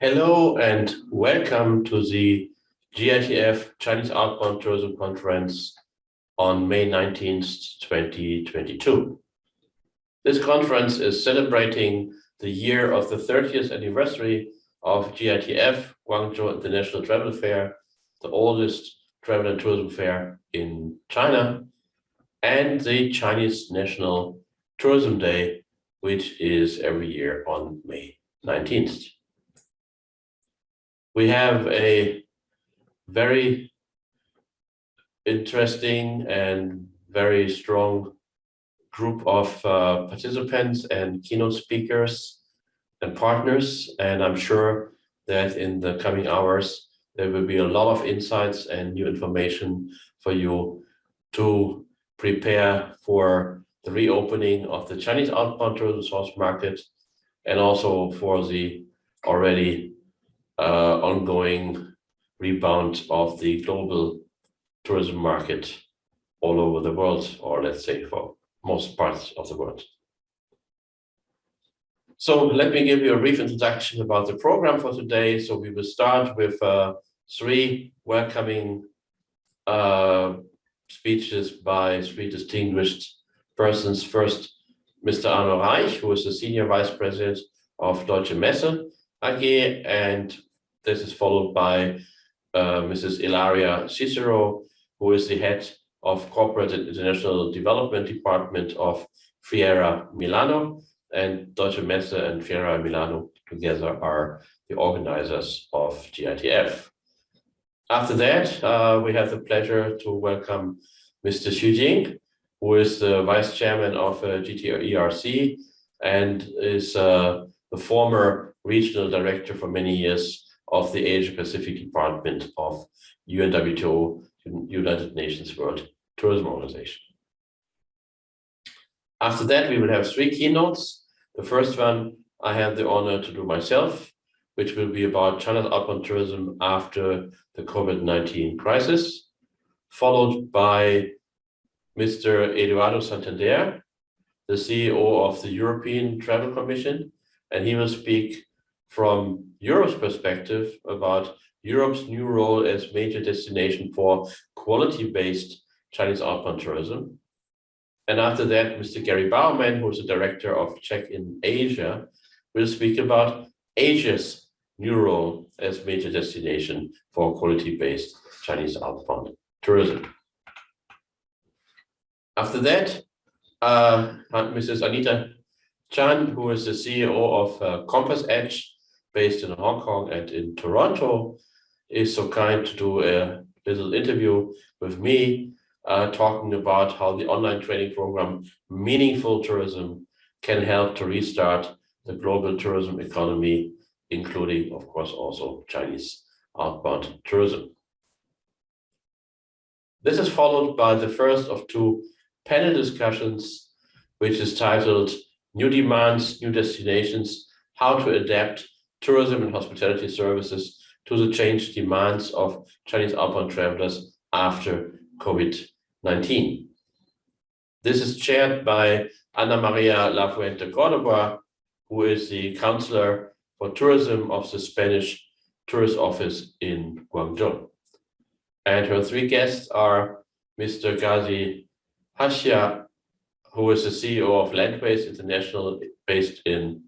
Hello and welcome to the GITF Chinese Outbound Tourism Conference on May 19th, 2022. This conference is celebrating the year of the 30th anniversary of GITF, Guangzhou International Travel Fair, the oldest travel and tourism fair in China, and the Chinese National Tourism Day, which is every year on May 19th. We have a very interesting and very strong group of participants and keynote speakers and partners, and I'm sure that in the coming hours there will be a lot of insights and new information for you to prepare for the reopening of the Chinese outbound tourism source market, and also for the already ongoing rebound of the global tourism market all over the world, or let's say for most parts of the world. So let me give you a brief introduction about the program for today. So we will start with three welcoming speeches by three distinguished persons. First, Mr. Arno Reich, who is the Senior Vice President of Deutsche Messe AG, and this is followed by Mrs. Ilaria Cicero, who is the head of Corporate and International Development Department of Fiera Milano, and Deutsche Messe and Fiera Milano together are the organizers of GITF. After that, we have the pleasure to welcome Mr. Xu Jing, who is the Vice Chairman of GTERC and is the former Regional Director for many years of the Asia Pacific Department of UNWTO, United Nations World Tourism Organization. After that, we will have three keynotes. The first one I have the honor to do myself, which will be about China's outbound tourism after the COVID-19 crisis, followed by Mr. Eduardo Santander, the CEO of the European Travel Commission, and he will speak from Europe's perspective about Europe's new role as major destination for quality-based Chinese outbound tourism. And after that, Mr. Gary Bauerman, who is the director of Check in Asia, will speak about Asia's new role as major destination for quality-based Chinese outbound tourism. After that, Mrs. Anita Chan, who is the CEO of Compass Edge, based in Hong Kong and in Toronto, is so kind to do a little interview with me, talking about how the online training program Meaningful Tourism can help to restart the global tourism economy, including, of course, also Chinese outbound tourism. This is followed by the first of two panel discussions, which is titled New Demands, New Destinations, How to Adapt Tourism and Hospitality Services to the Changed Demands of Chinese outbound travelers after COVID-19. This is chaired by Ana Maria Lafuente Cordoba, who is the Counselor for Tourism of the Spanish Tourist Office in Guangzhou. And her three guests are Mr. Ghazi Hashia, who is the CEO of Landways International based in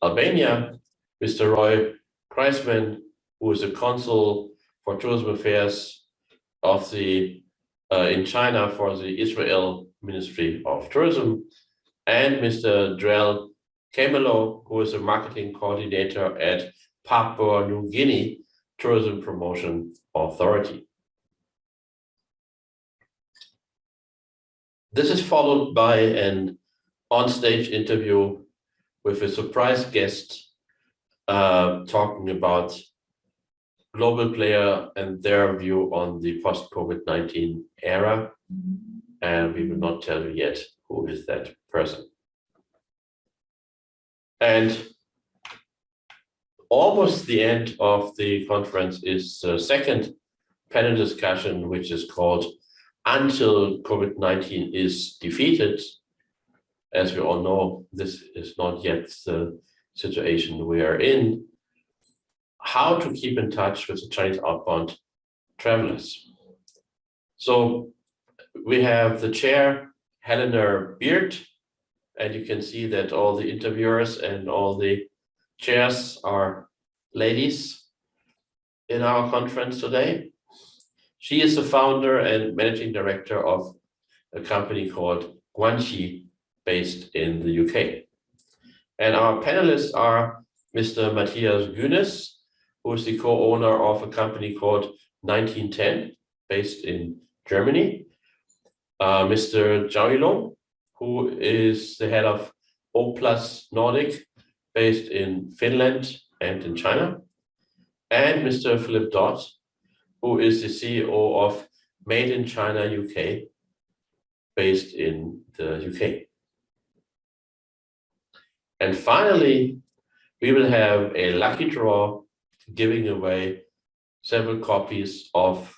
Albania, Mr. Roy Kreisman, who is a consul for tourism affairs of the in China for the Israel Ministry of Tourism, and Mr. Drell Kamelo, who is a marketing coordinator at Papua New Guinea Tourism Promotion Authority. This is followed by an on-stage interview with a surprise guest talking about global player and their view on the post-COVID-19 era. And we will not tell you yet who is that person. And almost the end of the conference is the second panel discussion, which is called Until COVID-19 is Defeated. As we all know, this is not yet the situation we are in. how to keep in touch with the Chinese outbound travelers. So we have the chair, Helena Beard, and you can see that all the interviewers and all the chairs are ladies in our conference today. She is the founder and managing director of a company called Guanxi, based in the UK. And our panelists are Mr. Matthias Günes, who is the co-owner of a company called 1910, based in Germany. Mr. Zhao Yilong, who is the head of O+ Nordic, based in Finland and in China. And Mr. Philip Dodd, who is the CEO of Made in China UK, based in the UK. And finally, we will have a lucky draw giving away several copies of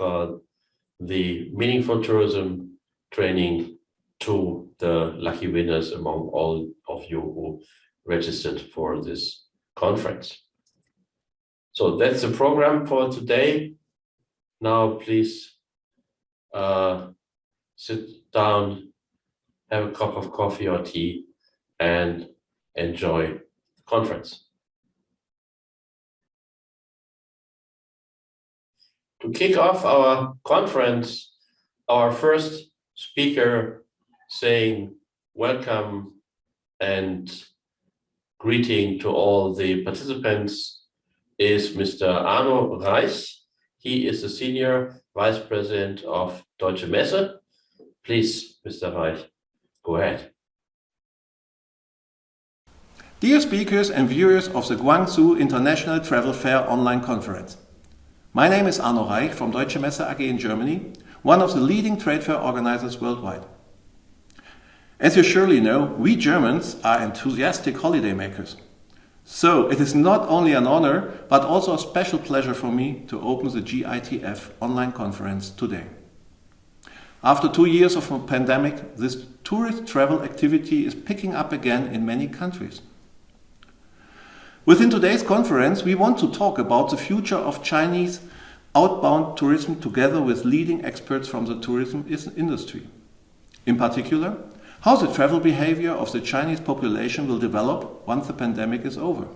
the Meaningful Tourism training to the lucky winners among all of you who registered for this conference. So that's the program for today. Now, please sit down, have a cup of coffee or tea, and enjoy the conference. To kick off our conference, our first speaker saying welcome and greeting to all the participants is Mr. Arno Reich. He is the Senior Vice President of Deutsche Messe. Please, Mr. Reich, go ahead. Dear speakers and viewers of the Guangzhou International Travel Fair online conference. My name is Arno Reich from Deutsche Messe AG in Germany, one of the leading trade fair organizers worldwide. As you surely know, we Germans are enthusiastic holiday makers. So it is not only an honor, but also a special pleasure for me to open the GITF online conference today. After 2 years of a pandemic, this tourist travel activity is picking up again in many countries. Within today's conference, we want to talk about the future of Chinese outbound tourism together with leading experts from the tourism industry. In particular, how the travel behavior of the Chinese population will develop once the pandemic is over.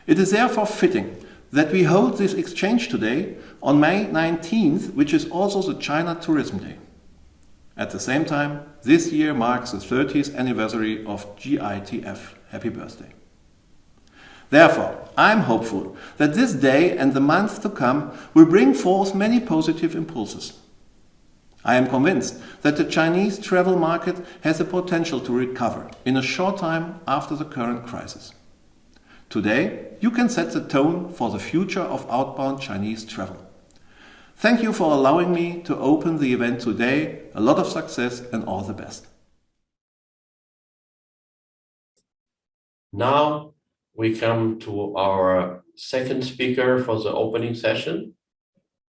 It is therefore fitting that we hold this exchange today on May 19th, which is also the China Tourism Day. At the same time, this year marks the 30th anniversary of GITF. Happy birthday. Therefore, I am hopeful that this day and the months to come will bring forth many positive impulses. I am convinced that the Chinese travel market has the potential to recover in a short time after the current crisis. Today, you can set the tone for the future of outbound Chinese travel. Thank you for allowing me to open the event today. A lot of success and all the best. Now we come to our second speaker for the opening session,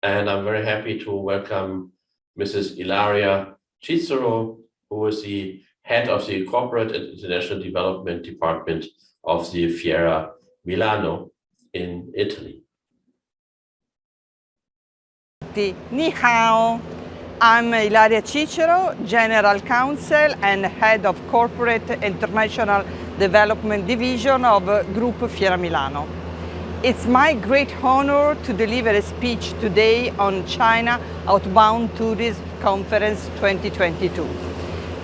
and I'm very happy to welcome Mrs. Ilaria Cicero, who is the head of the Corporate and International Development Department of the Fiera Milano in Italy. Ni hao. I'm Ilaria Cicero, General Counsel and Head of Corporate International Development Division of Group Fiera Milano. It's my great honor to deliver a speech today on China Outbound Tourism Conference 2022.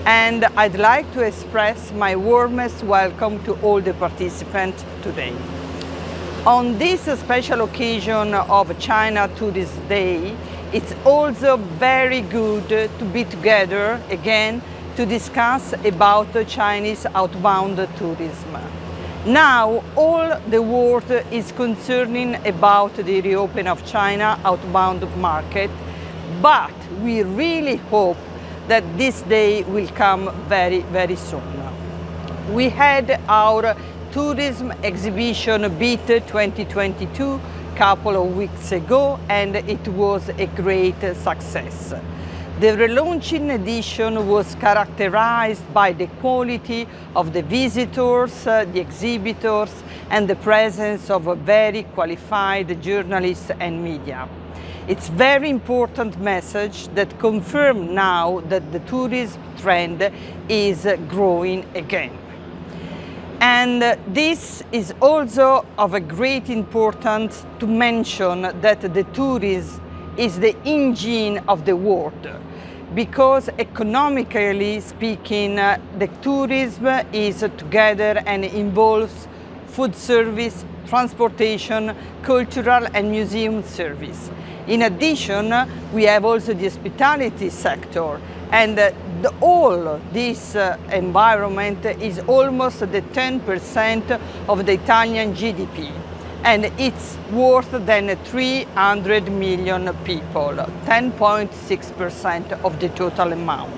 And I'd like to express my warmest welcome to all the participants today. On this special occasion of China Tourism Day, it's also very good to be together again to discuss about the Chinese outbound tourism. Now, all the world is concerning about the reopening of China outbound market, but we really hope that this day will come very, very soon. We had our tourism exhibition BIT 2022 couple of weeks ago, and it was a great success. The relaunching edition was characterized by the quality of the visitors, the exhibitors, and the presence of a very qualified journalists and media. It's a very important message that confirms now that the tourism trend is growing again. And this is also of a great importance to mention that the tourism is the engine of the world, because economically speaking, the tourism is together and involves food service, transportation, cultural and museum service. In addition, we have also the hospitality sector, and all this environment is almost the 10% of the Italian GDP, and it's worth than 300 million people, 10.6% of the total amount.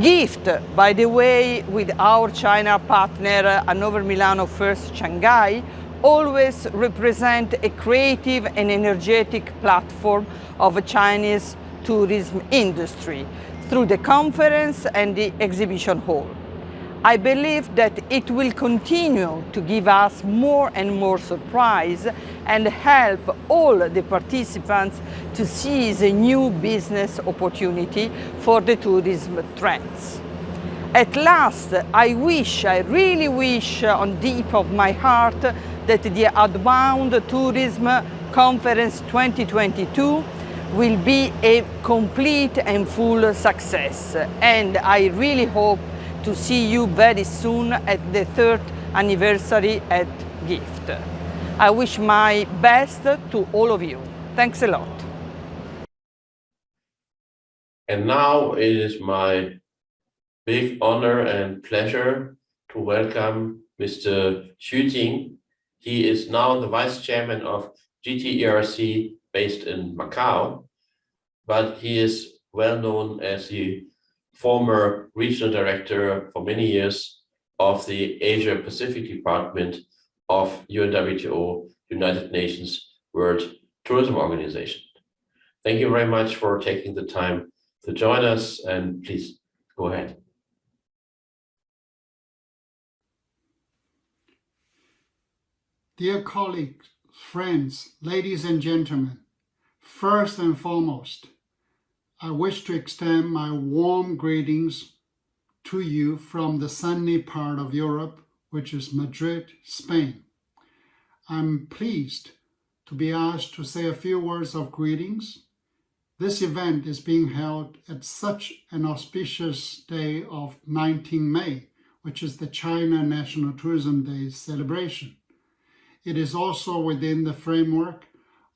GIFT, by the way, with our China partner Hannover Milano First Shanghai, always represent a creative and energetic platform of a Chinese tourism industry through the conference and the exhibition hall. I believe that it will continue to give us more and more surprise and help all the participants to seize a new business opportunity for the tourism trends. At last, I really wish on deep of my heart that the Outbound Tourism Conference 2022 will be a complete and full success, and I really hope to see you very soon at the 3rd anniversary at GIFT. I wish my best to all of you. Thanks a lot. And now it is my big honor and pleasure to welcome Mr. Xu Jing. He is now the Vice Chairman of GTERC based in Macau, but he is well known as the former Regional Director for many years of the Asia Pacific Department of UNWTO, United Nations World Tourism Organization. Thank you very much for taking the time to join us, and please go ahead. Dear colleagues, friends, ladies and gentlemen, first and foremost, I wish to extend my warm greetings to you from the sunny part of Europe, which is Madrid, Spain. I'm pleased to be asked to say a few words of greetings. This event is being held at such an auspicious day of 19 May, which is the China National Tourism Day celebration. It is also within the framework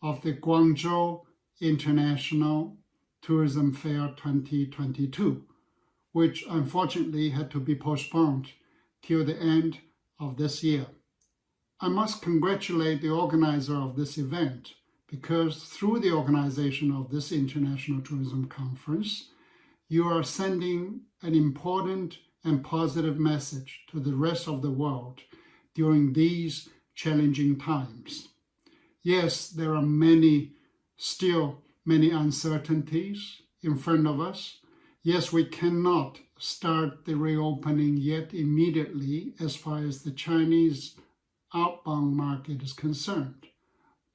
of the Guangzhou International Tourism Fair 2022, which unfortunately had to be postponed till the end of this year. I must congratulate the organizer of this event, because through the organization of this International Tourism Conference, you are sending an important and positive message to the rest of the world during these challenging times. Yes, there are still many uncertainties in front of us. Yes, we cannot start the reopening yet immediately as far as the Chinese outbound market is concerned.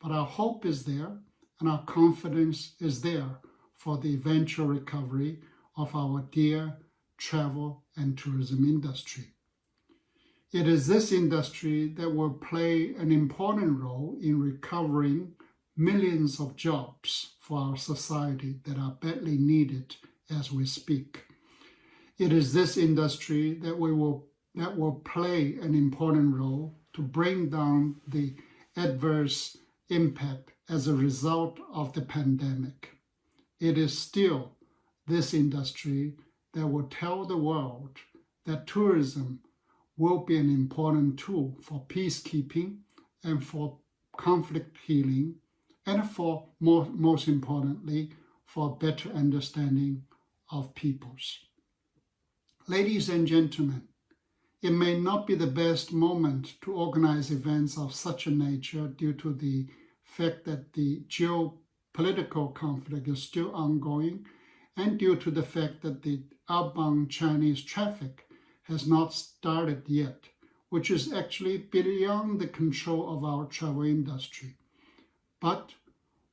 But our hope is there and our confidence is there for the eventual recovery of our dear travel and tourism industry. It is this industry that will play an important role in recovering millions of jobs for our society that are badly needed as we speak. It is this industry that will play an important role to bring down the adverse impact as a result of the pandemic. It is still this industry that will tell the world that tourism will be an important tool for peacekeeping and for conflict healing, and for most importantly, for better understanding of peoples. Ladies and gentlemen, it may not be the best moment to organize events of such a nature due to the fact that the geopolitical conflict is still ongoing and due to the fact that the outbound Chinese traffic has not started yet, which is actually beyond the control of our travel industry. But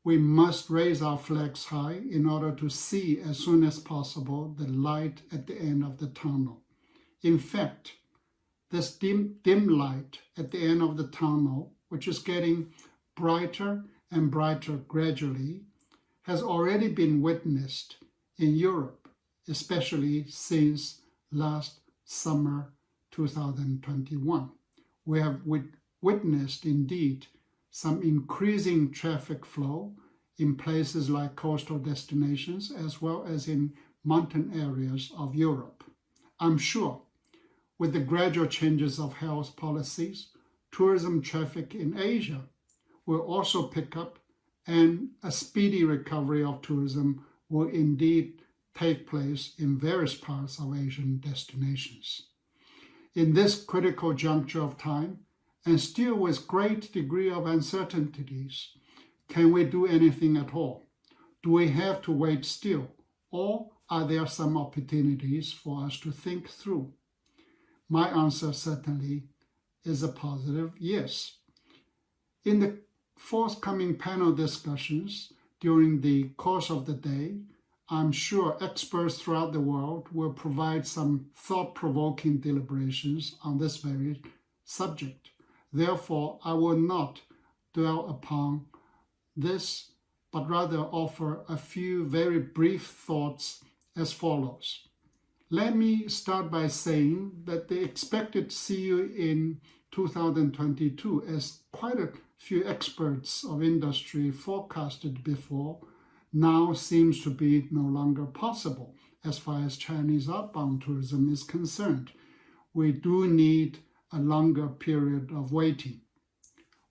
we must raise our flags high in order to see as soon as possible the light at the end of the tunnel. In fact, this dim light at the end of the tunnel, which is getting brighter and brighter gradually, has already been witnessed in Europe, especially since last summer 2021. We have witnessed indeed some increasing traffic flow in places like coastal destinations as well as in mountain areas of Europe. I'm sure with the gradual changes of health policies, tourism traffic in Asia will also pick up, and a speedy recovery of tourism will indeed take place in various parts of Asian destinations. In this critical juncture of time, and still with great degree of uncertainties, can we do anything at all? Do we have to wait still, or are there some opportunities for us to think through? My answer certainly is a positive yes. In the forthcoming panel discussions during the course of the day, I'm sure experts throughout the world will provide some thought-provoking deliberations on this very subject. Therefore, I will not dwell upon this, but rather offer a few very brief thoughts as follows. Let me start by saying that the expected CU in 2022, as quite a few experts of industry forecasted before, now seems to be no longer possible as far as Chinese outbound tourism is concerned. We do need a longer period of waiting.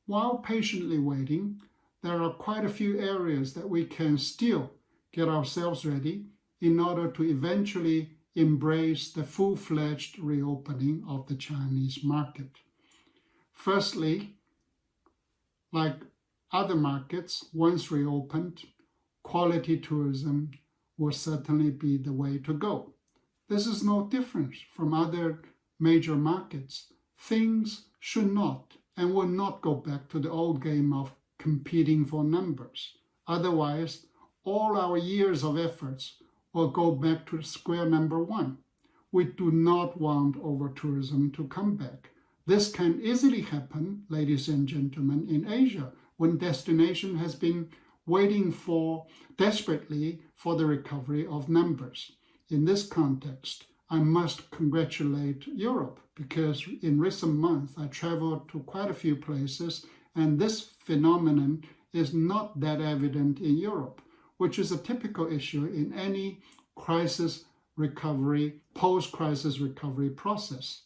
While patiently waiting, there are quite a few areas that we can still get ourselves ready in order to eventually embrace the full-fledged reopening of the Chinese market. Firstly, like other markets, once reopened, quality tourism will certainly be the way to go. This is no different from other major markets. Things should not and will not go back to the old game of competing for numbers. Otherwise, all our years of efforts will go back to square number one. We do not want over-tourism to come back. This can easily happen, ladies and gentlemen, in Asia, when destination has been waiting desperately for the recovery of numbers. In this context, I must congratulate Europe, because in recent months I traveled to quite a few places, and this phenomenon is not that evident in Europe, which is a typical issue in any crisis recovery, post-crisis recovery process.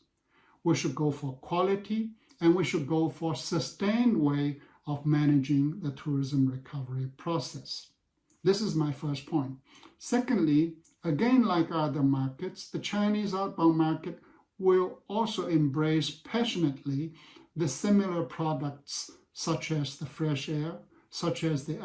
We should go for quality, and we should go for sustained way of managing the tourism recovery process. This is my first point. Secondly, again, like other markets, the Chinese outbound market will also embrace passionately the similar products such as the fresh air, such as the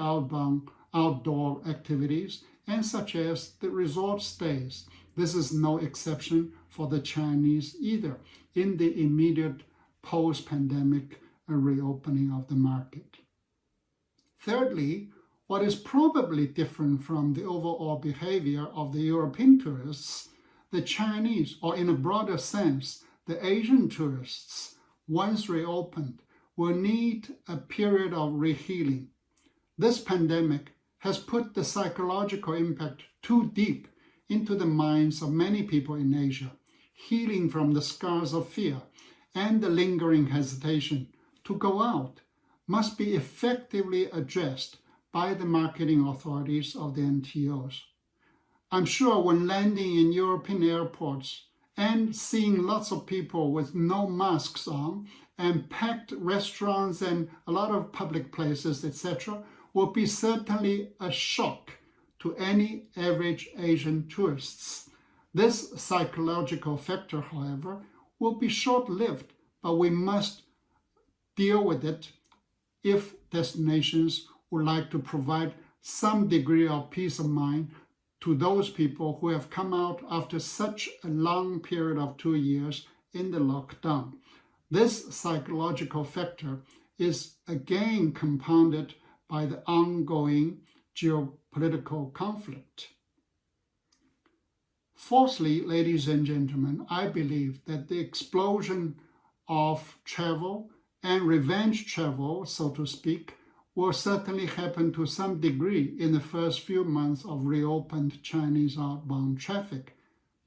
outdoor activities, and such as the resort stays. This is no exception for the Chinese either in the immediate post-pandemic reopening of the market. Thirdly, what is probably different from the overall behavior of the European tourists, the Chinese, or in a broader sense, the Asian tourists, once reopened, will need a period of rehealing. This pandemic has put the psychological impact too deep into the minds of many people in Asia. Healing from the scars of fear and the lingering hesitation to go out must be effectively addressed by the marketing authorities of the NTOs. I'm sure when landing in European airports and seeing lots of people with no masks on and packed restaurants and a lot of public places, etc., will be certainly a shock to any average Asian tourists. This psychological factor, however, will be short-lived, but we must deal with it if destinations would like to provide some degree of peace of mind to those people who have come out after such a long period of 2 years in the lockdown. This psychological factor is again compounded by the ongoing geopolitical conflict. Fourthly, ladies and gentlemen, I believe that the explosion of travel and revenge travel, so to speak, will certainly happen to some degree in the first few months of reopened Chinese outbound traffic.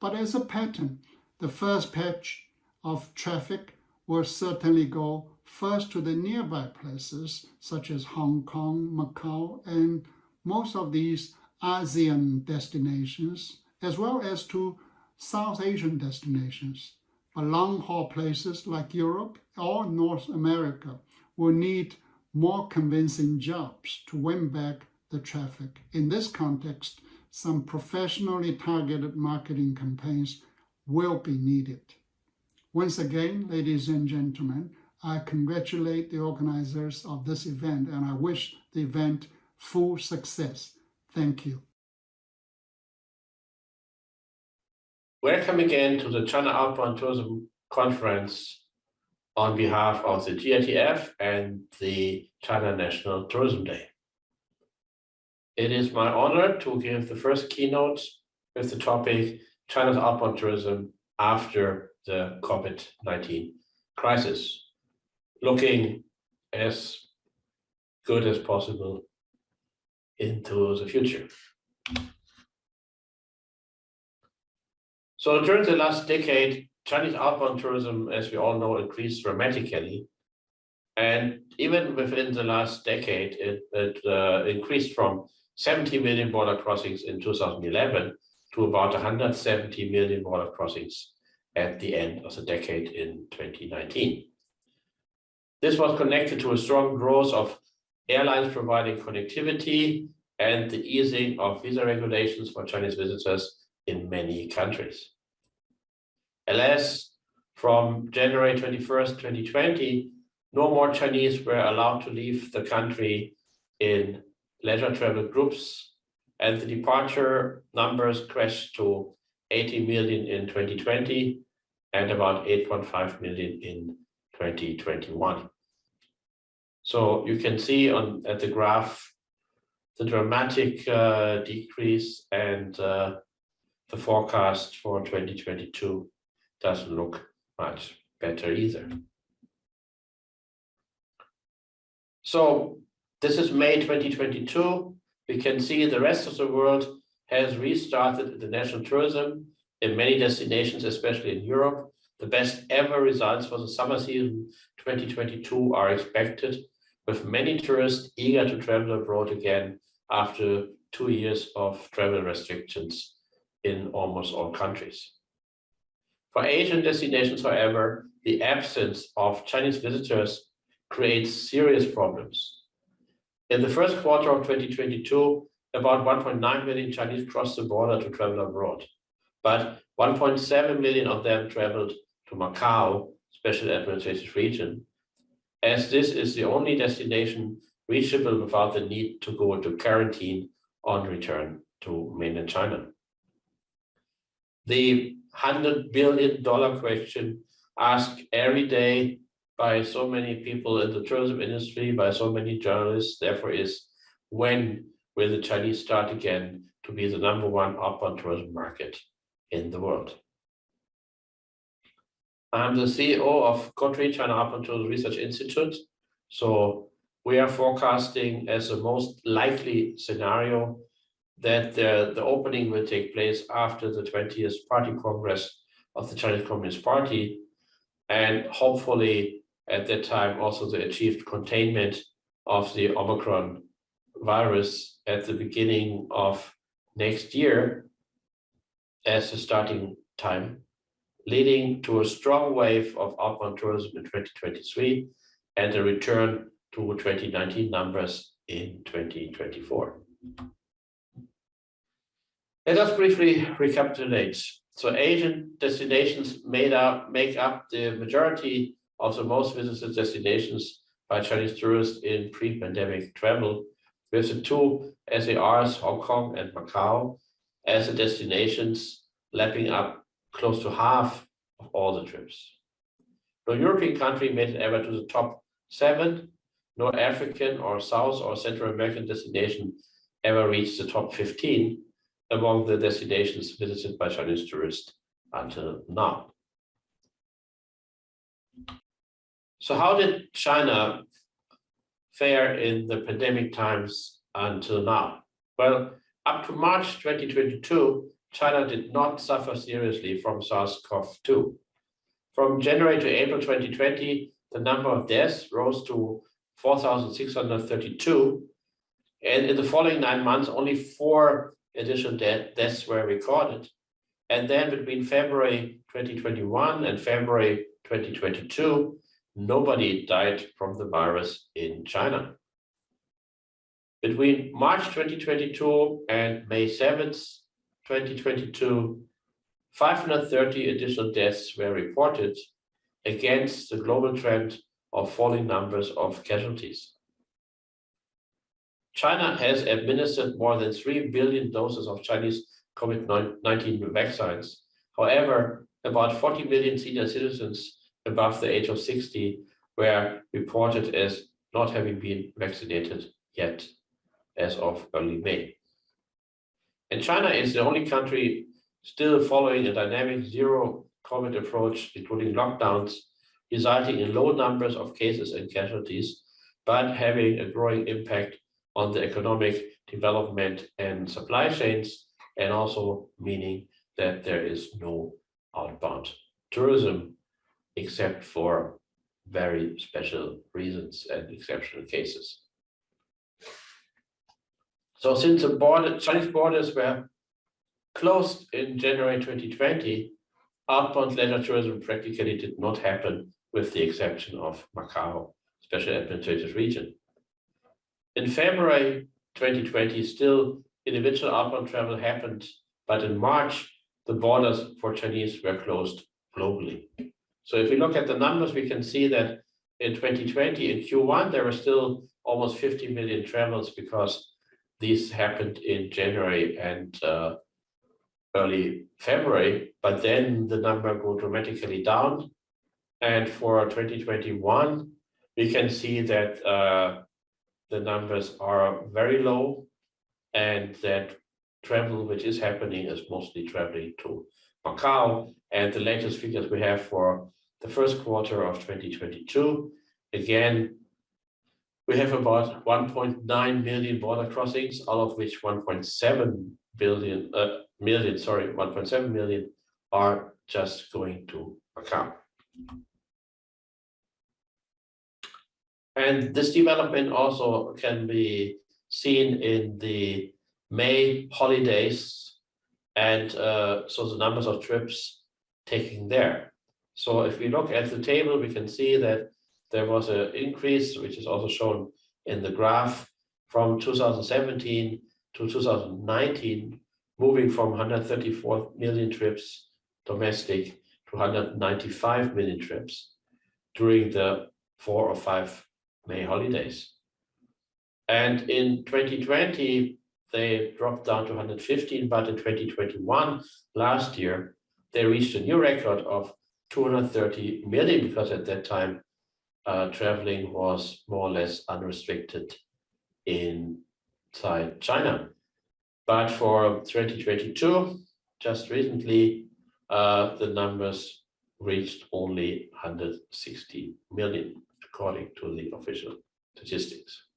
But as a pattern, the first patch of traffic will certainly go first to the nearby places such as Hong Kong, Macau, and most of these ASEAN destinations, as well as to South Asian destinations. But long-haul places like Europe or North America will need more convincing jobs to win back the traffic. In this context, some professionally targeted marketing campaigns will be needed. Once again, ladies and gentlemen, I congratulate the organizers of this event and I wish the event full success. Thank you. Welcome again to the China Outbound Tourism Conference on behalf of the GITF and the China National Tourism Day. It is my honor to give the first keynote with the topic China's outbound tourism after the COVID-19 crisis, looking as good as possible into the future. So during the last decade, Chinese outbound tourism, as we all know, increased dramatically. And even within the last decade, it increased from 70 million border crossings in 2011 to about 170 million border crossings at the end of the decade in 2019. This was connected to a strong growth of airlines providing connectivity and the easing of visa regulations for Chinese visitors in many countries. Alas, from January 21st, 2020, no more Chinese were allowed to leave the country in leisure travel groups, and the departure numbers crashed to 80 million in 2020 and about 8.5 million in 2021. So you can see at the graph the dramatic decrease, and the forecast for 2022 doesn't look much better either. So this is May 2022. We can see the rest of the world has restarted international tourism in many destinations, especially in Europe. The best ever results for the summer season 2022 are expected, with many tourists eager to travel abroad again after 2 years of travel restrictions in almost all countries. For Asian destinations, however, the absence of Chinese visitors creates serious problems. In the first quarter of 2022, about 1.9 million Chinese crossed the border to travel abroad, but 1.7 million of them traveled to Macau, Special Administrative Region, as this is the only destination reachable without the need to go into quarantine on return to mainland China. The $100 billion question asked every day by so many people in the tourism industry, by so many journalists, therefore is, when will the Chinese start again to be the #1 outbound tourism market in the world? I'm the CEO of GITF, China Outbound Tourism Research Institute. So we are forecasting as the most likely scenario that the opening will take place after the 20th Party Congress of the Chinese Communist Party, and hopefully at that time also the achieved containment of the Omicron virus at the beginning of next year as the starting time, leading to a strong wave of outbound tourism in 2023 and a return to 2019 numbers in 2024. Let us briefly recapitulate. So Asian destinations make up the majority of the most visited destinations by Chinese tourists in pre-pandemic travel, with the two SARs, Hong Kong and Macau, as the destinations lapping up close to half of all the trips. No European country made it ever to the top 7. No African or South or Central American destination ever reached the top 15 among the destinations visited by Chinese tourists until now. So how did China fare in the pandemic times until now? Well, up to March 2022, China did not suffer seriously from SARS-CoV-2. From January to April 2020, the number of deaths rose to 4,632. And in the following 9 months, only 4 additional deaths were recorded. And then between February 2021 and February 2022, nobody died from the virus in China. Between March 2022 and May 7th, 2022, 530 additional deaths were reported against the global trend of falling numbers of casualties. China has administered more than 3 billion doses of Chinese COVID-19 vaccines. However, about 40 million senior citizens above the age of 60 were reported as not having been vaccinated yet as of early May. And China is the only country still following a dynamic zero COVID approach, including lockdowns, resulting in low numbers of cases and casualties, but having a growing impact on the economic development and supply chains, and also meaning that there is no outbound tourism except for very special reasons and exceptional cases. So since the Chinese borders were closed in January 2020, outbound leisure tourism practically did not happen, with the exception of Macau, Special Administrative Region. In February 2020, still individual outbound travel happened, but in March, the borders for Chinese were closed globally. So if we look at the numbers, we can see that in 2020, in Q1, there were still almost 50 million travels because these happened in January and early February, but then the number go dramatically down. And for 2021, we can see that the numbers are very low, and that travel which is happening is mostly traveling to Macau. And the latest figures we have for the first quarter of 2022, again, we have about 1.9 million border crossings, out of which 1.7 million are just going to Macau. And this development also can be seen in the May holidays, and so the numbers of trips taken there. So if we look at the table, we can see that there was an increase, which is also shown in the graph, from 2017 to 2019, moving from 134 million trips domestic to 195 million trips during the 4 or 5 May holidays. And in 2020, they dropped down to 115, but in 2021, last year, they reached a new record of 230 million, because at that time, traveling was more or less unrestricted inside China. But for 2022, just recently, the numbers reached only 160 million, according to the official statistics.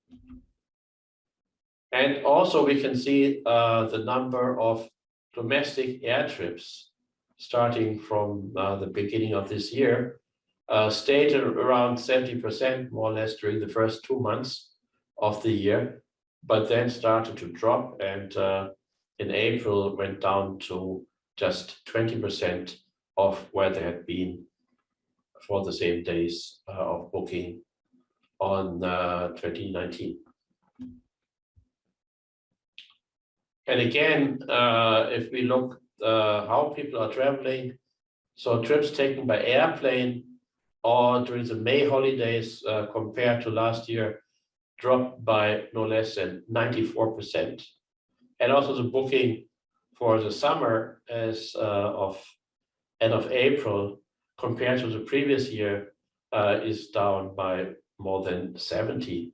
And also we can see the number of domestic air trips starting from the beginning of this year, stayed around 70% more or less during the first 2 months of the year, but then started to drop, and in April went down to just 20% of where they had been for the same days of booking on 2019. And again, if we look how people are traveling, so trips taken by airplane or during the May holidays compared to last year dropped by no less than 94%. And also the booking for the summer as of end of April compared to the previous year is down by more than 70%.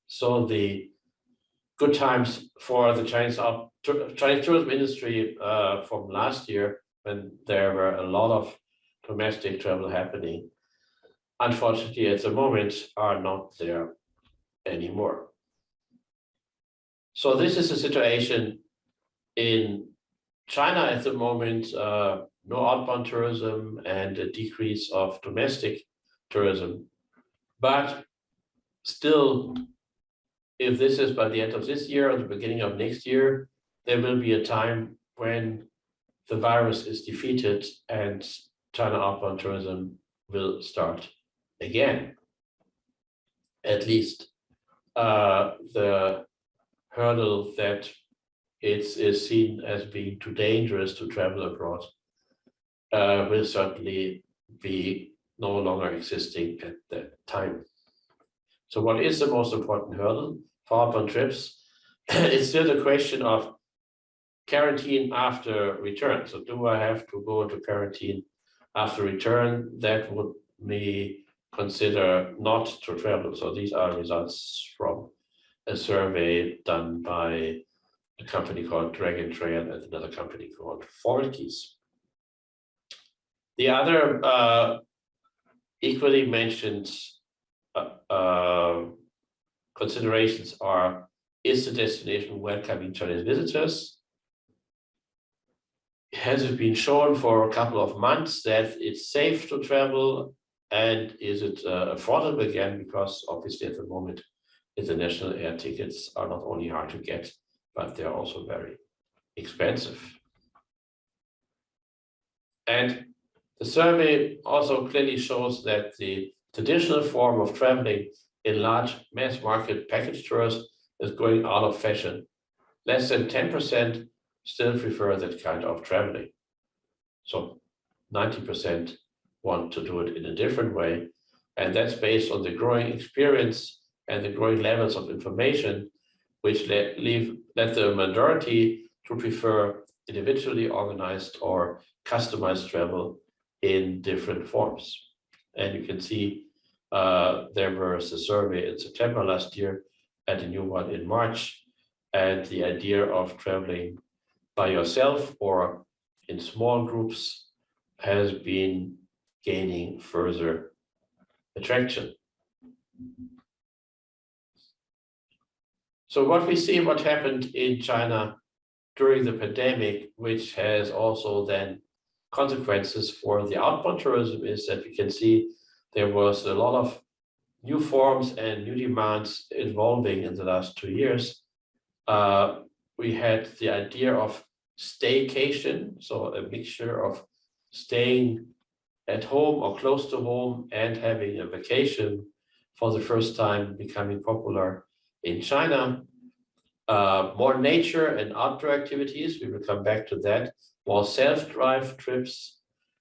So the good times for the Chinese tourism industry from last year, when there were a lot of domestic travel happening, unfortunately at the moment are not there anymore. So this is the situation in China at the moment. No outbound tourism and a decrease of domestic tourism. But still, if this is by the end of this year or the beginning of next year, there will be a time when the virus is defeated and China outbound tourism will start again. At least the hurdle that it is seen as being too dangerous to travel abroad will certainly be no longer existing at that time. So what is the most important hurdle for outbound trips? It's still the question of quarantine after return. So do I have to go into quarantine after return? That would me consider not to travel. So these are results from a survey done by a company called Dragon Trail and another company called Forties. The other equally mentioned considerations are: is the destination welcoming Chinese visitors? Has it been shown for a couple of months that it's safe to travel? And is it affordable again? Because obviously at the moment, international air tickets are not only hard to get, but they're also very expensive. And the survey also clearly shows that the traditional form of traveling in large mass market package tours is going out of fashion. Less than 10% still prefer that kind of traveling. So 90% want to do it in a different way. And that's based on the growing experience and the growing levels of information, which let the majority to prefer individually organized or customized travel in different forms. And you can see there was a survey in September last year and a new one in March. And the idea of traveling by yourself or in small groups has been gaining further attraction. So what we see, what happened in China during the pandemic, which has also then consequences for the outbound tourism, is that we can see there was a lot of new forms and new demands evolving in the last 2 years. We had the idea of staycation, so a mixture of staying at home or close to home and having a vacation for the first time becoming popular in China. More nature and outdoor activities, we will come back to that. More self-drive trips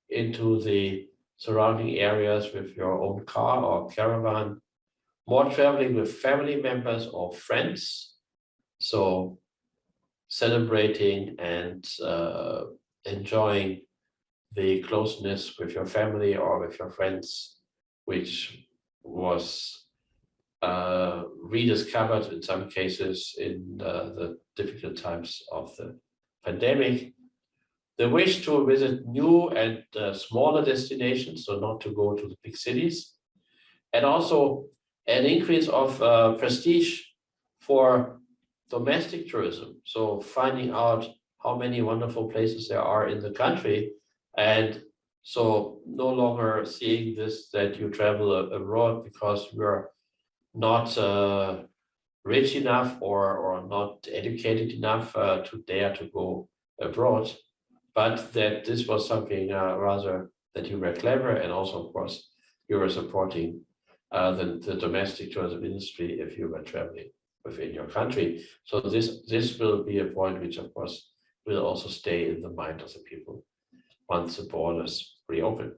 into the surrounding areas with your own car or caravan. More traveling with family members or friends. So celebrating and enjoying the closeness with your family or with your friends, which was rediscovered in some cases in the difficult times of the pandemic. The wish to visit new and smaller destinations, so not to go to the big cities, and also an increase of prestige for domestic tourism. So finding out how many wonderful places there are in the country, and so no longer seeing this that you travel abroad because you're not rich enough or not educated enough to dare to go abroad, but that this was something rather that you were clever, and also of course you were supporting the domestic tourism industry if you were traveling within your country. So this will be a point which of course will also stay in the mind of the people once the borders reopen.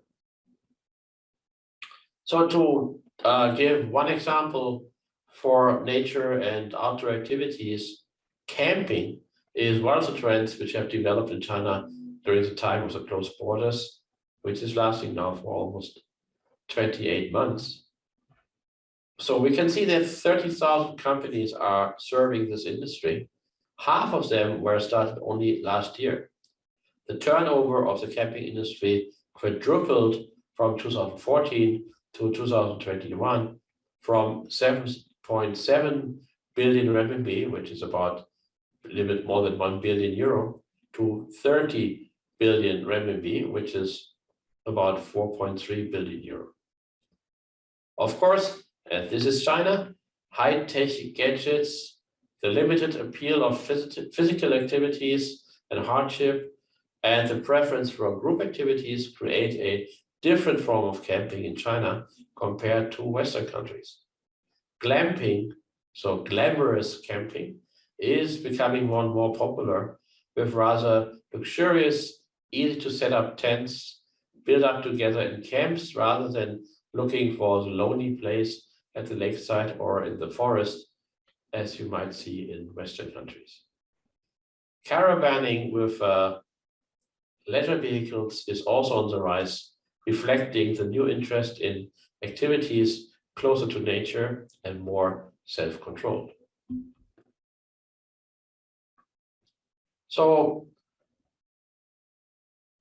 So to give one example for nature and outdoor activities, camping is one of the trends which have developed in China during the time of the closed borders, which is lasting now for almost 28 months. So we can see that 30,000 companies are serving this industry. Half of them were started only last year. The turnover of the camping industry quadrupled from 2014 to 2021, from 7.7 billion renminbi, which is about a little bit more than 1 billion euro, to 30 billion renminbi, which is about 4.3 billion euro. Of course, and this is China, high-tech gadgets, the limited appeal of physical activities and hardship, and the preference for group activities create a different form of camping in China compared to Western countries. Glamping, so glamorous camping, is becoming more and more popular with rather luxurious, easy to set up tents built up together in camps rather than looking for the lonely place at the lakeside or in the forest, as you might see in Western countries. Caravanning with leisure vehicles is also on the rise, reflecting the new interest in activities closer to nature and more self-controlled. So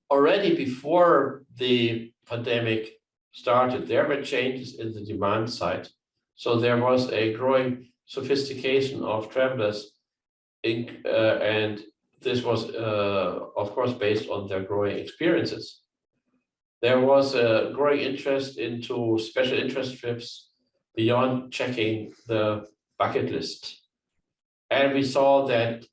already before the pandemic started, there were changes in the demand side. So there was a growing sophistication of travelers, and this was, of course, based on their growing experiences. There was a growing interest into special interest trips beyond checking the bucket list. And we saw that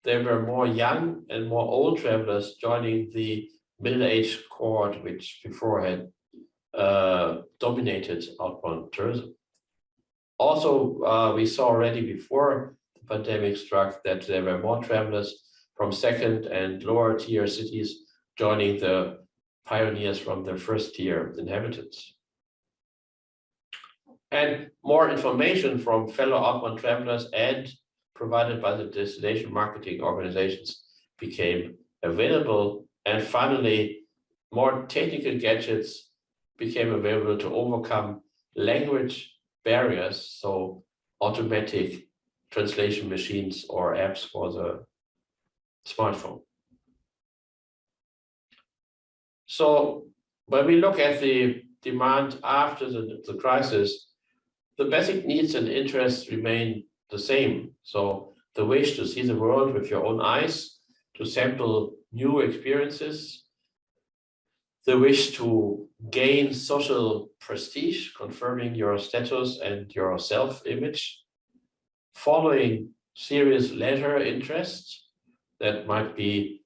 there were more young and more old travelers joining the middle-aged cohort, which before had dominated outbound tourism. Also, we saw already before the pandemic struck that there were more travelers from second and lower tier cities joining the pioneers from the first tier inhabitants. And more information from fellow outbound travelers and provided by the destination marketing organizations became available. And finally, more technical gadgets became available to overcome language barriers, so automatic translation machines or apps for the smartphone. So when we look at the demand after the crisis, the basic needs and interests remain the same. So the wish to see the world with your own eyes, to sample new experiences, the wish to gain social prestige, confirming your status and your self-image, following serious leisure interests that might be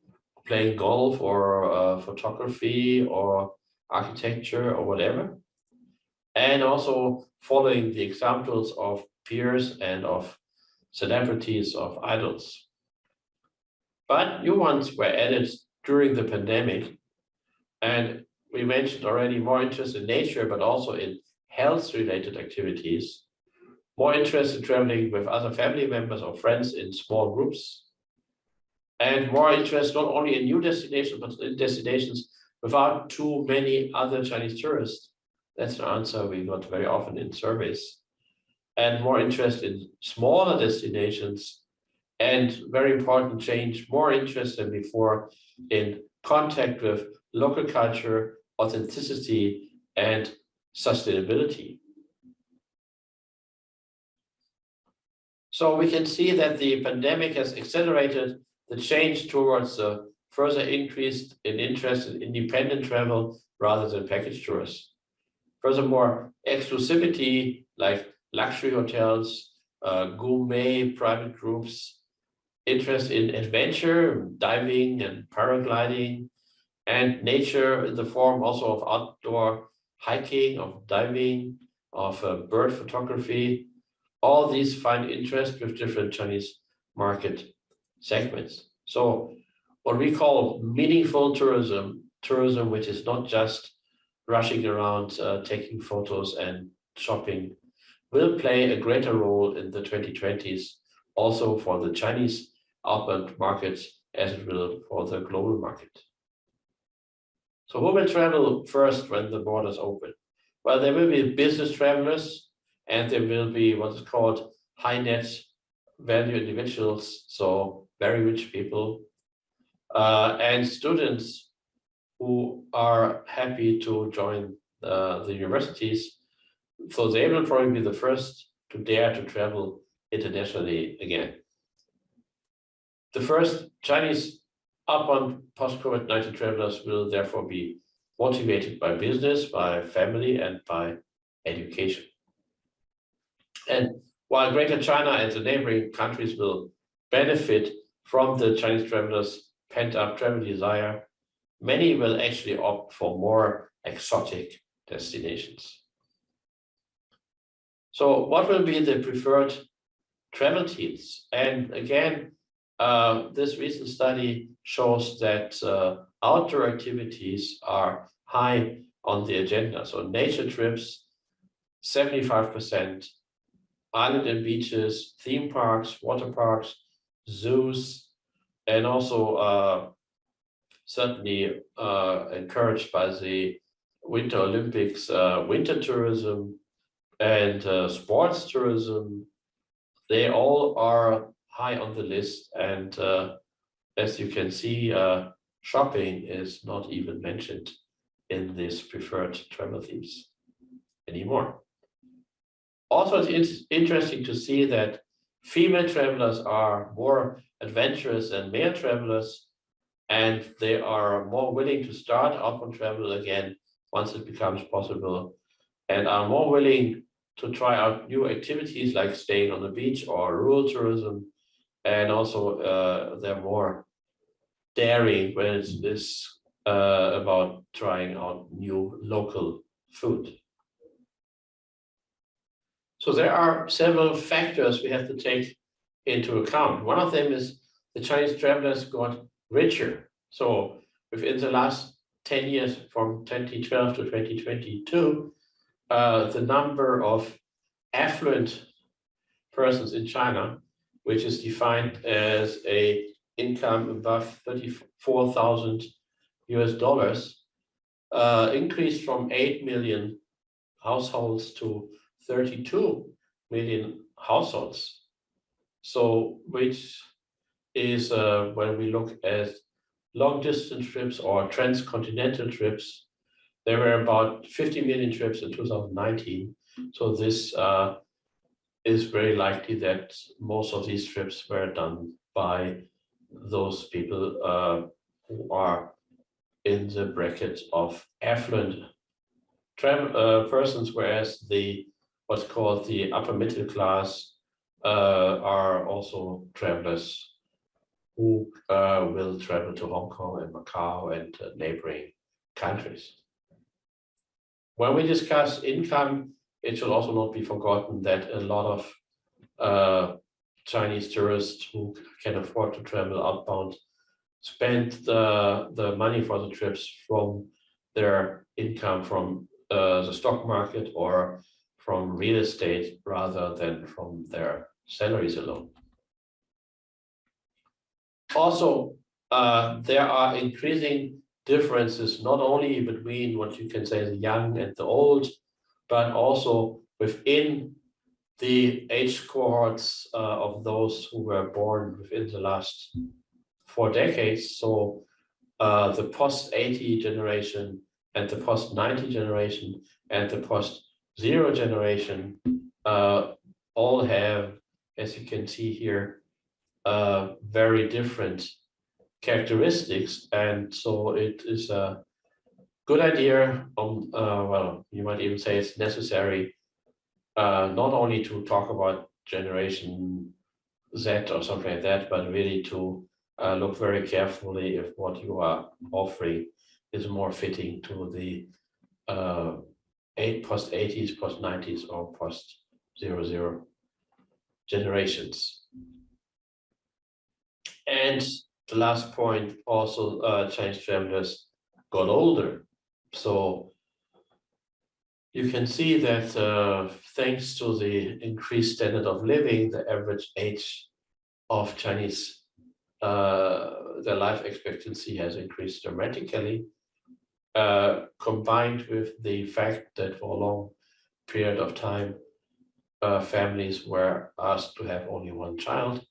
playing golf or photography or architecture or whatever, and also following the examples of peers and of celebrities, of idols. But new ones were added during the pandemic, and we mentioned already more interest in nature, but also in health-related activities, more interest in traveling with other family members or friends in small groups, and more interest not only in new destinations, but in destinations without too many other Chinese tourists. That's an answer we got very often in surveys. And more interest in smaller destinations, and very important change, more interest than before in contact with local culture, authenticity, and sustainability. So we can see that the pandemic has accelerated the change towards a further increase in interest in independent travel rather than package tours. Furthermore, exclusivity like luxury hotels, gourmet private groups, interest in adventure, diving and paragliding, and nature in the form also of outdoor hiking, of diving, of bird photography. All these find interest with different Chinese market segments. So what we call meaningful tourism, tourism which is not just rushing around, taking photos and shopping, will play a greater role in the 2020s, also for the Chinese outbound market as it will for the global market. So who will travel first when the borders open? Well, there will be business travelers, and there will be what is called high net value individuals, so very rich people, and students who are happy to join the universities. So they will probably be the first to dare to travel internationally again. The first Chinese outbound post-COVID-19 travelers will therefore be motivated by business, by family, and by education. And while Greater China and the neighboring countries will benefit from the Chinese travelers' pent-up travel desire, many will actually opt for more exotic destinations. So what will be the preferred travel teams? And again, this recent study shows that outdoor activities are high on the agenda. So nature trips, 75%, island and beaches, theme parks, water parks, zoos, and also certainly encouraged by the Winter Olympics, winter tourism and sports tourism. They all are high on the list, and as you can see, shopping is not even mentioned in these preferred travel themes anymore. Also, it's interesting to see that female travelers are more adventurous than male travelers, and they are more willing to start outbound travel again once it becomes possible, and are more willing to try out new activities like staying on the beach or rural tourism. And also they're more daring when it is about trying out new local food. So there are several factors we have to take into account. One of them is the Chinese travelers got richer. So within the last 10 years, from 2012 to 2022, the number of affluent persons in China, which is defined as a income above 34,000 US dollars, increased from 8 million households to 32 million households. So, which is when we look at long distance trips or transcontinental trips, there were about 50 million trips in 2019. So this is very likely that most of these trips were done by those people who are in the bracket of affluent persons, whereas the what's called the upper middle class are also travelers who will travel to Hong Kong and Macau and neighboring countries. When we discuss income, it should also not be forgotten that a lot of Chinese tourists who can afford to travel outbound spend the money for the trips from their income from the stock market or from real estate rather than from their salaries alone. Also, there are increasing differences not only between what you can say the young and the old, but also within the age cohorts of those who were born within the last 4 decades. So the post-80 generation and the post-90 generation and the post-0 generation all have, as you can see here, very different characteristics. And so it is a good idea, well, you might even say it's necessary, not only to talk about Generation Z or something like that, but really to look very carefully if what you are offering is more fitting to the post-80s, post-90s, or post-00 generations. And the last point, also Chinese travelers got older. So you can see that thanks to the increased standard of living, the average age of Chinese their life expectancy has increased dramatically, combined with the fact that for a long period of time, families were asked to have only one child,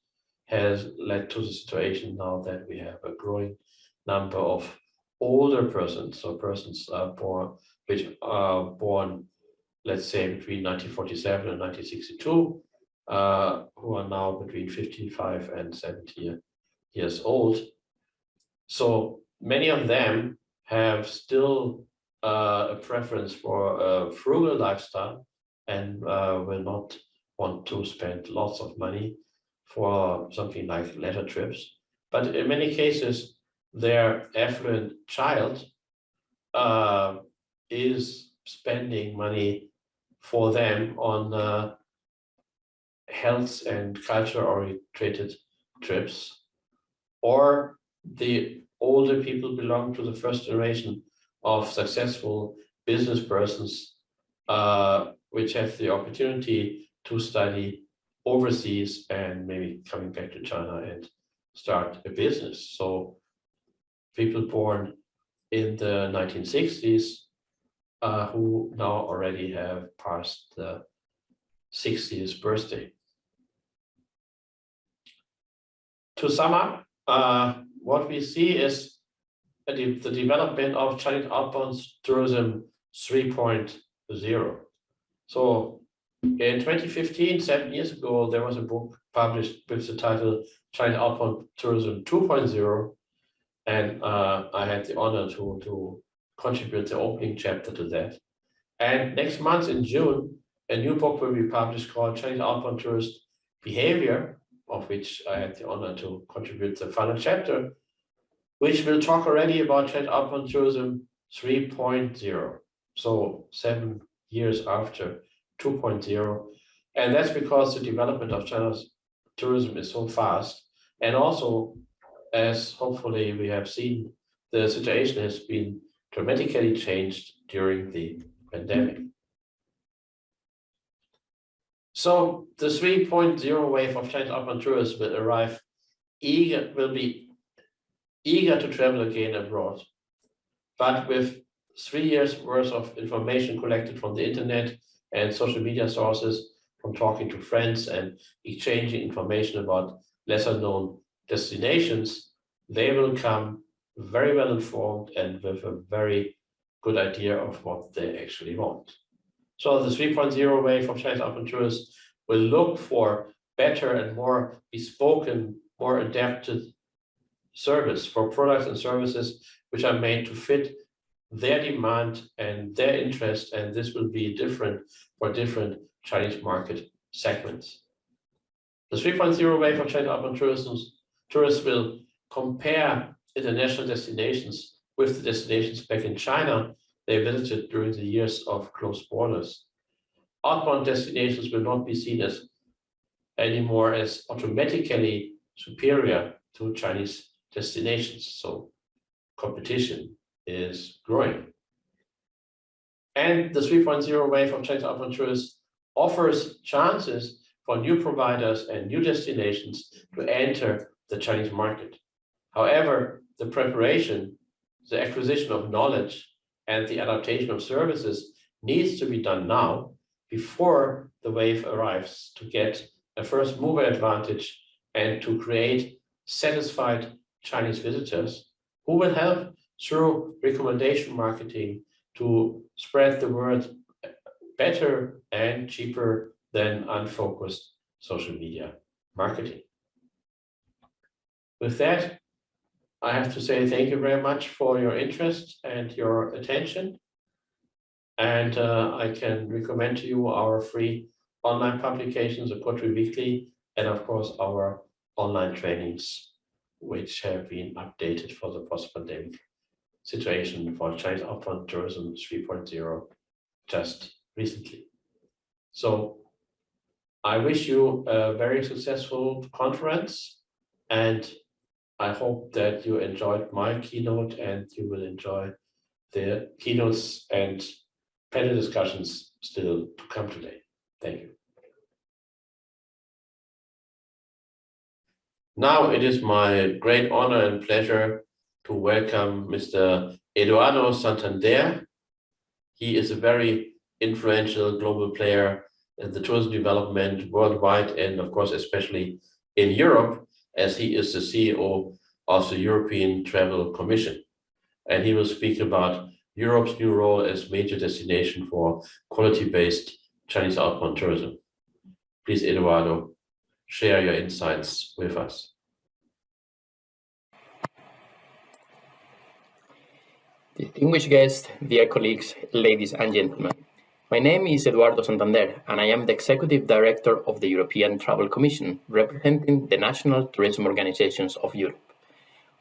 has led to the situation now that we have a growing number of older persons, so persons which are born, let's say, between 1947 and 1962, who are now between 55 and 70 years old. So many of them have still a preference for a frugal lifestyle and will not want to spend lots of money for something like leisure trips. But in many cases, their affluent child is spending money for them on health and culture-oriented trips, or the older people belong to the first generation of successful business persons, which have the opportunity to study overseas and maybe coming back to China and start a business. So people born in the 1960s who now already have passed the 60th birthday. To sum up, what we see is the development of Chinese outbound tourism 3.0. So in 2015, 7 years ago, there was a book published with the title Chinese Outbound Tourism 2.0, and I had the honor to contribute the opening chapter to that. And next month in June, a new book will be published called Chinese Outbound Tourist Behavior, of which I had the honor to contribute the final chapter, which will talk already about Chinese outbound tourism 3.0. So 7 years after 2.0. And that's because the development of China's tourism is so fast. And also, as hopefully we have seen, the situation has been dramatically changed during the pandemic. So the 3.0 wave of Chinese outbound tourists will be eager to travel again abroad. But with 3 years worth of information collected from the internet and social media sources, from talking to friends and exchanging information about lesser known destinations, they will come very well informed and with a very good idea of what they actually want. So the 3.0 wave of Chinese outbound tourists will look for better and more bespoke and more adapted service for products and services which are made to fit their demand and their interest, and this will be different for different Chinese market segments. The 3.0 wave of Chinese outbound tourists will compare international destinations with the destinations back in China they visited during the years of closed borders. Outbound destinations will not be seen as anymore as automatically superior to Chinese destinations. So competition is growing. And the 3.0 wave of Chinese outbound tourists offers chances for new providers and new destinations to enter the Chinese market. However, the preparation, the acquisition of knowledge, and the adaptation of services needs to be done now before the wave arrives, to get a first mover advantage and to create satisfied Chinese visitors who will help through recommendation marketing to spread the word better and cheaper than unfocused social media marketing. With that, I have to say thank you very much for your interest and your attention. And I can recommend to you our free online publications, the Poetry Weekly, and of course our online trainings, which have been updated for the post-pandemic situation for Chinese outbound tourism 3.0 just recently. So I wish you a very successful conference, and I hope that you enjoyed my keynote and you will enjoy the keynotes and panel discussions still to come today. Thank you. Now it is my great honor and pleasure to welcome Mr. Eduardo Santander. He is a very influential global player in the tourism development worldwide and, of course, especially in Europe, as he is the CEO of the European Travel Commission. And he will speak about Europe's new role as major destination for quality-based Chinese outbound tourism. Please, Eduardo, share your insights with us. Distinguished guests, dear colleagues, ladies and gentlemen. My name is Eduardo Santander, and I am the Executive Director of the European Travel Commission, representing the national tourism organizations of Europe.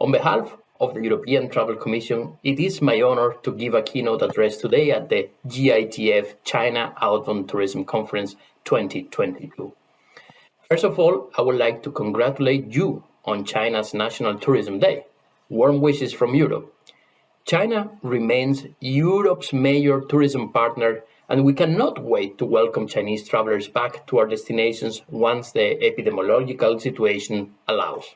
On behalf of the European Travel Commission, it is my honor to give a keynote address today at the GITF China Outbound Tourism Conference 2022. First of all, I would like to congratulate you on China's National Tourism Day. Warm wishes from Europe. China remains Europe's major tourism partner, and we cannot wait to welcome Chinese travelers back to our destinations once the epidemiological situation allows.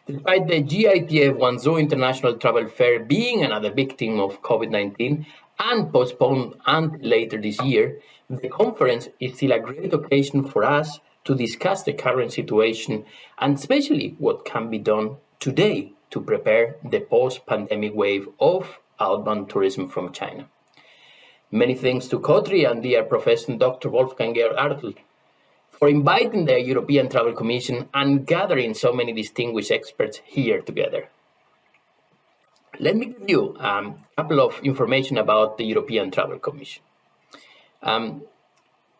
Despite the GITF Guangzhou International Travel Fair being another victim of COVID-19 and postponed until later this year, the conference is still a great occasion for us to discuss the current situation and especially what can be done today to prepare the post-pandemic wave of outbound tourism from China. Many thanks to Kotri and dear Professor Dr. Wolfgang Georg Artl for inviting the European Travel Commission and gathering so many distinguished experts here together. Let me give you a couple of information about the European Travel Commission.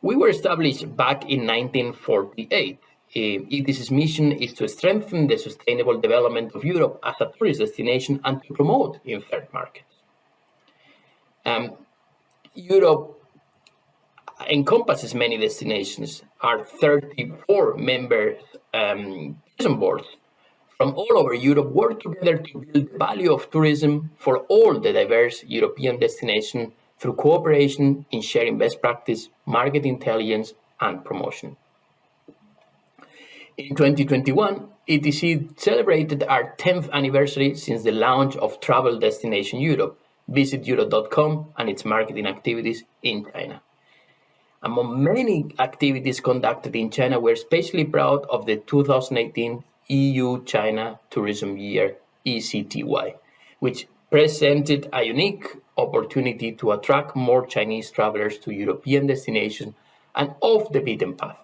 We were established back in 1948. Its mission is to strengthen the sustainable development of Europe as a tourist destination and to promote in third markets. Europe encompasses many destinations. Our 34 members tourism boards from all over Europe work together to build the value of tourism for all the diverse European destinations through cooperation in sharing best practice, market intelligence, and promotion. In 2021, ETC celebrated our 10th anniversary since the launch of Travel Destination Europe, visiteurope.com, and its marketing activities in China. Among many activities conducted in China, we're especially proud of the 2018 EU-China Tourism Year, ECTY, which presented a unique opportunity to attract more Chinese travelers to European destinations and off the beaten path.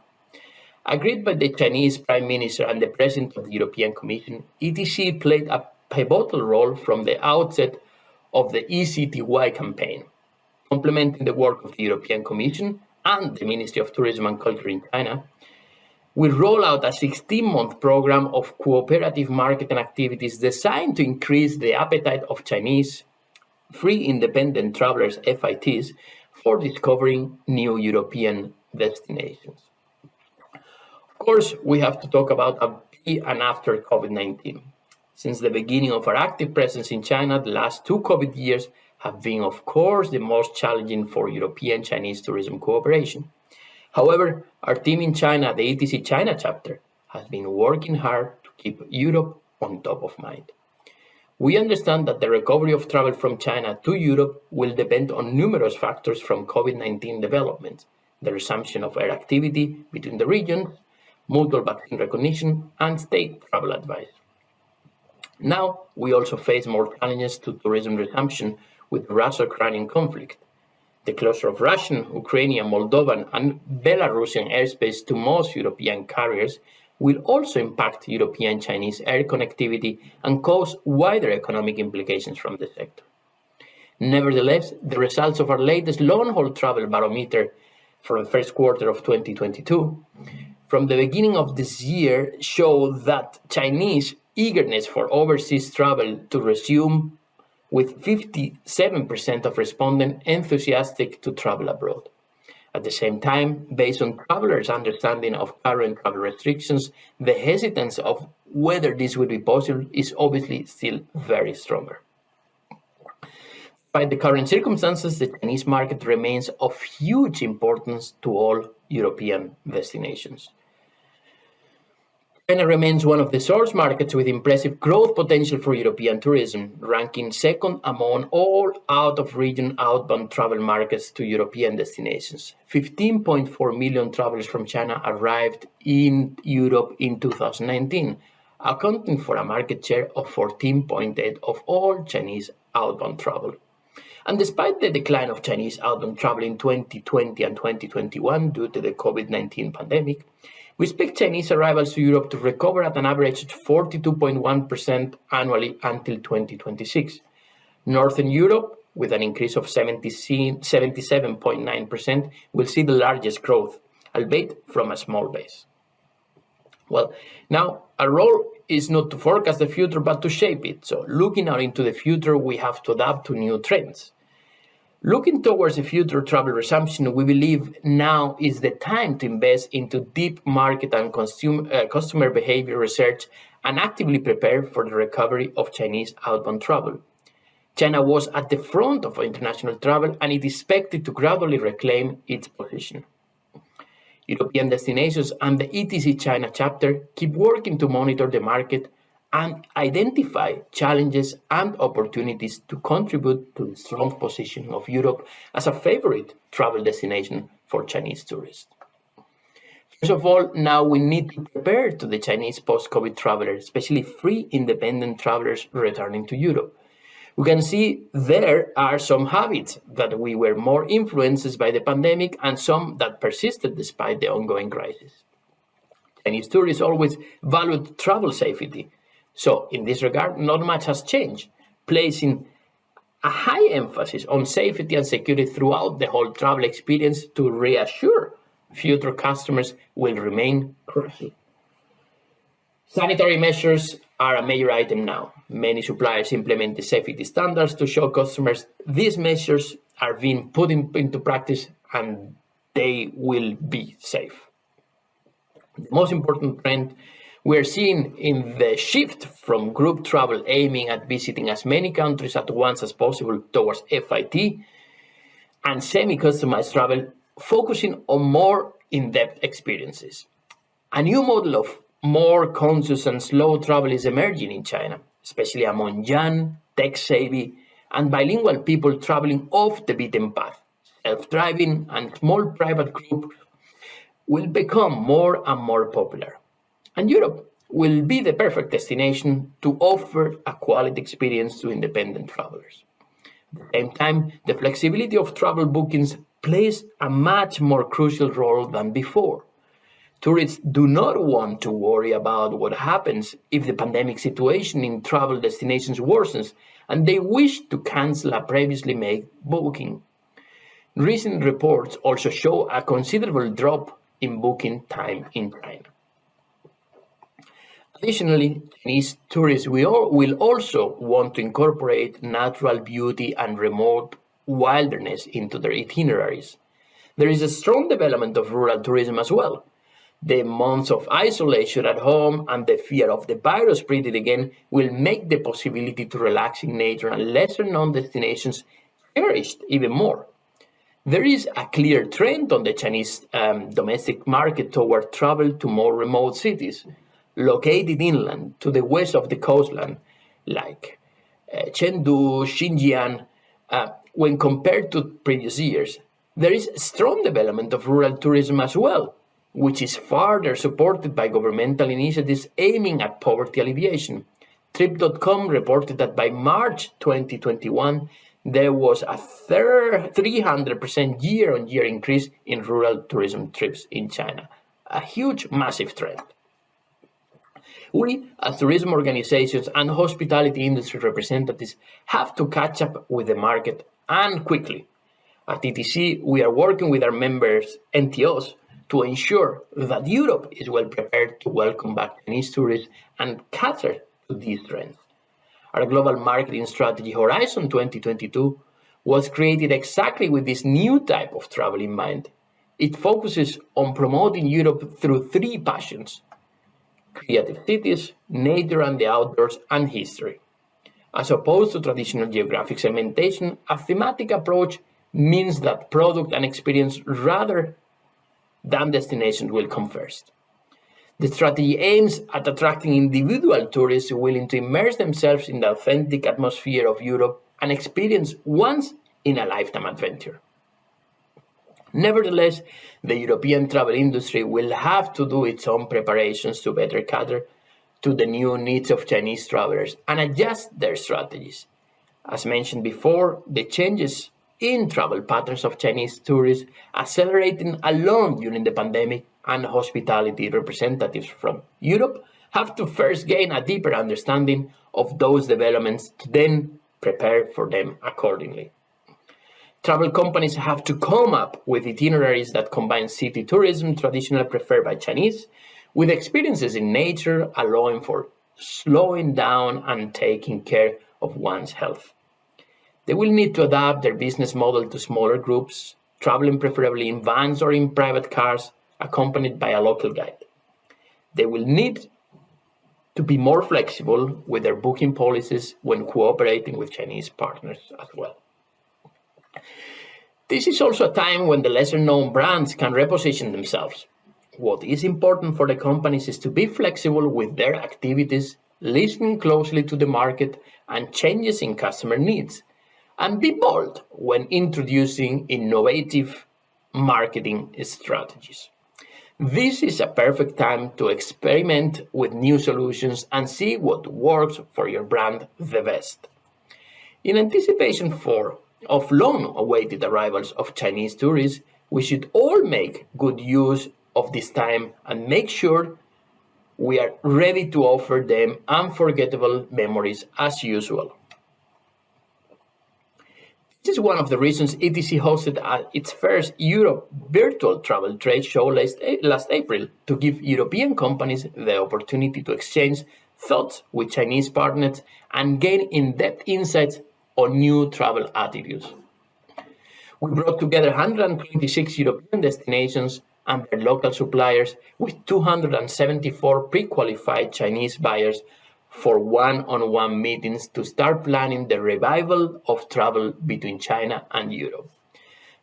Agreed by the Chinese Prime Minister and the President of the European Commission, ETC played a pivotal role from the outset of the ECTY campaign, complementing the work of the European Commission and the Ministry of Tourism and Culture in China. We roll out a 16-month program of cooperative marketing activities designed to increase the appetite of Chinese free independent travelers, FITs, for discovering new European destinations. Of course, we have to talk about a pre and after COVID-19. Since the beginning of our active presence in China, the last 2 COVID years have been, of course, the most challenging for European-Chinese tourism cooperation. However, our team in China, the ETC China chapter, has been working hard to keep Europe on top of mind. We understand that the recovery of travel from China to Europe will depend on numerous factors from COVID-19 developments, the resumption of air activity between the regions, mutual vaccine recognition, and state travel advice. Now, we also face more challenges to tourism resumption with Russia-Ukrainian conflict. The closure of Russian, Ukrainian, Moldovan, and Belarusian airspace to most European carriers will also impact European-Chinese air connectivity and cause wider economic implications from the sector. Nevertheless, the results of our latest long-haul travel barometer for the first quarter of 2022 from the beginning of this year show that Chinese eagerness for overseas travel to resume, with 57% of respondents enthusiastic to travel abroad. At the same time, based on travelers' understanding of current travel restrictions, the hesitance of whether this would be possible is obviously still very stronger. Despite the current circumstances, the Chinese market remains of huge importance to all European destinations. China remains one of the source markets with impressive growth potential for European tourism, ranking second among all out-of-region outbound travel markets to European destinations. 15.4 million travelers from China arrived in Europe in 2019, accounting for a market share of 14.8% of all Chinese outbound travel. And despite the decline of Chinese outbound travel in 2020 and 2021 due to the COVID-19 pandemic, we expect Chinese arrivals to Europe to recover at an average of 42.1% annually until 2026. Northern Europe, with an increase of 77.9%, will see the largest growth, albeit from a small base. Well, now, our role is not to forecast the future, but to shape it. So looking out into the future, we have to adapt to new trends. Looking towards the future travel resumption, we believe now is the time to invest into deep market and customer behavior research and actively prepare for the recovery of Chinese outbound travel. China was at the front of international travel and it is expected to gradually reclaim its position. European destinations and the ETC China chapter keep working to monitor the market and identify challenges and opportunities to contribute to the strong position of Europe as a favorite travel destination for Chinese tourists. First of all, now we need to prepare to the Chinese post-COVID traveler, especially free independent travelers returning to Europe. We can see there are some habits that we were more influenced by the pandemic and some that persisted despite the ongoing crisis. Chinese tourists always valued travel safety. So in this regard, not much has changed, placing a high emphasis on safety and security throughout the whole travel experience to reassure future customers will remain crucial. Sanitary measures are a major item now. Many suppliers implement the safety standards to show customers these measures are being put into practice and they will be safe. The most important trend we're seeing in the shift from group travel aiming at visiting as many countries at once as possible towards FIT and semi-customized travel focusing on more in-depth experiences. A new model of more conscious and slow travel is emerging in China, especially among young, tech-savvy, and bilingual people traveling off the beaten path. Self-driving and small private groups will become more and more popular. And Europe will be the perfect destination to offer a quality experience to independent travelers. At the same time, the flexibility of travel bookings plays a much more crucial role than before. Tourists do not want to worry about what happens if the pandemic situation in travel destinations worsens and they wish to cancel a previously made booking. Recent reports also show a considerable drop in booking time in China. Additionally, Chinese tourists will also want to incorporate natural beauty and remote wilderness into their itineraries. There is a strong development of rural tourism as well. The months of isolation at home and the fear of the virus spreading again will make the possibility to relax in nature and lesser-known destinations cherished even more. There is a clear trend on the Chinese domestic market toward travel to more remote cities, located inland to the west of the coastline, like Chengdu, Xinjiang. When compared to previous years, there is a strong development of rural tourism as well, which is further supported by governmental initiatives aiming at poverty alleviation. Trip.com reported that by March 2021, there was a 300% year-on-year increase in rural tourism trips in China, a huge, massive trend. We, as tourism organizations and hospitality industry representatives, have to catch up with the market and quickly. At ETC, we are working with our members, NTOs, to ensure that Europe is well prepared to welcome back Chinese tourists and cater to these trends. Our global marketing strategy, Horizon 2022, was created exactly with this new type of travel in mind. It focuses on promoting Europe through three passions: creative cities, nature and the outdoors, and history. As opposed to traditional geographic segmentation, a thematic approach means that product and experience rather than destination will come first. The strategy aims at attracting individual tourists willing to immerse themselves in the authentic atmosphere of Europe and experience once in a lifetime adventure. Nevertheless, the European travel industry will have to do its own preparations to better cater to the new needs of Chinese travelers and adjust their strategies. As mentioned before, the changes in travel patterns of Chinese tourists accelerating along during the pandemic, and hospitality representatives from Europe have to first gain a deeper understanding of those developments to then prepare for them accordingly. Travel companies have to come up with itineraries that combine city tourism, traditionally preferred by Chinese, with experiences in nature, allowing for slowing down and taking care of one's health. They will need to adapt their business model to smaller groups, traveling preferably in vans or in private cars, accompanied by a local guide. They will need to be more flexible with their booking policies when cooperating with Chinese partners as well. This is also a time when the lesser-known brands can reposition themselves. What is important for the companies is to be flexible with their activities, listening closely to the market and changes in customer needs, and be bold when introducing innovative marketing strategies. This is a perfect time to experiment with new solutions and see what works for your brand the best. In anticipation of long-awaited arrivals of Chinese tourists, we should all make good use of this time and make sure we are ready to offer them unforgettable memories as usual. This is one of the reasons ETC hosted its first Europe virtual travel trade show last April, to give European companies the opportunity to exchange thoughts with Chinese partners and gain in-depth insights on new travel attitudes. We brought together 126 European destinations and their local suppliers with 274 pre-qualified Chinese buyers for one-on-one meetings to start planning the revival of travel between China and Europe.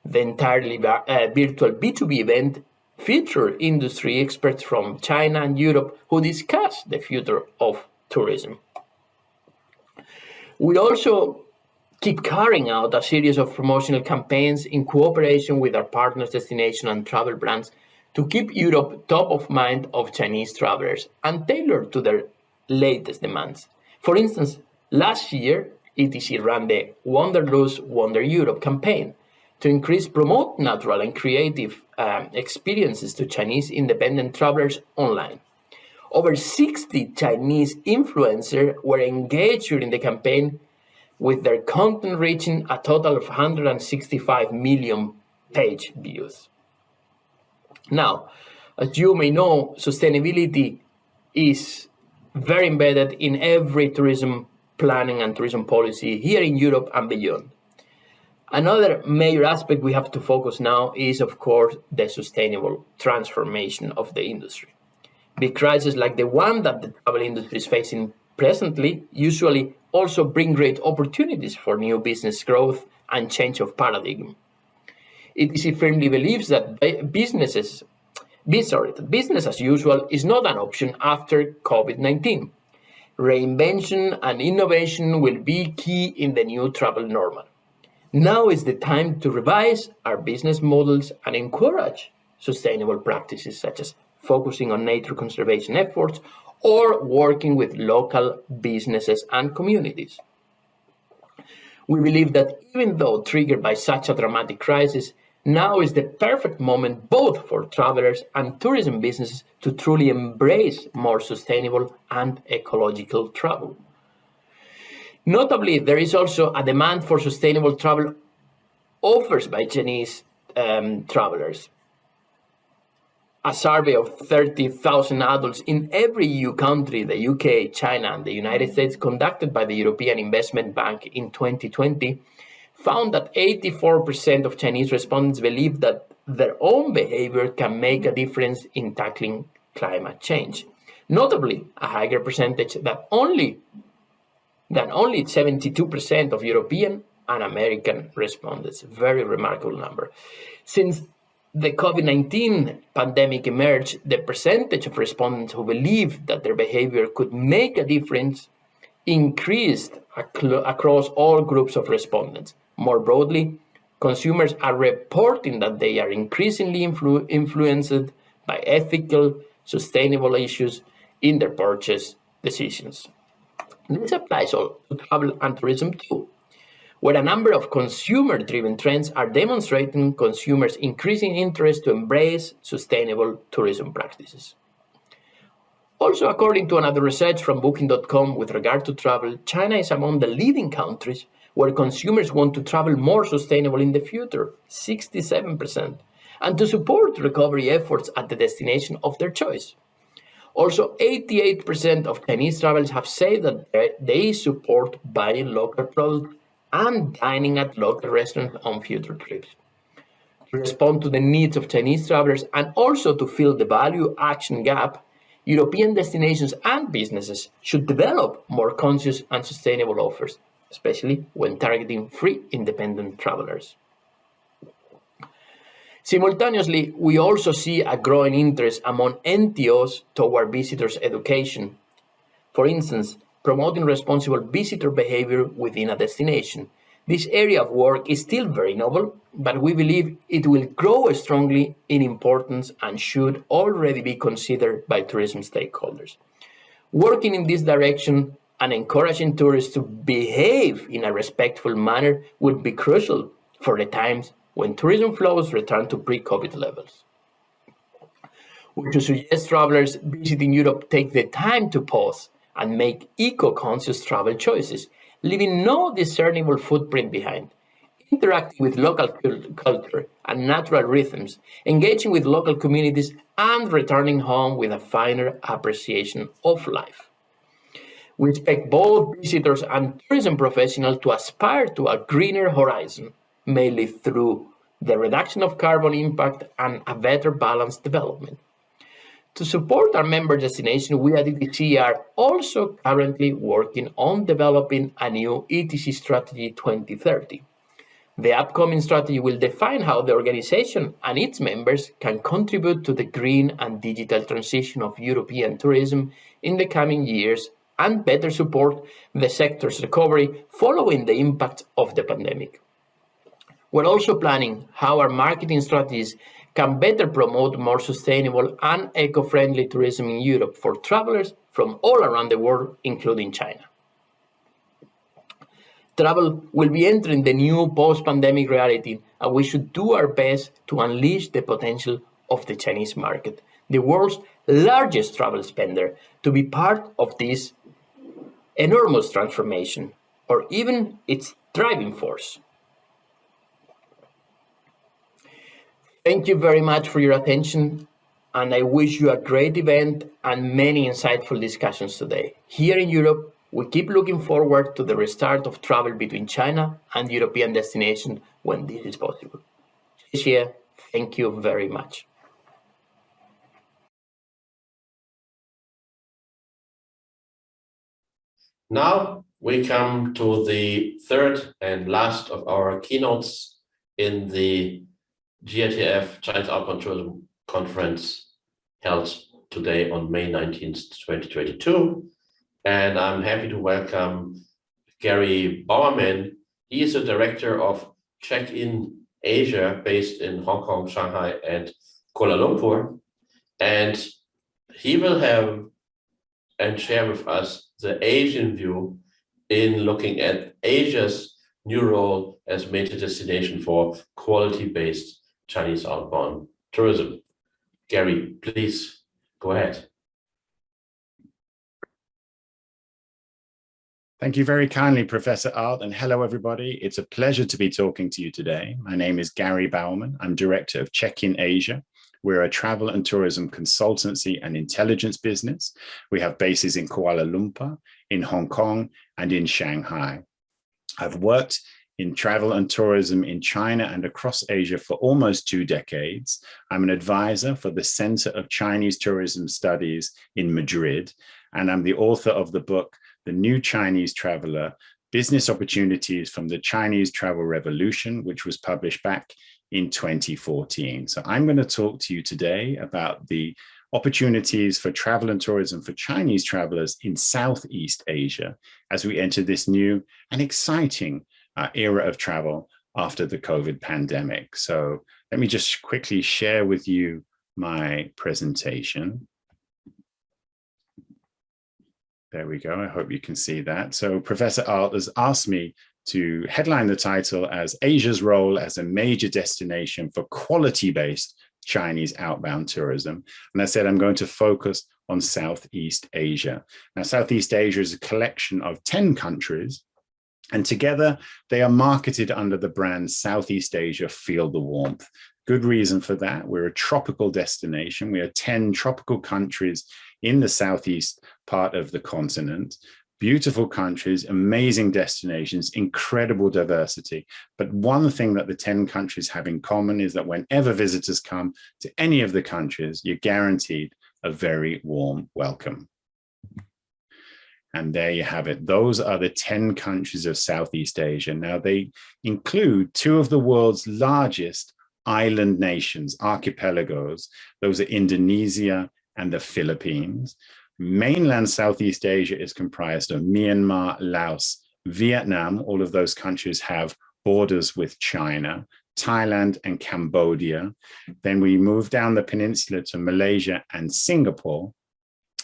The entirely virtual B2B event featured industry experts from China and Europe who discuss the future of tourism. We also keep carrying out a series of promotional campaigns in cooperation with our partners, destination and travel brands to keep Europe top of mind of Chinese travelers and tailored to their latest demands. For instance, last year, ETC ran the Wanderlust Wander Europe campaign to promote natural and creative experiences to Chinese independent travelers online. Over 60 Chinese influencers were engaged during the campaign, with their content reaching a total of 165 million page views. Now, as you may know, sustainability is very embedded in every tourism planning and tourism policy here in Europe and beyond. Another major aspect we have to focus now is, of course, the sustainable transformation of the industry. Big crises like the one that the travel industry is facing presently usually also bring great opportunities for new business growth and change of paradigm. ETC firmly believes that business as usual is not an option after COVID-19. Reinvention and innovation will be key in the new travel normal. Now is the time to revise our business models and encourage sustainable practices such as focusing on nature conservation efforts or working with local businesses and communities. We believe that even though triggered by such a dramatic crisis, now is the perfect moment both for travelers and tourism businesses to truly embrace more sustainable and ecological travel. Notably, there is also a demand for sustainable travel offers by Chinese travelers. A survey of 30,000 adults in every EU country, the UK, China, and the United States, conducted by the European Investment Bank in 2020, found that 84% of Chinese respondents believe that their own behavior can make a difference in tackling climate change. Notably, a higher percentage than only 72% of European and American respondents. Very remarkable number. Since the COVID-19 pandemic emerged, the percentage of respondents who believed that their behavior could make a difference increased across all groups of respondents. More broadly, consumers are reporting that they are increasingly influenced by ethical, sustainable issues in their purchase decisions. This applies to travel and tourism too, where a number of consumer-driven trends are demonstrating consumers' increasing interest to embrace sustainable tourism practices. Also, according to another research from Booking.com with regard to travel, China is among the leading countries where consumers want to travel more sustainable in the future, 67%, and to support recovery efforts at the destination of their choice. Also, 88% of Chinese travelers have said that they support buying local products and dining at local restaurants on future trips. To respond to the needs of Chinese travelers and also to fill the value-action gap, European destinations and businesses should develop more conscious and sustainable offers, especially when targeting free independent travelers. Simultaneously, we also see a growing interest among NTOs toward visitors' education. For instance, promoting responsible visitor behavior within a destination. This area of work is still very novel, but we believe it will grow strongly in importance and should already be considered by tourism stakeholders. Working in this direction and encouraging tourists to behave in a respectful manner would be crucial for the times when tourism flows return to pre-COVID levels. We should suggest travelers visiting Europe take the time to pause and make eco-conscious travel choices, leaving no discernible footprint behind, interacting with local culture and natural rhythms, engaging with local communities, and returning home with a finer appreciation of life. We expect both visitors and tourism professionals to aspire to a greener horizon, mainly through the reduction of carbon impact and a better balanced development. To support our member destination, we at ETC are also currently working on developing a new ETC Strategy 2030. The upcoming strategy will define how the organization and its members can contribute to the green and digital transition of European tourism in the coming years and better support the sector's recovery following the impact of the pandemic. We're also planning how our marketing strategies can better promote more sustainable and eco-friendly tourism in Europe for travelers from all around the world, including China. Travel will be entering the new post-pandemic reality, and we should do our best to unleash the potential of the Chinese market, the world's largest travel spender, to be part of this enormous transformation, or even its driving force. Thank you very much for your attention, and I wish you a great event and many insightful discussions today. Here in Europe, we keep looking forward to the restart of travel between China and European destinations when this is possible. Xie, thank you very much. Now we come to the third and last of our keynotes in the GITF Chinese Outbound Tourism Conference held today on May 19th, 2022. And I'm happy to welcome Gary Bowerman. He is the director of Check-in Asia based in Hong Kong, Shanghai, and Kuala Lumpur. And he will have and share with us the Asian view in looking at Asia's new role as major destination for quality-based Chinese outbound tourism. Gary, please go ahead. Thank you very kindly, Professor Art, and hello, everybody. It's a pleasure to be talking to you today. My name is Gary Bowerman. I'm director of Check-in Asia. We're a travel and tourism consultancy and intelligence business. We have bases in Kuala Lumpur, in Hong Kong, and in Shanghai. I've worked in travel and tourism in China and across Asia for almost 2 decades. I'm an advisor for the Center of Chinese Tourism Studies in Madrid, and I'm the author of the book, The New Chinese Traveler, Business Opportunities from the Chinese Travel Revolution, which was published back in 2014. So I'm going to talk to you today about the opportunities for travel and tourism for Chinese travelers in Southeast Asia as we enter this new and exciting era of travel after the COVID pandemic. So let me just quickly share with you my presentation. There we go. I hope you can see that. So Professor Alt has asked me to headline the title as Asia's Role as a Major Destination for Quality-Based Chinese Outbound Tourism. And I said I'm going to focus on Southeast Asia. Now, Southeast Asia is a collection of 10 countries, and together they are marketed under the brand Southeast Asia Feel the Warmth. Good reason for that. We're a tropical destination. We are 10 tropical countries in the southeast part of the continent. Beautiful countries, amazing destinations, incredible diversity. But one thing that the 10 countries have in common is that whenever visitors come to any of the countries, you're guaranteed a very warm welcome. And there you have it. Those are the 10 countries of Southeast Asia. Now, they include two of the world's largest island nations, archipelagos. Those are Indonesia and the Philippines. Mainland Southeast Asia is comprised of Myanmar, Laos, Vietnam. All of those countries have borders with China, Thailand and Cambodia. Then we move down the peninsula to Malaysia and Singapore.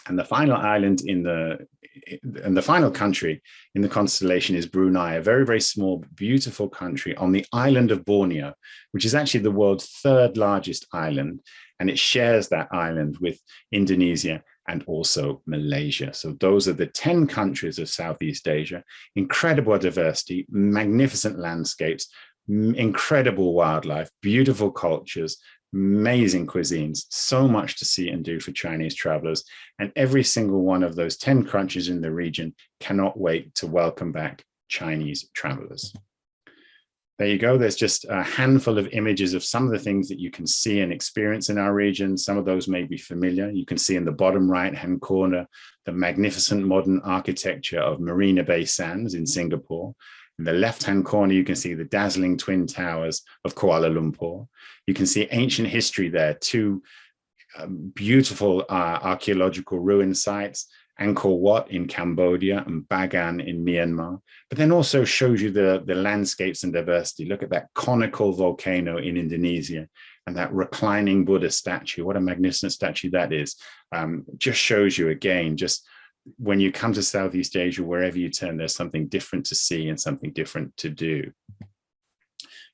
And the final island the final country in the constellation is Brunei, a very, very small, beautiful country on the island of Borneo, which is actually the world's third largest island. And it shares that island with Indonesia and also Malaysia. So those are the 10 countries of Southeast Asia. Incredible diversity, magnificent landscapes, incredible wildlife, beautiful cultures, amazing cuisines, so much to see and do for Chinese travelers. And every single one of those 10 countries in the region cannot wait to welcome back Chinese travelers. There you go. There's just a handful of images of some of the things that you can see and experience in our region. Some of those may be familiar. You can see in the bottom right-hand corner, the magnificent modern architecture of Marina Bay Sands in Singapore. In the left-hand corner, you can see the dazzling twin towers of Kuala Lumpur. You can see ancient history there, two beautiful archaeological ruin sites, Angkor Wat in Cambodia and Bagan in Myanmar, but then also shows you the landscapes and diversity. Look at that conical volcano in Indonesia and that reclining Buddha statue. What a magnificent statue that is. Just shows you again, just when you come to Southeast Asia, wherever you turn, there's something different to see and something different to do.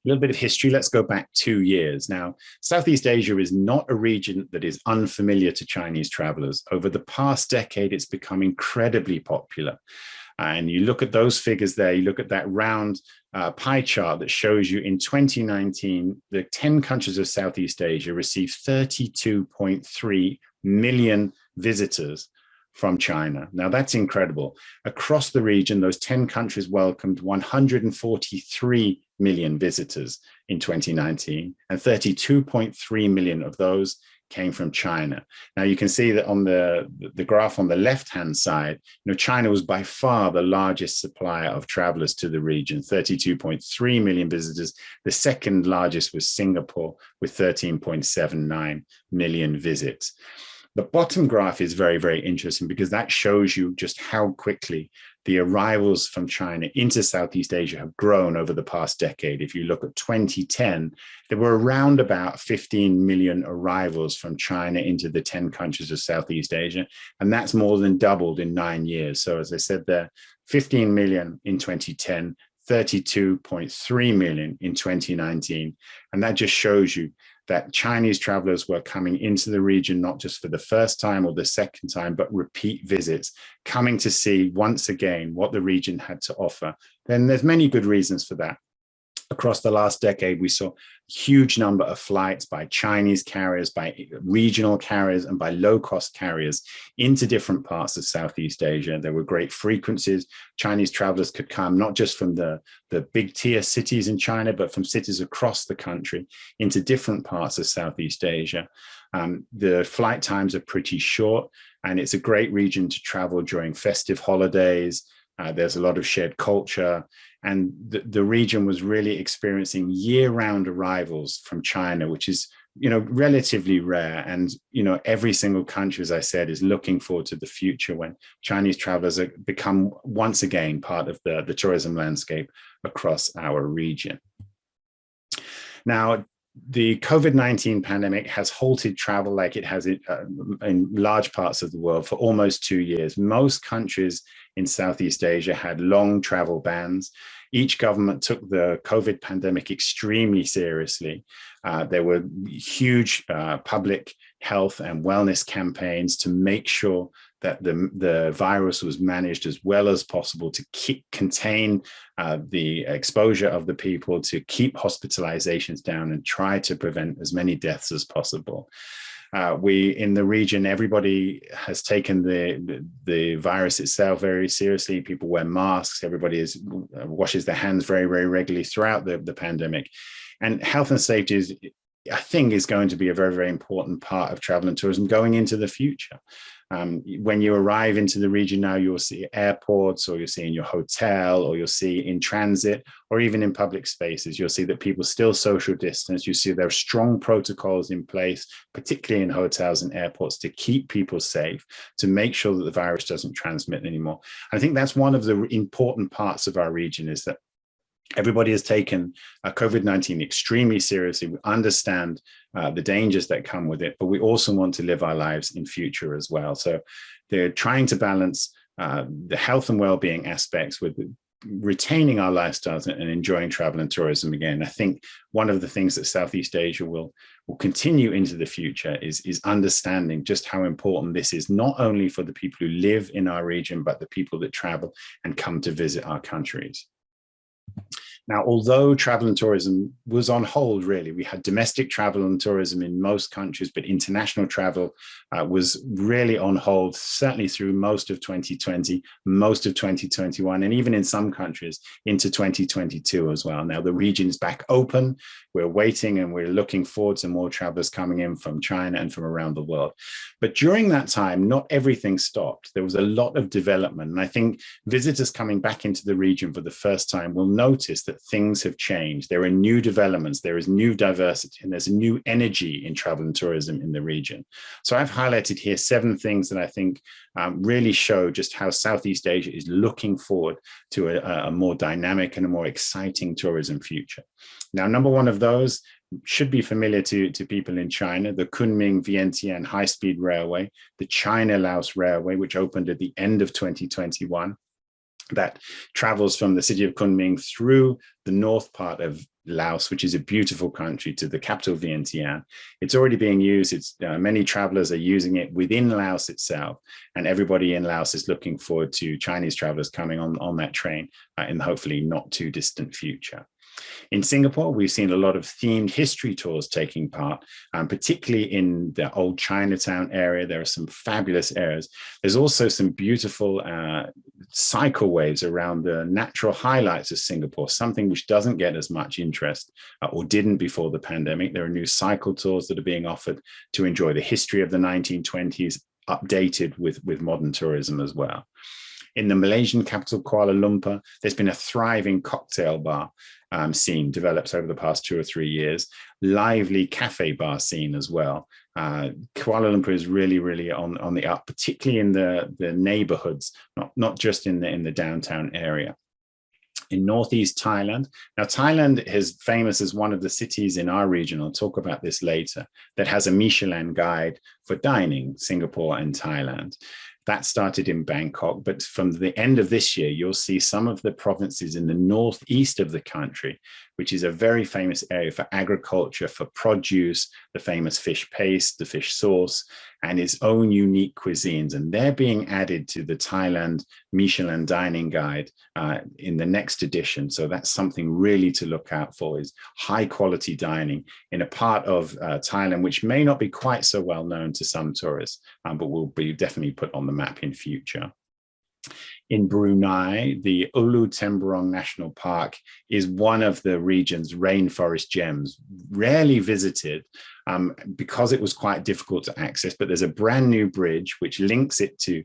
A little bit of history, let's go back 2 years. Now, Southeast Asia is not a region that is unfamiliar to Chinese travelers. Over the past decade, it's become incredibly popular. And you look at those figures there, you look at that round pie chart that shows you in 2019, the 10 countries of Southeast Asia received 32.3 million visitors from China. Now that's incredible. Across the region, those 10 countries welcomed 143 million visitors in 2019, and 32.3 million of those came from China. Now you can see that on the graph on the left-hand side, China was by far the largest supplier of travelers to the region, 32.3 million visitors. The second largest was Singapore with 13.79 million visits. The bottom graph is very, very interesting because that shows you just how quickly the arrivals from China into Southeast Asia have grown over the past decade. If you look at 2010, there were around about 15 million arrivals from China into the 10 countries of Southeast Asia, and that's more than doubled in 9 years. So as I said there, 15 million in 2010, 32.3 million in 2019, and that just shows you that Chinese travelers were coming into the region, not just for the first time or the second time, but repeat visits, coming to see once again what the region had to offer. Then there's many good reasons for that. Across the last decade, we saw a huge number of flights by Chinese carriers, by regional carriers, and by low-cost carriers into different parts of Southeast Asia. There were great frequencies. Chinese travelers could come not just from the big tier cities in China, but from cities across the country into different parts of Southeast Asia. The flight times are pretty short, and it's a great region to travel during festive holidays, There's a lot of shared culture, and the region was really experiencing year-round arrivals from China, which is, relatively rare. And, every single country, as I said, is looking forward to the future when Chinese travelers become once again part of the tourism landscape across our region. Now, the COVID-19 pandemic has halted travel like it has in large parts of the world for almost 2 years. Most countries in Southeast Asia had long travel bans. Each government took the COVID pandemic extremely seriously. There were huge public health and wellness campaigns to make sure that the virus was managed as well as possible to contain the exposure of the people, to keep hospitalizations down and try to prevent as many deaths as possible. In the region, everybody has taken the virus itself very seriously. People wear masks. Everybody washes their hands very, very regularly throughout the pandemic. And health and safety I think is going to be a very, very important part of travel and tourism going into the future. When you arrive into the region now, you'll see airports, or you'll see in your hotel, or you'll see in transit, or even in public spaces. You'll see that people still social distance. You see there are strong protocols in place, particularly in hotels and airports, to keep people safe, to make sure that the virus doesn't transmit anymore. I think that's one of the important parts of our region, is that everybody has taken COVID-19 extremely seriously. We understand the dangers that come with it, but we also want to live our lives in future as well. So they're trying to balance the health and well-being aspects with retaining our lifestyles and enjoying travel and tourism again. I think one of the things that Southeast Asia will continue into the future is understanding just how important this is, not only for the people who live in our region, but the people that travel and come to visit our countries. Now, although travel and tourism was on hold, really, we had domestic travel and tourism in most countries, but international travel was really on hold, certainly through most of 2020, most of 2021, and even in some countries into 2022 as well. Now, the region is back open. We're waiting and we're looking forward to more travelers coming in from China and from around the world. But during that time, not everything stopped. There was a lot of development. And I think visitors coming back into the region for the first time will notice that things have changed. There are new developments, there is new diversity, and there's a new energy in travel and tourism in the region. So I've highlighted here 7 things that I think really show just how Southeast Asia is looking forward to a more dynamic and a more exciting tourism future. Now, number one of those should be familiar to people in China: the Kunming-Vientiane high-speed railway, the China-Laos railway, which opened at the end of 2021. That travels from the city of Kunming through the north part of Laos, which is a beautiful country, to the capital Vientiane. It's already being used. Many travelers are using it within Laos itself, and everybody in Laos is looking forward to Chinese travelers coming on that train in the hopefully not too distant future. In Singapore, we've seen a lot of themed history tours taking part, particularly in the old Chinatown area. There are some fabulous areas. There's also some beautiful cycleways around the natural highlights of Singapore, something which doesn't get as much interest or didn't before the pandemic. There are new cycle tours that are being offered to enjoy the history of the 1920s, updated with modern tourism as well. In the Malaysian capital, Kuala Lumpur, there's been a thriving cocktail bar scene developed over the past 2 or 3 years, lively cafe bar scene as well. Kuala Lumpur is really, really on the up, particularly in the neighborhoods, not just in the downtown area. In northeast Thailand. Now, Thailand is famous as one of the cities in our region, I'll talk about this later, that has a Michelin guide for dining, Singapore and Thailand. That started in Bangkok, but from the end of this year, you'll see some of the provinces in the northeast of the country, which is a very famous area for agriculture, for produce, the famous fish paste, the fish sauce, and its own unique cuisines. And they're being added to the Thailand Michelin Dining Guide in the next edition. So that's something really to look out for, is high quality dining in a part of Thailand, which may not be quite so well known to some tourists, but will be definitely put on the map in future. In Brunei, the Ulu Temburong National Park is one of the region's rainforest gems, rarely visited because it was quite difficult to access, but there's a brand new bridge which links it to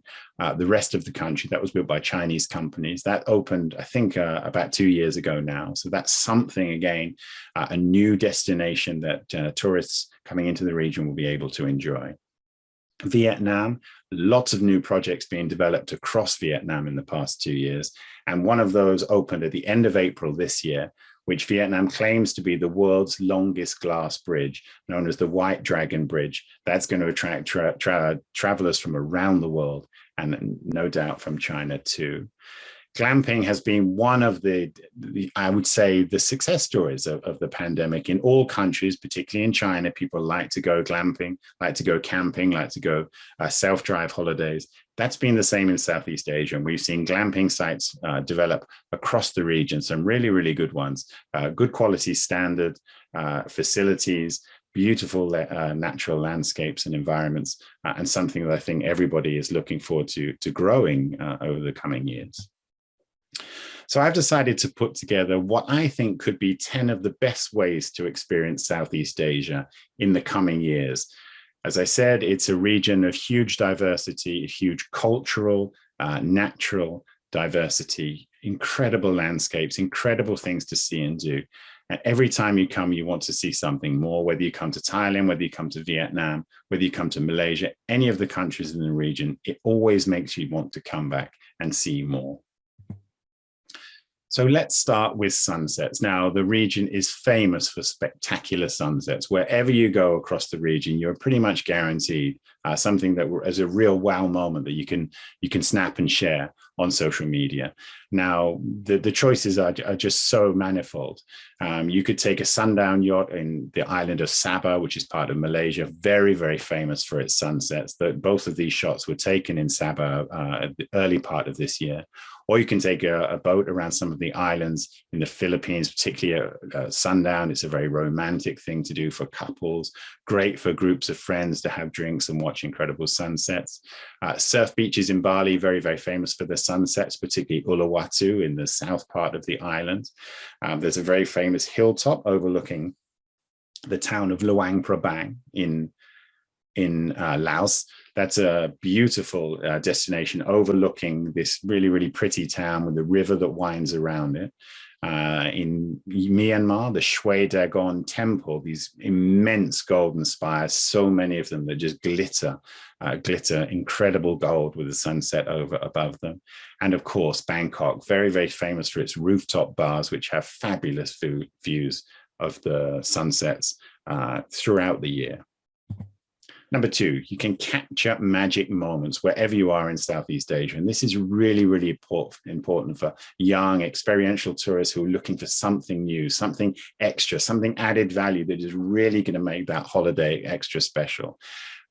the rest of the country that was built by Chinese companies. That opened, I think, about 2 years ago now. So that's something, again, a new destination that tourists coming into the region will be able to enjoy. Vietnam, lots of new projects being developed across Vietnam in the past 2 years. And one of those opened at the end of April this year, which Vietnam claims to be the world's longest glass bridge, known as the White Dragon Bridge. That's going to attract travelers from around the world, and no doubt from China too. Glamping has been one of the I would say, the success stories of the pandemic in all countries, particularly in China. People like to go glamping, like to go camping, like to go self-drive holidays. That's been the same in Southeast Asia. And we've seen glamping sites develop across the region, some really, really good ones, good quality standard facilities, beautiful natural landscapes and environments, and something that I think everybody is looking forward to growing over the coming years. So I've decided to put together what I think could be 10 of the best ways to experience Southeast Asia in the coming years. As I said, it's a region of huge diversity, huge cultural, natural diversity, incredible landscapes, incredible things to see and do. And every time you come, you want to see something more, whether you come to Thailand, whether you come to Vietnam, whether you come to Malaysia, any of the countries in the region, it always makes you want to come back and see more. So let's start with sunsets. Now, the region is famous for spectacular sunsets. Wherever you go across the region, you're pretty much guaranteed something that is a real wow moment that you can snap and share on social media. Now, the choices are just so manifold. You could take a sundown yacht in the island of Sabah, which is part of Malaysia, very, very famous for its sunsets. Both of these shots were taken in Sabah at the early part of this year. Or you can take a boat around some of the islands in the Philippines, particularly at sundown. It's a very romantic thing to do for couples, great for groups of friends to have drinks and watch incredible sunsets. Surf beaches in Bali, very, very famous for the sunsets, particularly Uluwatu in the south part of the island. There's a very famous hilltop overlooking the town of Luang Prabang in Laos. That's a beautiful destination overlooking this really, really pretty town with the river that winds around it. In Myanmar, the Shui Dagon Temple, these immense golden spires, so many of them that just glitter, incredible gold with the sunset above them. And of course, Bangkok, very, very famous for its rooftop bars, which have fabulous views of the sunsets throughout the year. Number two, you can capture magic moments wherever you are in Southeast Asia. And this is really, really important for young experiential tourists who are looking for something new, something extra, something added value that is really going to make that holiday extra special.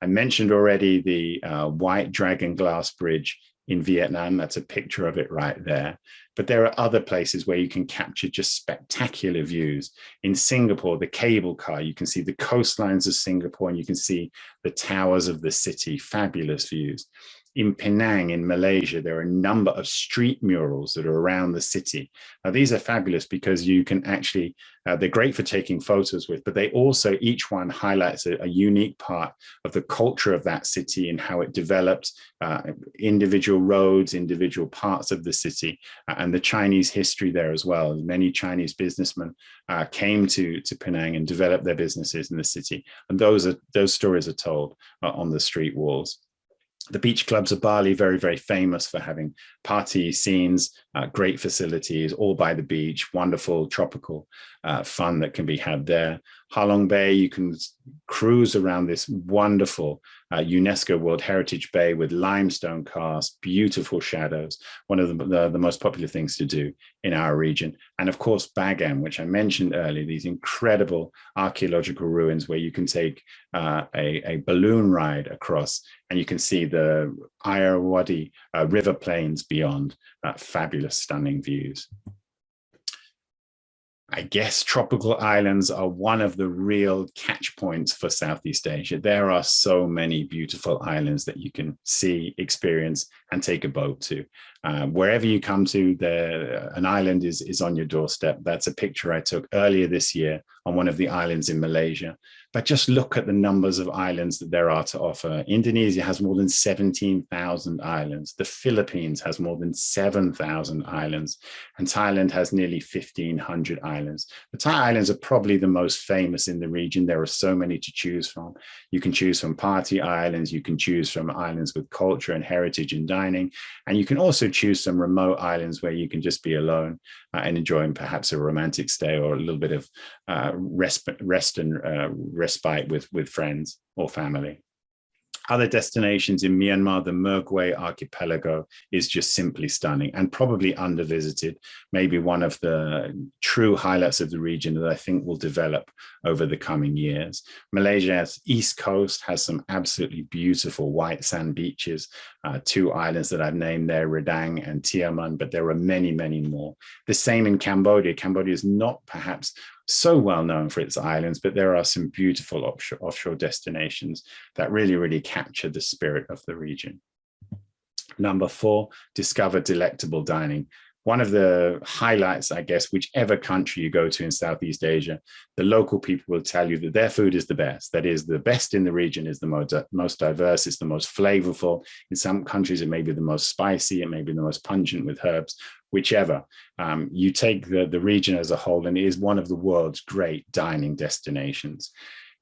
I mentioned already the White Dragon Glass Bridge in Vietnam. That's a picture of it right there. But there are other places where you can capture just spectacular views. In Singapore, the cable car, you can see the coastlines of Singapore and you can see the towers of the city, fabulous views. In Penang, in Malaysia, there are a number of street murals that are around the city. Now, these are fabulous because you can actually, they're great for taking photos with, but they also, each one highlights a unique part of the culture of that city and how it developed, individual roads, individual parts of the city, and the Chinese history there as well. Many Chinese businessmen came to Penang and developed their businesses in the city. And those stories are told on the street walls. The beach clubs of Bali, very, very famous for having party scenes, great facilities, all by the beach, wonderful tropical fun that can be had there. Halong Bay, you can cruise around this wonderful UNESCO World Heritage Bay with limestone casts, beautiful shadows, one of the most popular things to do in our region. And of course, Bagan, which I mentioned earlier, these incredible archaeological ruins where you can take a balloon ride across and you can see the Irrawaddy river plains beyond, fabulous, stunning views. I guess tropical islands are one of the real catch points for Southeast Asia. There are so many beautiful islands that you can see, experience, and take a boat to. Wherever you come to, an island is on your doorstep. That's a picture I took earlier this year on one of the islands in Malaysia. But just look at the numbers of islands that there are to offer. Indonesia has more than 17,000 islands. The Philippines has more than 7,000 islands. And Thailand has nearly 1,500 islands. The Thai islands are probably the most famous in the region. There are so many to choose from. You can choose from party islands. You can choose from islands with culture and heritage and dining. And you can also choose some remote islands where you can just be alone and enjoying perhaps a romantic stay or a little bit of respite with friends or family. Other destinations in Myanmar, the Mergui archipelago is just simply stunning and probably undervisited, maybe one of the true highlights of the region that I think will develop over the coming years. Malaysia's east coast has some absolutely beautiful white sand beaches, 2 islands that I've named there, Redang and Tiaman, but there are many, many more. The same in Cambodia. Cambodia is not perhaps so well known for its islands, but there are some beautiful offshore destinations that really capture the spirit of the region. Number 4, discover delectable dining. One of the highlights, I guess, whichever country you go to in Southeast Asia, the local people will tell you that their food is the best. That is, the best in the region is the most diverse, it's the most flavorful. In some countries, it may be the most spicy, it may be the most pungent with herbs. Whichever, you take the region as a whole, and it is one of the world's great dining destinations.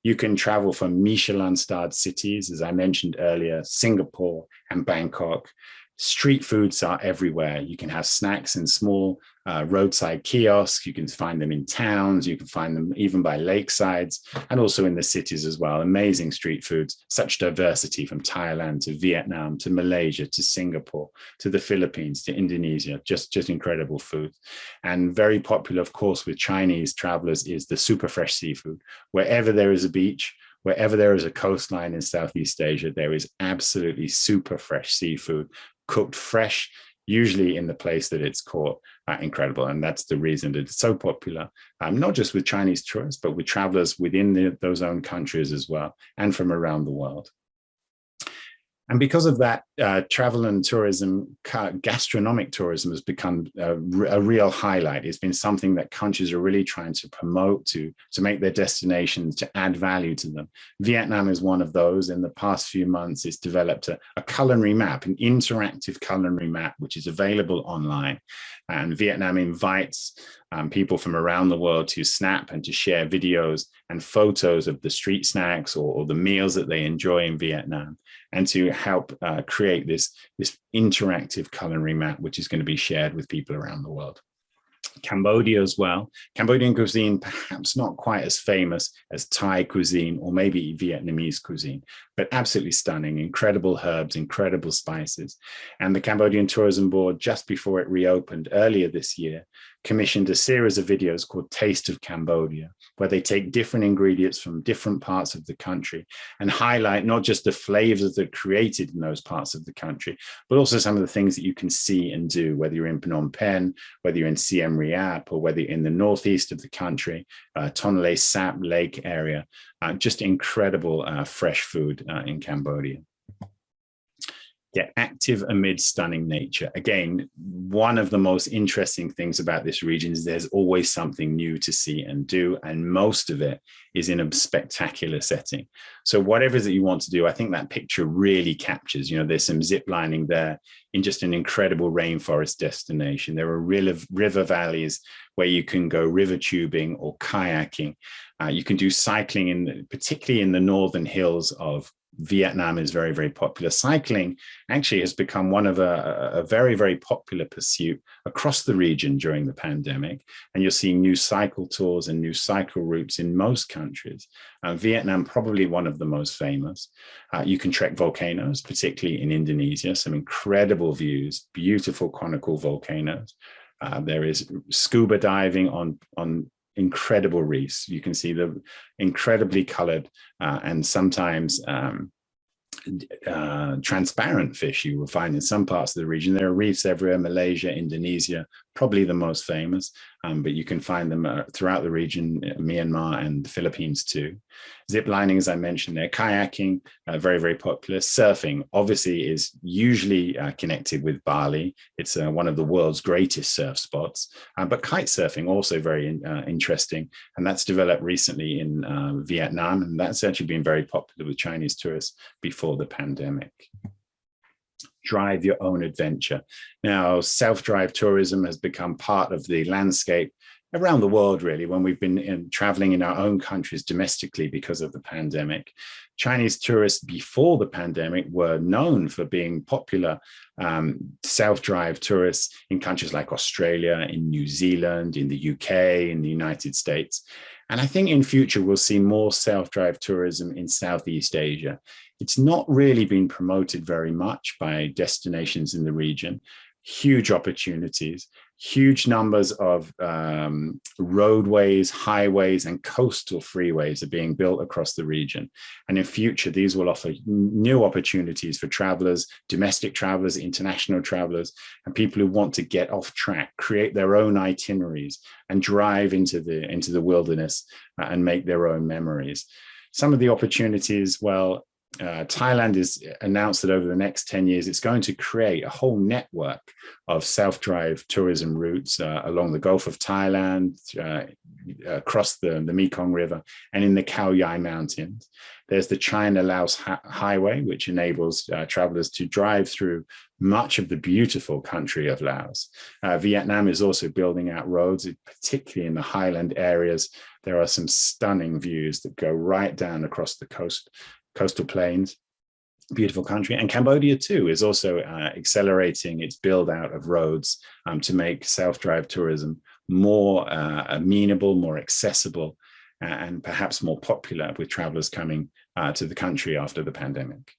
You can travel from Michelin-starred cities, as I mentioned earlier, Singapore and Bangkok. Street foods are everywhere. You can have snacks in small roadside kiosks. You can find them in towns. You can find them even by lakesides and also in the cities as well. Amazing street foods, such diversity from Thailand to Vietnam to Malaysia to Singapore to the Philippines to Indonesia. Just incredible food. And very popular, of course, with Chinese travelers is the super fresh seafood. Wherever there is a beach, wherever there is a coastline in Southeast Asia, there is absolutely super fresh seafood, cooked fresh, usually in the place that it's caught. Incredible. And that's the reason that it's so popular, not just with Chinese tourists, but with travelers within those own countries as well, and from around the world. And because of that, travel and tourism, gastronomic tourism has become a real highlight. It's been something that countries are really trying to promote, to make their destinations, to add value to them. Vietnam is one of those. In the past few months, it's developed a culinary map, an interactive culinary map, which is available online. And Vietnam invites people from around the world to snap and to share videos and photos of the street snacks or the meals that they enjoy in Vietnam, and to help create this interactive culinary map, which is going to be shared with people around the world. Cambodia as well. Cambodian cuisine, perhaps not quite as famous as Thai cuisine or maybe Vietnamese cuisine, but absolutely stunning, incredible herbs, incredible spices. And the Cambodian Tourism Board, just before it reopened earlier this year, commissioned a series of videos called Taste of Cambodia, where they take different ingredients from different parts of the country and highlight not just the flavors that are created in those parts of the country, but also some of the things that you can see and do, whether you're in Phnom Penh, whether you're in Siem Reap, or whether you're in the northeast of the country, Tonle Sap Lake area. Just incredible fresh food in Cambodia. Get active amid stunning nature. Again, one of the most interesting things about this region is there's always something new to see and do, and most of it is in a spectacular setting. So whatever it is that you want to do, I think that picture really captures, there's some zip lining there in just an incredible rainforest destination. There are river valleys where you can go river tubing or kayaking. You can do cycling, particularly in the northern hills of Vietnam is very, very popular. Cycling actually has become one of a very, very popular pursuit across the region during the pandemic. And you're seeing new cycle tours and new cycle routes in most countries. Vietnam, probably one of the most famous. You can trek volcanoes, particularly in Indonesia, some incredible views, beautiful conical volcanoes. There is scuba diving on incredible reefs. You can see the incredibly colored and sometimes transparent fish you will find in some parts of the region. There are reefs everywhere, Malaysia, Indonesia, probably the most famous, but you can find them throughout the region, Myanmar and the Philippines too. Zip lining, as I mentioned there, kayaking, very, very popular. Surfing, obviously, is usually connected with Bali. It's one of the world's greatest surf spots, but kite surfing also very interesting. And that's developed recently in Vietnam, and that's actually been very popular with Chinese tourists before the pandemic. Drive your own adventure. Now, self-drive tourism has become part of the landscape around the world, really, when we've been traveling in our own countries domestically because of the pandemic. Chinese tourists before the pandemic were known for being popular self-drive tourists in countries like Australia, in New Zealand, in the UK, in the United States. And I think in future, we'll see more self-drive tourism in Southeast Asia. It's not really been promoted very much by destinations in the region. Huge opportunities, huge numbers of roadways, highways, and coastal freeways are being built across the region. And in future, these will offer new opportunities for travelers, domestic travelers, international travelers, and people who want to get off track, create their own itineraries, and drive into the wilderness and make their own memories. Some of the opportunities, well, Thailand has announced that over the next 10 years, it's going to create a whole network of self-drive tourism routes along the Gulf of Thailand, across the Mekong River, and in the Khao Yai Mountains. There's the China-Laos Highway, which enables travelers to drive through much of the beautiful country of Laos. Vietnam is also building out roads, particularly in the highland areas. There are some stunning views that go right down across the coastal plains, beautiful country. And Cambodia too is also accelerating its build out of roads to make self-drive tourism more amenable, more accessible, and perhaps more popular with travelers coming to the country after the pandemic.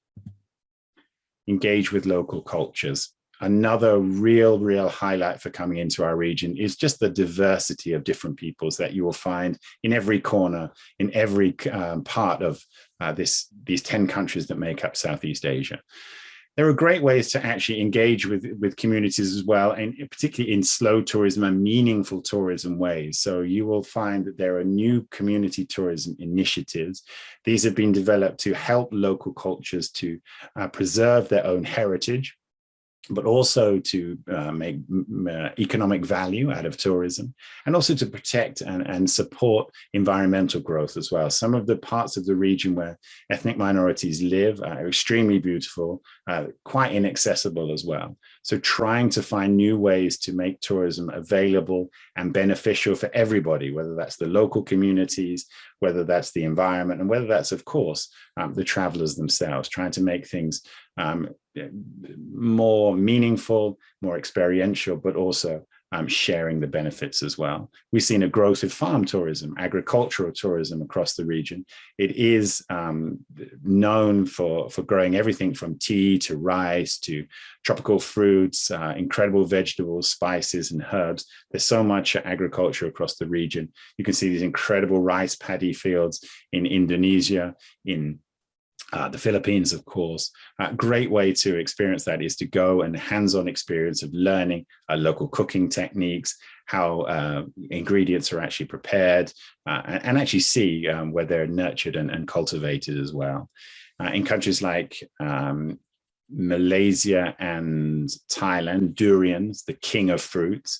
Engage with local cultures. Another real highlight for coming into our region is just the diversity of different peoples that you will find in every corner, in every part of these 10 countries that make up Southeast Asia. There are great ways to actually engage with communities as well, and particularly in slow tourism and meaningful tourism ways. So you will find that there are new community tourism initiatives. These have been developed to help local cultures to preserve their own heritage, but also to make economic value out of tourism, and also to protect and support environmental growth as well. Some of the parts of the region where ethnic minorities live are extremely beautiful, quite inaccessible as well. So trying to find new ways to make tourism available and beneficial for everybody, whether that's the local communities, whether that's the environment, and whether that's, of course, the travelers themselves, trying to make things more meaningful, more experiential, but also sharing the benefits as well. We've seen a growth of farm tourism, agricultural tourism across the region. It is known for growing everything from tea to rice to tropical fruits, incredible vegetables, spices, and herbs. There's so much agriculture across the region. You can see these incredible rice paddy fields in Indonesia, in the Philippines, of course. A great way to experience that is to go and hands-on experience of learning local cooking techniques, how ingredients are actually prepared, and actually see where they're nurtured and cultivated as well. In countries like Malaysia and Thailand, durians, the king of fruits,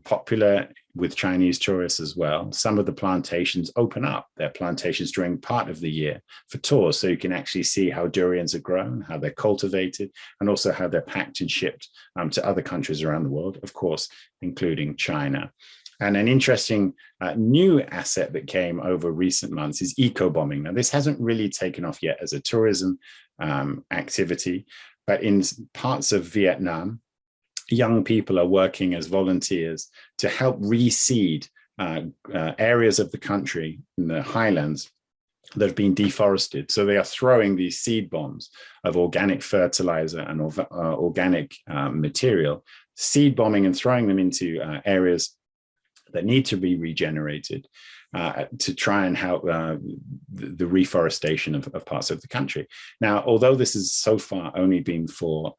popular with Chinese tourists as well. Some of the plantations open up their plantations during part of the year for tours, so you can actually see how durians are grown, how they're cultivated, and also how they're packed and shipped to other countries around the world, of course, including China. And an interesting new asset that came over recent months is eco-bombing. Now, this hasn't really taken off yet as a tourism activity, but in parts of Vietnam, young people are working as volunteers to help reseed areas of the country in the highlands that have been deforested. So they are throwing these seed bombs of organic fertilizer and organic material, seed bombing and throwing them into areas that need to be regenerated. to try and help the reforestation of parts of the country. Now, although this has so far only been for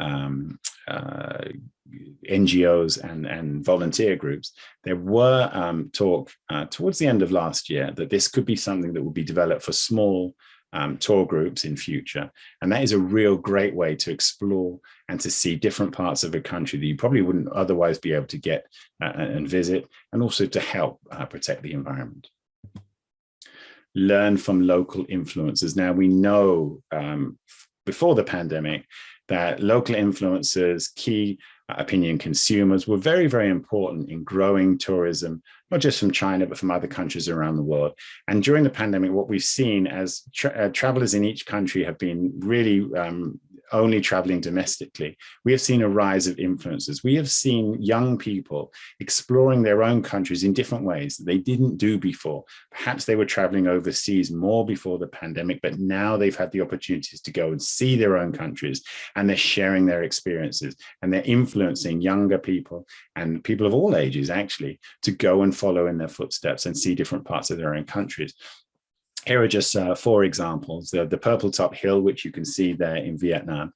NGOs and volunteer groups, there were talk towards the end of last year that this could be something that would be developed for small tour groups in future. And that is a real great way to explore and to see different parts of a country that you probably wouldn't otherwise be able to get and visit, and also to help protect the environment. Learn from local influencers. Now, we know before the pandemic that local influencers, key opinion consumers, were very, very important in growing tourism, not just from China, but from other countries around the world. And during the pandemic, what we've seen as travelers in each country have been really only traveling domestically, we have seen a rise of influencers. We have seen young people exploring their own countries in different ways that they didn't do before. Perhaps they were traveling overseas more before the pandemic, but now they've had the opportunities to go and see their own countries, and they're sharing their experiences, and they're influencing younger people and people of all ages, actually, to go and follow in their footsteps and see different parts of their own countries. Here are just 4 examples. The Purple Top Hill, which you can see there in Vietnam.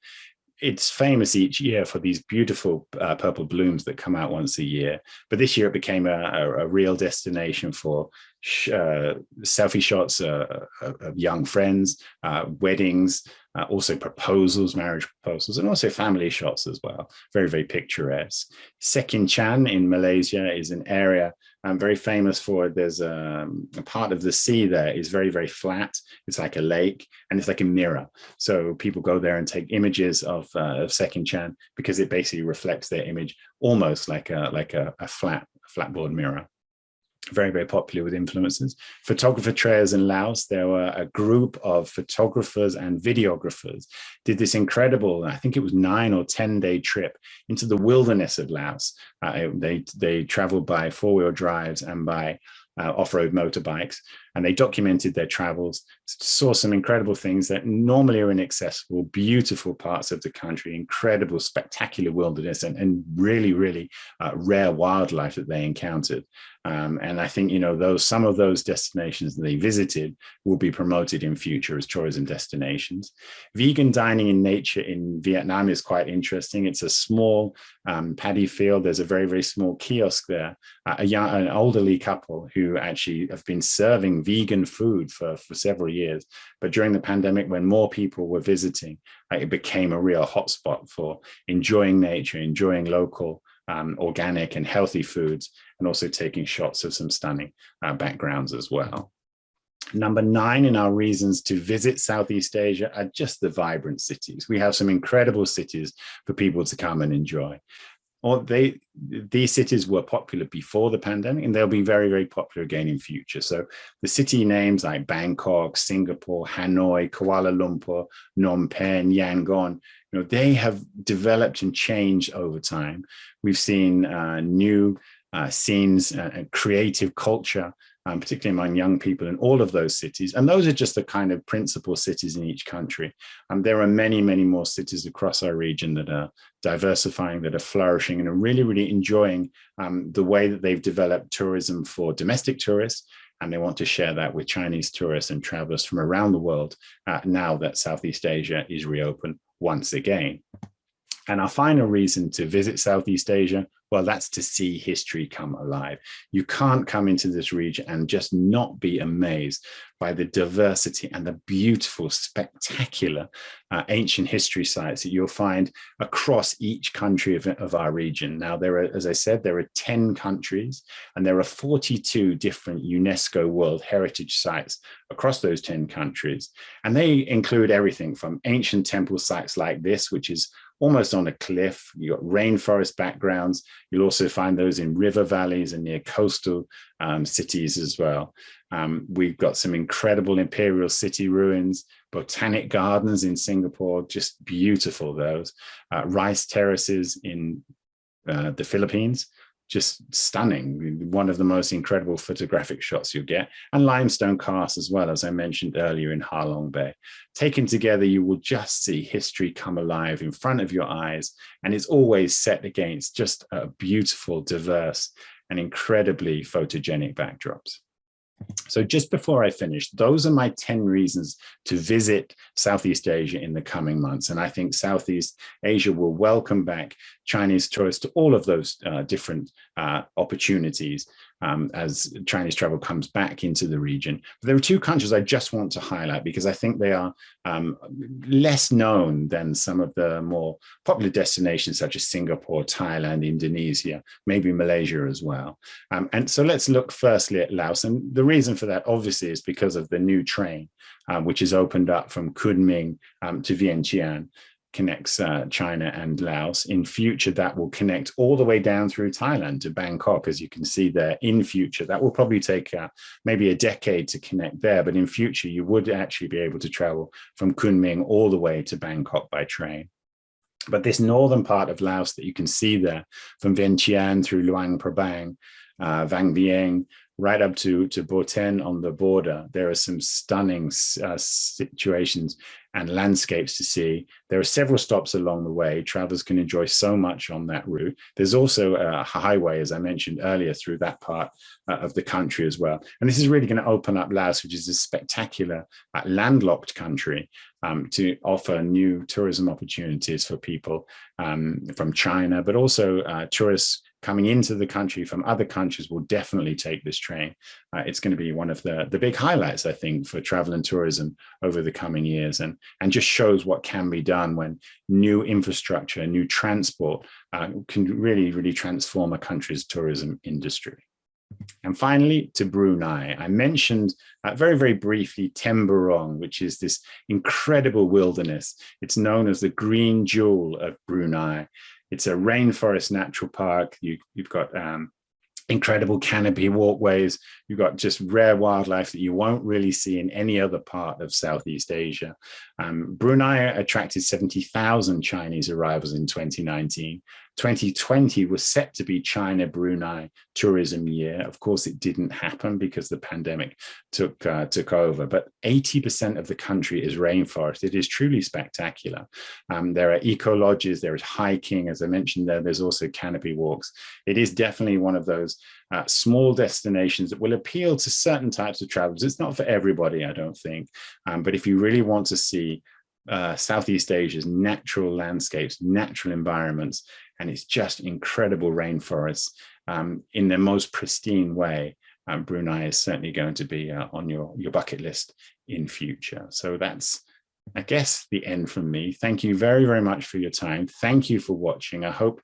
It's famous each year for these beautiful purple blooms that come out once a year. But this year it became a real destination for selfie shots of young friends, weddings, also proposals, marriage proposals, and also family shots as well. Very, very picturesque. Sekin Chan in Malaysia is an area very famous for. There's a part of the sea there is very, very flat. It's like a lake, and it's like a mirror. So people go there and take images of Sekin Chan because it basically reflects their image almost like a flatboard mirror. Very, very popular with influencers. Photographer trails in Laos, there were a group of photographers and videographers did this incredible, I think it was 9 or 10-day trip into the wilderness of Laos. They traveled by 4-wheel drives and by off-road motorbikes, and they documented their travels, saw some incredible things that normally are inaccessible, beautiful parts of the country, incredible, spectacular wilderness, and really, really rare wildlife that they encountered. And I think, some of those destinations that they visited will be promoted in future as tourism destinations. Vegan dining in nature in Vietnam is quite interesting. It's a small paddy field. There's a very, very small kiosk there. An elderly couple who actually have been serving vegan food for several years. But during the pandemic, when more people were visiting, it became a real hotspot for enjoying nature, enjoying local organic and healthy foods, and also taking shots of some stunning backgrounds as well. Number 9 in our reasons to visit Southeast Asia are just the vibrant cities. We have some incredible cities for people to come and enjoy. These cities were popular before the pandemic, and they'll be very, very popular again in future. So the city names like Bangkok, Singapore, Hanoi, Kuala Lumpur, Phnom Penh, Yangon, they have developed and changed over time. We've seen new scenes and creative culture, particularly among young people in all of those cities. And those are just the kind of principal cities in each country. There are many, many more cities across our region that are diversifying, that are flourishing, and are really, really enjoying the way that they've developed tourism for domestic tourists. And they want to share that with Chinese tourists and travelers from around the world now that Southeast Asia is reopened once again. And our final reason to visit Southeast Asia, well, that's to see history come alive. You can't come into this region and just not be amazed by the diversity and the beautiful, spectacular ancient history sites that you'll find across each country of our region. Now, as I said, there are 10 countries, and there are 42 different UNESCO World Heritage Sites across those 10 countries. And they include everything from ancient temple sites like this, which is almost on a cliff. You've got rainforest backgrounds. You'll also find those in river valleys and near coastal cities as well. We've got some incredible imperial city ruins, botanic gardens in Singapore, just beautiful those. Rice terraces in the Philippines, just stunning. One of the most incredible photographic shots you'll get. And limestone casts as well, as I mentioned earlier, in Ha Long Bay. Taken together, you will just see history come alive in front of your eyes. And it's always set against just beautiful, diverse, and incredibly photogenic backdrops. So just before I finish, those are my 10 reasons to visit Southeast Asia in the coming months. And I think Southeast Asia will welcome back Chinese tourists to all of those different opportunities as Chinese travel comes back into the region. But there are two countries I just want to highlight because I think they are less known than some of the more popular destinations such as Singapore, Thailand, Indonesia, maybe Malaysia as well. And so let's look firstly at Laos. And the reason for that obviously is because of the new train, which is opened up from Kunming to Vientiane, connects China and Laos. In future, that will connect all the way down through Thailand to Bangkok, as you can see there. In future, that will probably take maybe a decade to connect there, but in future, you would actually be able to travel from Kunming all the way to Bangkok by train. But this northern part of Laos that you can see there, from Vientiane through Luang Prabang, Vang Vieng, right up to Boten on the border, there are some stunning situations and landscapes to see. There are several stops along the way. Travelers can enjoy so much on that route. There's also a highway, as I mentioned earlier, through that part of the country as well. And this is really going to open up Laos, which is a spectacular landlocked country, to offer new tourism opportunities for people from China, but also tourists coming into the country from other countries will definitely take this train. It's going to be one of the big highlights, I think, for travel and tourism over the coming years, and just shows what can be done when new infrastructure, new transport can really transform a country's tourism industry. And finally, to Brunei. I mentioned very briefly Temburong, which is this incredible wilderness. It's known as the green jewel of Brunei. It's a rainforest natural park. You've got incredible canopy walkways. You've got just rare wildlife that you won't really see in any other part of Southeast Asia. Brunei attracted 70,000 Chinese arrivals in 2019. 2020 was set to be China-Brunei tourism year. Of course, it didn't happen because the pandemic took over, but 80% of the country is rainforest. It is truly spectacular. There are eco-lodges, there is hiking, as I mentioned there, there's also canopy walks. It is definitely one of those small destinations that will appeal to certain types of travelers. It's not for everybody, I don't think, but if you really want to see Southeast Asia's natural landscapes, natural environments, and it's just incredible rainforests in their most pristine way, Brunei is certainly going to be on your bucket list in future. So that's, I guess, the end from me. Thank you very much for your time. Thank you for watching. I hope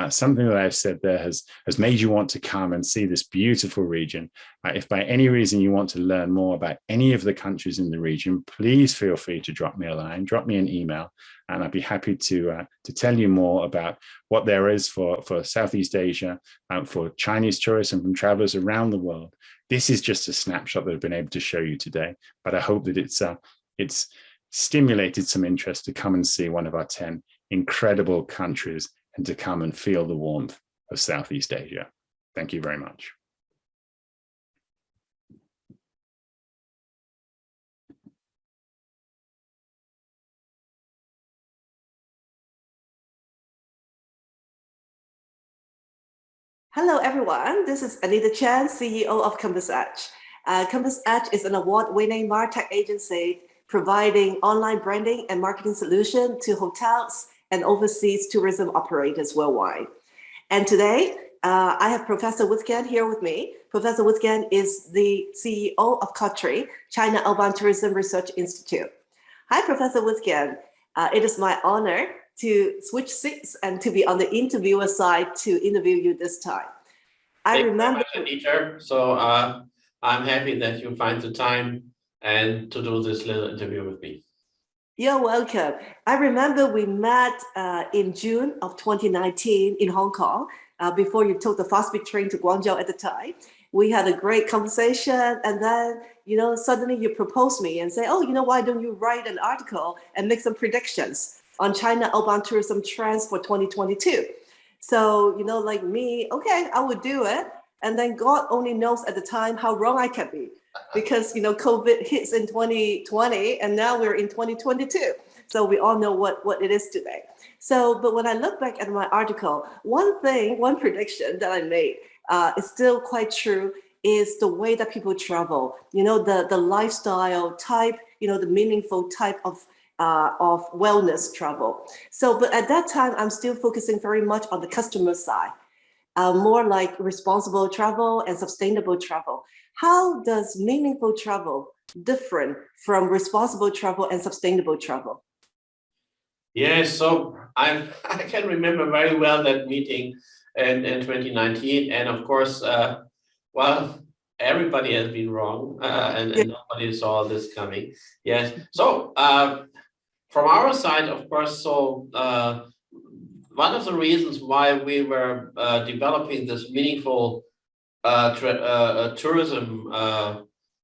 something that I've said there has made you want to come and see this beautiful region. If by any reason you want to learn more about any of the countries in the region, please feel free to drop me a line, drop me an email, and I'd be happy to tell you more about what there is for Southeast Asia, for Chinese tourists and from travelers around the world. This is just a snapshot that I've been able to show you today, but I hope that it's stimulated some interest to come and see one of our 10 incredible countries and to come and feel the warmth of Southeast Asia. Thank you very much. Hello, everyone. This is Anita Chan, CEO of Compass Edge. Compass Edge is an award-winning MarTech agency providing online branding and marketing solution to hotels and overseas tourism operators worldwide. And today, I have Professor Withgen here with me. Professor Withgen is the CEO of COTRI, China Outbound Tourism Research Institute. Hi, Professor Withgen. It is my honor to switch seats and to be on the interviewer side to interview you this time. I remember, Anita. So I'm happy that you find the time and to do this little interview with me. You're welcome. I remember we met in June of 2019 in Hong Kong, before you took the fast-speed train to Guangzhou at the time. We had a great conversation, and then, suddenly you proposed me and say, oh, why don't you write an article and make some predictions on China outbound tourism trends for 2022? So, like me, okay, I would do it. And then God only knows at the time how wrong I can be, because, COVID hits in 2020 and now we're in 2022. So we all know what it is today. So, but when I look back at my article, one prediction that I made is still quite true. is the way that people travel, the lifestyle type, the meaningful type of wellness travel. So, but at that time, I'm still focusing very much on the customer side, more like responsible travel and sustainable travel. How does meaningful travel different from responsible travel and sustainable travel? Yes, so I can remember very well that meeting in 2019, and of course, well, everybody has been wrong, and nobody saw this coming. Yes, so from our side, of course, so one of the reasons why we were developing this meaningful tourism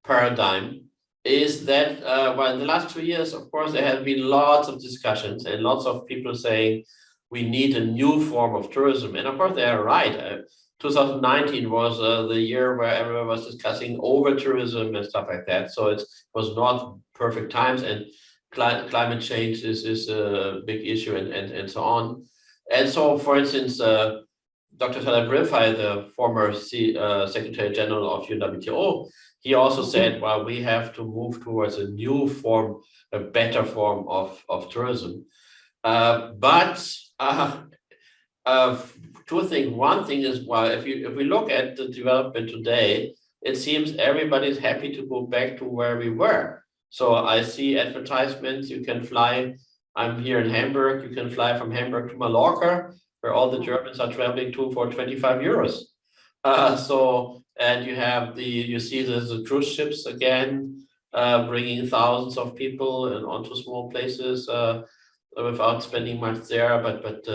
paradigm is that well, in the last 2 years, of course, there have been lots of discussions and lots of people saying we need a new form of tourism. And of course, they are right. 2019 was the year where everyone was discussing over tourism and stuff like that. So it was not perfect times, and climate change is a big issue, and so on. And so, for instance, Dr. Taleb Rifai, the former Secretary General of UNWTO, he also said, well, we have to move towards a new form, a better form of tourism. But two things. One thing is, well, if we look at the development today, it seems everybody's happy to go back to where we were. So I see advertisements, you can fly. I'm here in Hamburg, you can fly from Hamburg to Mallorca, where all the Germans are traveling to for 25 euros. And you see the cruise ships again, bringing thousands of people and onto small places without spending much there, but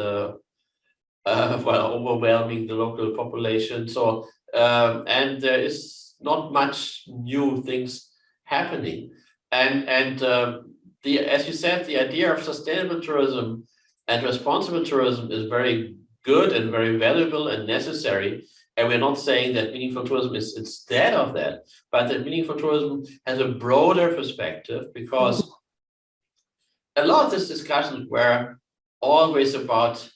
well, overwhelming the local population. So and there is not much new things happening, and as you said, the idea of sustainable tourism and responsible tourism is very good and very valuable and necessary. And we're not saying that meaningful tourism is instead of that, but that meaningful tourism has a broader perspective, because a lot of these discussions were always about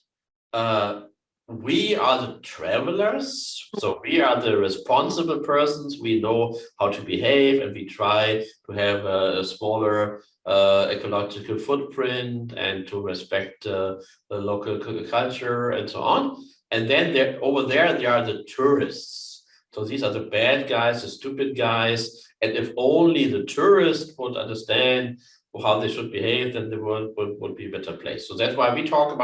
we are the travelers, so we are the responsible persons. We know how to behave, and we try to have a smaller ecological footprint and to respect the local culture and so on. And then over there are the tourists. So these are the bad guys, the stupid guys. And if only the tourists would understand how they should behave, then the world would be a better place. So that's why we talk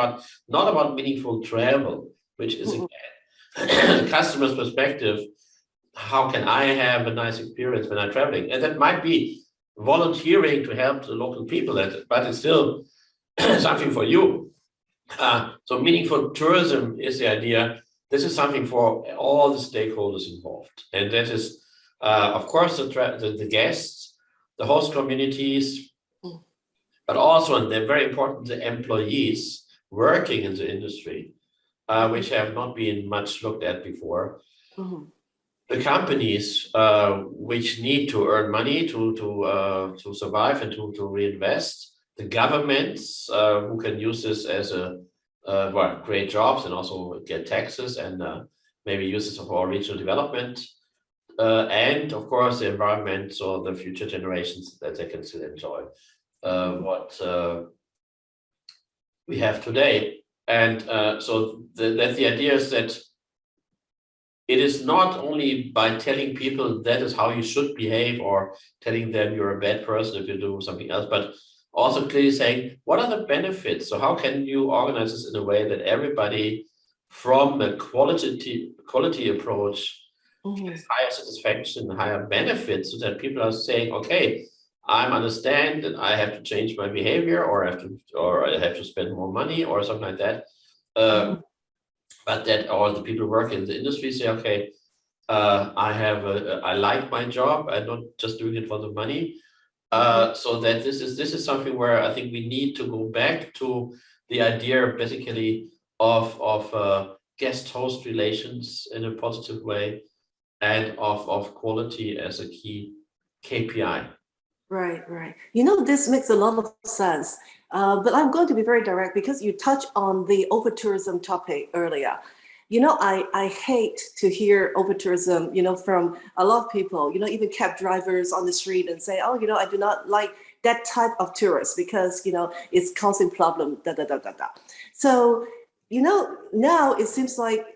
not about meaningful travel, which is again the customer's perspective. How can I have a nice experience when I'm traveling? And that might be volunteering to help the local people, but it's still something for you. So meaningful tourism is the idea. This is something for all the stakeholders involved. And that is, of course, the guests, the host communities, but also, and they're very important, the employees working in the industry, which have not been much looked at before. The companies which need to earn money to survive and to reinvest. The governments who can use this as create jobs and also get taxes and maybe use this for regional development. And of course, the environment, so the future generations, that they can still enjoy what we have today. And so that's the idea, is that it is not only by telling people that is how you should behave, or telling them you're a bad person if you do something else, but also clearly saying, what are the benefits? So how can you organize this in a way that everybody from a quality approach gets higher satisfaction, higher benefits, so that people are saying, okay, I understand that I have to change my behavior, or I have to spend more money, or something like that. But that all the people working in the industry say, okay, I like my job. I'm not just doing it for the money. So that this is something where I think we need to go back to the idea, basically, of guest-host relations in a positive way, and of quality as a key KPI. Right. This makes a lot of sense. But I'm going to be very direct, because you touched on the over-tourism topic earlier. I hate to hear over tourism, from a lot of people, even cab drivers on the street and say, oh, I do not like that type of tourist because, it's causing problem, da, da, da, da, da. So, now it seems like,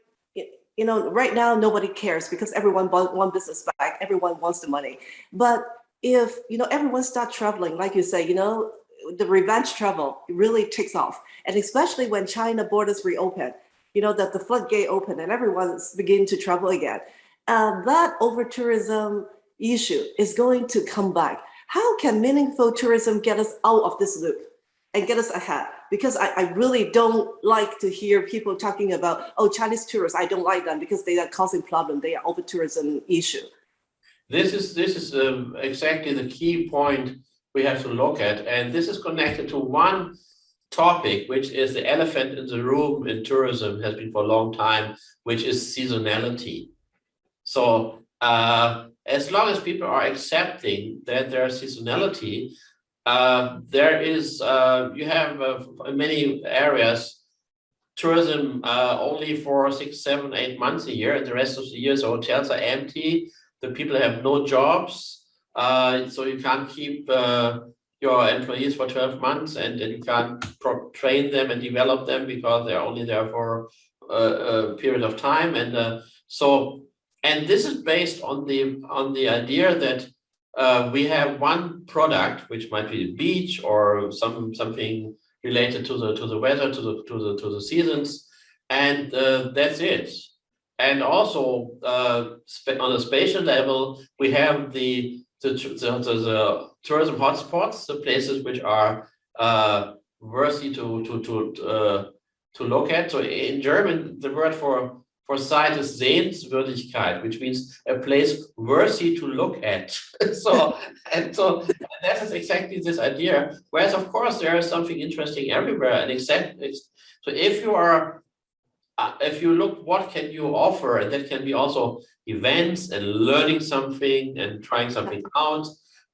right now nobody cares because everyone wants business back, everyone wants the money. But if, everyone start traveling, like you say, the revenge travel really takes off. And especially when China borders reopen, that the floodgate open and everyone's beginning to travel again. That over tourism issue is going to come back. How can meaningful tourism get us out of this loop and get us ahead? Because I really don't like to hear people talking about, oh, Chinese tourists, I don't like them because they are causing problem. They are over tourism issue. This is exactly the key point we have to look at. And this is connected to one topic, which is the elephant in the room in tourism, has been for a long time, which is seasonality. So as long as people are accepting that there is seasonality, there is, you have in many areas, tourism only for 6, 7, 8 months a year, and the rest of the year, the hotels are empty, the people have no jobs, so you can't keep your employees for 12 months, and you can't train them and develop them because they're only there for a period of time. And and this is based on the idea that we have one product, which might be the beach or something related to the weather, to the seasons, and that's it. And also on a spatial level, we have the tourism hotspots, the places which are worthy to look at. So in German, the word for site is Sehenswürdigkeit, which means a place worthy to look at. so that is exactly this idea. Whereas of course there is something interesting everywhere, and so if you look, what can you offer, and that can be also events and learning something and trying something out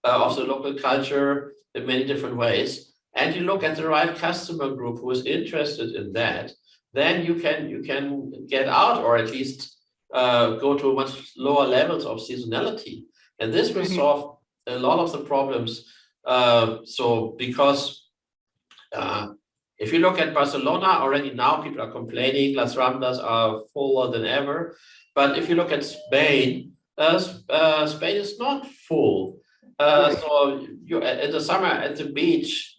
of the local culture in many different ways, and you look at the right customer group who is interested in that, then you can get out, or at least go to much lower levels of seasonality, and this will solve a lot of the problems. So because if you look at Barcelona, already now people are complaining, Las Ramblas are fuller than ever. But if you look at Spain, Spain is not full. So you in the summer at the beach,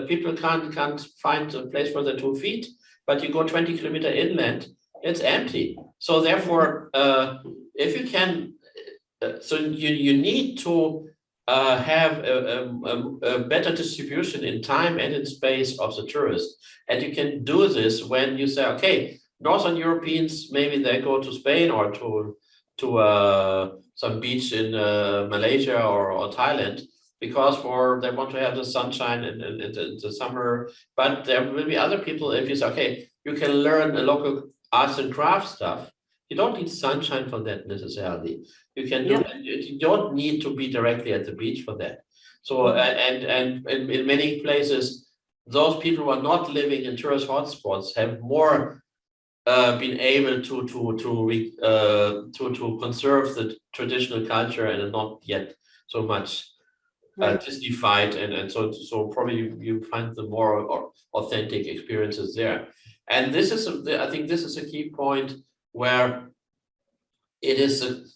people can't find a place for their 2 feet. But you go 20 kilometers inland, it's empty. So therefore, if you can, so you need to have a better distribution in time and in space of the tourist. And you can do this when you say, okay, Northern Europeans, maybe they go to Spain or to some beach in Malaysia or Thailand, because they want to have the sunshine in the summer. But there will be other people, if you say, okay, you can learn a local arts and crafts stuff, you don't need sunshine for that necessarily. You can do it. You don't need to be directly at the beach for that. So and in many places, those people who are not living in tourist hotspots have more been able to conserve the traditional culture and not yet so much disneyfied, and so probably you find the more authentic experiences there. And this is I think this is a key point where it is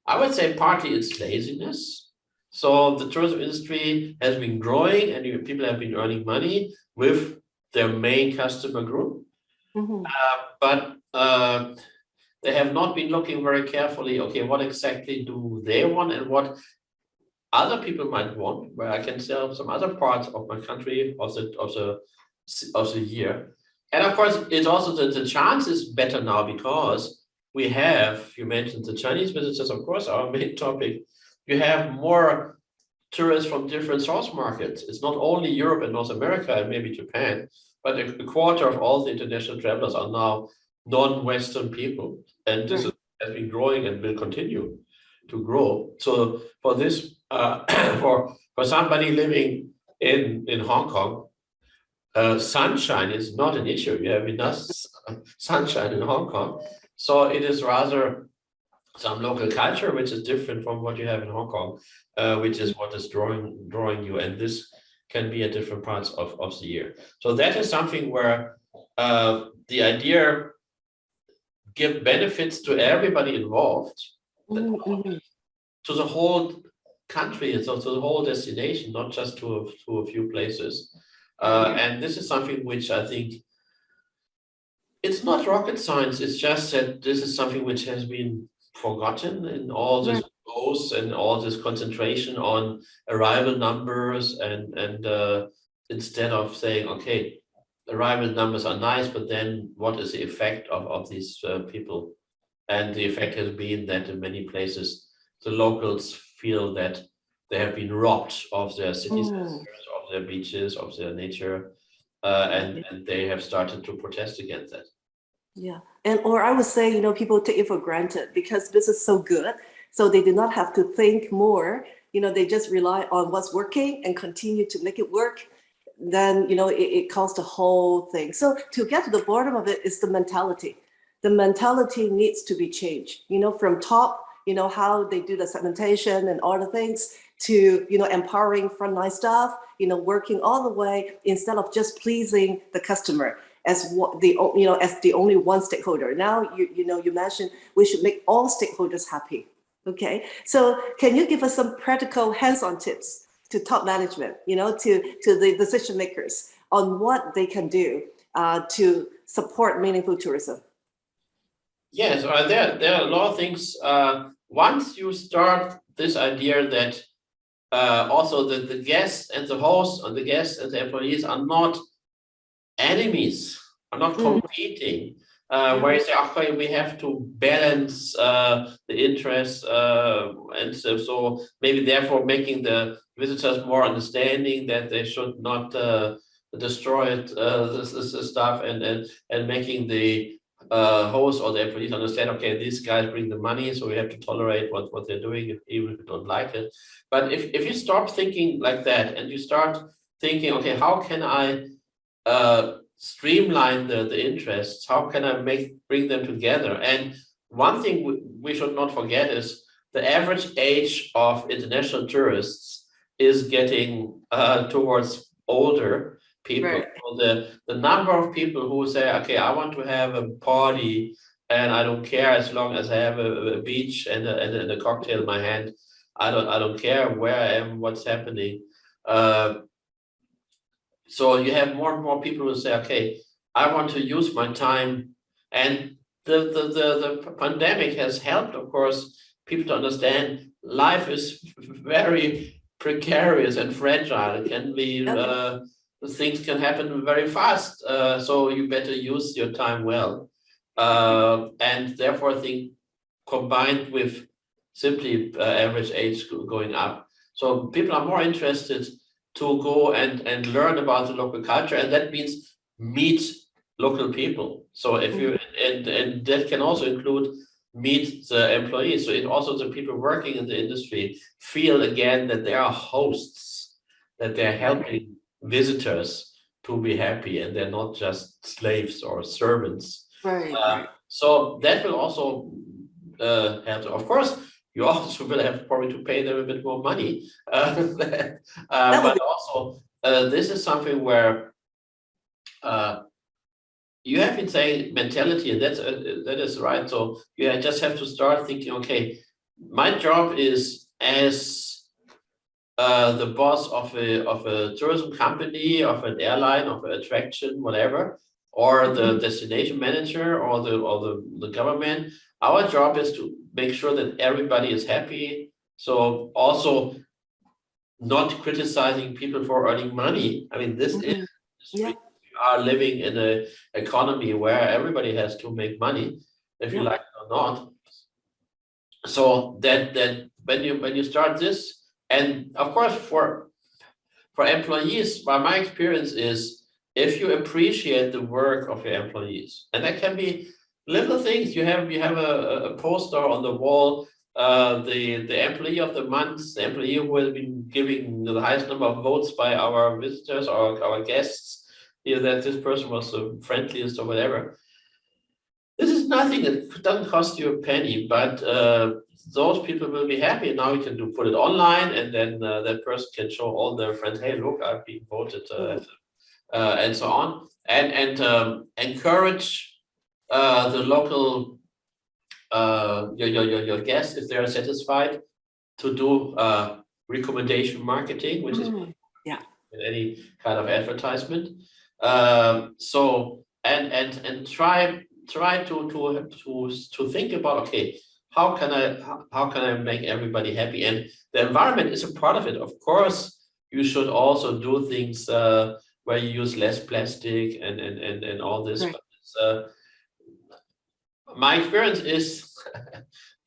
I would say partly it's laziness. So the tourism industry has been growing and people have been earning money with their main customer group. But they have not been looking very carefully, okay, what exactly do they want and what other people might want, where I can sell some other parts of my country of the year. And of course, it's also the chance is better now because we have, you mentioned the Chinese visitors, of course, our main topic. You have more tourists from different source markets. It's not only Europe and North America and maybe Japan, but a quarter of all the international travelers are now non-Western people. And this has been growing and will continue to grow. So for this, for somebody living in Hong Kong, sunshine is not an issue. You have enough sunshine in Hong Kong. So it is rather some local culture, which is different from what you have in Hong Kong, which is what is drawing you. And this can be at different parts of the year. So that is something where the idea give benefits to everybody involved, to the whole country, so to the whole destination, not just to a few places. And this is something which I think it's not rocket science. It's just that this is something which has been forgotten in all this growth and all this concentration on arrival numbers and instead of saying, okay, arrival numbers are nice, but then what is the effect of these people? And the effect has been that in many places, the locals feel that they have been robbed of their cities, of their beaches, of their nature, and they have started to protest against that. Yeah, and or I would say, people take it for granted because this is so good, so they do not have to think more. They just rely on what's working and continue to make it work. Then it caused the whole thing. So to get to the bottom of it is the mentality. The mentality needs to be changed. From top, how they do the segmentation and all the things to empowering frontline staff. Working all the way instead of just pleasing the customer as the only one stakeholder. Now you mentioned we should make all stakeholders happy. Okay, so can you give us some practical hands-on tips to top management, to the decision makers on what they can do to support meaningful tourism? Yes, there are a lot of things. Once you start this idea that also the guests and the hosts and the guests and the employees are not enemies, are not competing, where you say, okay, we have to balance the interests, and so maybe therefore making the visitors more understanding that they should not destroy this stuff, and making the host or the employees understand, okay, these guys bring the money, so we have to tolerate what they're doing, even if we don't like it. But if you stop thinking like that and you start thinking, okay, how can I streamline the interests, how can I bring them together? And one thing we should not forget is the average age of international tourists is getting towards older people. Right. So the number of people who say, okay, I want to have a party and I don't care as long as I have a beach and a cocktail in my hand. I don't care where I am, what's happening. So you have more and more people who say, okay, I want to use my time. And the pandemic has helped, of course, people to understand life is very precarious and fragile. It can be, things can happen very fast. So you better use your time well. And therefore, I think combined with simply average age going up. So people are more interested to go and learn about the local culture, and that means meet local people. So if you and that can also include meet the employees. So it also the people working in the industry feel again that they are hosts, that they're helping visitors to be happy, and they're not just slaves or servants. Right. So that will also help. Of course, you also will have probably to pay them a bit more money. But also, this is something where you have been saying mentality, and that is right. So you just have to start thinking, okay, my job is as the boss of a tourism company, of an airline, of an attraction, whatever, or the destination manager, or the government. Our job is to make sure that everybody is happy. So also not criticizing people for earning money. I mean, this is we are living in an economy where everybody has to make money, if you like it or not. So that when you start this, and of course for employees, my experience is if you appreciate the work of your employees, and that can be little things. You have a poster on the wall, the employee of the month, the employee who has been giving the highest number of votes by our visitors or our guests, that this person was the friendliest or whatever. This is nothing. It doesn't cost you a penny, but those people will be happy. Now you can put it online, and then that person can show all their friends, "Hey, look, I've been voted," and so on, and encourage the local your guests, if they are satisfied, to do recommendation marketing, which is in any kind of advertisement. So and try to think about, okay, how can I make everybody happy? And the environment is a part of it. Of course, you should also do things where you use less plastic and all this. Right. But my experience is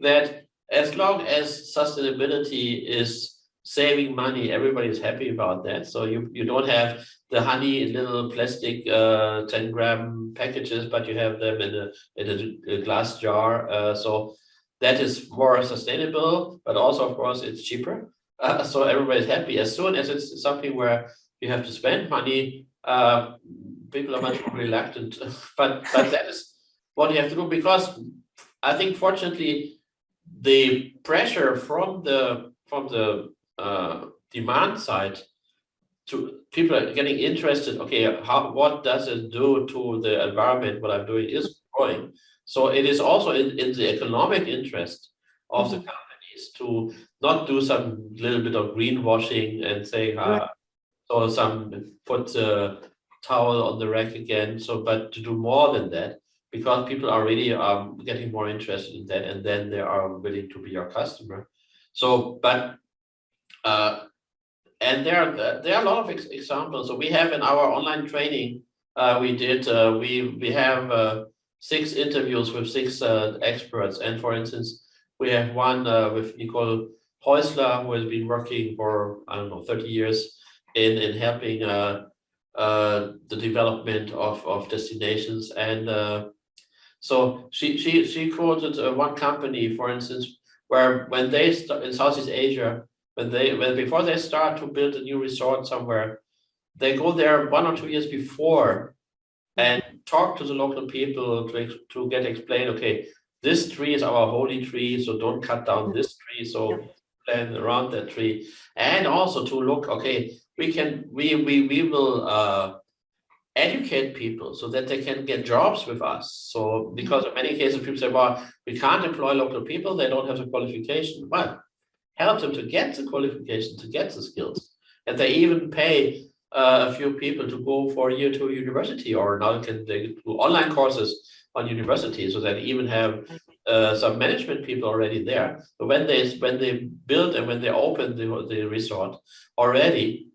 that as long as sustainability is saving money, everybody is happy about that. So you don't have the honey in little plastic 10-gram packages, but you have them in a glass jar. So that is more sustainable, but also, of course, it's cheaper. So everybody's happy. As soon as it's something where you have to spend money, people are much more reluctant. But that is what you have to do, because I think, fortunately, the pressure from the demand side, to people are getting interested. Okay, what does it do to the environment? What I'm doing is growing. So it is also in the economic interest of the companies to not do some little bit of greenwashing and saying, so some put the towel on the rack again. So, but to do more than that, because people are really getting more interested in that, and then they are willing to be your customer. So, but and there are a lot of examples. So we have in our online training, we have 6 interviews with 6 experts. And for instance, we have one with Nicole Häusler, who has been working for, I don't know, 30 years in helping the development of destinations. And so she quoted one company, for instance, where when they in Southeast Asia, before they start to build a new resort somewhere, they go there 1 or 2 years before and talk to the local people to get explained, okay, this tree is our holy tree, so don't cut down this tree, so plan around that tree. And also to look, okay, we will educate people so that they can get jobs with us. So because in many cases people say, well, we can't employ local people, they don't have the qualification. Well, help them to get the qualification, to get the skills. And they even pay a few people to go for a year to a university, or now they do online courses on university, so they even have some management people already there. But when they build and when they open the resort already,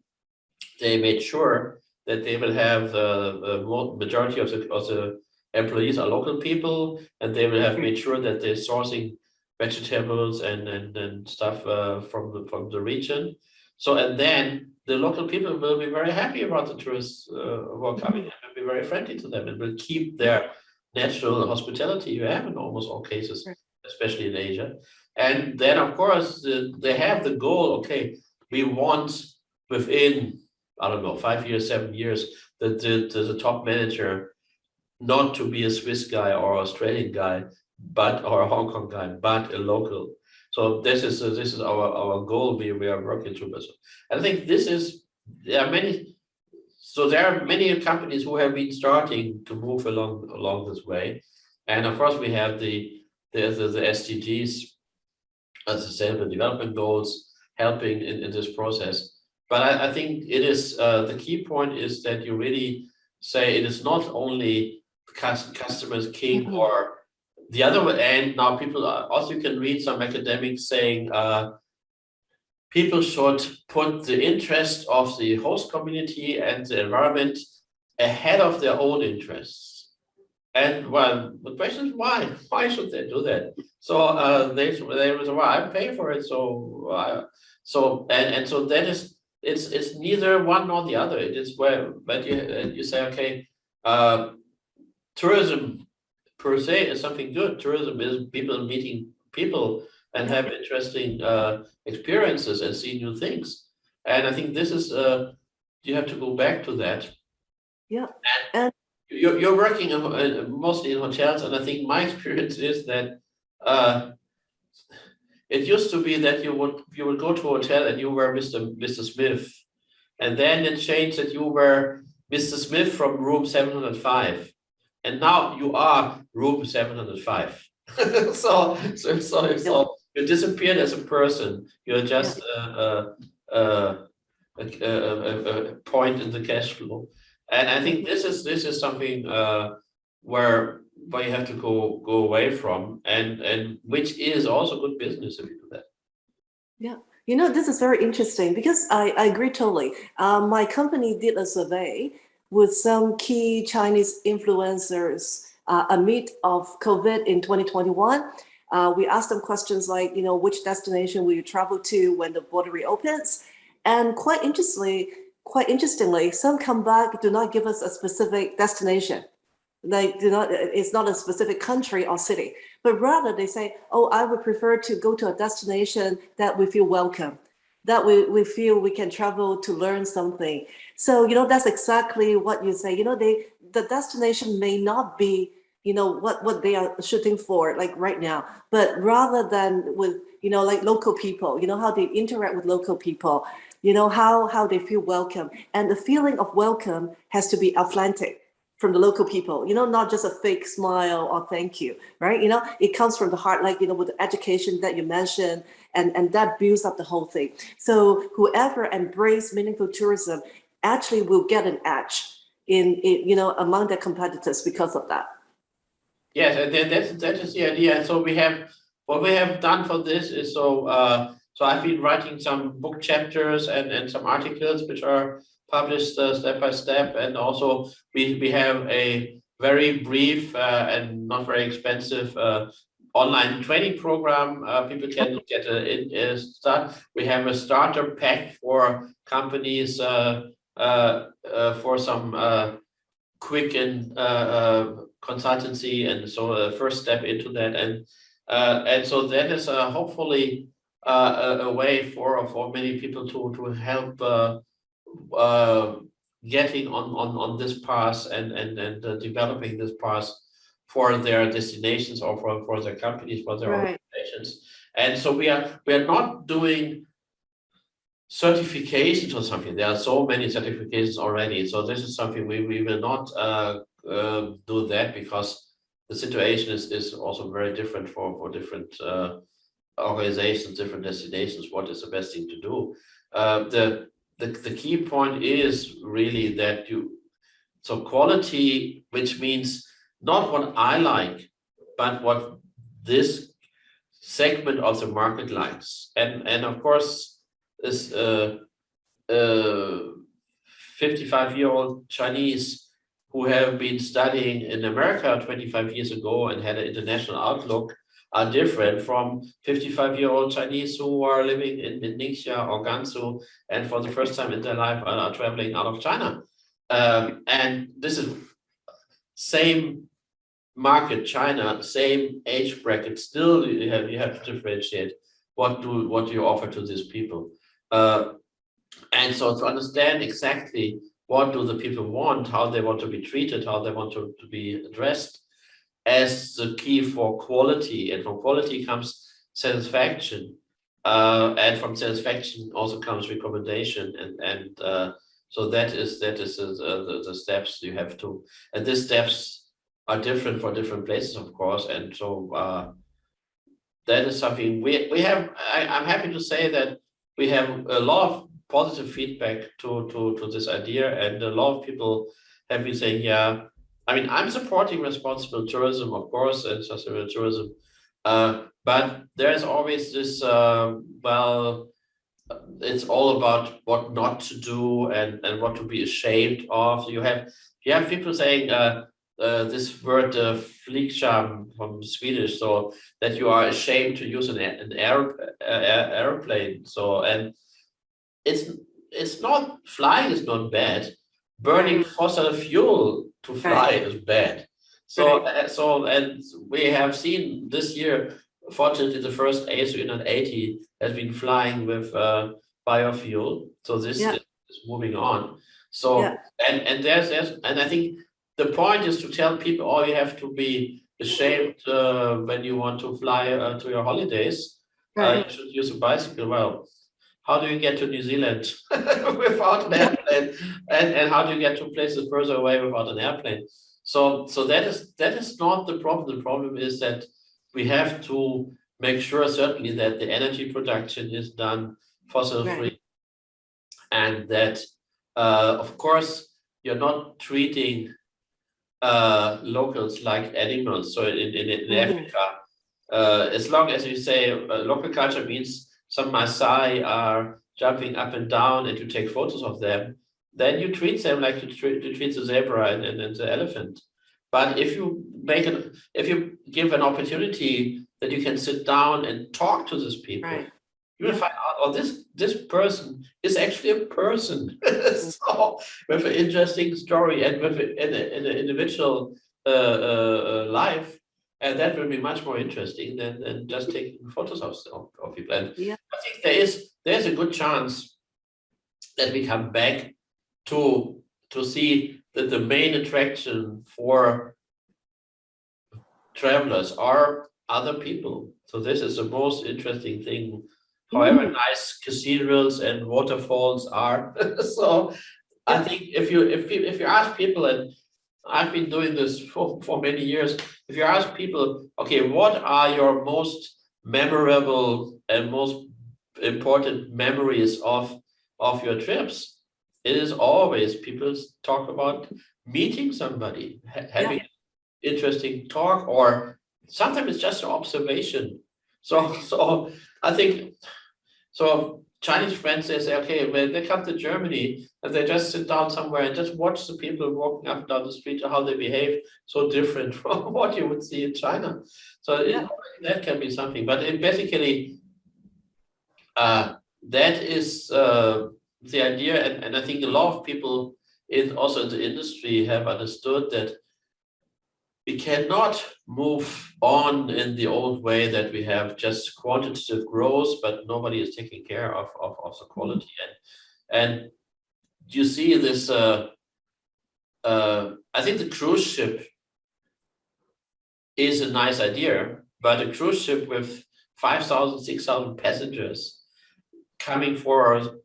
they made sure that they will have the majority of the employees are local people, and they will have made sure that they're sourcing vegetables and stuff from the region. So, and then the local people will be very happy about the tourists who are coming, and will be very friendly to them, and will keep their natural hospitality you have in almost all cases, especially in Asia. And then, of course, they have the goal, okay, we want within, I don't know, 5 years, 7 years, the top manager not to be a Swiss guy or Australian guy, or a Hong Kong guy, but a local. So this is our goal we are working towards. And I think there are many companies who have been starting to move along this way. And of course we have the SDGs, the Sustainable Development Goals, helping in this process. But I think it is the key point is that you really say it is not only customers king, or the other end. Now people also, you can read some academics saying people should put the interest of the host community and the environment ahead of their own interests. And well, the question is why? Why should they do that? So they say, well, I pay for it, so so that is, it's neither one nor the other. It is but you say, okay, tourism per se is something good. Tourism is people meeting people and have interesting experiences and see new things. And I think this is you have to go back to that. Yeah. And you're working mostly in hotels, and I think my experience is that it used to be that you would go to a hotel and you were Mr. Smith, and then it changed that you were Mr. Smith from room 705, and now you are room 705. so you disappeared as a person. You're just a point in the cash flow, and I think this is something where you have to go away from, and which is also good business if you do that. Yeah, this is very interesting because I agree totally. My company did a survey with some key Chinese influencers amid of COVID in 2021. We asked them questions like, which destination will you travel to when the border reopens? And quite interestingly, some come back, do not give us a specific destination. It's not a specific country or city, but rather they say, oh, I would prefer to go to a destination that we feel welcome, that we feel we can travel to learn something. So, that's exactly what you say. The destination may not be, what they are shooting for, like right now, but rather than with, like local people, how they interact with local people, how they feel welcome. And the feeling of welcome has to be authentic from the local people, not just a fake smile or thank you, right? It comes from the heart, like, with the education that you mentioned, and that builds up the whole thing. So whoever embrace meaningful tourism actually will get an edge in among their competitors because of that. Yes, and that is the idea. So what we have done for this is so I've been writing some book chapters and some articles which are published step by step, and also we have a very brief and not very expensive online training program. People can get a start. We have a starter pack for companies for some quick and consultancy, and so first step into that, and so that is hopefully a way for many people to help getting on this path and developing this path for their destinations or for their companies, for their organizations. And so we are not doing certifications or something. There are so many certifications already. So this is something we will not do that, because the situation is also very different for different organizations, different destinations. What is the best thing to do? The key point is really that so quality, which means not what I like, but what this segment of the market likes. And of course, this 55-year-old Chinese who have been studying in America 25 years ago and had an international outlook are different from 55-year-old Chinese who are living in Ningxia or Gansu and for the first time in their life are traveling out of China. And this is same market, China, same age bracket. Still, you have to differentiate what do you offer to these people. And so to understand exactly what do the people want, how they want to be treated, how they want to be addressed as the key for quality. And from quality comes satisfaction. And from satisfaction also comes recommendation. And so that is the steps you have to, and these steps are different for different places, of course. And so that is something we have. I'm happy to say that we have a lot of positive feedback to this idea, and a lot of people have been saying, yeah, I mean, I'm supporting responsible tourism, of course, and sustainable tourism, but there's always this, it's all about what not to do and what to be ashamed of. You have people saying this word "flickskärm" from Swedish, so that you are ashamed to use an airplane. So, and it's not, flying is not bad. Burning fossil fuel to fly is bad. So and we have seen this year, fortunately, the first A380 has been flying with biofuel. So this is moving on. So, Yeah. and and I think the point is to tell people, oh, you have to be ashamed when you want to fly to your holidays. Right. You should use a bicycle. Well, how do you get to New Zealand without an airplane? And how do you get to places further away without an airplane? So that is not the problem. The problem is that we have to make sure certainly that the energy production is done fossil free, Right. and that of course you're not treating locals like animals. So in Africa, as long as you say local culture means some Maasai are jumping up and down and you take photos of them, then you treat them like you treat the zebra and the elephant. But if you give an opportunity that you can sit down and talk to these people, Right. you will find out, oh, this person is actually a person. So with an interesting story and with an individual life, and that will be much more interesting than just taking photos of people. And Yeah. I think there's a good chance that we come back to see that the main attraction for travelers are other people. So this is the most interesting thing. However nice cathedrals and waterfalls are. So I think if you ask people, and I've been doing this for many years, if you ask people, okay, what are your most memorable and most important memories of your trips? It is always people talk about meeting somebody, having interesting talk, or sometimes it's just an observation. So I think, so Chinese friends, they say, okay, when they come to Germany and they just sit down somewhere and just watch the people walking up and down the street, how they behave, so different from what you would see in China. So that can be something, but it basically, that is the idea. And I think a lot of people also in the industry have understood that we cannot move on in the old way that we have just quantitative growth, but nobody is taking care of the quality. And you see this, I think the cruise ship is a nice idea, but a cruise ship with 5,000, 6,000 passengers coming for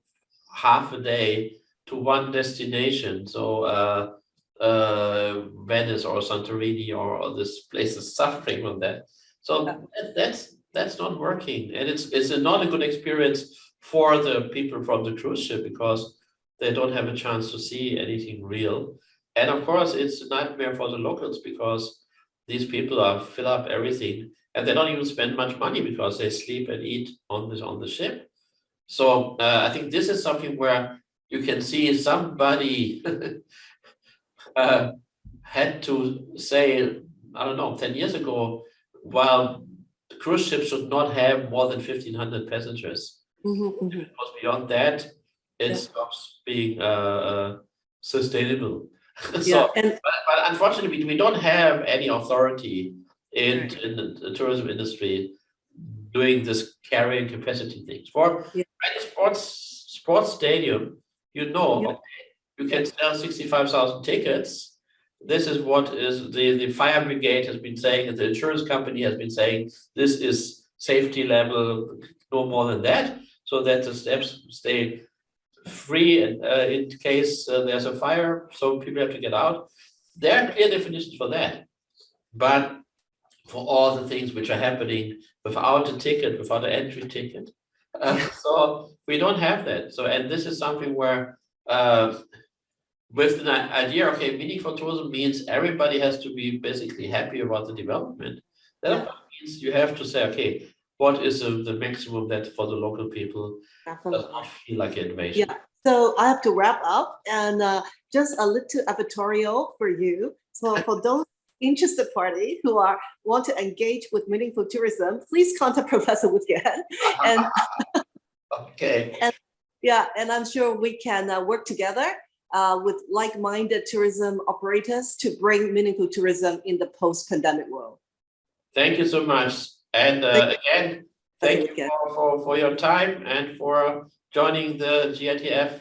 half a day to one destination. So Venice or Santorini or this place is suffering from that. So that's not working, and it's not a good experience for the people from the cruise ship because they don't have a chance to see anything real. And of course, it's a nightmare for the locals because these people fill up everything, and they don't even spend much money because they sleep and eat on the ship. So I think this is something where you can see somebody had to say, I don't know, 10 years ago, while the cruise ship should not have more than 1,500 passengers. Because beyond that, it stops being sustainable. But unfortunately, we don't have any authority in the tourism industry doing this carrying capacity things. For any sports stadium, okay, you can sell 65,000 tickets. This is what is the fire brigade has been saying, and the insurance company has been saying, this is safety level, no more than that, so that the steps stay free in case there's a fire, so people have to get out. There are clear definitions for that. But for all the things which are happening without a ticket, without an entry ticket, so we don't have that. So, and this is something where with the idea, okay, meaningful tourism means everybody has to be basically happy about the development. That means you have to say, okay, what is the maximum that for the local people does not feel like innovation? Yeah, so I have to wrap up, and just a little editorial for you. So for those interested party who want to engage with meaningful tourism, please contact Professor Wu Tian. And okay. And I'm sure we can work together with like-minded tourism operators to bring meaningful tourism in the post-pandemic world. Thank you so much. And again, thank you for your time and for joining the GITF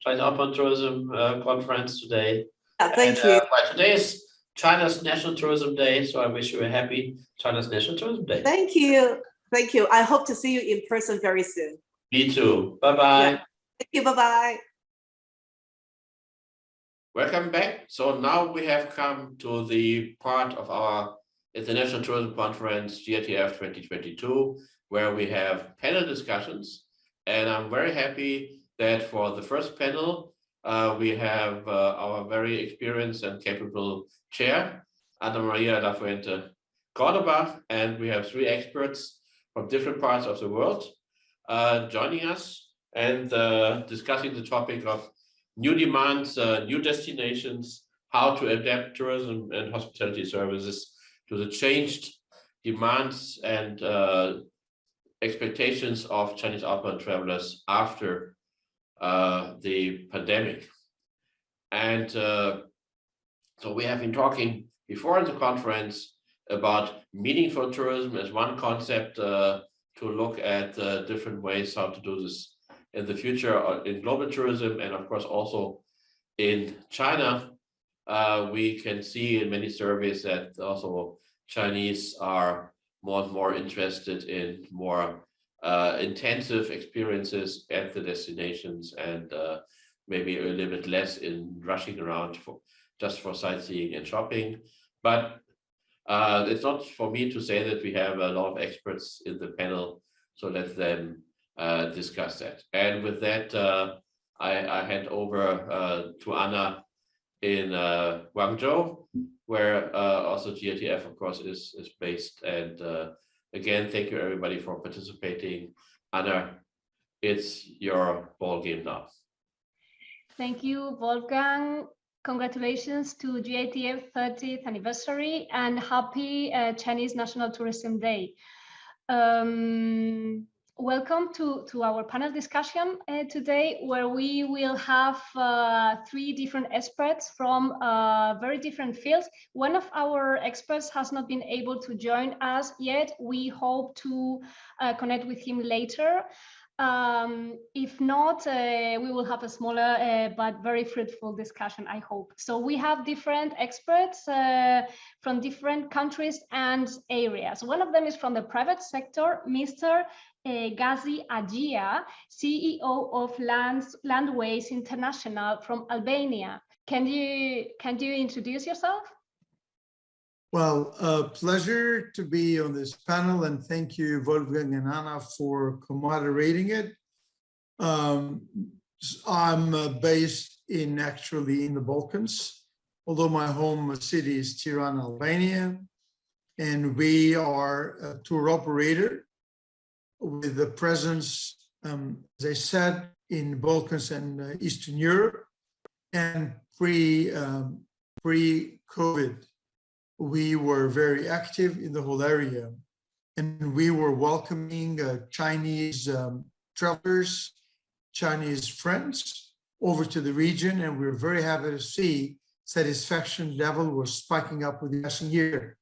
China Outbound Tourism conference today. Thank you. Well, today is China's National Tourism Day, so I wish you a happy China's National Tourism Day. Thank you. Thank you. I hope to see you in person very soon. Me too. Bye-bye. Yeah. Thank you. Bye-bye. Welcome back. So now we have come to the part of our International Tourism Conference, GITF 2022, where we have panel discussions. And I'm very happy that for the first panel, we have our very experienced and capable chair, Ana Maria La Fuente Cordova, and we have 3 experts from different parts of the world joining us and discussing the topic of new demands, new destinations, how to adapt tourism and hospitality services to the changed demands and expectations of Chinese outbound travelers after the pandemic. And so we have been talking before in the conference about meaningful tourism as one concept to look at different ways how to do this in the future in global tourism, and of course also in China. We can see in many surveys that also Chinese are more and more interested in more intensive experiences at the destinations, and maybe a little bit less in rushing around just for sightseeing and shopping. But it's not for me to say that we have a lot of experts in the panel, so let them discuss that. And with that, I hand over to Anna in Guangzhou, where also GITF, of course, is based. And again, thank you everybody for participating. Anna, it's your ball game now. Thank you, Wolfgang. Congratulations to GITF 30th anniversary and happy Chinese National Tourism Day. Welcome to our panel discussion today, where we will have 3 different experts from very different fields. One of our experts has not been able to join us yet. We hope to connect with him later. If not, we will have a smaller but very fruitful discussion, I hope. So we have different experts from different countries and areas. One of them is from the private sector, Mr. Gazi Agia, CEO of Landways International from Albania. Can you introduce yourself? Well, a pleasure to be on this panel, and thank you, Wolfgang and Anna, for co-moderating it. I'm based actually in the Balkans, although my home city is Tirana, Albania, and we are a tour operator with a presence, as I said, in Balkans and Eastern Europe, and pre-COVID. We were very active in the whole area, and we were welcoming Chinese travelers, Chinese friends over to the region, and we were very happy to see satisfaction level was spiking up with the passing year.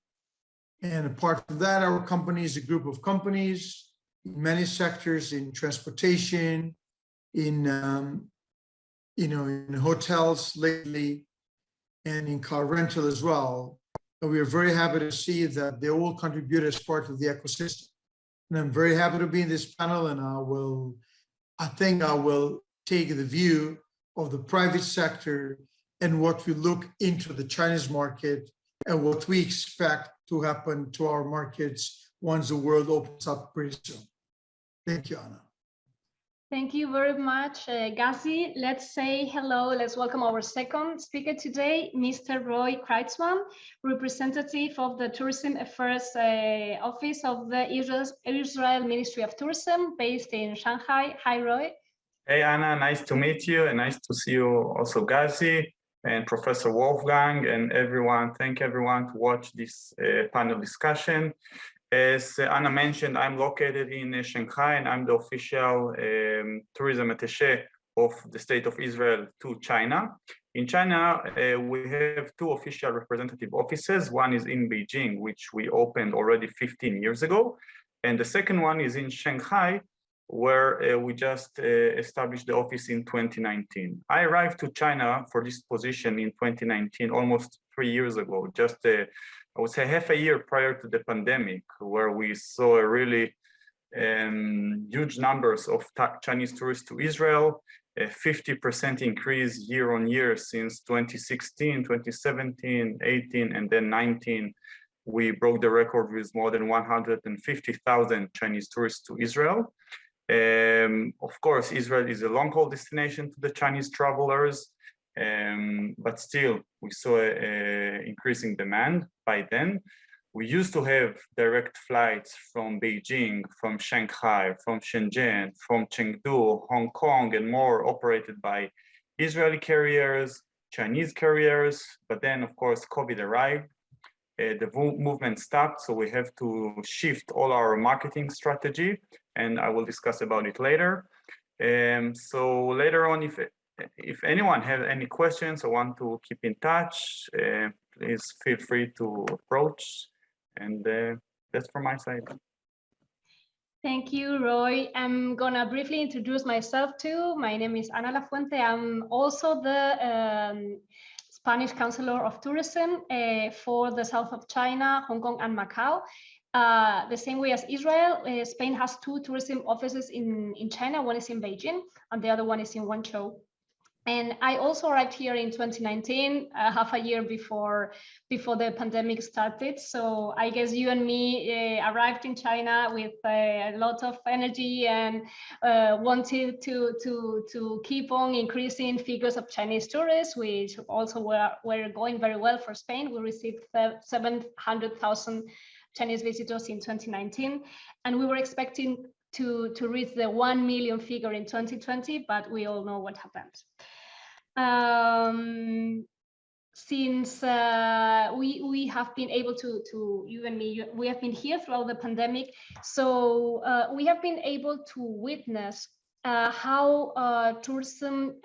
And apart from that, our company is a group of companies in many sectors, in transportation, in in hotels lately, and in car rental as well. And we are very happy to see that they all contribute as part of the ecosystem. And I'm very happy to be in this panel, and I think I will take the view of the private sector and what we look into the Chinese market and what we expect to happen to our markets once the world opens up pretty soon. Thank you, Anna. Thank you very much, Gazi. Let's say hello. Let's welcome our second speaker today, Mr. Roy Kreitzman, representative of the Tourism Affairs Office of the Israel Ministry of Tourism, based in Shanghai. Hi, Roy. Hey, Anna. Nice to meet you, and nice to see you also, Gazi, and Professor Wolfgang, and everyone. Thank everyone to watch this panel discussion. As Anna mentioned, I'm located in Shanghai, and I'm the official tourism attaché of the State of Israel to China. In China, we have 2 official representative offices. One is in Beijing, which we opened already 15 years ago. And the second one is in Shanghai, where we just established the office in 2019. I arrived to China for this position in 2019, almost 3 years ago, just I would say half a year prior to the pandemic, where we saw a really huge numbers of Chinese tourists to Israel, a 50% increase year on year since 2016, 2017, 18, and then 19. We broke the record with more than 150,000 Chinese tourists to Israel. Of course, Israel is a long-haul destination to the Chinese travelers, but still we saw increasing demand by then. We used to have direct flights from Beijing, from Shanghai, from Shenzhen, from Chengdu, Hong Kong, and more operated by Israeli carriers, Chinese carriers, but then of course COVID arrived. The movement stopped, so we have to shift all our marketing strategy, and I will discuss about it later. So later on, if anyone has any questions or want to keep in touch, please feel free to approach, and that's from my side. Thank you, Roy. I'm gonna briefly introduce myself too. My name is Ana Lafuente. I'm also the Spanish Counselor of Tourism for the south of China, Hong Kong, and Macau. The same way as Israel, Spain has 2 tourism offices in China. One is in Beijing, and the other one is in Guangzhou. And I also arrived here in 2019, half a year before the pandemic started. So I guess you and me arrived in China with a lot of energy and wanted to keep on increasing figures of Chinese tourists, which also were going very well for Spain. We received 700,000 Chinese visitors in 2019, and we were expecting to reach the 1 million figure in 2020, but we all know what happened. Since we have been able to, you and me, we have been here throughout the pandemic, so we have been able to witness how tourism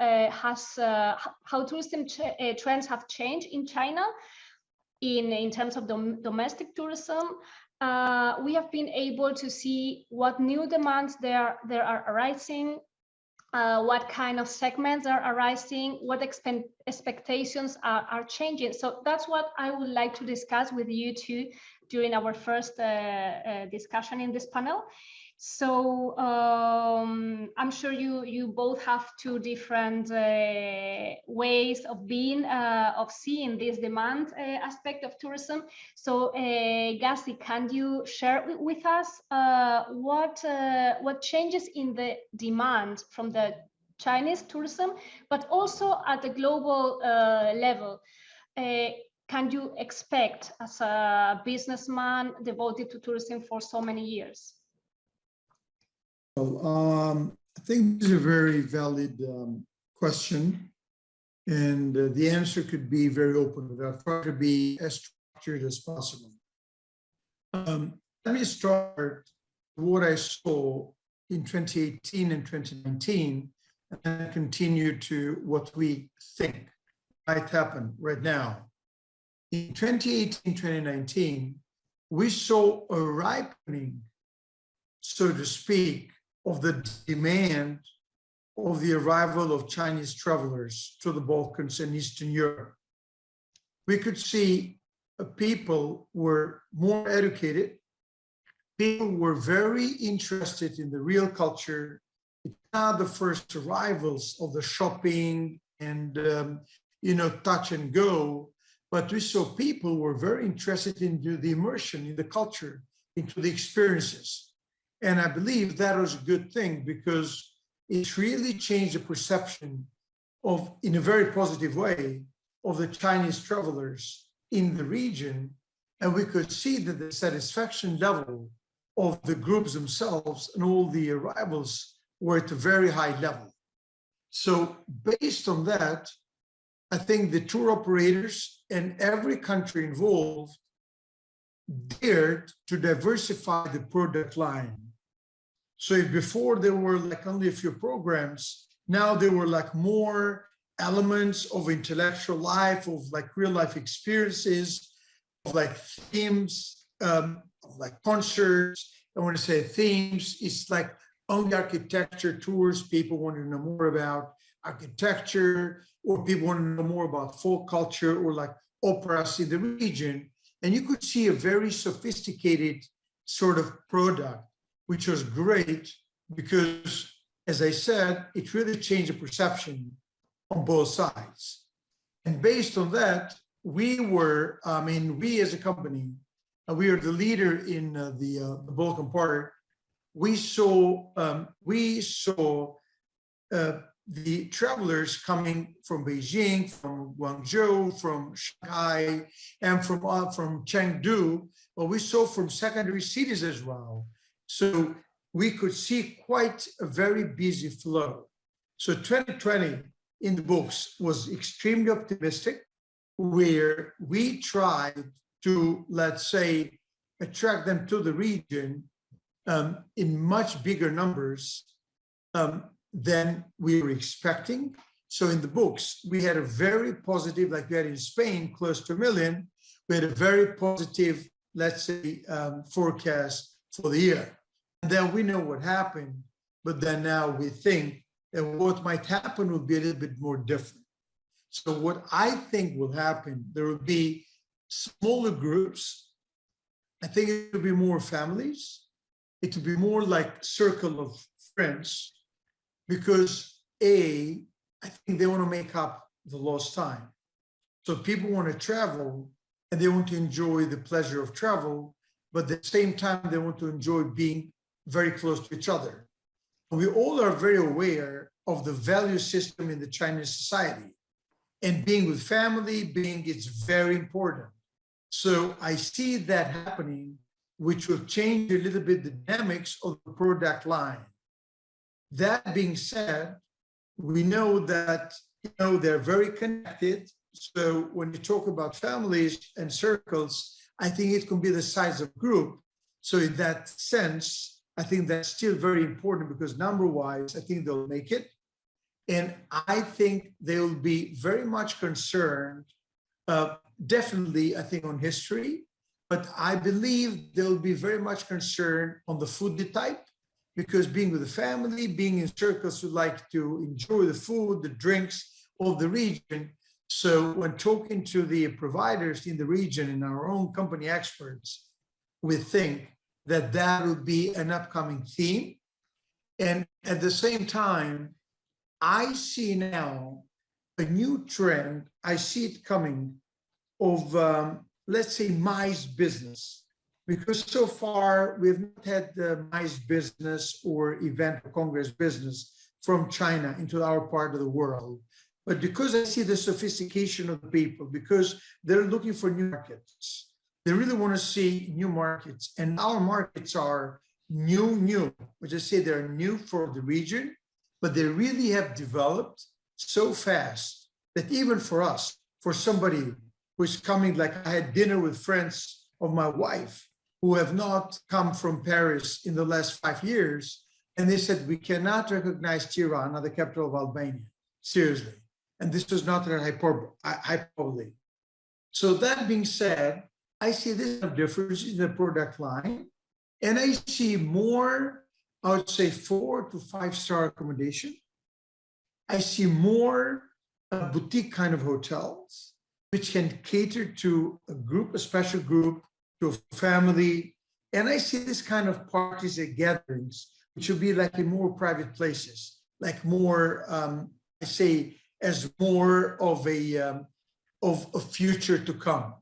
trends have changed in China in terms of domestic tourism. We have been able to see what new demands there are arising, what kind of segments are arising, what expectations are changing. So that's what I would like to discuss with you too during our first discussion in this panel. So I'm sure you both have 2 different ways of seeing this demand aspect of tourism. So Gazi, can you share with us what changes in the demand from the Chinese tourism, but also at the global level? Can you expect as a businessman devoted to tourism for so many years? Well, I think this is a very valid question, and the answer could be very open, but I'll try to be as structured as possible. Let me start with what I saw in 2018 and 2019, and then continue to what we think might happen right now. In 2018, 2019, we saw a ripening, so to speak, of the demand of the arrival of Chinese travelers to the Balkans and Eastern Europe. We could see people were more educated, people were very interested in the real culture. It's not the first arrivals of the shopping and touch and go, but we saw people were very interested in the immersion in the culture, into the experiences. And I believe that was a good thing because it really changed the perception of, in a very positive way, of the Chinese travelers in the region. And we could see that the satisfaction level of the groups themselves and all the arrivals were at a very high level. So based on that, I think the tour operators and every country involved dared to diversify the product line. So if before there were like only a few programs, now there were like more elements of intellectual life, of like real life experiences, of like themes, of like concerts. And when I say themes, it's like only architecture tours, people want to know more about architecture, or people want to know more about folk culture or like operas in the region. And you could see a very sophisticated sort of product, which was great because, as I said, it really changed the perception on both sides. And based on that, we as a company, we are the leader in the Balkan part. We saw the travelers coming from Beijing, from Guangzhou, from Shanghai, and from Chengdu. But we saw from secondary cities as well. So we could see quite a very busy flow. So 2020 in the books was extremely optimistic, where we tried to, let's say, attract them to the region in much bigger numbers than we were expecting. So in the books, we had a very positive, like we had in Spain, close to 1 million, we had a very positive, let's say, forecast for the year. And then we know what happened, but then now we think that what might happen will be a little bit more different. So what I think will happen, there will be smaller groups. I think it will be more families. It will be more like circle of friends, because I think they want to make up the lost time. So people want to travel and they want to enjoy the pleasure of travel, but at the same time, they want to enjoy being very close to each other. We all are very aware of the value system in the Chinese society, and being with family, it's very important. So I see that happening, which will change a little bit the dynamics of the product line. That being said, we know that they're very connected. So when you talk about families and circles, I think it can be the size of group. So in that sense, I think that's still very important, because number-wise, I think they'll make it. And I think they'll be very much concerned, definitely, I think, on history, but I believe they'll be very much concerned on the food type, because being with the family, being in circles who like to enjoy the food, the drinks of the region. So when talking to the providers in the region and our own company experts, we think that that will be an upcoming theme. And at the same time, I see now a new trend. I see it coming of, let's say, MICE business, because so far we've not had the MICE business or event or congress business from China into our part of the world. But because I see the sophistication of the people, because they're looking for new markets, they really want to see new markets, and our markets are new, which I say they're new for the region, but they really have developed so fast that even for us, for somebody who's coming, like I had dinner with friends of my wife who have not come from Paris in the last 5 years, and they said, we cannot recognize Tirana, the capital of Albania, seriously. And this was not a hyperbole. So that being said, I see this difference in the product line, and I see more, I would say, 4 to 5 star accommodation. I see more boutique kind of hotels, which can cater to a group, a special group, to a family. And I see this kind of parties and gatherings, which will be like in more private places, like more, I say, as more of a future to come.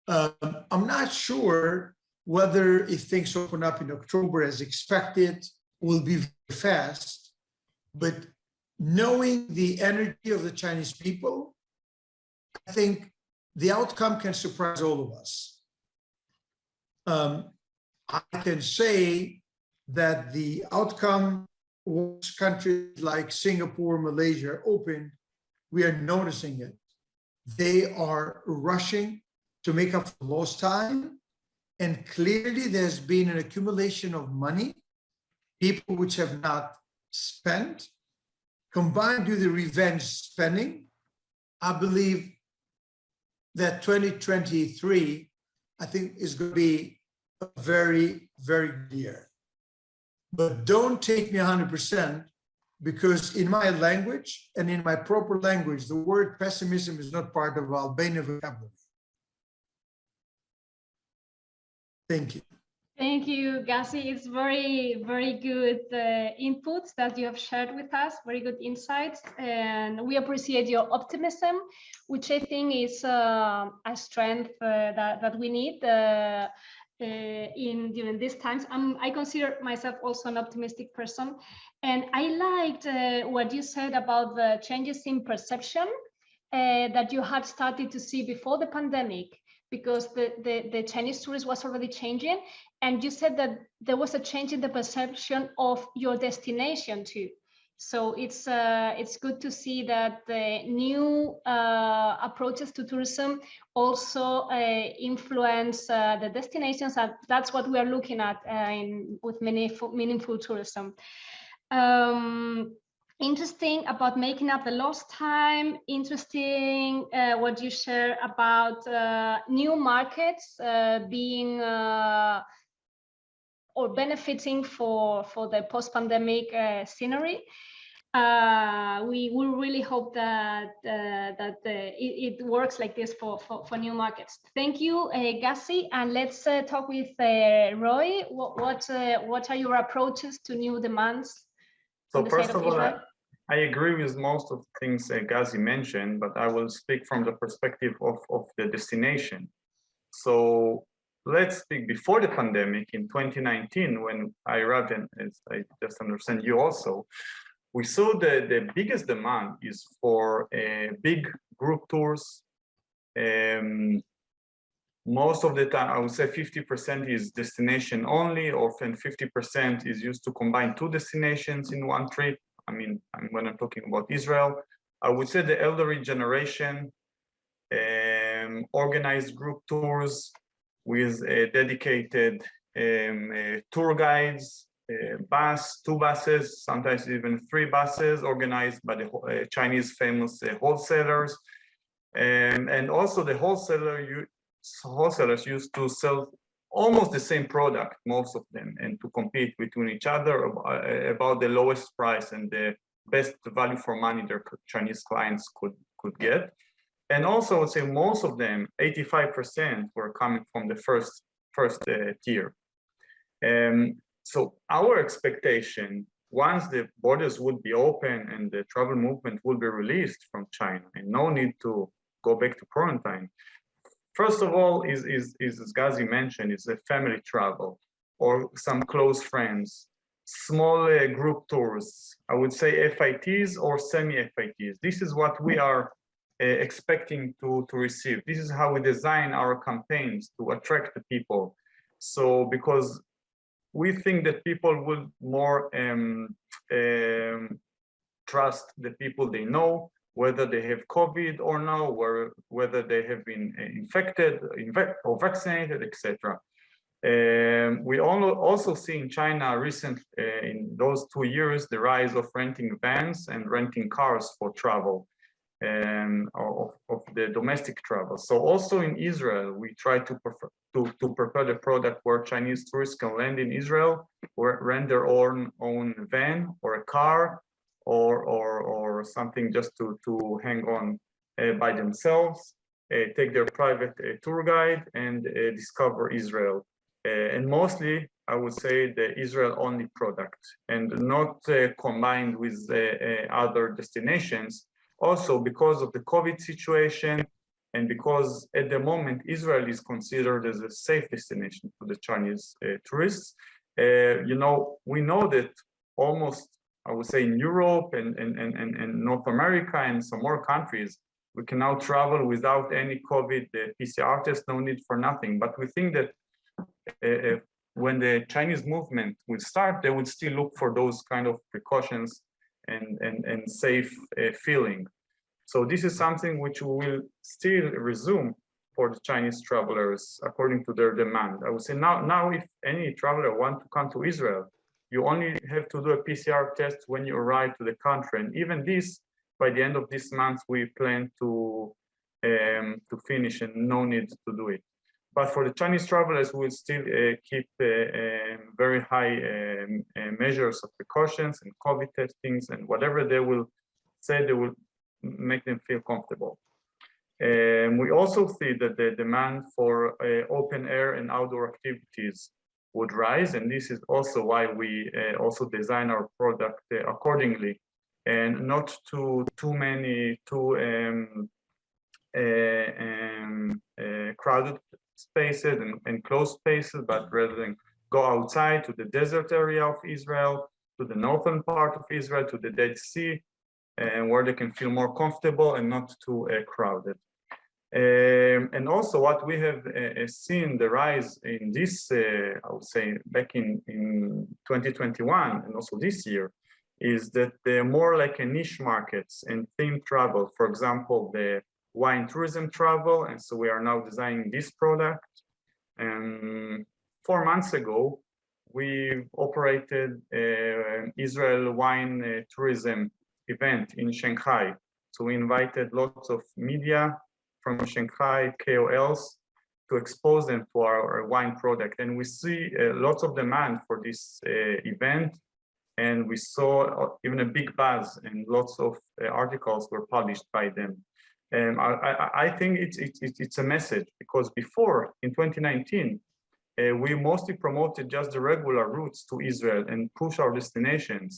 I'm not sure whether if things open up in October as expected, will be very fast, but knowing the energy of the Chinese people, I think the outcome can surprise all of us. I can say that the outcome, once countries like Singapore, Malaysia open, we are noticing it. They are rushing to make up for lost time. And clearly there's been an accumulation of money, people which have not spent, combined with the revenge spending. I believe that 2023, I think, is going to be a very, very good year. but don't take me 100%, because in my language and in my proper language, the word pessimism is not part of Albanian vocabulary. Thank you. Thank you, Gassi. It's very, very good inputs that you have shared with us, very good insights. And we appreciate your optimism, which I think is a strength that we need during these times. I consider myself also an optimistic person. And I liked what you said about the changes in perception that you had started to see before the pandemic, because the Chinese tourist was already changing. And you said that there was a change in the perception of your destination too. So it's good to see that the new approaches to tourism also influence the destinations, and that's what we are looking at with meaningful tourism. Interesting about making up the lost time. Interesting what you share about new markets being or benefiting for the post-pandemic scenery. We really hope that it works like this for new markets. Thank you, Gassi, and let's talk with Roy. What are your approaches to new demands? So first of all, I agree with most of the things Gassi mentioned, but I will speak from the perspective of the destination. So let's speak before the pandemic in 2019, when I arrived, and as I just understand you also, we saw the biggest demand is for big group tours. Most of the time, I would say 50% is destination only, often 50% is used to combine two destinations in one trip. I mean, when I'm talking about Israel, I would say the elderly generation, organized group tours with dedicated tour guides, two buses, sometimes even 3 buses, organized by the Chinese famous wholesalers. And also the wholesalers used to sell almost the same product, most of them, and to compete between each other about the lowest price and the best value for money their Chinese clients could get. And also, I would say most of them, 85%, were coming from the first tier. So our expectation, once the borders would be open and the travel movement will be released from China and no need to go back to quarantine, first of all, is as Gassi mentioned, is a family travel or some close friends, small group tours. I would say FITs or semi-FITs. This is what we are expecting to receive. This is how we design our campaigns to attract the people. So because we think that people will more trust the people they know, whether they have COVID or no, whether they have been infected or vaccinated, etc. We also see in China recently, in those 2 years, the rise of renting vans and renting cars for travel, of the domestic travel. So also in Israel, we try to prepare the product where Chinese tourists can land in Israel, or rent their own van or a car, or something just to hang on by themselves, take their private tour guide and discover Israel. And mostly, I would say the Israel-only product, and not combined with other destinations. Also, because of the COVID situation, and because at the moment Israel is considered as a safe destination for the Chinese tourists. We know that almost, I would say, in Europe and North America and some more countries, we can now travel without any COVID PCR test, no need for nothing. But we think that when the Chinese movement will start, they would still look for those kind of precautions and safe feeling. So this is something which will still resume for the Chinese travelers according to their demand. I would say now if any traveler wants to come to Israel, you only have to do a PCR test when you arrive to the country. And even this, by the end of this month, we plan to finish and no need to do it. But for the Chinese travelers, we will still keep very high measures of precautions and COVID testings and whatever they will say, they will make them feel comfortable. We also see that the demand for open air and outdoor activities would rise, and this is also why we also design our product accordingly, and not too crowded spaces and closed spaces, but rather than go outside to the desert area of Israel, to the northern part of Israel, to the Dead Sea, and where they can feel more comfortable and not too crowded. And also what we have seen the rise in this, I would say back in 2021 and also this year, is that they're more like a niche markets and themed travel. For example, the wine tourism travel, and so we are now designing this product. And 4 months ago, we operated Israel wine tourism event in Shanghai. So we invited lots of media from Shanghai, KOLs, to expose them to our wine product. And we see lots of demand for this event. And we saw even a big buzz, and lots of articles were published by them. I think it's a message, because before, in 2019, we mostly promoted just the regular routes to Israel and push our destinations.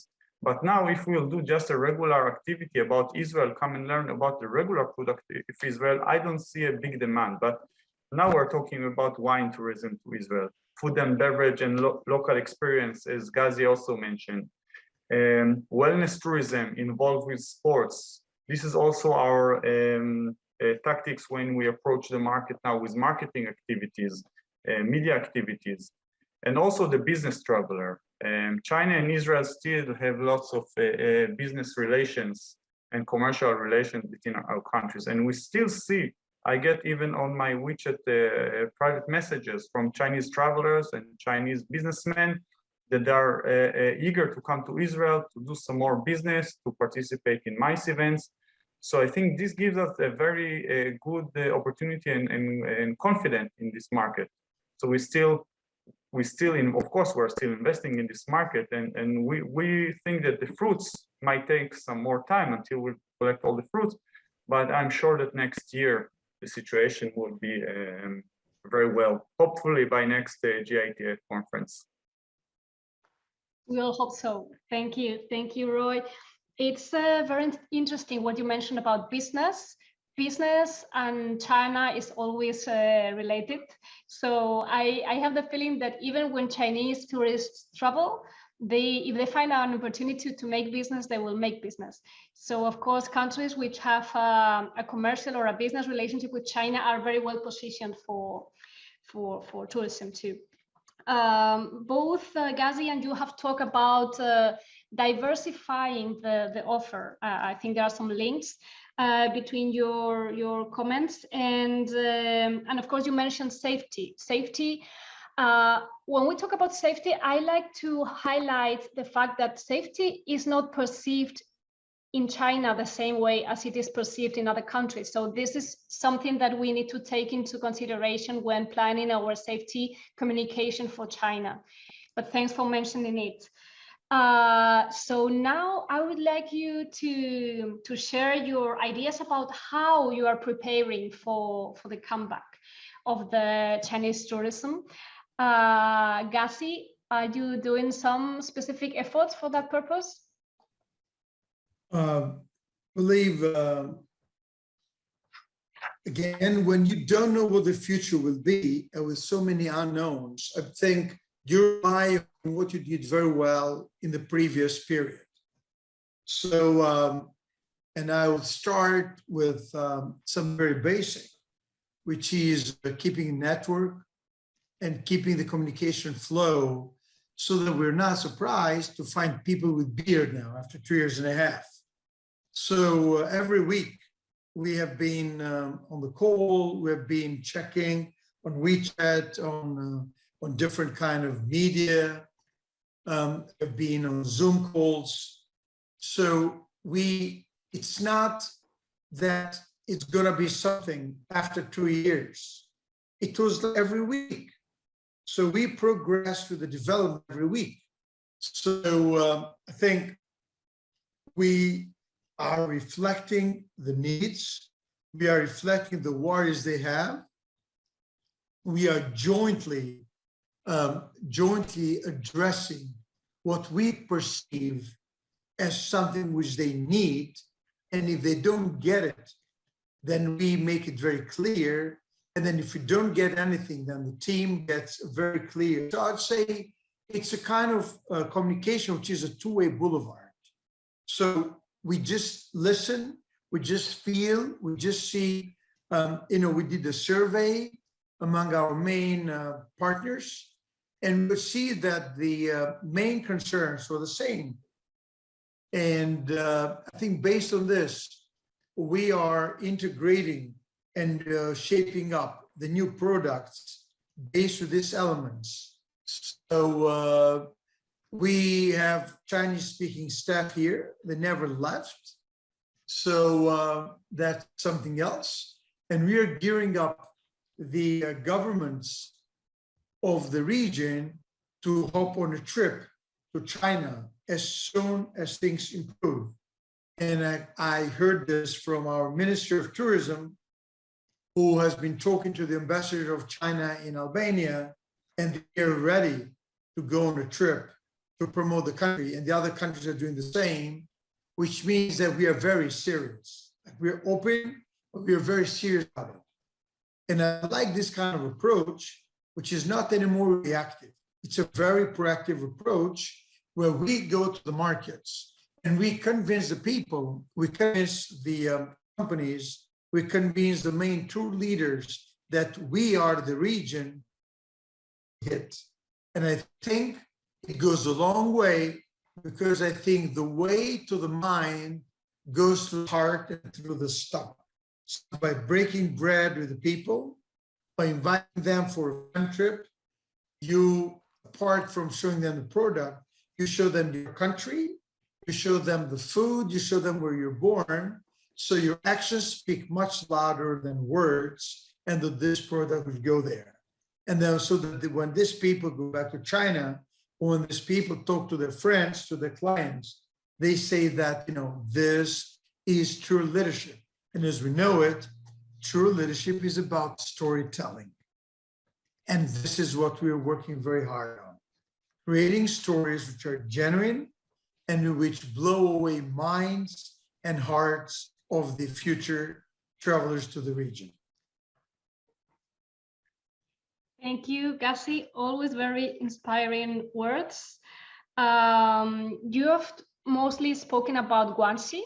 But now, if we'll do just a regular activity about Israel, come and learn about the regular product of Israel, I don't see a big demand. But now we're talking about wine tourism to Israel, food and beverage and local experience, as Gazi also mentioned. Wellness tourism involved with sports. This is also our tactics when we approach the market now with marketing activities, media activities, and also the business traveler. China and Israel still have lots of business relations and commercial relations between our countries. And we still see, I get even on my WeChat private messages from Chinese travelers and Chinese businessmen that are eager to come to Israel to do some more business, to participate in MICE events. So I think this gives us a very good opportunity and confidence in this market. So of course, we're still investing in this market, and we think that the fruits might take some more time until we collect all the fruits, but I'm sure that next year the situation will be very well, hopefully by next GITF conference. We all hope so. Thank you, Roy. It's very interesting what you mentioned about business. Business and China is always related. So I have the feeling that even when Chinese tourists travel, if they find an opportunity to make business, they will make business. So of course, countries which have a commercial or a business relationship with China are very well positioned for tourism too. Both Gazi and you have talked about diversifying the offer. I think there are some links between your comments, and of course you mentioned safety. When we talk about safety, I like to highlight the fact that safety is not perceived in China the same way as it is perceived in other countries. So this is something that we need to take into consideration when planning our safety communication for China. But thanks for mentioning it. So now I would like you to share your ideas about how you are preparing for the comeback of the Chinese tourism. Gazi, are you doing some specific efforts for that purpose? Believe, again, when you don't know what the future will be, and with so many unknowns, I think you rely on what you did very well in the previous period. So, and I will start with some very basic, which is keeping a network and keeping the communication flow so that we're not surprised to find people with beard now after 2.5 years. So every week we have been on the call, we have been checking on WeChat, on different kind of media, have been on Zoom calls. So it's not that it's gonna be something after 2 years. it was every week. So we progress through the development every week. So I think we are reflecting the needs. We are reflecting the worries they have. We are jointly addressing what we perceive as something which they need. And if they don't get it, then we make it very clear. And then if we don't get anything, then the team gets very clear. So I'd say it's a kind of communication which is a two-way boulevard. So we just listen, we just feel, we just see, we did a survey among our main partners, and we see that the main concerns were the same. And I think based on this, we are integrating and shaping up the new products based on these elements. So we have Chinese-speaking staff here. They never left. So that's something else. And we are gearing up the governments of the region to hop on a trip to China as soon as things improve. And I heard this from our Minister of Tourism, who has been talking to the ambassador of China in Albania, and they're ready to go on a trip to promote the country, and the other countries are doing the same, which means that we are very serious. We're open, but we are very serious about it. And I like this kind of approach, which is not anymore reactive. It's a very proactive approach where we go to the markets and we convince the people, we convince the companies, we convince the main tour leaders that we are the region hit. And I think it goes a long way, because I think the way to the mind goes through the heart and through the stomach. So by breaking bread with the people, by inviting them for a fun trip, you, apart from showing them the product, you show them your country, you show them the food, you show them where you're born. So your actions speak much louder than words, and that this product would go there. And then so that when these people go back to China, or when these people talk to their friends, to their clients, they say that, this is true leadership. And as we know it, true leadership is about storytelling. And this is what we are working very hard on. Creating stories which are genuine and which blow away minds and hearts of the future travelers to the region. Thank you, Gassi. Always very inspiring words. You have mostly spoken about Guanxi,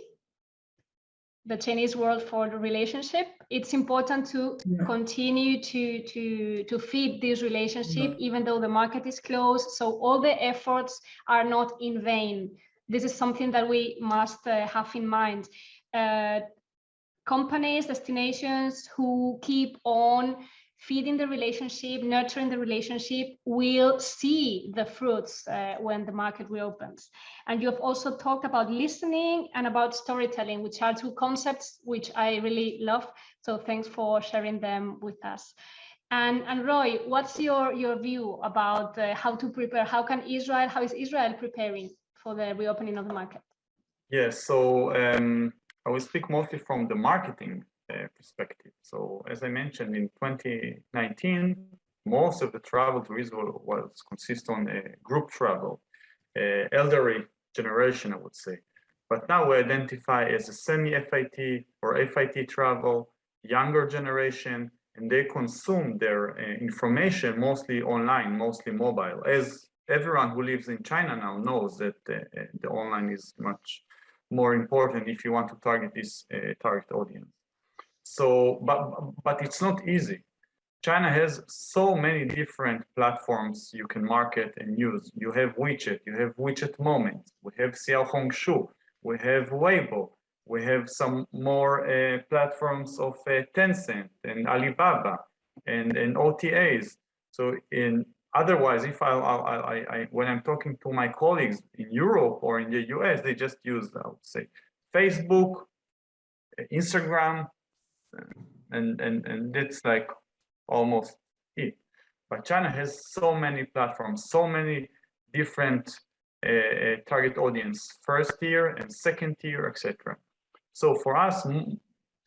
the Chinese word for the relationship. It's important to continue to feed this relationship, even though the market is closed. So all the efforts are not in vain. This is something that we must have in mind. Companies, destinations who keep on feeding the relationship, nurturing the relationship, will see the fruits when the market reopens. And you have also talked about listening and about storytelling, which are two concepts which I really love. So thanks for sharing them with us. And Roy, what's your view about how to prepare? How is Israel preparing for the reopening of the market? Yes, so I will speak mostly from the marketing perspective. So as I mentioned, in 2019, most of the travel to Israel was consist on group travel, elderly generation, I would say. But now we identify as a semi-FIT or FIT travel, younger generation, and they consume their information mostly online, mostly mobile. As everyone who lives in China now knows that the online is much more important if you want to target this target audience. So, but it's not easy. China has so many different platforms you can market and use. You have WeChat, you have WeChat Moments, we have Xiaohongshu, we have Weibo, we have some more platforms of Tencent and Alibaba and OTAs. So otherwise, if when I'm talking to my colleagues in Europe or in the US, they just use, I would say, Facebook, Instagram, and it's like almost it. But China has so many platforms, so many different target audience, first tier and second tier, etc. So for us,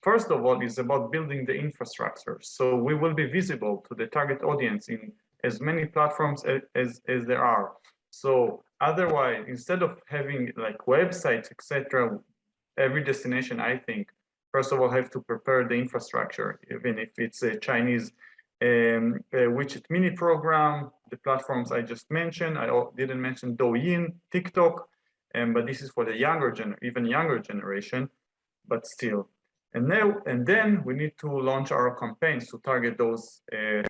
first of all, it's about building the infrastructure. So we will be visible to the target audience in as many platforms as there are. So otherwise, instead of having like websites, etc., every destination, I think, first of all, have to prepare the infrastructure, even if it's a Chinese widget mini program, the platforms I just mentioned. I didn't mention Douyin, TikTok, but this is for the even younger generation, but still. And then we need to launch our campaigns to target those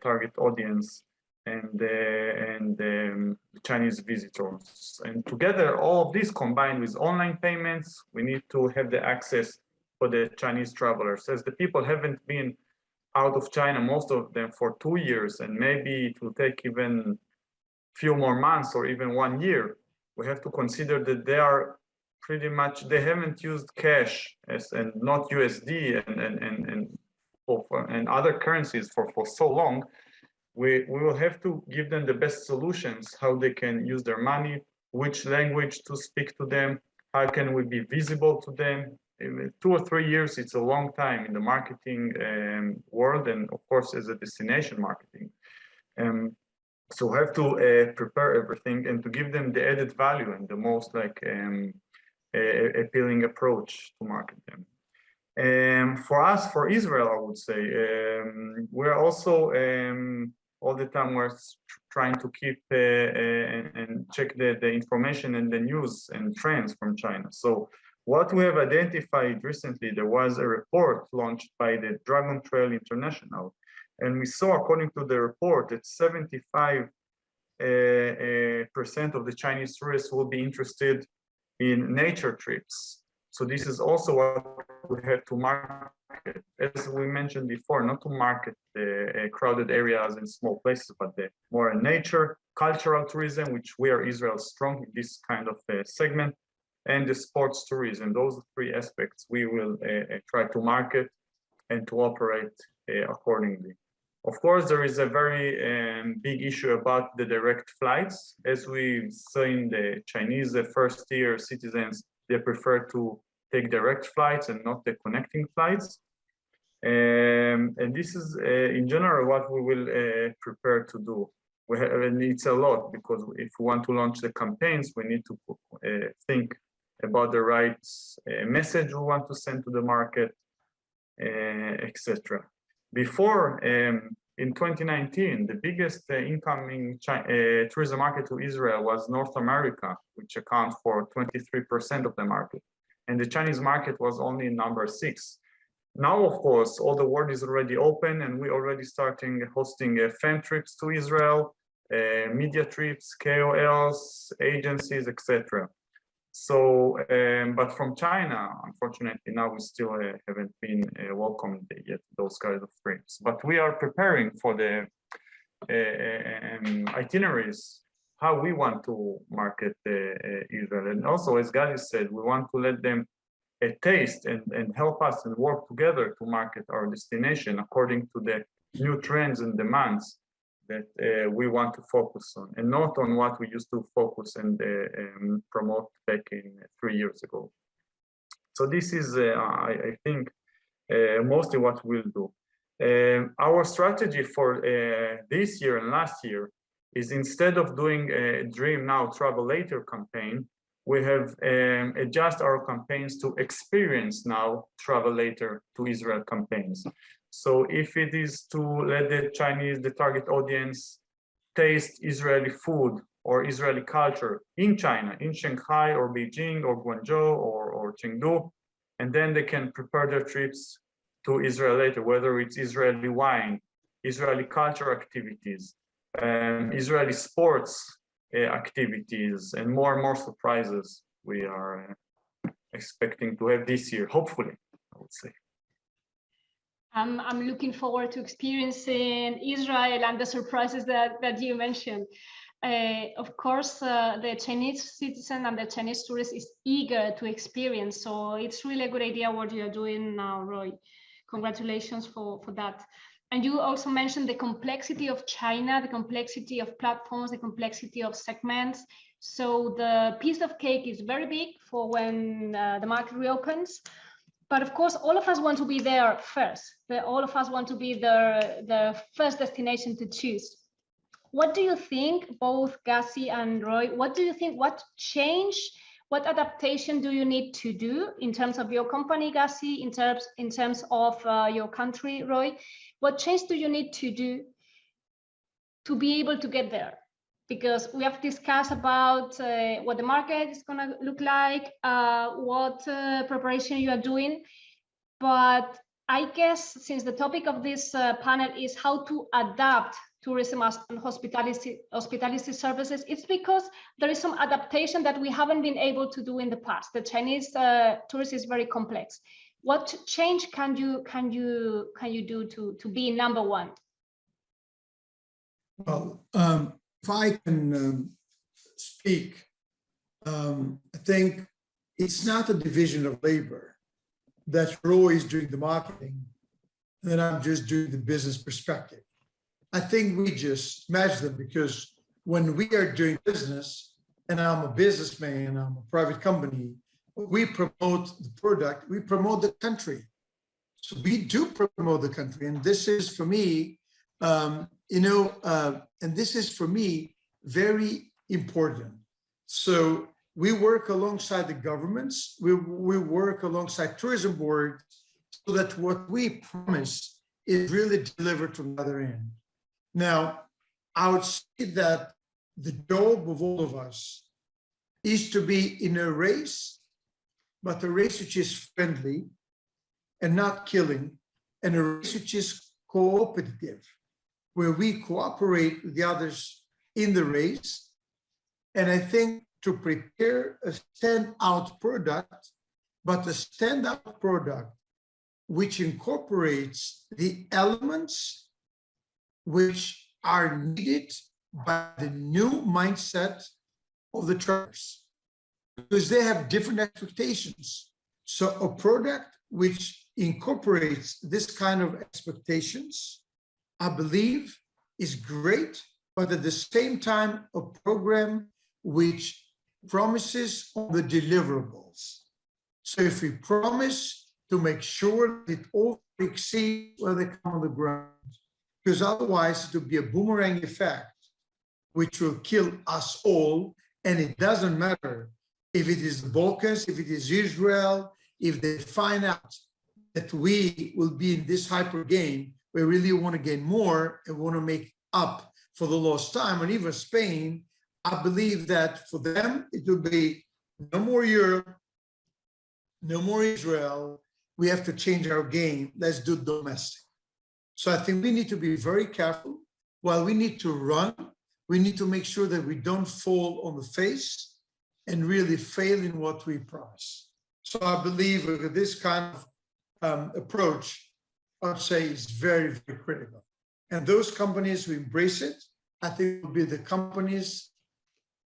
target audience and the Chinese visitors. And together, all of this combined with online payments, we need to have the access for the Chinese travelers. As the people haven't been out of China, most of them for 2 years, and maybe it will take even few more months or even 1 year, we have to consider that they are pretty much, they haven't used cash and not USD and other currencies for so long. We will have to give them the best solutions, how they can use their money, which language to speak to them, how can we be visible to them. 2 or 3 years, it's a long time in the marketing world, and of course as a destination marketing. So we have to prepare everything and to give them the added value and the most like appealing approach to market them. For us, for Israel, I would say, we're also all the time we're trying to keep and check the information and the news and trends from China. So what we have identified recently, there was a report launched by the Dragon Trail International, and we saw, according to the report, that 75% of the Chinese tourists will be interested in nature trips. So this is also what we have to market. As we mentioned before, not to market the crowded areas and small places, but the more nature, cultural tourism, which we are Israel strong in this kind of segment, and the sports tourism. Those 3 aspects we will try to market and to operate accordingly. Of course, there is a very big issue about the direct flights. As we've seen, the Chinese first-tier citizens, they prefer to take direct flights and not the connecting flights. And this is, in general, what we will prepare to do. And it's a lot, because if we want to launch the campaigns, we need to think about the right message we want to send to the market, etc. Before, in 2019, the biggest incoming tourism market to Israel was North America, which accounts for 23% of the market. And the Chinese market was only number 6. Now, of course, all the world is already open, and we already starting hosting fan trips to Israel, media trips, KOLs, agencies, etc. So, but from China, unfortunately, now we still haven't been welcomed yet, those kinds of trips. But we are preparing for the itineraries, how we want to market Israel. And also, as Gadi said, we want to let them taste and help us and work together to market our destination according to the new trends and demands that we want to focus on, and not on what we used to focus and promote back in 3 years ago. So this is, I think, mostly what we'll do. Our strategy for this year and last year is, instead of doing a Dream Now, Travel Later campaign, we have adjust our campaigns to Experience Now, Travel Later to Israel campaigns. So if it is to let the Chinese, the target audience, taste Israeli food or Israeli culture in China, in Shanghai or Beijing or Guangzhou or Chengdu, and then they can prepare their trips to Israel later, whether it's Israeli wine, Israeli culture activities, Israeli sports activities, and more surprises we are expecting to have this year, hopefully, I would say. I'm looking forward to experiencing Israel and the surprises that you mentioned. Of course, the Chinese citizen and the Chinese tourist is eager to experience, so it's really a good idea what you're doing now, Roy. Congratulations for that. And you also mentioned the complexity of China, the complexity of platforms, the complexity of segments. So the piece of cake is very big for when the market reopens. But of course, all of us want to be there first. All of us want to be the first destination to choose. What do you think, both Gassi and Roy, what do you think, what change, what adaptation do you need to do in terms of your company, Gassi, in terms of your country, Roy? What change do you need to do to be able to get there? Because we have discussed about what the market is going to look like, what preparation you are doing. But I guess since the topic of this panel is how to adapt tourism and hospitality services, it's because there is some adaptation that we haven't been able to do in the past. The Chinese tourist is very complex. What change can you do to be number one? Well, if I can speak, I think it's not a division of labor that Roy is doing the marketing and then I'm just doing the business perspective. I think we just match them because when we are doing business, and I'm a businessman, I'm a private company, we promote the product, we promote the country. So we do promote the country. And this is for me, and this is for me very important. So we work alongside the governments, we work alongside tourism boards so that what we promise is really delivered to the other end. Now, I would say that the job of all of us is to be in a race, but a race which is friendly and not killing, and a race which is cooperative, where we cooperate with the others in the race. And I think to prepare a standout product, but a standout product which incorporates the elements which are needed by the new mindset of the travelers, because they have different expectations. So a product which incorporates this kind of expectations, I believe, is great, but at the same time, a program which promises on the deliverables. So if we promise to make sure that it all exceeds where they come on the ground, because otherwise it will be a boomerang effect, which will kill us all. And it doesn't matter if it is the Balkans, if it is Israel, if they find out that we will be in this hyper game, we really want to gain more and want to make up for the lost time. And even Spain, I believe that for them, it will be no more Europe, no more Israel. We have to change our game. Let's do domestic. So I think we need to be very careful. While we need to run, we need to make sure that we don't fall on the face and really fail in what we promise. So I believe with this kind of approach, I'd say is very, very critical. And those companies who embrace it, I think will be the companies,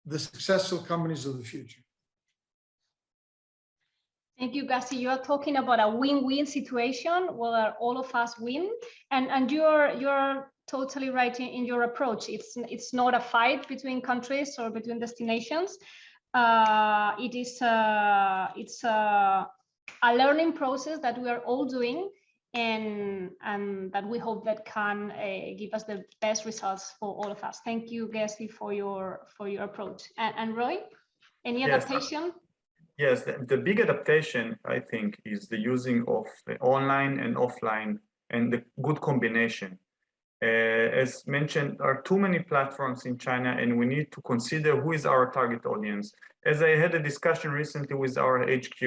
the successful companies of the future. Thank you, Gassi. You are talking about a win-win situation where all of us win, and you're totally right in your approach. It's not a fight between countries or between destinations. It's a learning process that we are all doing, and that we hope that can give us the best results for all of us. Thank you, Gassi, for your approach. And Roy, any adaptation? Yes, the big adaptation, I think, is the using of online and offline and the good combination. As mentioned, there are too many platforms in China, and we need to consider who is our target audience. As I had a discussion recently with our HQ,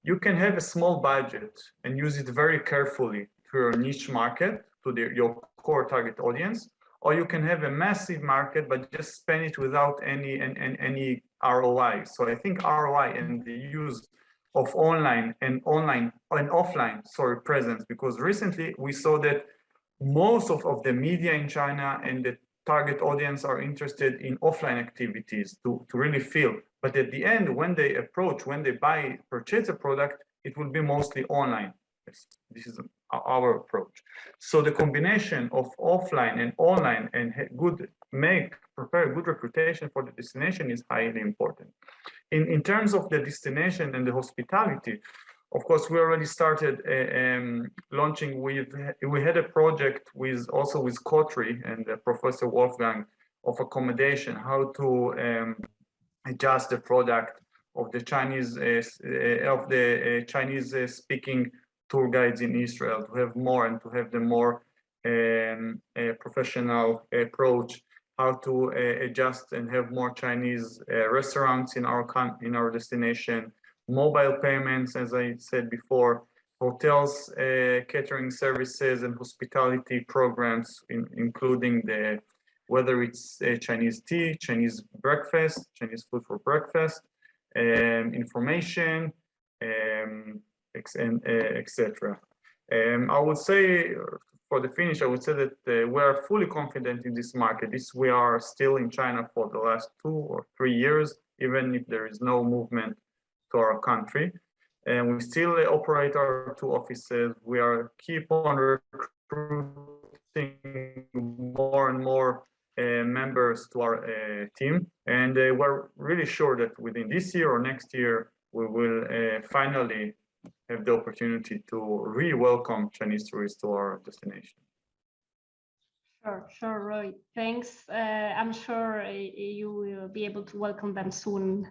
you can have a small budget and use it very carefully to your niche market, to your core target audience, or you can have a massive market, but just spend it without any ROI. So I think ROI and the use of online and offline presence, because recently we saw that most of the media in China and the target audience are interested in offline activities to really feel. But at the end, when they purchase a product, it will be mostly online. This is our approach. So the combination of offline and online and prepare a good reputation for the destination is highly important. In terms of the destination and the hospitality, of course, we already started launching we had a project with Kotri and Professor Wolfgang of accommodation, how to adjust the product of the Chinese speaking tour guides in Israel to have more and to have the more professional approach, how to adjust and have more Chinese restaurants in our destination, mobile payments, as I said before, hotels, catering services, and hospitality programs, including whether it's Chinese tea, Chinese breakfast, Chinese food for breakfast, information, etc. I would say, for the finish, I would say that we are fully confident in this market. We are still in China for the last 2 or 3 years, even if there is no movement to our country. And we still operate our 2 offices. We keep on recruiting more and more members to our team. And we're really sure that within this year or next year, we will finally have the opportunity to re-welcome Chinese tourists to our destination. Sure, Roy. Thanks. I'm sure you will be able to welcome them soon.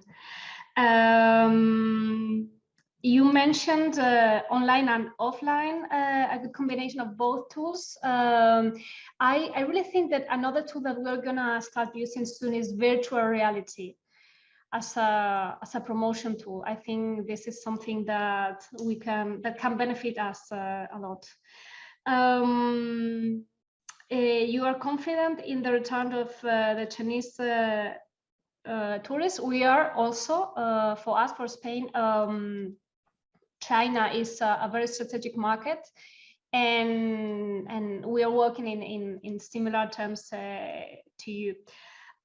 You mentioned online and offline, a good combination of both tools. I really think that another tool that we're gonna start using soon is virtual reality as a promotion tool. I think this is something that can benefit us a lot. You are confident in the return of the Chinese tourists. We are also, for us, for Spain, China is a very strategic market, and we are working in similar terms to you.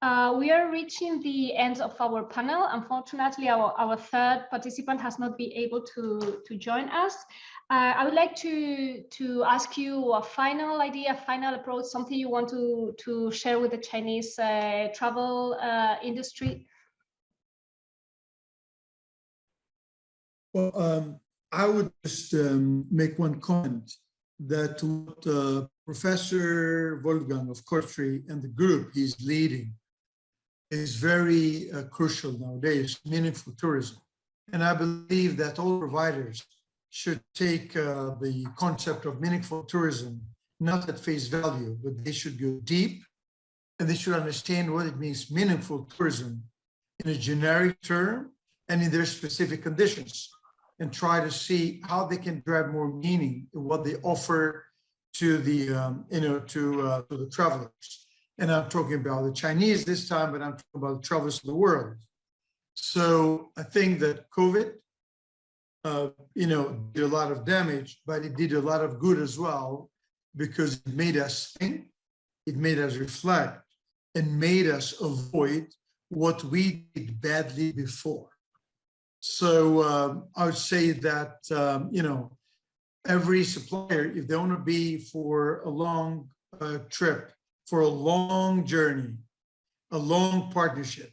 We are reaching the end of our panel. Unfortunately, our third participant has not been able to join us. I would like to ask you a final idea, a final approach, something you want to share with the Chinese travel industry. Well, I would just make one comment that what Professor Wolfgang of Kotri and the group he's leading is very crucial nowadays, meaningful tourism. And I believe that all providers should take the concept of meaningful tourism not at face value, but they should go deep and they should understand what it means, meaningful tourism, in a generic term and in their specific conditions, and try to see how they can drive more meaning in what they offer to the to the travelers. And I'm talking about the Chinese this time, but I'm talking about the travelers of the world. So I think that COVID, did a lot of damage, but it did a lot of good as well, because it made us think, it made us reflect, and made us avoid what we did badly before. So I would say that, every supplier, if they want to be for a long trip, for a long journey, a long partnership,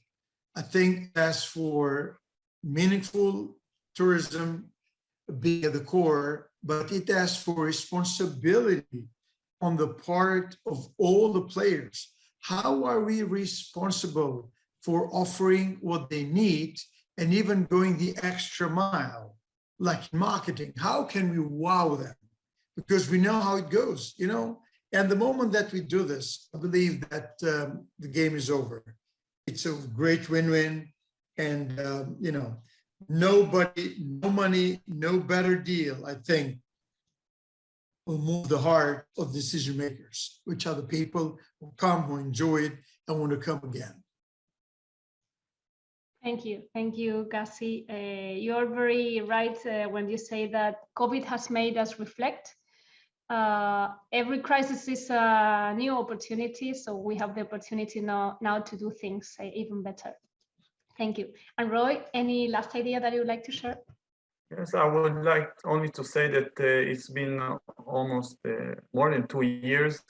I think that's for meaningful tourism being at the core, but it asks for responsibility on the part of all the players. How are we responsible for offering what they need and even going the extra mile, like marketing? How can we wow them? Because we know how it goes, And the moment that we do this, I believe that the game is over. It's a great win-win, and nobody, no money, no better deal, I think, will move the heart of decision makers, which are the people who come, who enjoy it, and want to come again. Thank you, Gassi. You're very right when you say that COVID has made us reflect. Every crisis is a new opportunity, so we have the opportunity now to do things even better. Thank you. And Roy, any last idea that you would like to share? Yes, I would like only to say that it's been almost more than 2 years,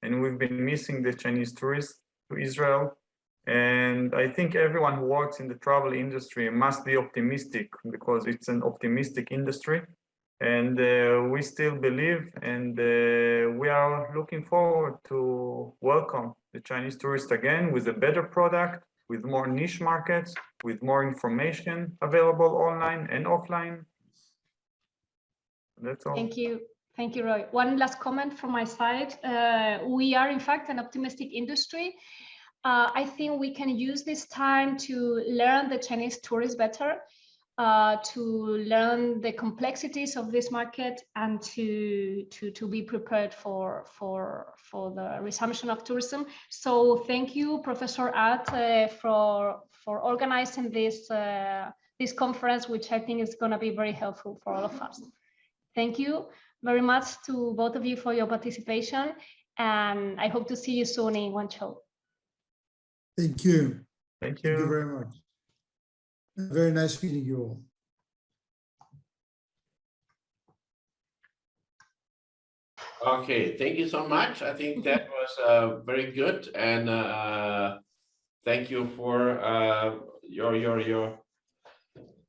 and we've been missing the Chinese tourists to Israel. And I think everyone who works in the travel industry must be optimistic, because it's an optimistic industry. And we still believe, and we are looking forward to welcome the Chinese tourists again with a better product, with more niche markets, with more information available online and offline. That's all. Thank you. Thank you, Roy. One last comment from my side. We are, in fact, an optimistic industry. I think we can use this time to learn the Chinese tourists better, to learn the complexities of this market, and to be prepared for the resumption of tourism. So thank you, Professor Art, for organizing this conference, which I think is going to be very helpful for all of us. Thank you very much to both of you for your participation, and I hope to see you soon in Guangzhou. Thank you. Thank Thank you you. very much. Very nice meeting you all. Okay, thank you so much. I think that was very good, and thank you for your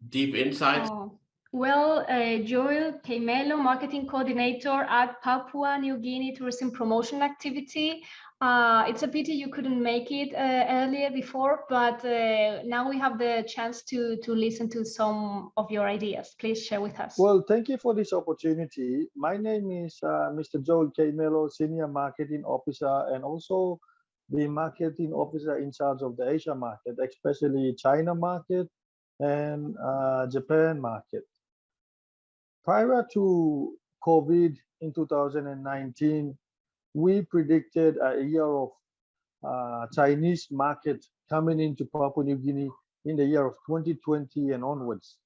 deep insights. Well, Joel Keimelo, Marketing Coordinator at Papua New Guinea Tourism Promotion Activity. It's a pity you couldn't make it earlier before, but now we have the chance to listen to some of your ideas. Please share with us. Well, thank you for this opportunity. My name is Mr. Joel Keimelo, Senior Marketing Officer, and also the Marketing Officer in charge of the Asia market, especially China market and Japan market. Prior to COVID in 2019, we predicted a year of Chinese market coming into Papua New Guinea in the year of 2020 and onwards.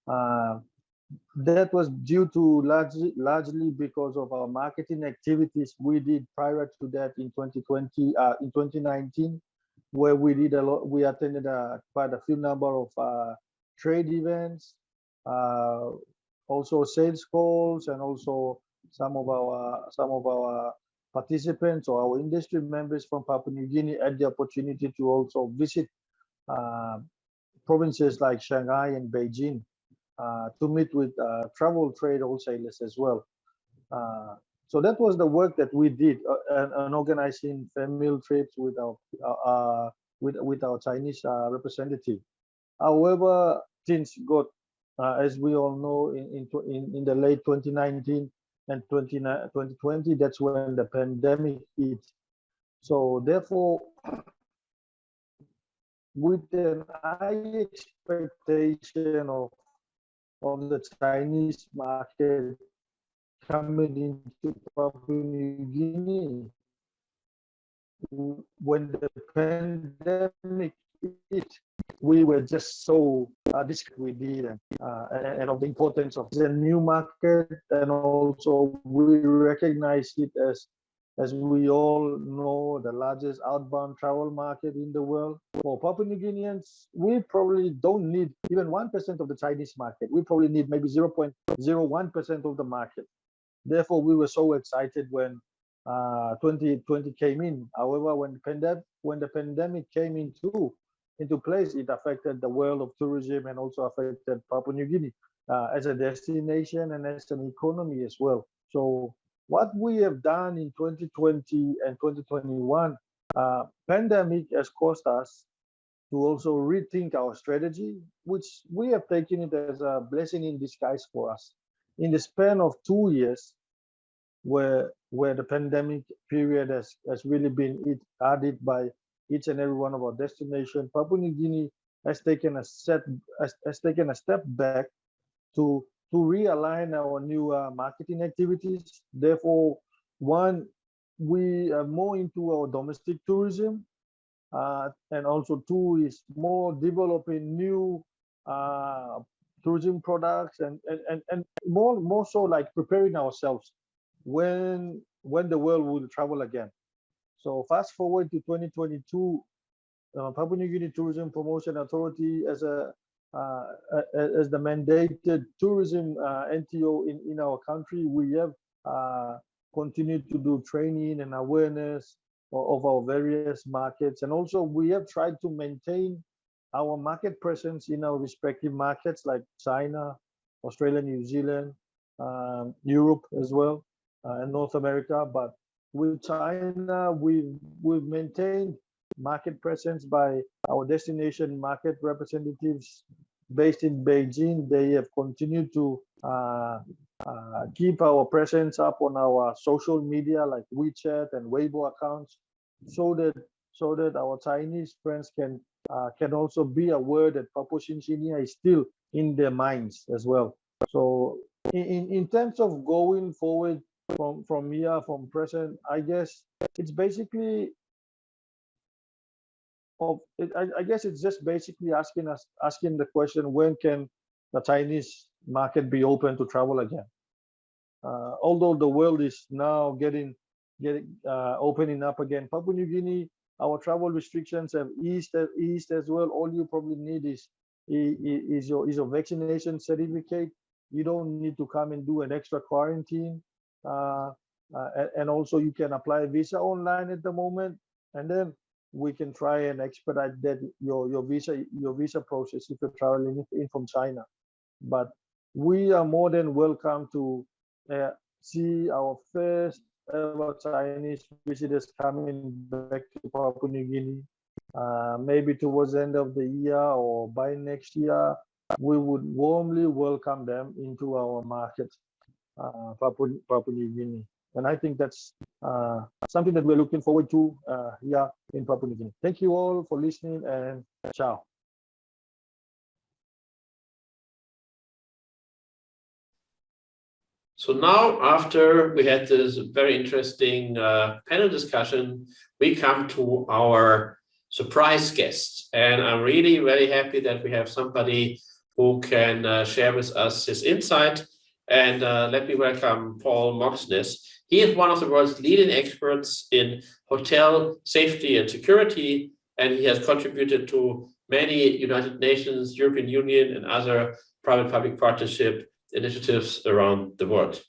That was due to largely because of our marketing activities we did prior to that in 2019, where we did a lot. We attended quite a few number of trade events, also sales calls, and also some of our participants or our industry members from Papua New Guinea had the opportunity to also visit provinces like Shanghai and Beijing to meet with travel trade wholesalers as well. So that was the work that we did, and organizing family trips with our Chinese representative. However, things got, as we all know, in the late 2019 and 2020, that's when the pandemic hit. So therefore, with an high expectation of the Chinese market coming into Papua New Guinea, when the pandemic hit, we were just so we did, and of the importance of the new market, and also we recognize it as we all know, the largest outbound travel market in the world. For Papua New Guineans, we probably don't need even 1% of the Chinese market. We probably need maybe 0.01% of the market. Therefore, we were so excited when 2020 came in. However, when the pandemic came into place, it affected the world of tourism and also affected Papua New Guinea as a destination and as an economy as well. So what we have done in 2020 and 2021, pandemic has caused us to also rethink our strategy, which we have taken it as a blessing in disguise for us. In the span of 2 years, where the pandemic period has really been added by each and every one of our destinations, Papua New Guinea has taken a step back to realign our new marketing activities. Therefore, one, we are more into our domestic tourism, and also two is more developing new tourism products, and more so like preparing ourselves when the world will travel again. So fast forward to 2022, Papua New Guinea Tourism Promotion Authority as as the mandated tourism NTO in our country, we have continued to do training and awareness of our various markets. And also we have tried to maintain our market presence in our respective markets like China, Australia, New Zealand, Europe as well, and North America. But with China, we've maintained market presence by our destination market representatives based in Beijing. They have continued to keep our presence up on our social media like WeChat and Weibo accounts, so that our Chinese friends can also be aware that Papua New Guinea is still in their minds as well. So in terms of going forward from here, from present, I guess it's basically I guess it's just basically asking the question, when can the Chinese market be open to travel again? Although the world is now getting opening up again, Papua New Guinea, our travel restrictions have eased as well. All you probably need is your vaccination certificate. You don't need to come and do an extra quarantine, and also you can apply a visa online at the moment, and then we can try and expedite that your visa process if you're traveling in from China. But we are more than welcome to see our first ever Chinese visitors coming back to Papua New Guinea, maybe towards the end of the year or by next year. We would warmly welcome them into our market, Papua New Guinea. And I think that's something that we're looking forward to here in Papua New Guinea. Thank you all for listening, and ciao. So now, after we had this very interesting panel discussion, we come to our surprise guest. And I'm really very happy that we have somebody who can share with us his insight. And let me welcome Paul Moxness. He is one of the world's leading experts in hotel safety and security, and he has contributed to many United Nations, European Union, and other private-public partnership initiatives around the world.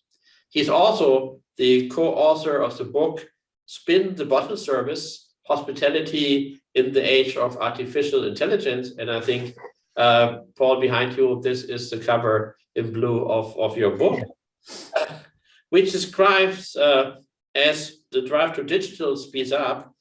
He's also the co-author of the book, Spin the Bottle Service, Hospitality in the Age of Artificial Intelligence. And I think, Paul, behind you, this is the cover in blue of your book, which describes as the drive to digital speeds up,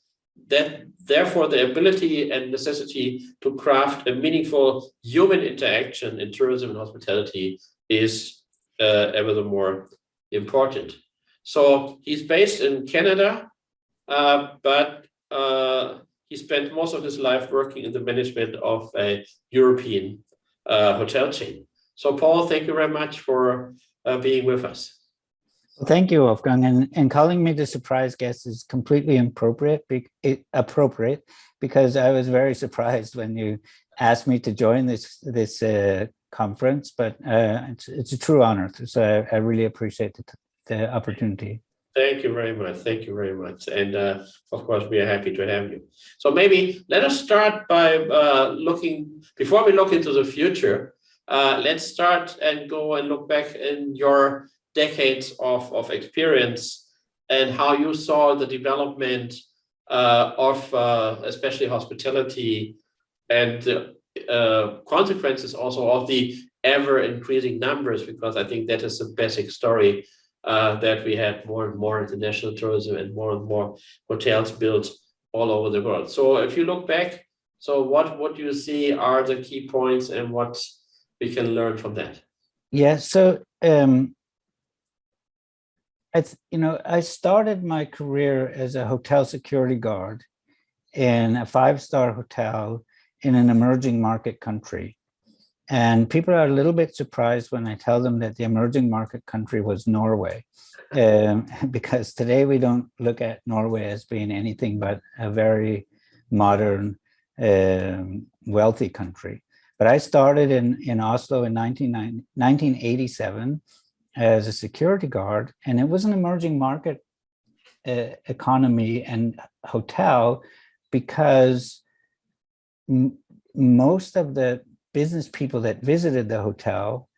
that therefore the ability and necessity to craft a meaningful human interaction in tourism and hospitality is ever the more important. So he's based in Canada, but he spent most of his life working in the management of a European hotel chain. So Paul, thank you very much for being with us. Well, thank you, Wolfgang, and calling me the surprise guest is completely appropriate because I was very surprised when you asked me to join this conference, but it's a true honor. So I really appreciate the opportunity. Thank you very much. Thank you very much. And of course, we are happy to have you. So maybe let us start by before we look into the future, let's start and go and look back in your decades of experience and how you saw the development of especially hospitality and the consequences also of the ever increasing numbers, because I think that is the basic story that we had more and more international tourism and more hotels built all over the world. So if you look back, so what do you see are the key points and what we can learn from that? Yeah, so I started my career as a hotel security guard in a 5-star hotel in an emerging market country. And people are a little bit surprised when I tell them that the emerging market country was Norway, because today we don't look at Norway as being anything but a very modern, wealthy country. But I started in Oslo in 1987 as a security guard, and it was an emerging market economy and hotel because most of the business people that visited the hotel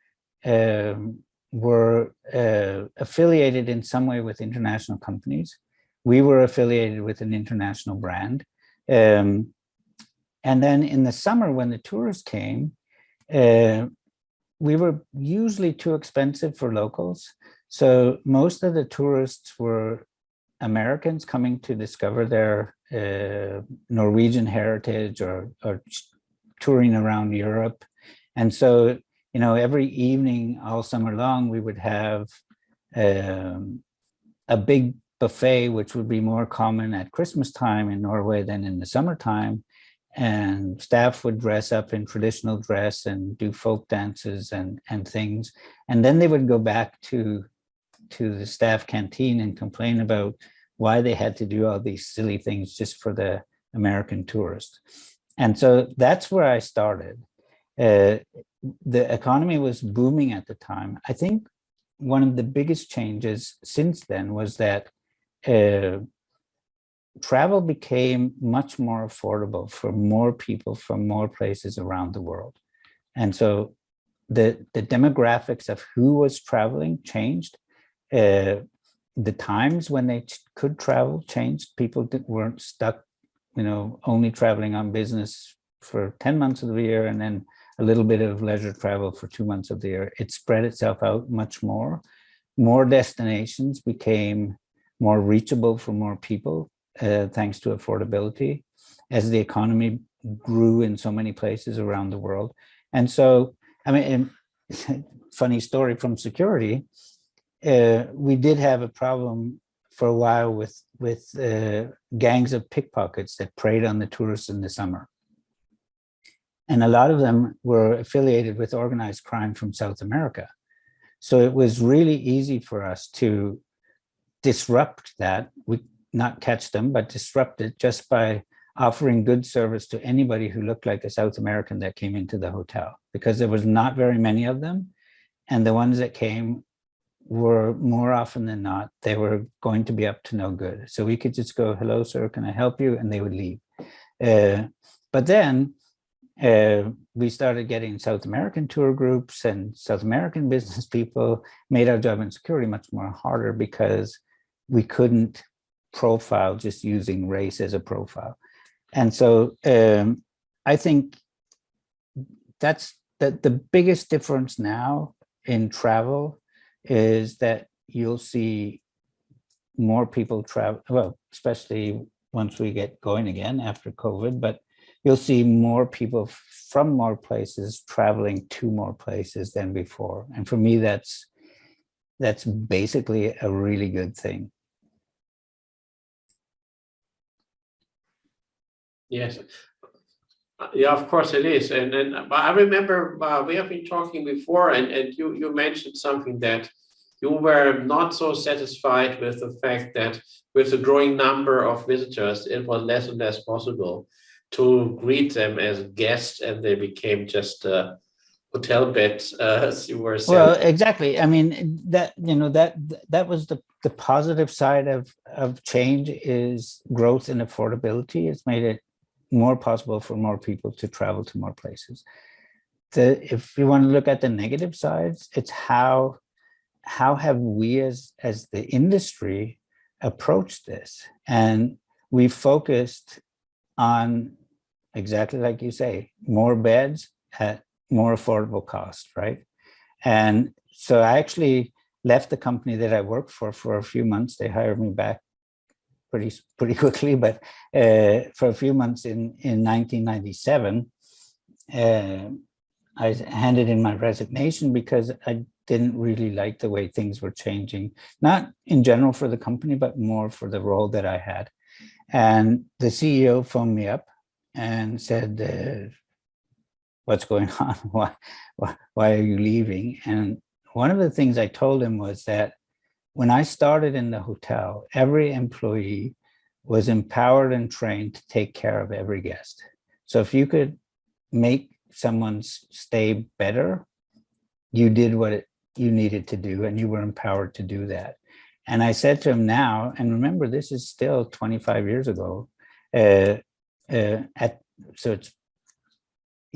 were affiliated in some way with international companies. We were affiliated with an international brand. And then in the summer, when the tourists came, we were usually too expensive for locals. So most of the tourists were Americans coming to discover their Norwegian heritage or touring around Europe. And so, you know, every evening all summer long, we would have a big buffet, which would be more common at Christmas time in Norway than in the summertime. And staff would dress up in traditional dress and do folk dances and things. And then they would go back to the staff canteen and complain about why they had to do all these silly things just for the American tourist. And so that's where I started. The economy was booming at the time. I think one of the biggest changes since then was that travel became much more affordable for more people from more places around the world. And so the demographics of who was traveling changed. The times when they could travel changed. People weren't stuck, you know, only traveling on business for 10 months of the year and then a little bit of leisure travel for 2 months of the year. It spread itself out much more. More destinations became more reachable for more people, thanks to affordability, as the economy grew in so many places around the world. And so, I mean, funny story from security, we did have a problem for a while with gangs of pickpockets that preyed on the tourists in the summer. And a lot of them were affiliated with organized crime from South America. So it was really easy for us to disrupt that. We not catch them, but disrupt it just by offering good service to anybody who looked like a South American that came into the hotel, because there was not very many of them. And the ones that came were more often than not, they were going to be up to no good. So we could just go, hello, sir, can I help you? And they would leave. But then we started getting South American tour groups, and South American business people made our job in security much more harder because we couldn't profile just using race as a profile. And so I think that's the biggest difference now in travel is that you'll see more people travel, well, especially once we get going again after COVID, but you'll see more people from more places traveling to more places than before. And for me, that's basically a really good thing. Yes. Yeah, of course it is. And I remember we have been talking before, and you mentioned something that you were not so satisfied with the fact that with the growing number of visitors, it was less and less possible to greet them as guests, and they became just hotel beds, as you were saying. Well, exactly. I mean, that, you know, that was the positive side of change is growth and affordability. It's made it more possible for more people to travel to more places. If you want to look at the negative sides, it's how have we as the industry approached this? And we focused on, exactly like you say, more beds at more affordable cost, right? And so I actually left the company that I worked for a few months. They hired me back pretty quickly, but for a few months in 1997, I handed in my resignation because I didn't really like the way things were changing, not in general for the company, but more for the role that I had. And the CEO phoned me up and said, what's going on? Why are you leaving? And one of the things I told him was that when I started in the hotel, every employee was empowered and trained to take care of every guest. So if you could make someone's stay better, you did what you needed to do, and you were empowered to do that. And I said to him now, and remember, this is still 25 years ago, so it's,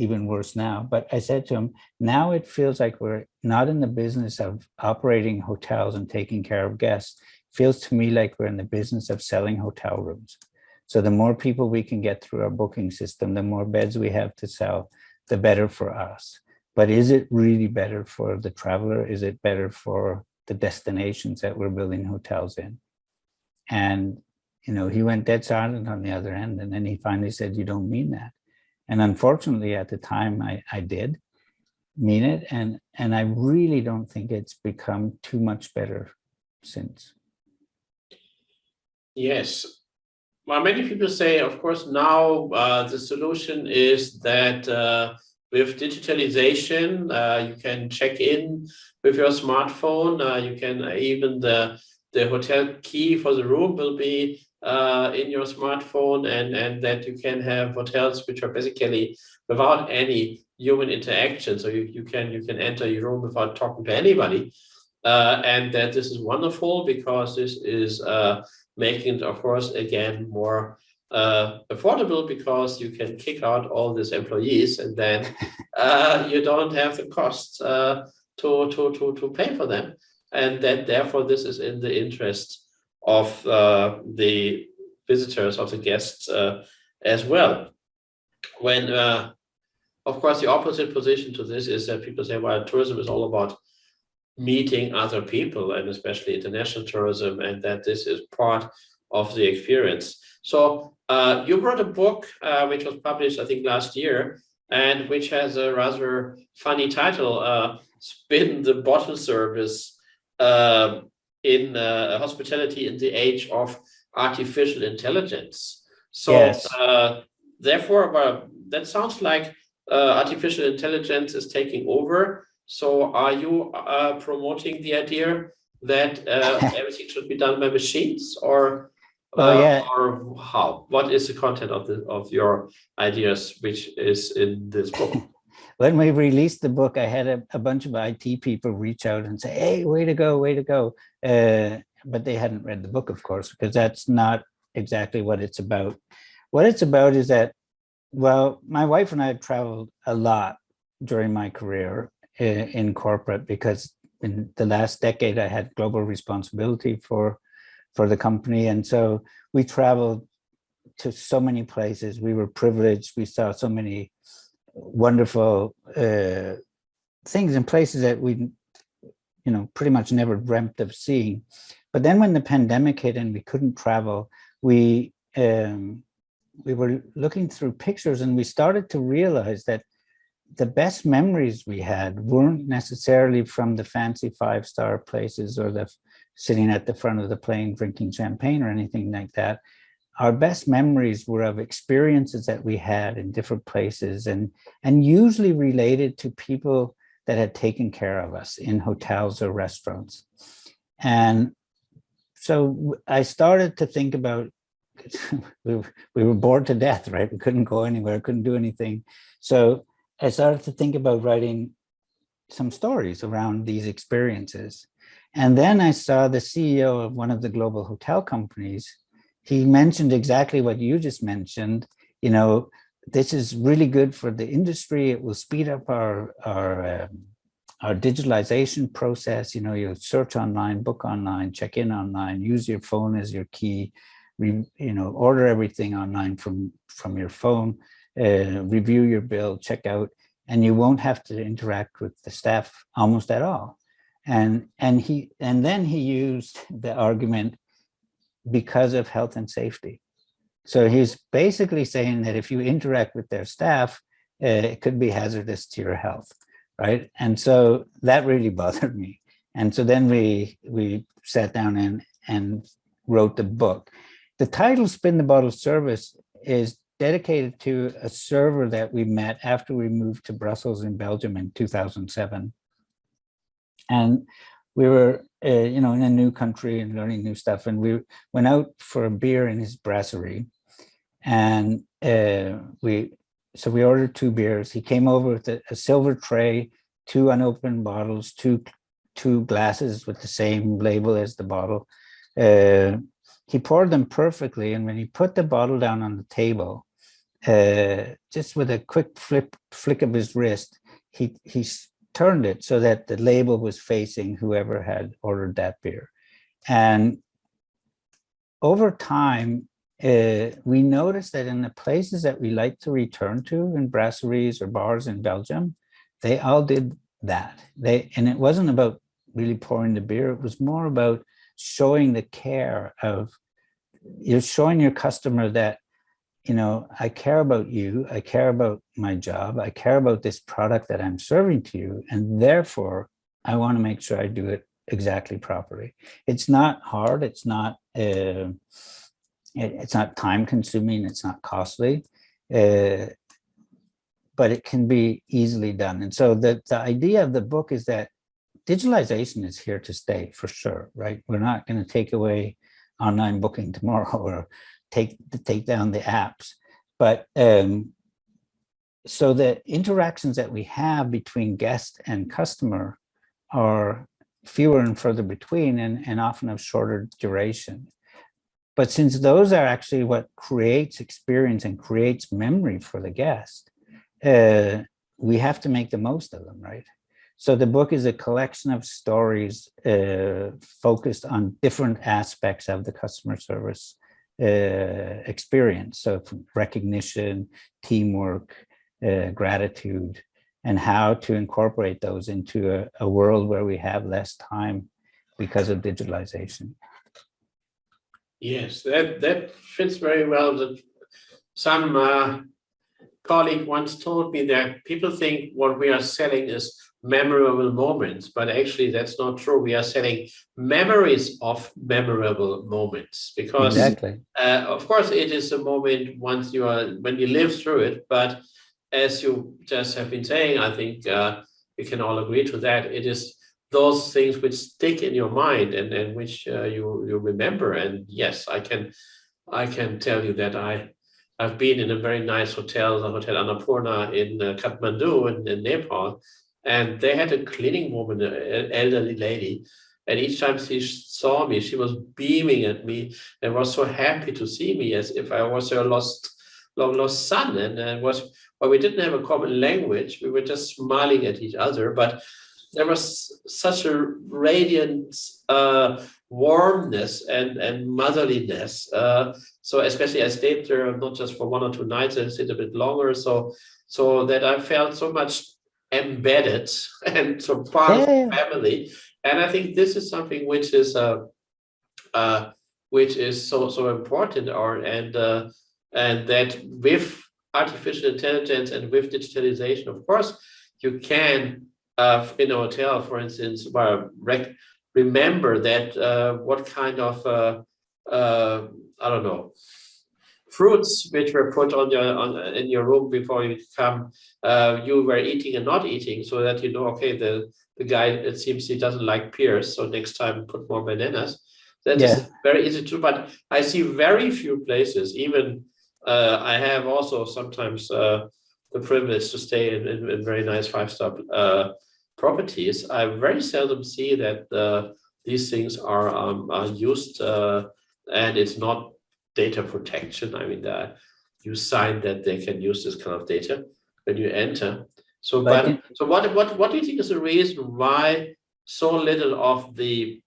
even worse now. But I said to him, now it feels like we're not in the business of operating hotels and taking care of guests. It feels to me like we're in the business of selling hotel rooms. So the more people we can get through our booking system, the more beds we have to sell, the better for us. But is it really better for the traveler? Is it better for the destinations that we're building hotels in? And, you know, he went dead silent on the other end. And then he finally said, you don't mean that. And unfortunately, at the time, I did mean it. And I really don't think it's become too much better since. Yes. Well, many people say, of course, now the solution is that with digitalization, you can check in with your smartphone. You can even the hotel key for the room will be in your smartphone, and that you can have hotels which are basically without any human interaction. So you can enter your room without talking to anybody, and that this is wonderful because this is making it, of course, again more affordable because you can kick out all these employees, and then you don't have the costs to pay for them, and that therefore this is in the interest of the visitors, of the guests as well. When of course the opposite position to this is that people say, well, tourism is all about meeting other people, and especially international tourism, and that this is part of the experience. So you wrote a book which was published, I think, last year, and which has a rather funny title, Spin the Bottle Service in Hospitality in the Age of Artificial Intelligence. So yes. Therefore, well, that sounds like artificial intelligence is taking over. So are you promoting the idea that everything should be done by machines, or or how? What is the content of your ideas, which is in this book? When we released the book, I had a bunch of IT people reach out and say, hey, way to go, way to go. But they hadn't read the book, of course, because that's not exactly what it's about. What it's about is that, well, my wife and I have traveled a lot during my career in corporate, because in the last decade I had global responsibility for the company, and so we traveled to so many places. We were privileged. We saw so many wonderful things in places that we, you know, pretty much never dreamt of seeing. But then when the pandemic hit and we couldn't travel, we were looking through pictures, and we started to realize that the best memories we had weren't necessarily from the fancy 5-star places or the sitting at the front of the plane drinking champagne or anything like that. Our best memories were of experiences that we had in different places, and usually related to people that had taken care of us in hotels or restaurants. And so I started to think about, we were bored to death, right? We couldn't go anywhere, couldn't do anything. So I started to think about writing some stories around these experiences. And then I saw the CEO of one of the global hotel companies. He mentioned exactly what you just mentioned. You know, this is really good for the industry. It will speed up our digitalization process. You know, you search online, book online, check in online, use your phone as your key, you know, order everything online from your phone. Review your bill, check out, and you won't have to interact with the staff almost at all. And then he used the argument because of health and safety. So he's basically saying that if you interact with their staff, it could be hazardous to your health, right? And so that really bothered me. And so then we sat down and wrote the book. The title Spin the Bottle Service is dedicated to a server that we met after we moved to Brussels in Belgium in 2007. And we were, you know, in a new country and learning new stuff. And we went out for a beer in his brasserie. And we ordered 2 beers. He came over with a silver tray, 2 unopened bottles, two glasses with the same label as the bottle. He poured them perfectly. And when he put the bottle down on the table, just with a quick flick of his wrist, he turned it so that the label was facing whoever had ordered that beer. And over time, we noticed that in the places that we like to return to, in brasseries or bars in Belgium, they all did that. And it wasn't about really pouring the beer, it was more about showing the care of, you're showing your customer that, you know, I care about you, I care about my job, I care about this product that I'm serving to you, and therefore I want to make sure I do it exactly properly. It's not hard, it's not time consuming, it's not costly, but it can be easily done. And so the idea of the book is that digitalization is here to stay for sure, right? We're not going to take away online booking tomorrow or take down the apps, but so the interactions that we have between guest and customer are fewer and further between, and often of shorter duration. But since those are actually what creates experience and creates memory for the guest, we have to make the most of them, right? So the book is a collection of stories focused on different aspects of the customer service experience. So from recognition, teamwork, gratitude, and how to incorporate those into a world where we have less time because of digitalization. Yes, that fits very well. That some colleague once told me that people think what we are selling is memorable moments, but actually that's not true. We are selling memories of memorable moments, because exactly. Of course it is a moment when you live through it, but as you just have been saying, I think we can all agree to that. It is those things which stick in your mind and which you remember. And yes, I can tell you that I've been in a very nice hotel, the Hotel Annapurna in Kathmandu in Nepal, and they had a cleaning woman, an elderly lady, and each time she saw me, she was beaming at me and was so happy to see me, as if I was her long lost son. And we didn't have a common language. We were just smiling at each other, but there was such a radiant warmness and motherliness. So especially I stayed there not just for 1 or 2 nights, I stayed a bit longer, so that I felt so much embedded and so part of the family. And I think this is something which is so important, and that with artificial intelligence and with digitalization, of course, you can in a hotel, for instance, remember that what kind of I don't know, fruits which were put in your room before you come, you were eating and not eating, so that you know, okay, the guy, it seems he doesn't like pears, so next time put more bananas. That is very easy to, but I see very few places. Even I have also sometimes the privilege to stay in very nice 5-star properties. I very seldom see that these things are used, and it's not data protection. I mean, you sign that they can use this kind of data when you enter. So, what do you think is the reason why so little of the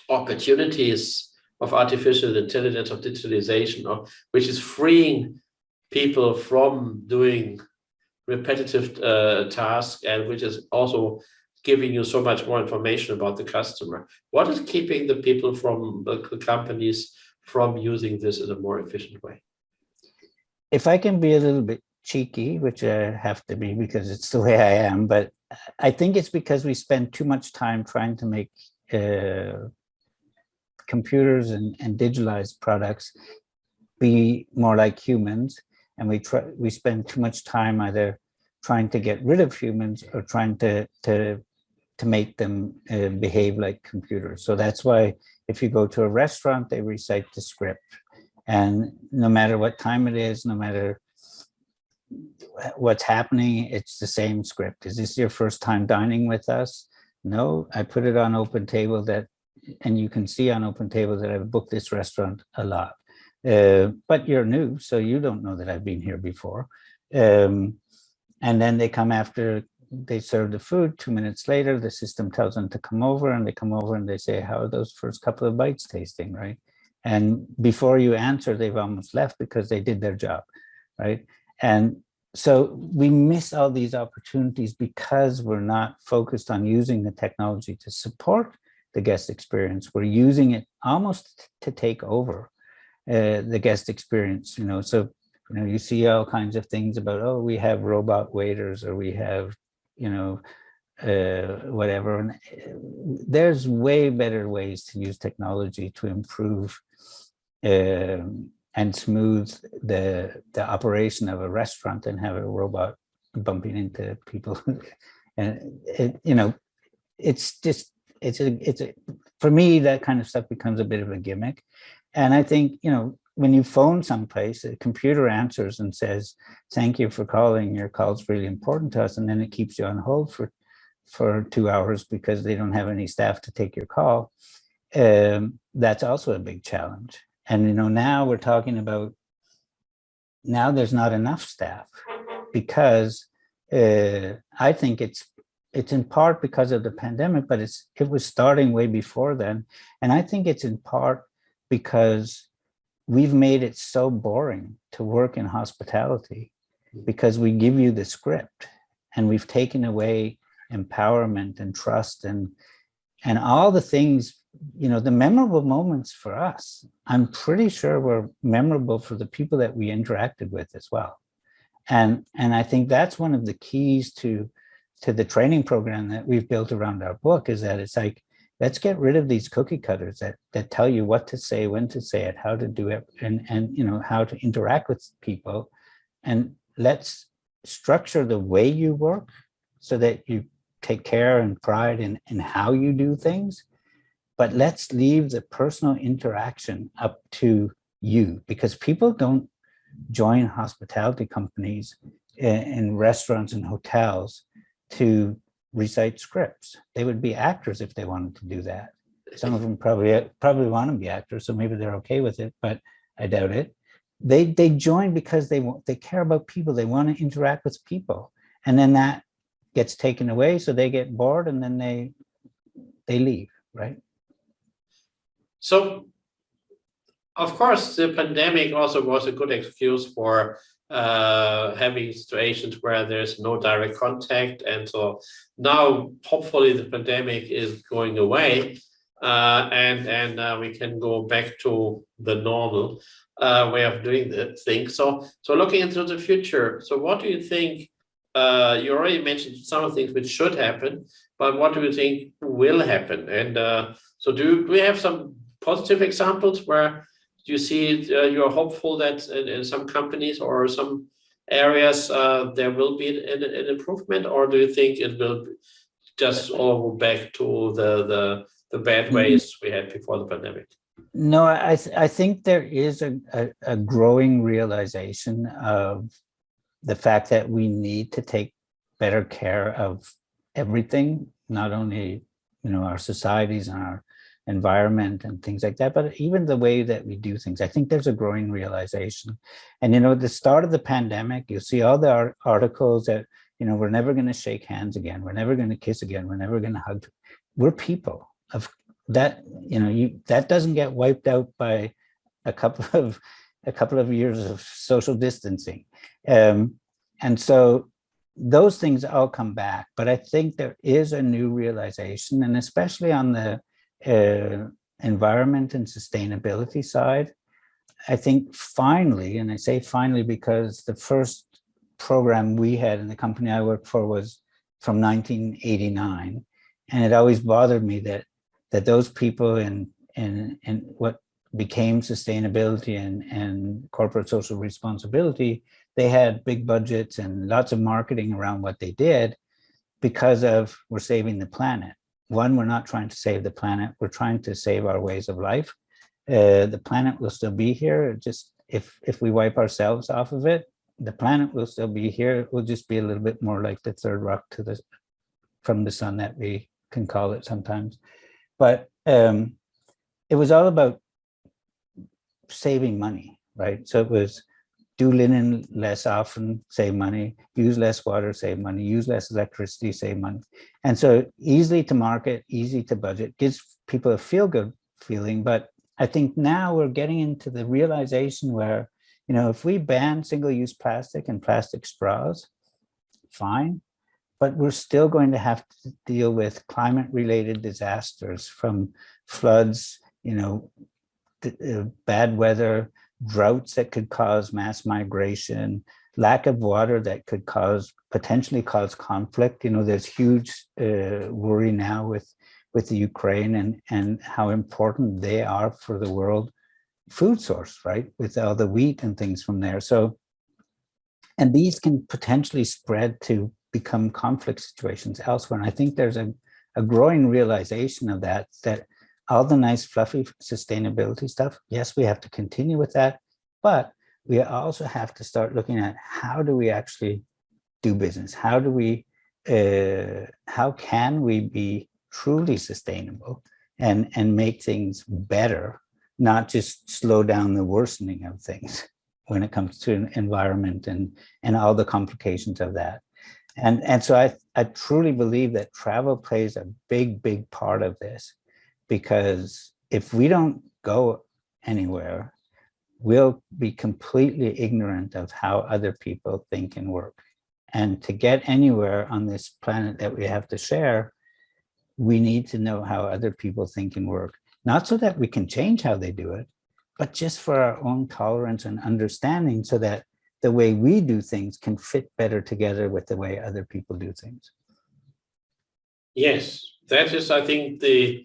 opportunities of artificial intelligence, of digitalization, which is freeing people from doing repetitive tasks, and which is also giving you so much more information about the customer? What is keeping the people from the companies from using this in a more efficient way? If I can be a little bit cheeky, which I have to be because it's the way I am, but I think it's because we spend too much time trying to make computers and digitalized products be more like humans, and we spend too much time either trying to get rid of humans or trying to make them behave like computers. So that's why if you go to a restaurant, they recite the script, and no matter what time it is, no matter what's happening, it's the same script. Is this your first time dining with us? No, I put it on Open Table and you can see on Open Table that I've booked this restaurant a lot. but you're new, so you don't know that I've been here before. And then they come after they serve the food. 2 minutes later, the system tells them to come over, and they come over and they say, how are those first couple of bites tasting, right? And before you answer, they've almost left because they did their job, right? And so we miss all these opportunities because we're not focused on using the technology to support the guest experience. We're using it almost to take over the guest experience, so you see all kinds of things about, oh, we have robot waiters, or we have, whatever. And there's way better ways to use technology to improve and smooth the operation of a restaurant than have a robot bumping into people. And for me, that kind of stuff becomes a bit of a gimmick. And I think, when you phone someplace, a computer answers and says, thank you for calling, your call's really important to us. And then it keeps you on hold for 2 hours because they don't have any staff to take your call. That's also a big challenge. And, now we're talking about, now there's not enough staff because I think it's in part because of the pandemic, but it was starting way before then. And I think it's in part because we've made it so boring to work in hospitality because we give you the script and we've taken away empowerment and trust and all the things, the memorable moments for us, I'm pretty sure were memorable for the people that we interacted with as well. And I think that's one of the keys to the training program that we've built around our book, is that it's like, let's get rid of these cookie cutters that tell you what to say, when to say it, how to do it, and how to interact with people. And let's structure the way you work so that you take care and pride in how you do things. But let's leave the personal interaction up to you, because people don't join hospitality companies in restaurants and hotels to recite scripts. They would be actors if they wanted to do that. Some of them probably want to be actors, so maybe they're okay with it, but I doubt it. They join because they care about people. They want to interact with people, and then that gets taken away, so they get bored, and then they leave, right? So, of course, the pandemic also was a good excuse for having situations where there's no direct contact. And so now, hopefully, the pandemic is going away and we can go back to the normal way of doing the thing. So looking into the future, so what do you think? You already mentioned some of the things which should happen, but what do you think will happen? And so do we have some positive examples where you see you're hopeful that in some companies or some areas there will be an improvement, or do you think it will just all go back to the bad ways we had before the pandemic? No, I think there is a growing realization of the fact that we need to take better care of everything, not only our societies and our environment and things like that, but even the way that we do things. I think there's a growing realization. And at the start of the pandemic, you see all the articles that we're never going to shake hands again, we're never going to kiss again, we're never going to hug. We're people. Of that, that doesn't get wiped out by a couple of years of social distancing. And so those things all come back. But I think there is a new realization, and especially on the environment and sustainability side, I think finally, and I say finally because the first program we had in the company I worked for was from 1989, and it always bothered me that those people in what became sustainability and corporate social responsibility, they had big budgets and lots of marketing around what they did because of we're saving the planet. One, we're not trying to save the planet, we're trying to save our ways of life. The planet will still be here, just if we wipe ourselves off of it, the planet will still be here. It will just be a little bit more like the third rock from the sun that we can call it sometimes. But it was all about saving money. right? So it was do linen less often, save money, use less water, save money, use less electricity, save money. And so easily to market, easy to budget, gives people a feel-good feeling. But I think now we're getting into the realization where, you know, if we ban single-use plastic and plastic straws, fine, but we're still going to have to deal with climate-related disasters, from floods, you know, bad weather, droughts that could cause mass migration, lack of water that could potentially cause conflict. You know, there's huge worry now with the Ukraine and how important they are for the world food source, right? With all the wheat and things from there. So, and these can potentially spread to become conflict situations elsewhere. And I think there's a growing realization of that all the nice fluffy sustainability stuff, yes, we have to continue with that, but we also have to start looking at how do we actually do business? How can we be truly sustainable and make things better, not just slow down the worsening of things when it comes to an environment and all the complications of that. And so I truly believe that travel plays a big part of this, because if we don't go anywhere, we'll be completely ignorant of how other people think and work. And to get anywhere on this planet that we have to share, we need to know how other people think and work, not so that we can change how they do it, but just for our own tolerance and understanding, so that the way we do things can fit better together with the way other people do things. Yes, that is, I think, the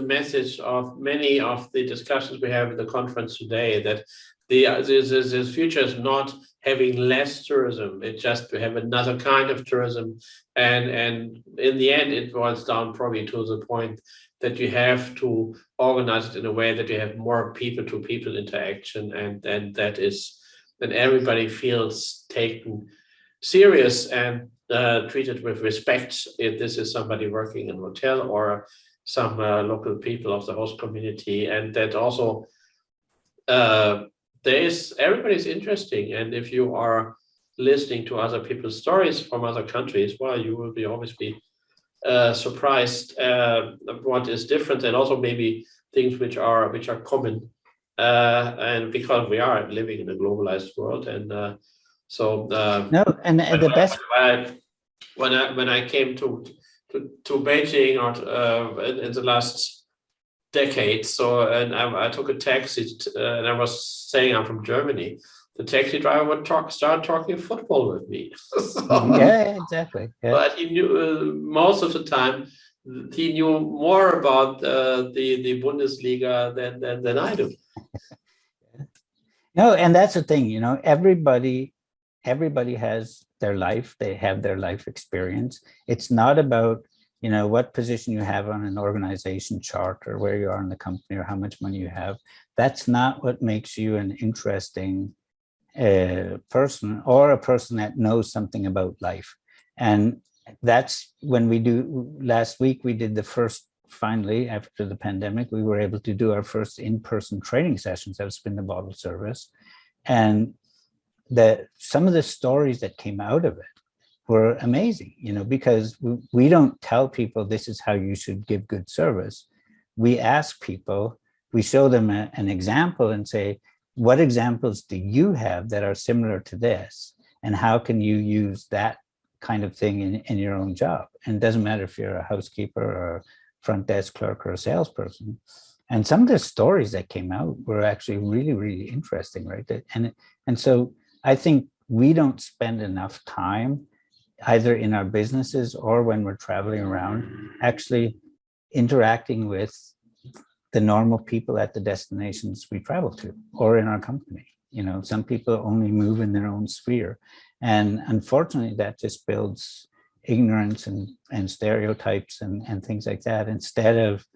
message of many of the discussions we have in the conference today, that this future is not having less tourism, it's just to have another kind of tourism. And in the end, it boils down probably to the point that you have to organize it in a way that you have more people-to-people interaction, and that everybody feels taken serious and treated with respect, if this is somebody working in a hotel or some local people of the host community. And that also everybody's interesting. And if you are listening to other people's stories from other countries, well, you will always be surprised what is different, and also maybe things which are common. And because we are living in a globalized world, and the best when I came to Beijing in the last decade, and I took a taxi, and I was saying I'm from Germany. The taxi driver would start talking football with me. Yeah, exactly. Yeah. But he knew most of the time. He knew more about the Bundesliga than I do. No, and that's the thing, you know, everybody has their life, they have their life experience. It's not about, you know, what position you have on an organization chart, or where you are in the company, or how much money you have. That's not what makes you an interesting person, or a person that knows something about life. And that's when last week we did the first, finally, after the pandemic, we were able to do our first in-person training sessions of Spin the Bottle service. And some of the stories that came out of it were amazing, you know, because we don't tell people this is how you should give good service. We ask people, we show them an example and say, what examples do you have that are similar to this? And how can you use that kind of thing in your own job? And it doesn't matter if you're a housekeeper or front desk clerk or a salesperson. And some of the stories that came out were actually really, really interesting, right? And so I think we don't spend enough time, either in our businesses or when we're traveling around, actually interacting with the normal people at the destinations we travel to, or in our company. You know, some people only move in their own sphere. And unfortunately, that just builds ignorance and stereotypes and things like that, instead of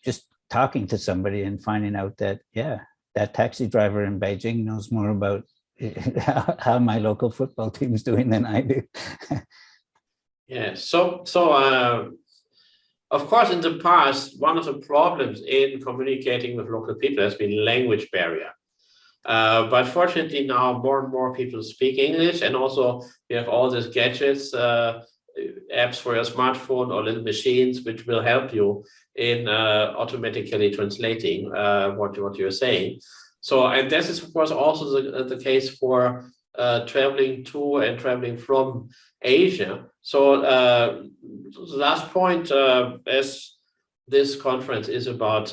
just talking to somebody and finding out that, yeah, that taxi driver in Beijing knows more about how my local football team is doing than I do. Yeah. So of course, in the past, one of the problems in communicating with local people has been language barrier. But fortunately now more and more people speak English, and also you have all these gadgets, apps for your smartphone or little machines, which will help you in automatically translating what you're saying. So, and this is of course also the case for traveling to and traveling from Asia. So the last point, as this conference is about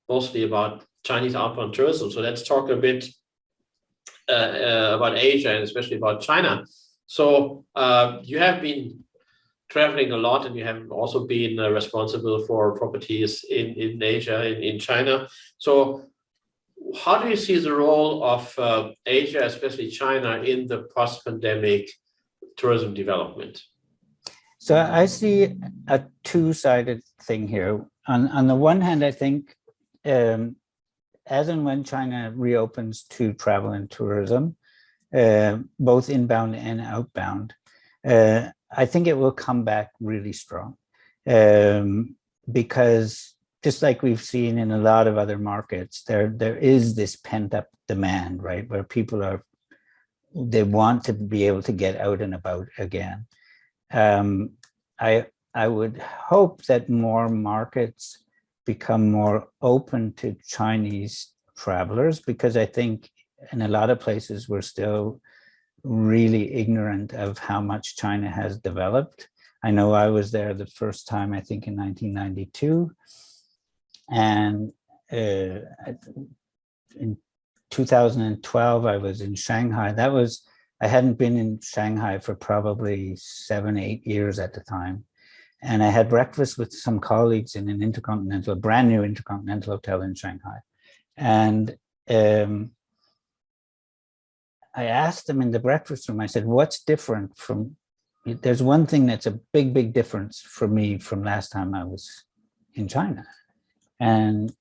mostly about Chinese outbound tourism, so let's talk a bit about Asia and especially about China. So you have been traveling a lot, and you have also been responsible for properties in Asia, in China. So how do you see the role of Asia, especially China, in the post-pandemic tourism development? So I see a two-sided thing here. On the one hand, I think as and when China reopens to travel and tourism, both inbound and outbound, I think it will come back really strong, because just like we've seen in a lot of other markets, there is this pent-up demand, right, where people they want to be able to get out and about again. I would hope that more markets become more open to Chinese travelers, because I think in a lot of places we're still really ignorant of how much China has developed. I know I was there the first time, I think in 1992, and in 2012 I was in Shanghai. I hadn't been in Shanghai for probably 7, 8 years at the time. And I had breakfast with some colleagues in a brand new intercontinental hotel in Shanghai. And I asked them in the breakfast room, I said, what's different there's one thing that's a big, big difference for me from last time I was in China. And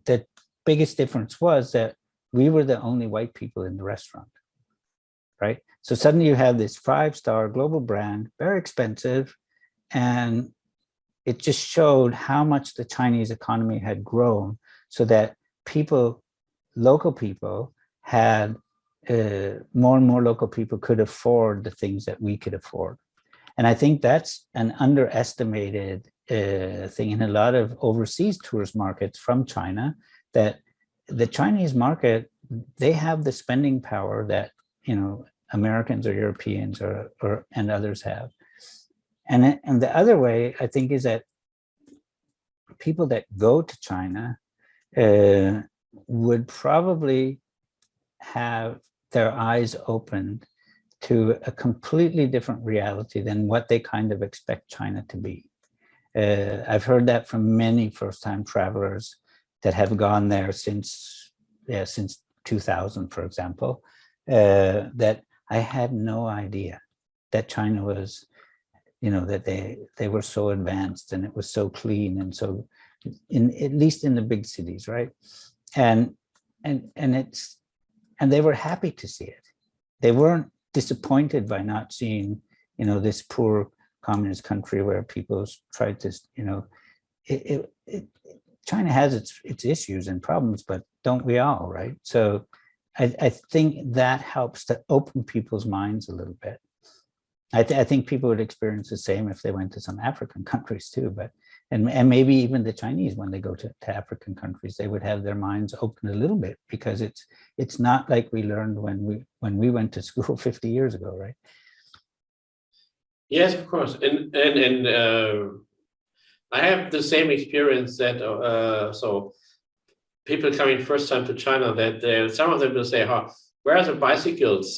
the biggest difference was that we were the only white people in the restaurant, right? So suddenly you have this 5-star global brand, very expensive, and it just showed how much the Chinese economy had grown, so that local people had more and more local people could afford the things that we could afford. And I think that's an underestimated thing in a lot of overseas tourist markets from China, that the Chinese market, they have the spending power that, Americans or Europeans and others have. And the other way, I think, is that people that go to China would probably have their eyes opened to a completely different reality than what they kind of expect China to be. I've heard that from many first-time travelers that have gone there since 2000, for example, that I had no idea that China was, that they were so advanced and it was so clean and so, at least in the big cities, right? And they were happy to see it. They weren't disappointed by not seeing, this poor communist country where people tried to, China has its issues and problems, but don't we all, right? So I think that helps to open people's minds a little bit. I think people would experience the same if they went to some African countries too, but and maybe even the Chinese, when they go to African countries, they would have their minds open a little bit, because it's not like we learned when we went to school 50 years ago, right? Yes, of course, and I have the same experience that so people coming first time to China, that some of them will say, where are the bicycles?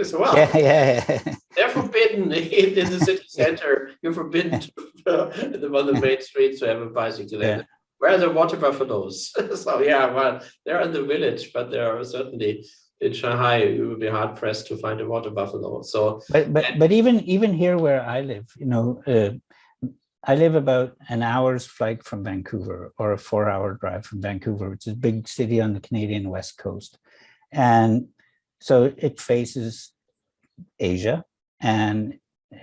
So, well, yeah. They're forbidden in the city center. You're forbidden on the main streets to have a bicycle. Yeah. Where are the water buffaloes? So yeah, well, they're in the village, but there are certainly in Shanghai, you would be hard pressed to find a water buffalo. So, but even here where I live, I live about an hour's flight from Vancouver, or a 4-hour drive from Vancouver, which is a big city on the Canadian West Coast. And so it faces Asia, and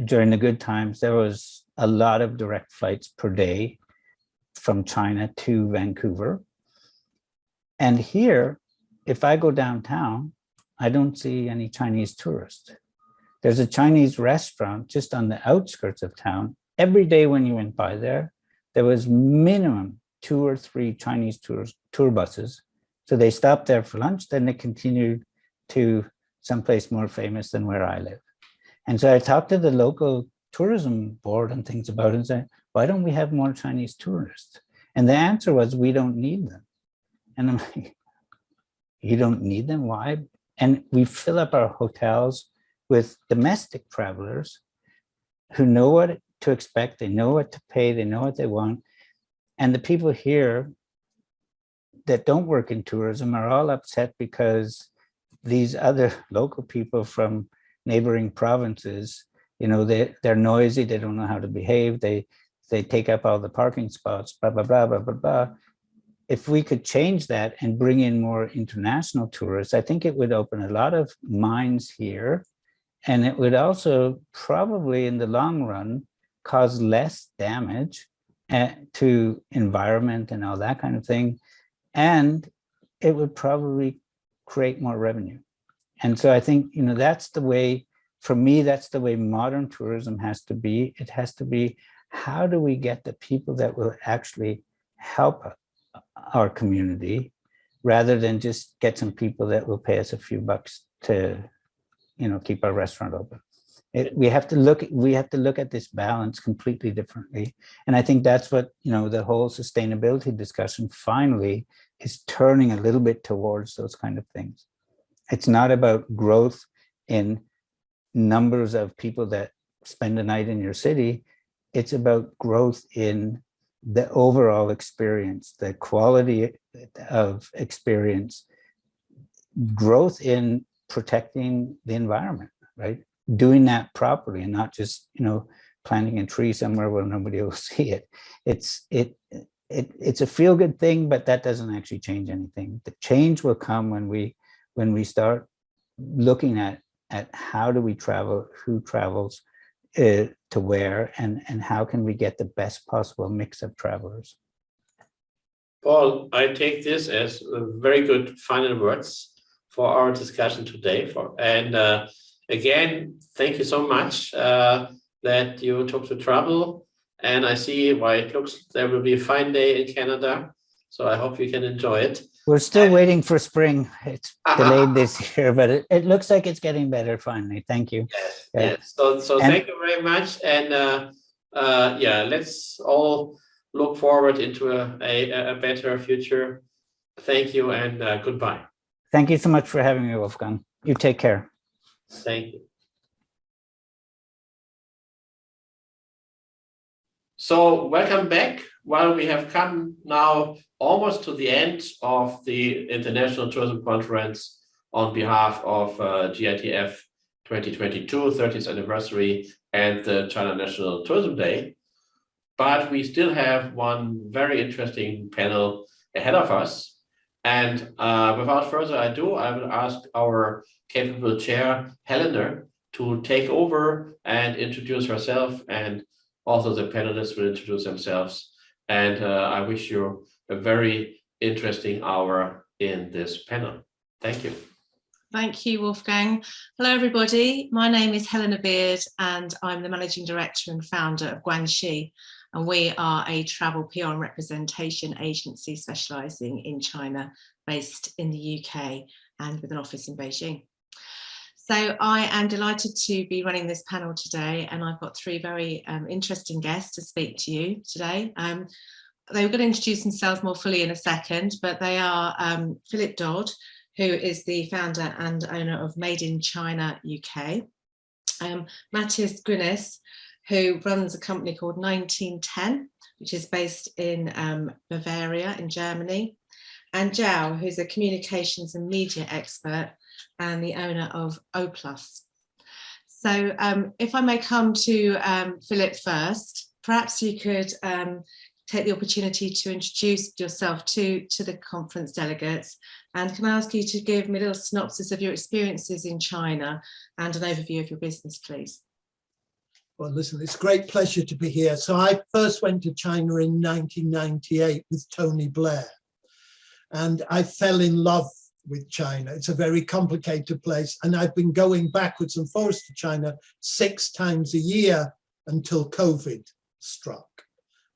during the good times, there was a lot of direct flights per day from China to Vancouver. And here, if I go downtown, I don't see any Chinese tourists. There's a Chinese restaurant just on the outskirts of town. Every day when you went by there, there was minimum 2 or 3 Chinese tour buses. So they stopped there for lunch, then they continued to someplace more famous than where I live. And so I talked to the local tourism board and things about it and said, why don't we have more Chinese tourists? And the answer was, we don't need them. And I'm like, you don't need them? Why? And we fill up our hotels with domestic travelers who know what to expect, they know what to pay, they know what they want. And the people here that don't work in tourism are all upset because these other local people from neighboring provinces, they're noisy, they don't know how to behave, they take up all the parking spots, blah, blah, blah, blah, blah, blah. If we could change that and bring in more international tourists, I think it would open a lot of minds here. And it would also probably in the long run cause less damage to environment and all that kind of thing. And it would probably create more revenue. And so I think, that's the way, for me, that's the way modern tourism has to be. It has to be, how do we get the people that will actually help our community rather than just get some people that will pay us a few bucks to, keep our restaurant open. We have to look at this balance completely differently. And I think that's what, the whole sustainability discussion finally is turning a little bit towards those kind of things. It's not about growth in numbers of people that spend a night in your city. It's about growth in the overall experience, the quality of experience, growth in protecting the environment, right? Doing that properly and not just, planting a tree somewhere where nobody will see it. It's a feel-good thing, but that doesn't actually change anything. The change will come when we start looking at how do we travel, who travels, to where, and how can we get the best possible mix of travelers. Paul, I take this as very good final words for our discussion today. Again, thank you so much that you took the trouble. And I see why it looks there will be a fine day in Canada. So I hope you can enjoy it. We're still waiting for spring. It's delayed this year, but it looks like it's getting better finally. Thank you. Yes. Yeah. Yes. So thank you very much. And let's all look forward into a better future. Thank you and goodbye. Thank you so much for having me, Wolfgang. You take care. Thank you. So welcome back. Well, we have come now almost to the end of the International Tourism Conference on behalf of GITF 2022, 30th anniversary, and the China National Tourism Day. But we still have one very interesting panel ahead of us. And without further ado, I will ask our capable chair, Helena, to take over and introduce herself, and also the panelists will introduce themselves. And I wish you a very interesting hour in this panel. Thank you. Thank you, Wolfgang. Hello, everybody. My name is Helena Beard, and I'm the Managing Director and founder of Guanxi. And we are a travel PR and representation agency specialising in China, based in the UK and with an office in Beijing. So I am delighted to be running this panel today, and I've got 3 very interesting guests to speak to you today. They were going to introduce themselves more fully in a second, but they are Philip Dodd, who is the founder and owner of Made in China UK, Matthias Grünes, who runs a company called 1910, which is based in Bavaria in Germany, and Zhao, who's a communications and media expert and the owner of O+. So if I may come to Philip first, perhaps you could take the opportunity to introduce yourself to the conference delegates, and can I ask you to give me a little synopsis of your experiences in China and an overview of your business, please? Well, listen, it's a great pleasure to be here. So I first went to China in 1998 with Tony Blair, and I fell in love with China. It's a very complicated place, and I've been going backwards and forwards to China 6 times a year until COVID struck.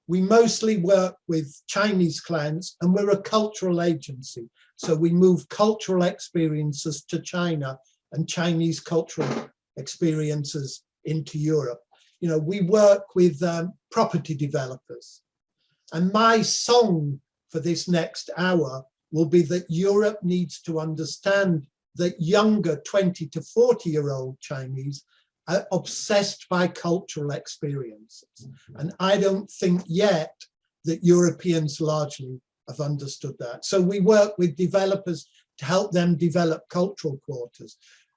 We mostly work with Chinese clients, and we're a cultural agency. So we move cultural experiences to China and Chinese cultural experiences into Europe. You know, we work with property developers. And my song for this next hour will be that Europe needs to understand that younger 20 to 40-year-old Chinese are obsessed by cultural experiences. And I don't think yet that Europeans largely have understood that. So we work with developers to help them develop cultural quarters.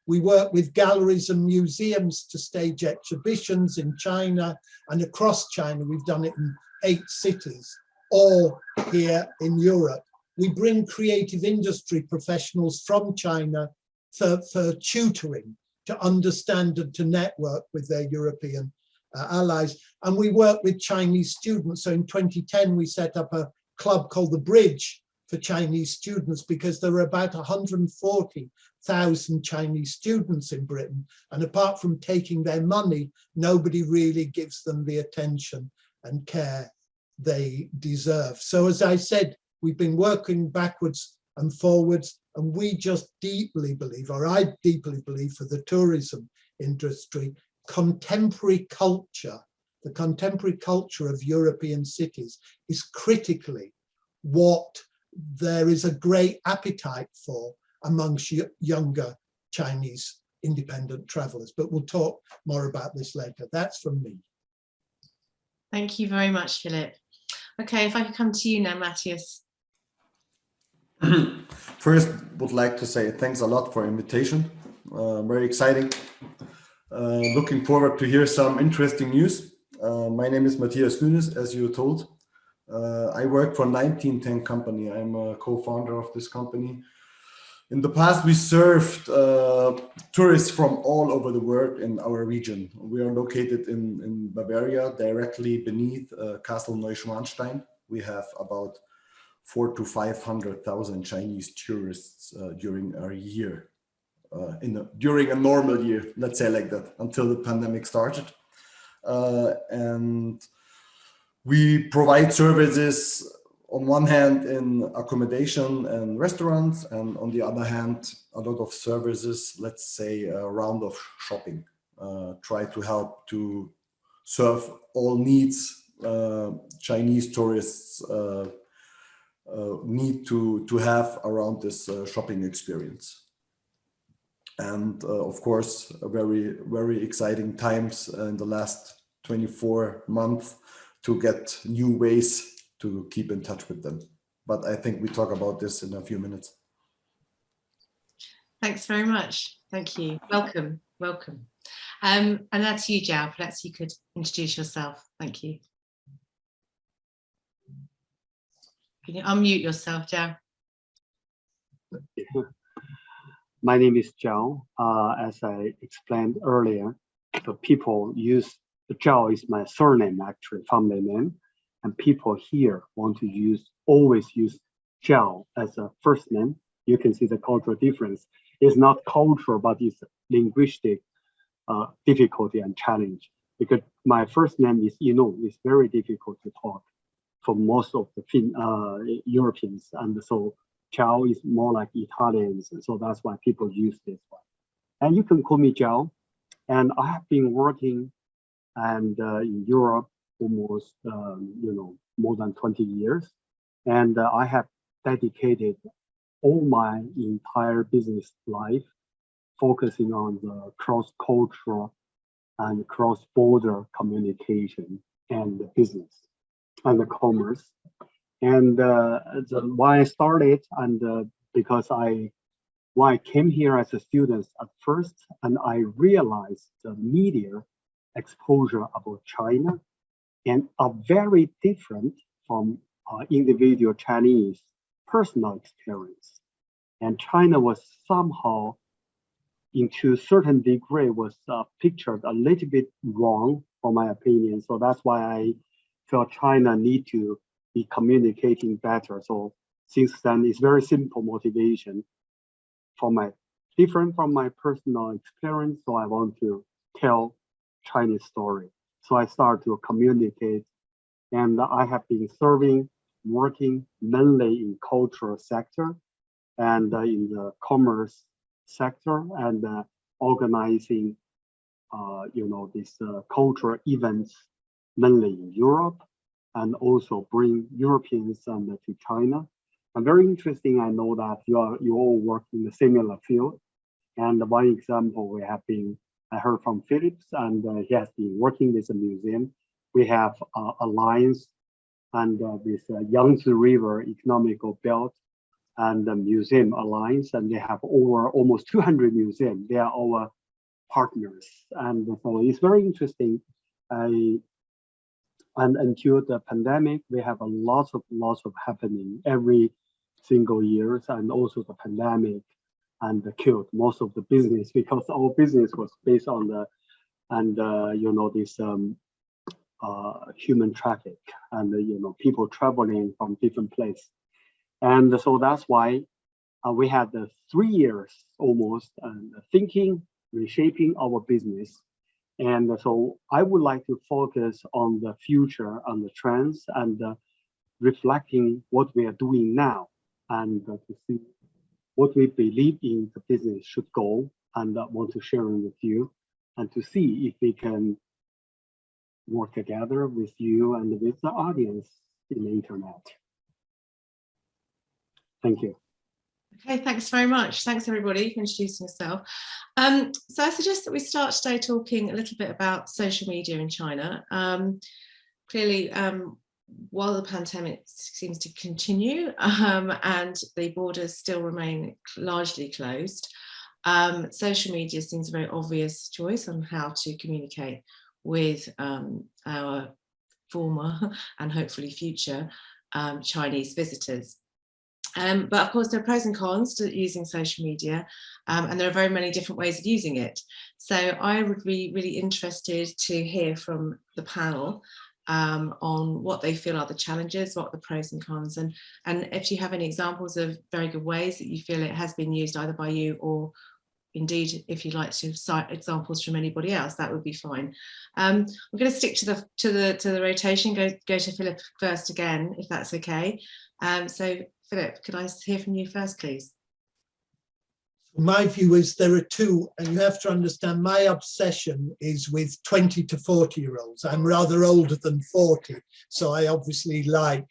We work with galleries and museums to stage exhibitions in China and across China. We've done it in 8 cities, all here in Europe. We bring creative industry professionals from China for tutoring, to understand and to network with their European allies. And we work with Chinese students. So in 2010, we set up a club called The Bridge for Chinese students, because there are about 140,000 Chinese students in Britain. And apart from taking their money, nobody really gives them the attention and care they deserve. So as I said, we've been working backwards and forwards, and we just deeply believe, or I deeply believe, for the tourism industry, contemporary culture, the contemporary culture of European cities is critically what there is a great appetite for amongst younger Chinese independent travelers. But we'll talk more about this later. That's from me. Thank you very much, Philip. Okay, if I could come to you now, Matthias. First, would like to say thanks a lot for invitation. Very exciting. Looking forward to hear some interesting news. My name is Matthias Günes, as you told. I work for 1910 company. I'm a co-founder of this company. In the past, we served tourists from all over the world in our region. We are located in Bavaria, directly beneath Castle Neuschwanstein. We have about 400,000 to 500,000 Chinese tourists during our year, during a normal year, let's say like that, until the pandemic started. And we provide services on one hand in accommodation and restaurants, and on the other hand, a lot of services, let's say a round of shopping, try to help to serve all needs Chinese tourists need to have around this shopping experience. And of course, very, very exciting times in the last 24 months to get new ways to keep in touch with them. But I think we talk about this in a few minutes. Thanks very much. Thank you. Welcome. Welcome. And that's you, Zhao. Perhaps you could introduce yourself. Thank you. Can you unmute yourself, Zhao? My name is Zhao. As I explained earlier, the people use Zhao is my surname, actually, family name, and people here want to always use Zhao as a first name. You can see the cultural difference. It's not cultural, but it's linguistic difficulty and challenge. Because my first name is it's very difficult to talk for most of the Europeans, and so Zhao is more like Italians, so that's why people use this one. And you can call me Zhao. And I have been working in Europe almost more than 20 years, and I have dedicated all my entire business life focusing on the cross-cultural and cross-border communication and business and the commerce. And why I started, and because when I came here as a student at first, and I realized the media exposure about China and are very different from individual Chinese personal experience. And China was somehow, into a certain degree, was pictured a little bit wrong for my opinion. So that's why I feel China need to be communicating better. So since then, it's very simple motivation different from my personal experience. So I want to tell Chinese story. So I start to communicate, and I have been working mainly in cultural sector and in the commerce sector, and organizing, these cultural events mainly in Europe, and also bring Europeans to China. And very interesting, I know that you all work in a similar field. And one example I heard from Philips, and he has been working with a museum. We have alliance and with Yangtze River Economical Belt and the Museum Alliance, and they have over almost 200 museums. They are our partners, and so it's very interesting. And until the pandemic, we have a lots of happening every single years, and also the pandemic and killed most of the business, because our business was based on this human traffic and people traveling from different places. And so that's why we had 3 years almost thinking, reshaping our business. And so I would like to focus on the future, on the trends, and reflecting what we are doing now, and to see what we believe in the business should go, and want to share it with you, and to see if we can work together with you and with the audience in the internet. Thank you. Okay, thanks very much. Thanks everybody for introducing yourself. So I suggest that we start today talking a little bit about social media in China. Clearly, while the pandemic seems to continue and the borders still remain largely closed, social media seems a very obvious choice on how to communicate with our former and hopefully future Chinese visitors. But of course, there are pros and cons to using social media, and there are very many different ways of using it. So I would be really interested to hear from the panel on what they feel are the challenges, what are the pros and cons, and if you have any examples of very good ways that you feel it has been used either by you, or indeed if you'd like to cite examples from anybody else, that would be fine. I'm going to stick to the rotation. Go to Philip first again, if that's okay. So Philip, could I hear from you first, please? My view is there are two, and you have to understand my obsession is with 20 to 40-year-olds. I'm rather older than 40, so I obviously like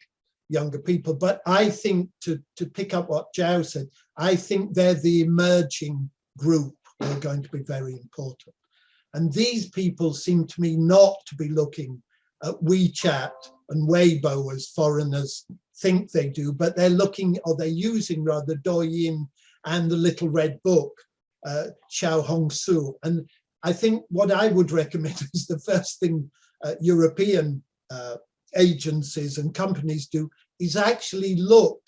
younger people. But I think, to pick up what Zhao said, I think they're the emerging group who are going to be very important. And these people seem to me not to be looking at WeChat and Weibo as foreigners think they do, but they're looking, or they're using rather, Douyin and the Little Red Book, Xiao Hongsu. And I think what I would recommend is the first thing European agencies and companies do is actually look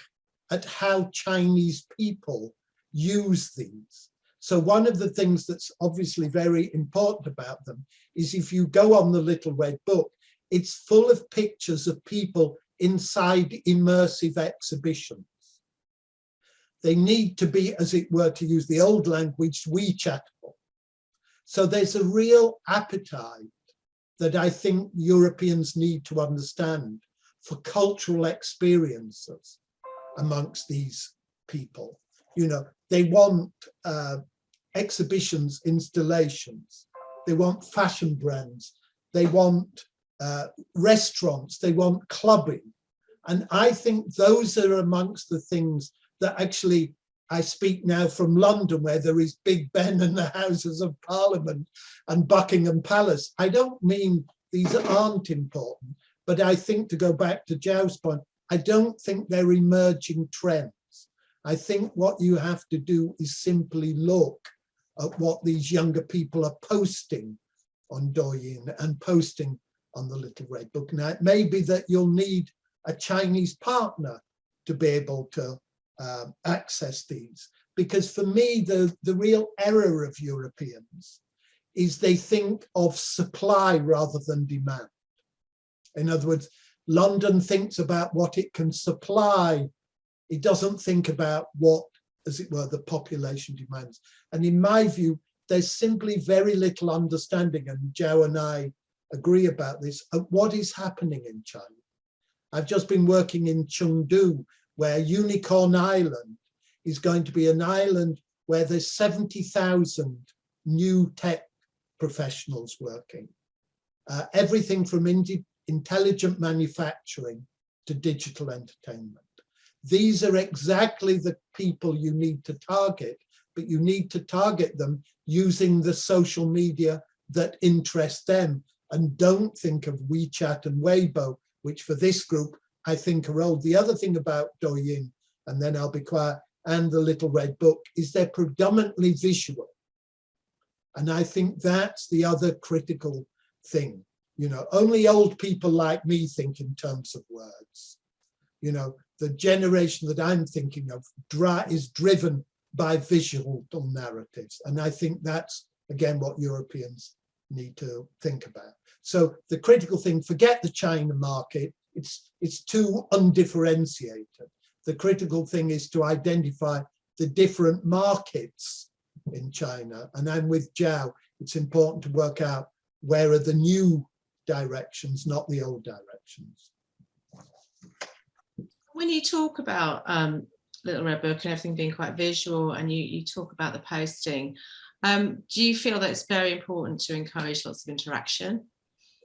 at how Chinese people use these. So one of the things that's obviously very important about them is if you go on the Little Red Book, it's full of pictures of people inside immersive exhibitions. They need to be, as it were, to use the old language, WeChatable. So there's a real appetite that I think Europeans need to understand for cultural experiences amongst these people. They want exhibitions, installations, they want fashion brands, they want restaurants, they want clubbing. And I think those are amongst the things that actually, I speak now from London, where there is Big Ben and the Houses of Parliament and Buckingham Palace. I don't mean these aren't important, but I think, to go back to Zhao's point, I don't think they're emerging trends. I think what you have to do is simply look at what these younger people are posting on Douyin and posting on the Little Red Book. Now, it may be that you'll need a Chinese partner to be able to access these, because for me, the real error of Europeans is they think of supply rather than demand. In other words, London thinks about what it can supply. It doesn't think about what, as it were, the population demands. And in my view, there's simply very little understanding, and Joe and I agree about this, of what is happening in China. I've just been working in Chengdu, where Unicorn Island is going to be an island where there's 70,000 new tech professionals working. Everything from intelligent manufacturing to digital entertainment. These are exactly the people you need to target, but you need to target them using the social media that interest them. And don't think of WeChat and Weibo, which for this group, I think are old. The other thing about Douyin, and then I'll be quiet, and the Little Red Book, is they're predominantly visual. And I think that's the other critical thing. You know, only old people like me think in terms of words. You know, the generation that I'm thinking of is driven by visual narratives. And I think that's, again, what Europeans need to think about. So the critical thing, forget the China market, it's too undifferentiated. The critical thing is to identify the different markets in China. And I'm with Zhao, it's important to work out where are the new directions, not the old directions. When you talk about Little Red Book and everything being quite visual, and you talk about the posting, do you feel that it's very important to encourage lots of interaction?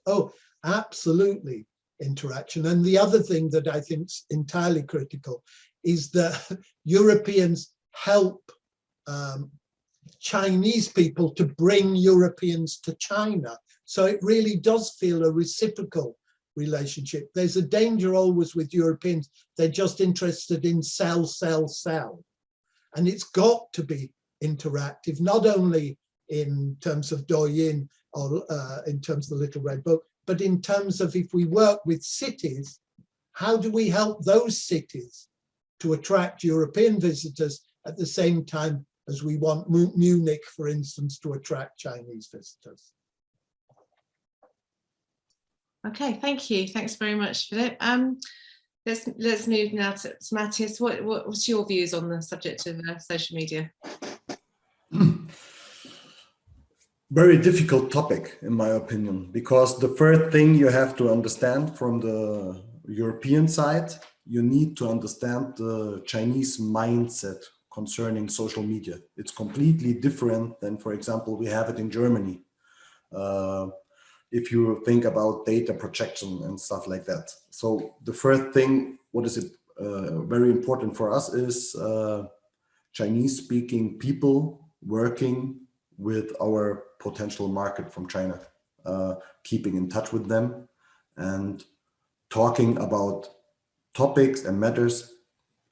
Oh, absolutely, interaction. And the other thing that I think is entirely critical is that Europeans help Chinese people to bring Europeans to China. So it really does feel a reciprocal relationship. There's a danger always with Europeans. They're just interested in sell, sell, sell. And it's got to be interactive, not only in terms of Douyin or in terms of the Little Red Book, but in terms of if we work with cities, how do we help those cities to attract European visitors at the same time as we want Munich, for instance, to attract Chinese visitors? Okay, thank you. Thanks very much, Philip. Let's move now to Matthias. What's your views on the subject of social media? Very difficult topic, in my opinion, because the first thing you have to understand from the European side, you need to understand the Chinese mindset concerning social media. It's completely different than, for example, we have it in Germany. If you think about data projection and stuff like that. So the first thing, what is it very important for us is Chinese speaking people working with our potential market from China, keeping in touch with them and talking about topics and matters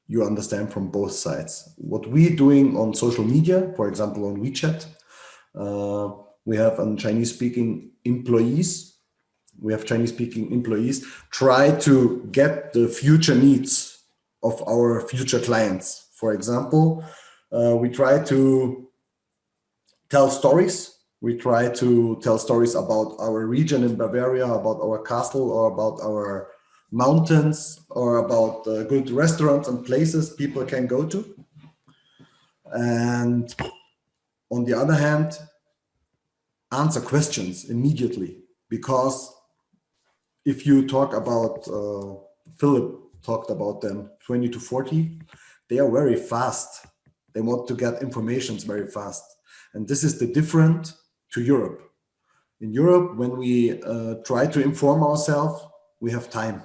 you understand from both sides. What we're doing on social media, for example, on WeChat, we have Chinese speaking employees. We have Chinese speaking employees try to get the future needs of our future clients. For example, we try to tell stories. We try to tell stories about our region in Bavaria, about our castle, or about our mountains, or about good restaurants and places people can go to. And on the other hand, answer questions immediately, because if you talk about, Philip talked about them, 20 to 40, they are very fast. They want to get information very fast. And this is the difference to Europe. In Europe, when we try to inform ourselves, we have time.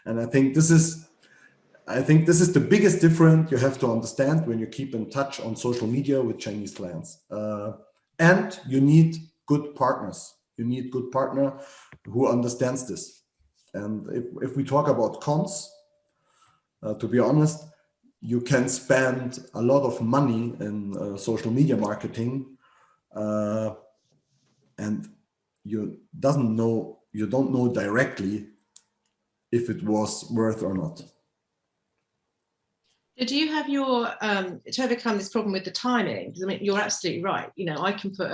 And I think this is the biggest difference you have to understand when you keep in touch on social media with Chinese clients. And you need good partners. You need good partner who understands this. And if we talk about cons, to be honest, you can spend a lot of money in social media marketing, and you don't know directly if it was worth or not. Do you have your to overcome this problem with the timing? Because I mean, you're absolutely right. You know, I can put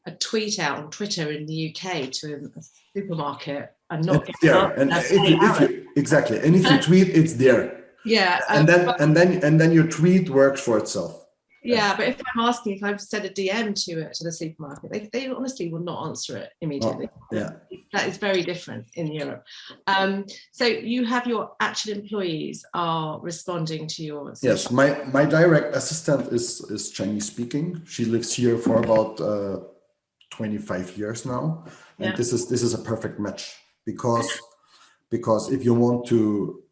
a tweet out on Twitter in the UK to a supermarket and not get there. And if you exactly, and if you tweet, it's there. Yeah. And then your tweet works for itself. Yeah, but if I'm asking, if I've sent a DM to the supermarket, they honestly will not answer it immediately. Oh, yeah. That is very different in Europe. So you have your actual employees are responding to your... Yes, my direct assistant is Chinese speaking. She lives here for about 25 years now. And yeah. this is a perfect match because if you want to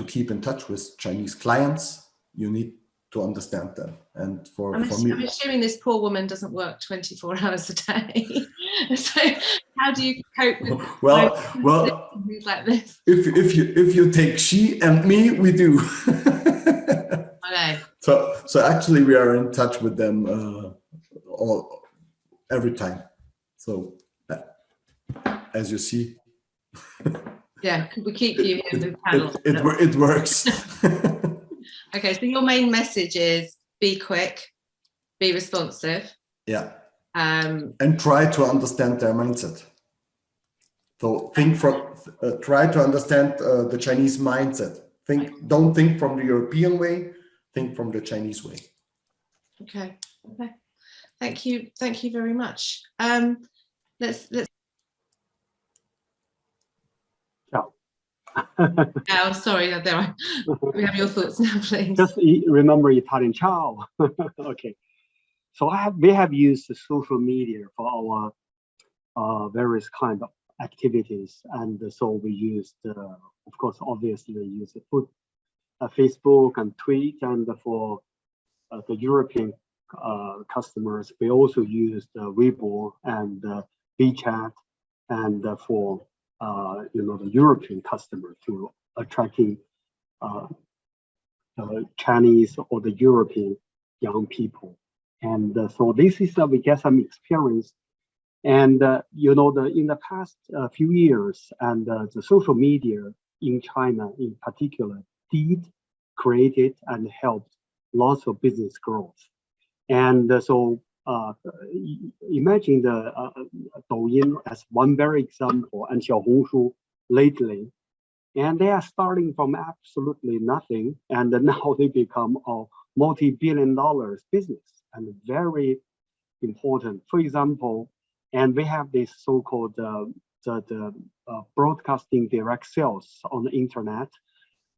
keep in touch with Chinese clients, you need to understand them. And for me, I'm assuming this poor woman doesn't work 24 hours a day. So how do you cope with things like this? If you take she and me, we do. I know. So actually we are in touch with them every time. So as you see. Yeah, we keep you in the panel. It works. Okay, so your main message is be quick, be responsive. Yeah. And try to understand their mindset. So try to understand the Chinese mindset. Don't think from the European way, think from the Chinese way. Okay. Thank you very much. Let's Oh, sorry, there we have your thoughts now, please. Just remember Italian ciao. Okay. So we have used the social media for our various kind of activities, and so we used, of course, obviously use Facebook and tweet, and for the European customers, we also used Weibo and WeChat, and for the European customer to attracting Chinese or the European young people. And so this is we get some experience. And in the past few years, and the social media in China in particular created and helped lots of business growth. And so imagine the Douyin as one very example, and Xiaohongshu lately, and they are starting from absolutely nothing, and now they become a multi-billion-dollar business and very important. For example, and we have this so-called broadcasting direct sales on the internet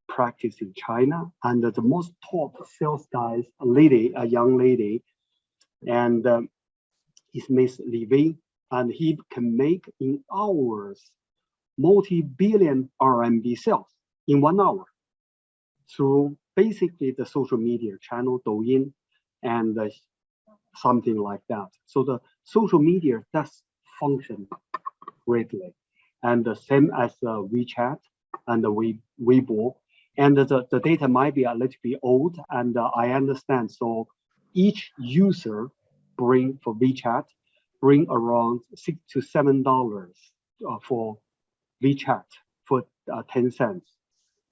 practice in China, and the most top sales guys, a young lady, and is Miss Li Wei, and he can make in hours multi-billion RMB sales in 1 hour through basically the social media channel, Douyin, and something like that. So the social media does function greatly, and the same as WeChat and the Weibo. And the data might be a little bit old, and I understand. So each user for WeChat bring around $6 to $7 for WeChat for 10 cents.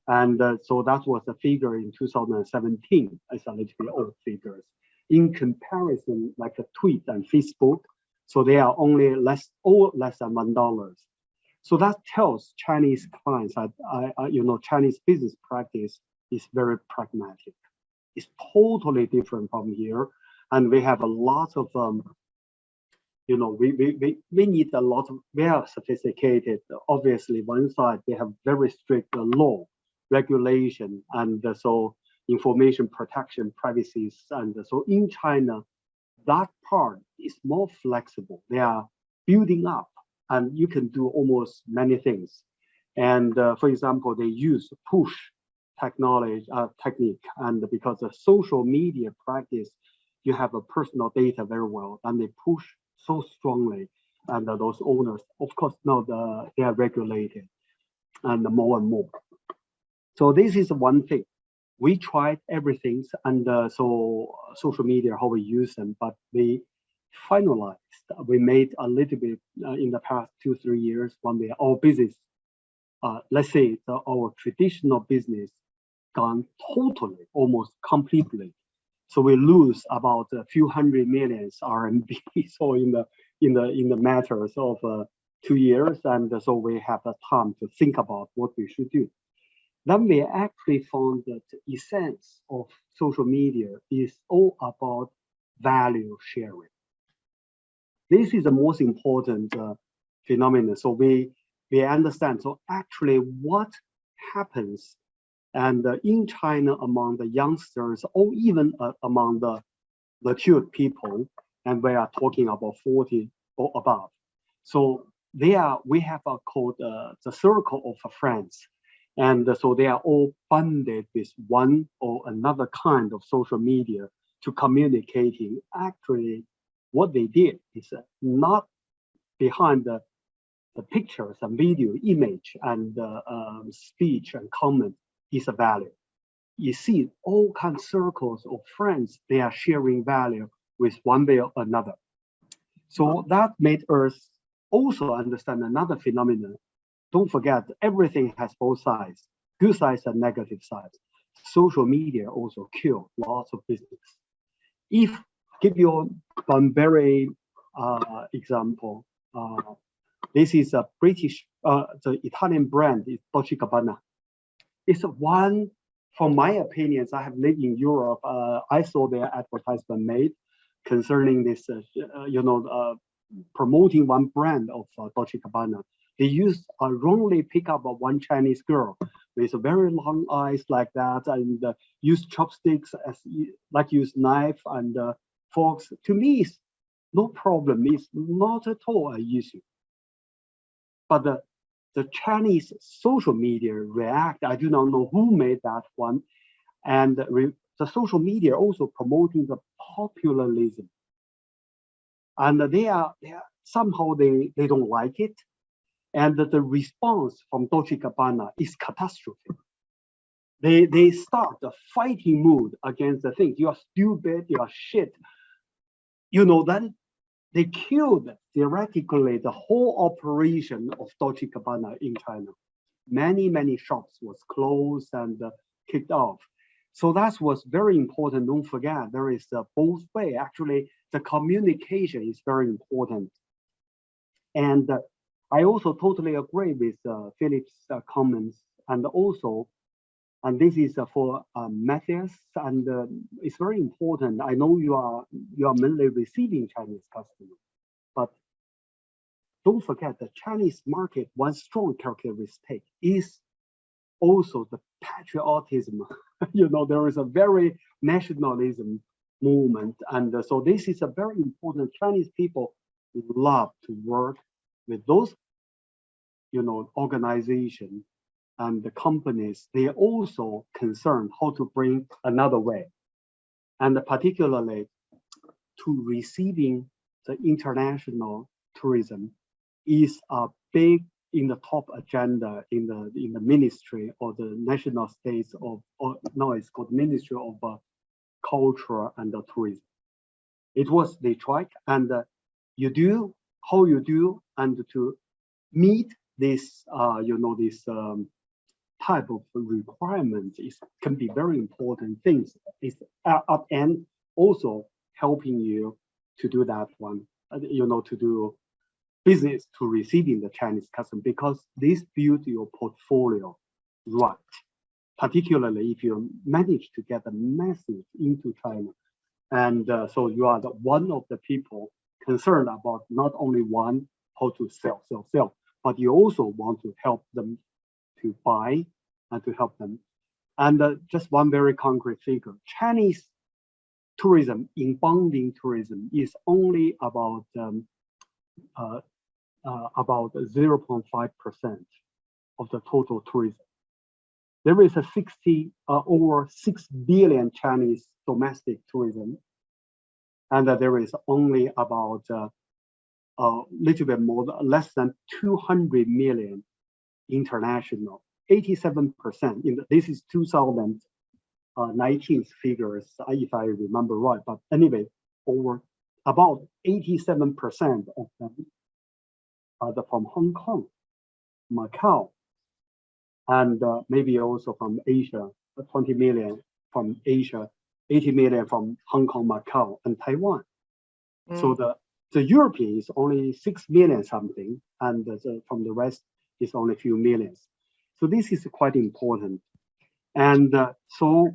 And so that was the figure in 2017. It's a little bit old figures. In comparison, like a tweet and Facebook, so they are only less than $1. So that tells Chinese clients that Chinese business practice is very pragmatic. It's totally different from here, and we have a lot of we need a lot of very sophisticated. Obviously, one side they have very strict law, regulation, and so information protection, privacy, and so in China, that part is more flexible. They are building up, and you can do almost many things. And for example, they use push technique, and because the social media practice, you have a personal data very well, and they push so strongly, and those owners, of course, now they are regulated, and more. So this is one thing. We tried everything, and so social media, how we use them, but we finalized. We made a little bit in the past 2-3 years when our business, let's say our traditional business gone totally, almost completely So we lose about a few hundred millions RMB. So in the matters of 2 years, and so we have the time to think about what we should do. Then we actually found that the essence of social media is all about value sharing. This is the most important phenomenon. So we understand. So actually, what happens, and in China among the youngsters, or even among the mature people, and we are talking about 40 or above. So we have called the circle of friends. And so they are all funded with one or another kind of social media to communicating. Actually, what they did is not behind the pictures and video, image, and speech and comment is a value. You see all kinds of circles of friends, they are sharing value with one way or another. So that made us also understand another phenomenon. Don't forget, everything has both sides, good sides and negative sides. Social media also kill lots of business. If give you one very example, this is a British, the Italian brand is Dolce & Gabbana. It's one, from my opinions, I have lived in Europe. I saw their advertisement made concerning this, promoting one brand of Dolce & Gabbana. They used a wrongly pick up of one Chinese girl with very long eyes like that, and use chopsticks as like use knife and forks. To me, it's no problem. It's not at all an issue. But the Chinese social media react. I do not know who made that one, and the social media also promoting the popularism, and they are somehow they don't like it. And the response from Dolce & Gabbana is catastrophic. They start a fighting mood against the thing. You are stupid, you are shit. Then they killed theoretically the whole operation of Dolce & Gabbana in China. Many shops was closed and kicked off. So that was very important. Don't forget, there is both way. Actually, the communication is very important. And I also totally agree with Philip's comments, and also, and this is for Matthias, and it's very important. I know you are mainly receiving Chinese customers, but don't forget the Chinese market. One strong characteristic is also the patriotism. There is a very nationalism movement, and so this is a very important. Chinese people love to work with those, organization and the companies. They are also concerned how to bring another way, and particularly to receiving the international tourism is a big in the top agenda in the ministry or the national states of, or now it's called Ministry of Culture and Tourism. It was they tried, and you do how you do, and to meet this this type of requirements can be very important things. It's up and also helping you to do that one, to do business to receiving the Chinese customer, because this builds your portfolio right. Particularly if you manage to get a message into China, and so you are one of the people concerned about not only one how to sell, but you also want to help them to buy and to help them. And just one very concrete figure: Chinese tourism, inbound tourism, is only about 0.5% of the total tourism. There is a over 6 billion Chinese domestic tourism, and there is only about a little bit more, less than 200 million international. 87%. This is 2019 figures, if I remember right. But anyway, over about 87% of them are from Hong Kong, Macau, and maybe also from Asia, 20 million from Asia, 80 million from Hong Kong, Macau, and Taiwan. So the European is only 6 million something, and from the rest is only a few millions. So this is quite important. And so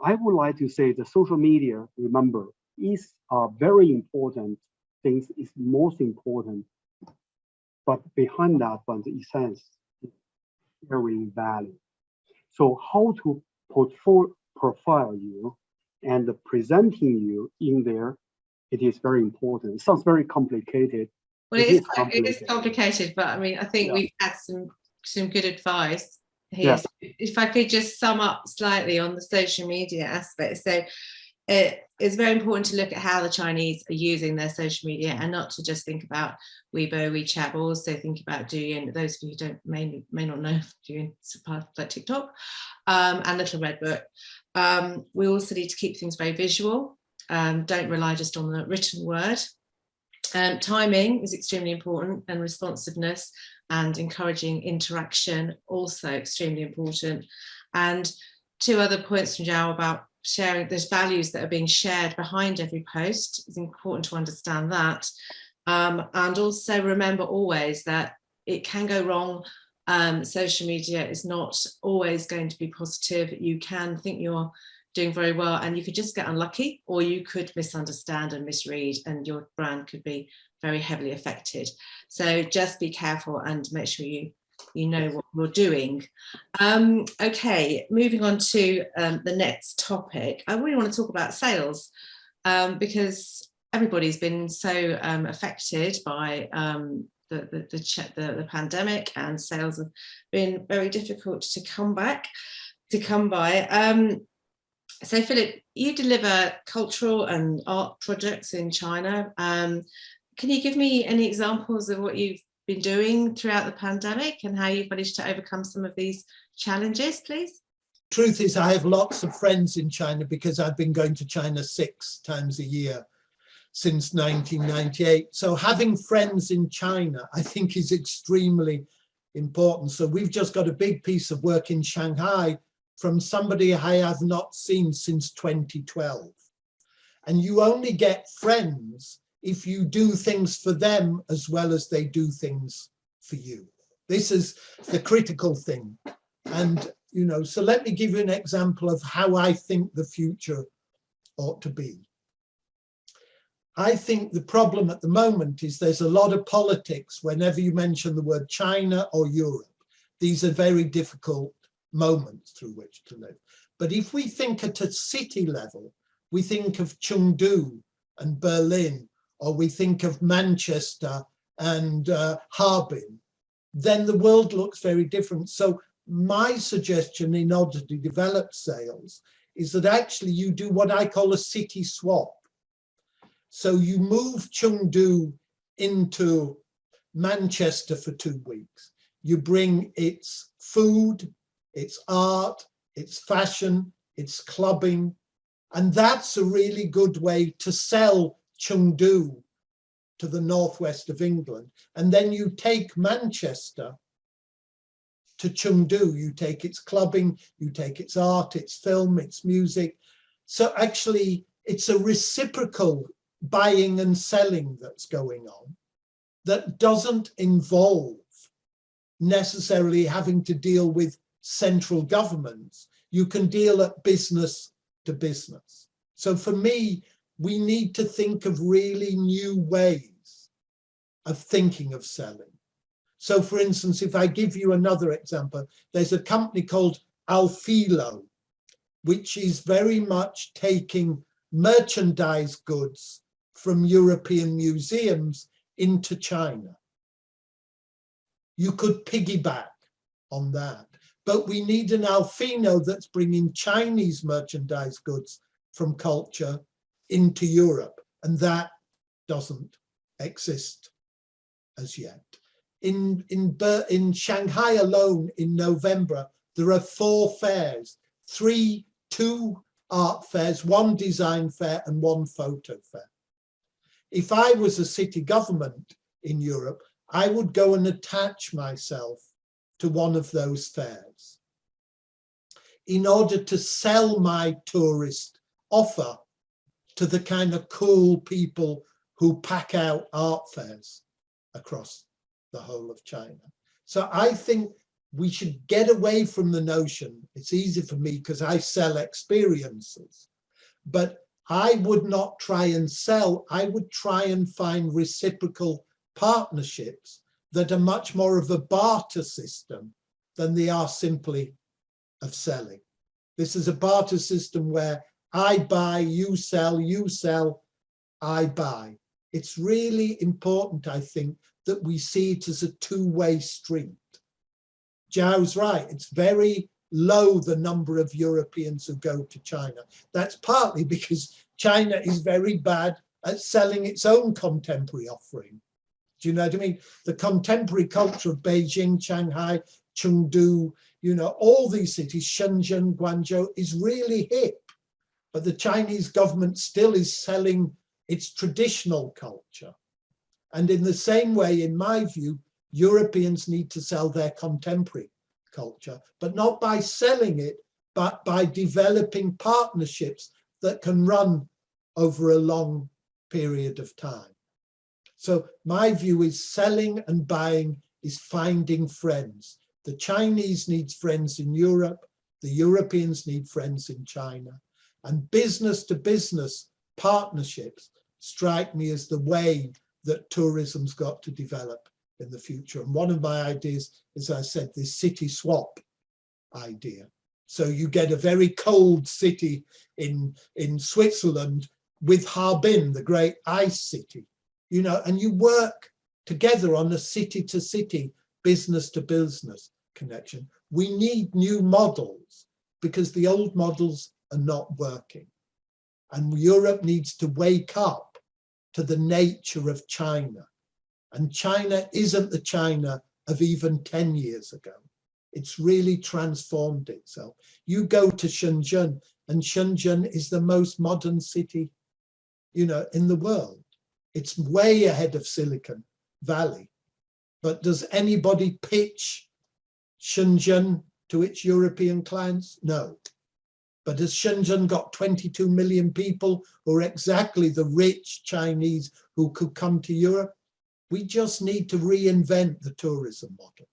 I would like to say the social media, remember, is a very important thing, is most important. But behind that one, the essence is sharing value. So how to profile you and presenting you in there, it is very important. It sounds very complicated. Well, it is complicated, but I mean, I think we've had some good advice here. So if I could just sum up slightly on the social media aspect. So it's very important to look at how the Chinese are using their social media, and not to just think about Weibo, WeChat, but also think about Douyin. Those of you who may not know, Douyin is part of like TikTok, and Little Red Book. We also need to keep things very visual. Don't rely just on the written word. Timing is extremely important, and responsiveness and encouraging interaction also extremely important. And two other points from Zhao about sharing, there's values that are being shared behind every post. It's important to understand that. And also remember always that it can go wrong. Social media is not always going to be positive. You can think you're doing very well and you could just get unlucky, or you could misunderstand and misread, and your brand could be very heavily affected. So just be careful and make sure you know what you're doing. Okay, moving on to the next topic. I really want to talk about sales, because everybody's been so affected by the pandemic, and sales have been very difficult to come by. So Philip, you deliver cultural and art projects in China. Can you give me any examples of what you've been doing throughout the pandemic and how you've managed to overcome some of these challenges, please? Truth is, I have lots of friends in China because I've been going to China 6 times a year since 1998. So having friends in China, I think, is extremely important. So we've just got a big piece of work in Shanghai from somebody I have not seen since 2012. And you only get friends if you do things for them as well as they do things for you. This is the critical thing. And, you know, so let me give you an example of how I think the future ought to be. I think the problem at the moment is there's a lot of politics whenever you mention the word China or Europe. These are very difficult moments through which to live. But if we think at a city level, we think of Chengdu and Berlin, or we think of Manchester and Harbin, then the world looks very different. So my suggestion in order to develop sales is that actually you do what I call a city swap. So you move Chengdu into Manchester for 2 weeks. You bring its food, its art, its fashion, its clubbing, and that's a really good way to sell Chengdu to the northwest of England. And then you take Manchester to Chengdu, you take its clubbing, you take its art, its film, its music. So actually it's a reciprocal buying and selling that's going on that doesn't involve necessarily having to deal with central governments. You can deal at business to business. So for me, we need to think of really new ways of thinking of selling. So for instance, if I give you another example, there's a company called Alfilo, which is very much taking merchandise goods from European museums into China. You could piggyback on that, but we need an Alfino that's bringing Chinese merchandise goods from culture into Europe, and that doesn't exist as yet. In Shanghai alone in November, there are 4 fairs, 2 art fairs, 1 design fair and 1 photo fair. If I was a city government in Europe, I would go and attach myself to one of those fairs. in order to sell my tourist offer to the kind of cool people who pack out art fairs across the whole of China. So I think we should get away from the notion, it's easy for me because I sell experiences, but I would not try and sell, I would try and find reciprocal partnerships that are much more of a barter system than they are simply of selling. This is a barter system where I buy, you sell, I buy. It's really important, I think, that we see it as a two-way street. Zhao's right, it's very low the number of Europeans who go to China. That's partly because China is very bad at selling its own contemporary offering. Do you know what I mean? The contemporary culture of Beijing, Shanghai, Chengdu, you know, all these cities, Shenzhen, Guangzhou, is really hip. But the Chinese government still is selling its traditional culture. And in the same way, in my view, Europeans need to sell their contemporary culture, but not by selling it, but by developing partnerships that can run over a long period of time. So my view is selling and buying is finding friends. The Chinese need friends in Europe, the Europeans need friends in China, and business to business partnerships strike me as the way that tourism's got to develop in the future. And one of my ideas, as I said, this city swap idea. So you get a very cold city in Switzerland with Harbin, the great ice city, you know, and you work together on a city to city, business to business connection. We need new models because the old models are not working. And Europe needs to wake up to the nature of China. And China isn't the China of even 10 years ago. It's really transformed itself. You go to Shenzhen, and Shenzhen is the most modern city, you know, in the world. It's way ahead of Silicon Valley. But does anybody pitch Shenzhen to its European clients? No. But has Shenzhen got 22 million people who are exactly the rich Chinese who could come to Europe? We just need to reinvent the tourism model.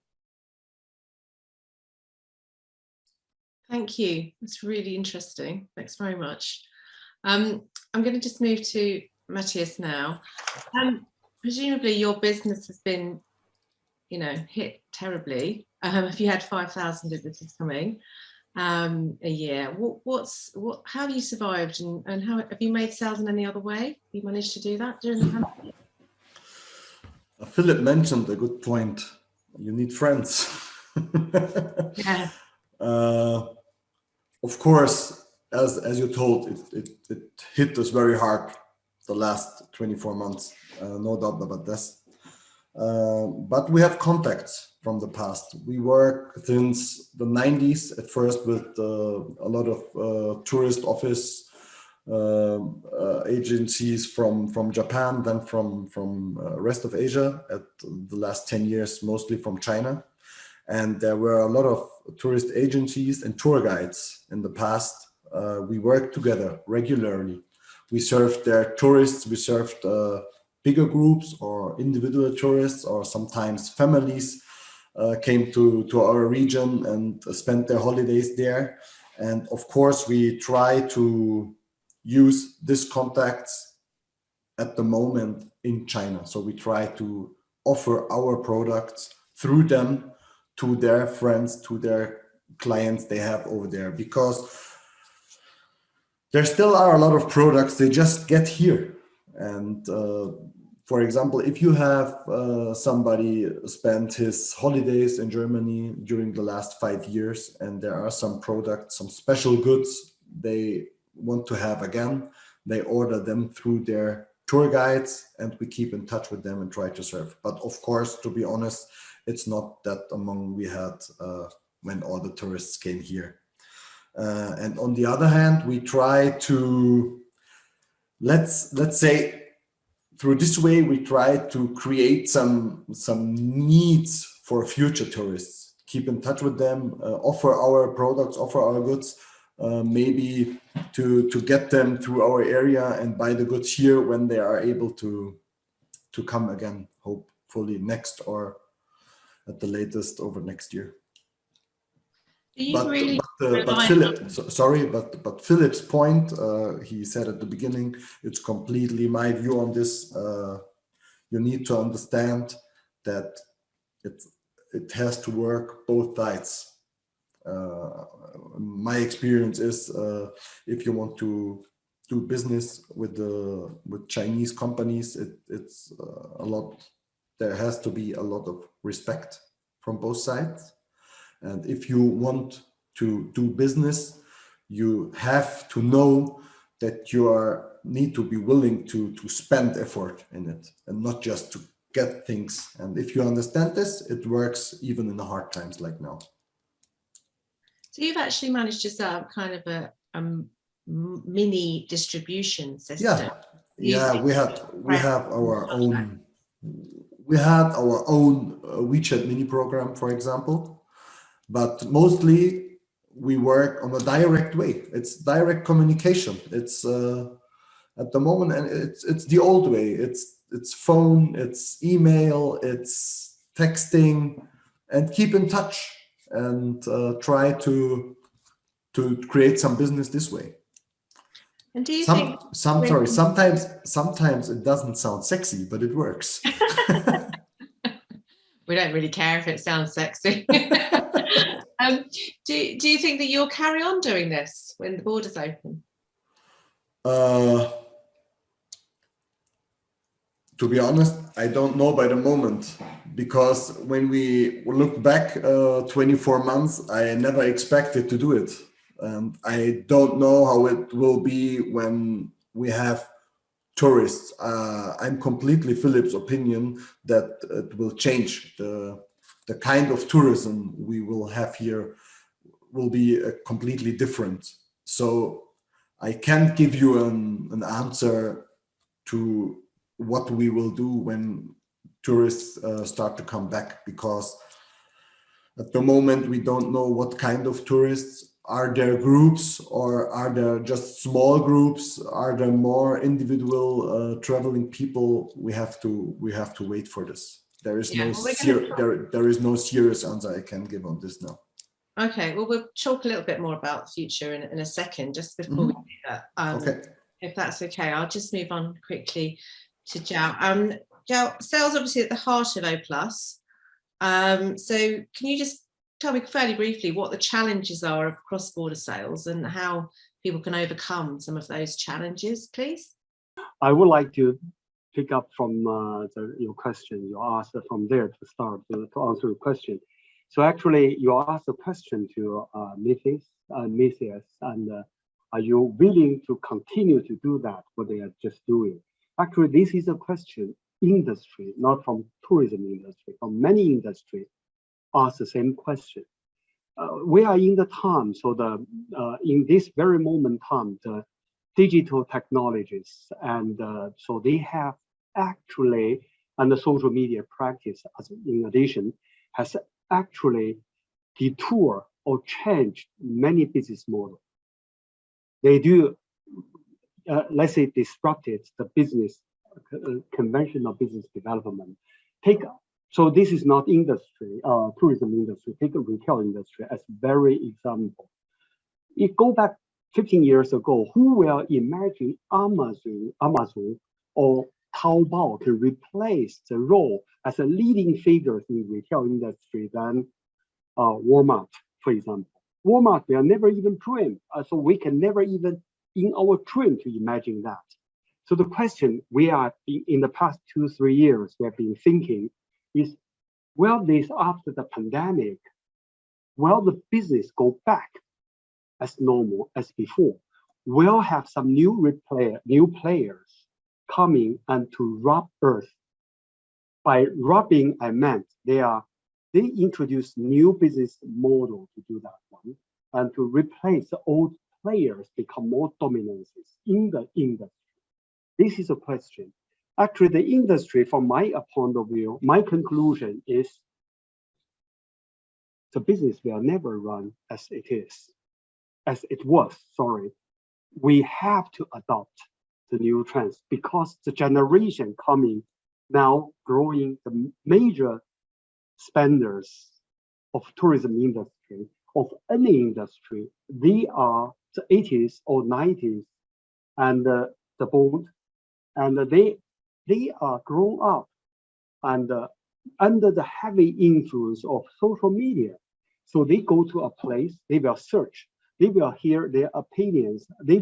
Thank you. That's really interesting. Thanks very much. I'm going to just move to Matthias now. Presumably your business has been, you know, hit terribly. If you had 5,000 visitors coming a year, how have you survived, and how have you made sales in any other way? Have you managed to do that during the pandemic? Philip mentioned a good point. You need friends. Yeah. Of course, as you told, it hit us very hard the last 24 months, no doubt about this. But we have contacts from the past. We work since the 90s at first with a lot of tourist office agencies from Japan, then from rest of Asia, at the last 10 years, mostly from China. And there were a lot of tourist agencies and tour guides in the past. We worked together regularly. We served their tourists, we served bigger groups or individual tourists, or sometimes families came to our region and spent their holidays there. And of course, we try to use these contacts at the moment in China. So we try to offer our products through them to their friends, to their clients they have over there, because there still are a lot of products they just get here. And for example, if you have somebody spent his holidays in Germany during the last 5 years, and there are some products, some special goods they want to have again, they order them through their tour guides, and we keep in touch with them and try to serve. But of course, to be honest, it's not that among we had when all the tourists came here. And on the other hand, we try to, let's say, through this way, we try to create some needs for future tourists. keep in touch with them, offer our products, offer our goods, maybe to get them through our area and buy the goods here when they are able to come again, hopefully next or at the latest over next year. But Philip, sorry, but Philip's point, he said at the beginning, it's completely my view on this. You need to understand that it has to work both sides. My experience is if you want to do business with Chinese companies, it's a lot. There has to be a lot of respect from both sides. And if you want to do business, you have to know that you need to be willing to spend effort in it and not just to get things. And if you understand this, it works even in the hard times like now. So you've actually managed to set up kind of a mini distribution system. Yeah, we have our own. We had our own WeChat mini program, for example, but mostly we work on a direct way. It's direct communication. It's at the moment, and it's the old way. It's phone, it's email, it's texting, and keep in touch and try to create some business this way. And do you sometimes it doesn't sound sexy, but it works. We don't really care if it sounds sexy. Do you think that you'll carry on doing this when the borders open? To be honest, I don't know by the moment, because when we look back 24 months, I never expected to do it. And I don't know how it will be when we have tourists. I'm completely Philip's opinion that it will change. The kind of tourism we will have here will be completely different. So I can't give you an answer to what we will do when tourists start to come back, because at the moment we don't know what kind of tourists. Are there groups, or are there just small groups? Are there more individual traveling people? We have to wait for this. There is there is no serious answer I can give on this now. Okay, well, we'll talk a little bit more about the future in a second, just before we do that. Okay. If that's okay, I'll just move on quickly to Zhao. Zhao, sales obviously at the heart of O+. So can you just tell me fairly briefly what the challenges are of cross-border sales and how people can overcome some of those challenges, please? I would like to pick up from your question. You asked from there to start to answer your question. So actually, you asked a question to Matthias, and are you willing to continue to do that, what they are just doing? Actually, this is a question industry, not from tourism industry, from many industries ask the same question. We are in the time, so in this very moment time, the digital technologies, and so they have actually, and the social media practice, in addition, has actually detoured or changed many business models. They do, let's say, disrupted the business, conventional business development. So this is not industry, tourism industry, take a retail industry as very example. If go back 15 years ago, who will imagine Amazon or Taobao can replace the role as a leading figure in retail industry than Walmart, for example? Walmart, we are never even dream, so we can never even in our dream to imagine that. So the question we are in the past 2-3 years, we have been thinking is, will this after the pandemic, will the business go back as normal as before? We'll have some new players coming and to rub earth. By rubbing, I meant they introduce new business model to do that one, and to replace the old players become more dominances in the industry. This is a question. Actually, the industry, from my point of view, my conclusion is the business will never run as it was, sorry. We have to adopt the new trends because the generation coming now growing, the major spenders of tourism industry, of any industry, they are the 80s or 90s and the born, and they are grown up and under the heavy influence of social media. So they go to a place, they will search, they will hear their opinions, they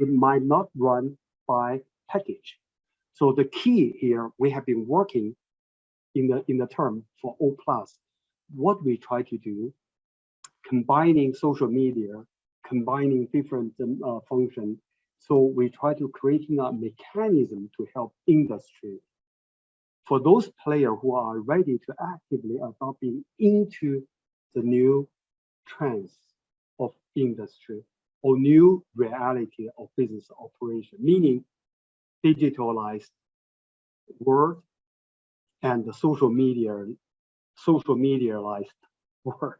might not run by package. So the key here, we have been working in the term for O+. What we try to do, combining social media, combining different functions. So we try to creating a mechanism to help industry. For those players who are ready to actively adopting into the new trends of industry or new reality of business operation, meaning digitalized world and the social medialized world.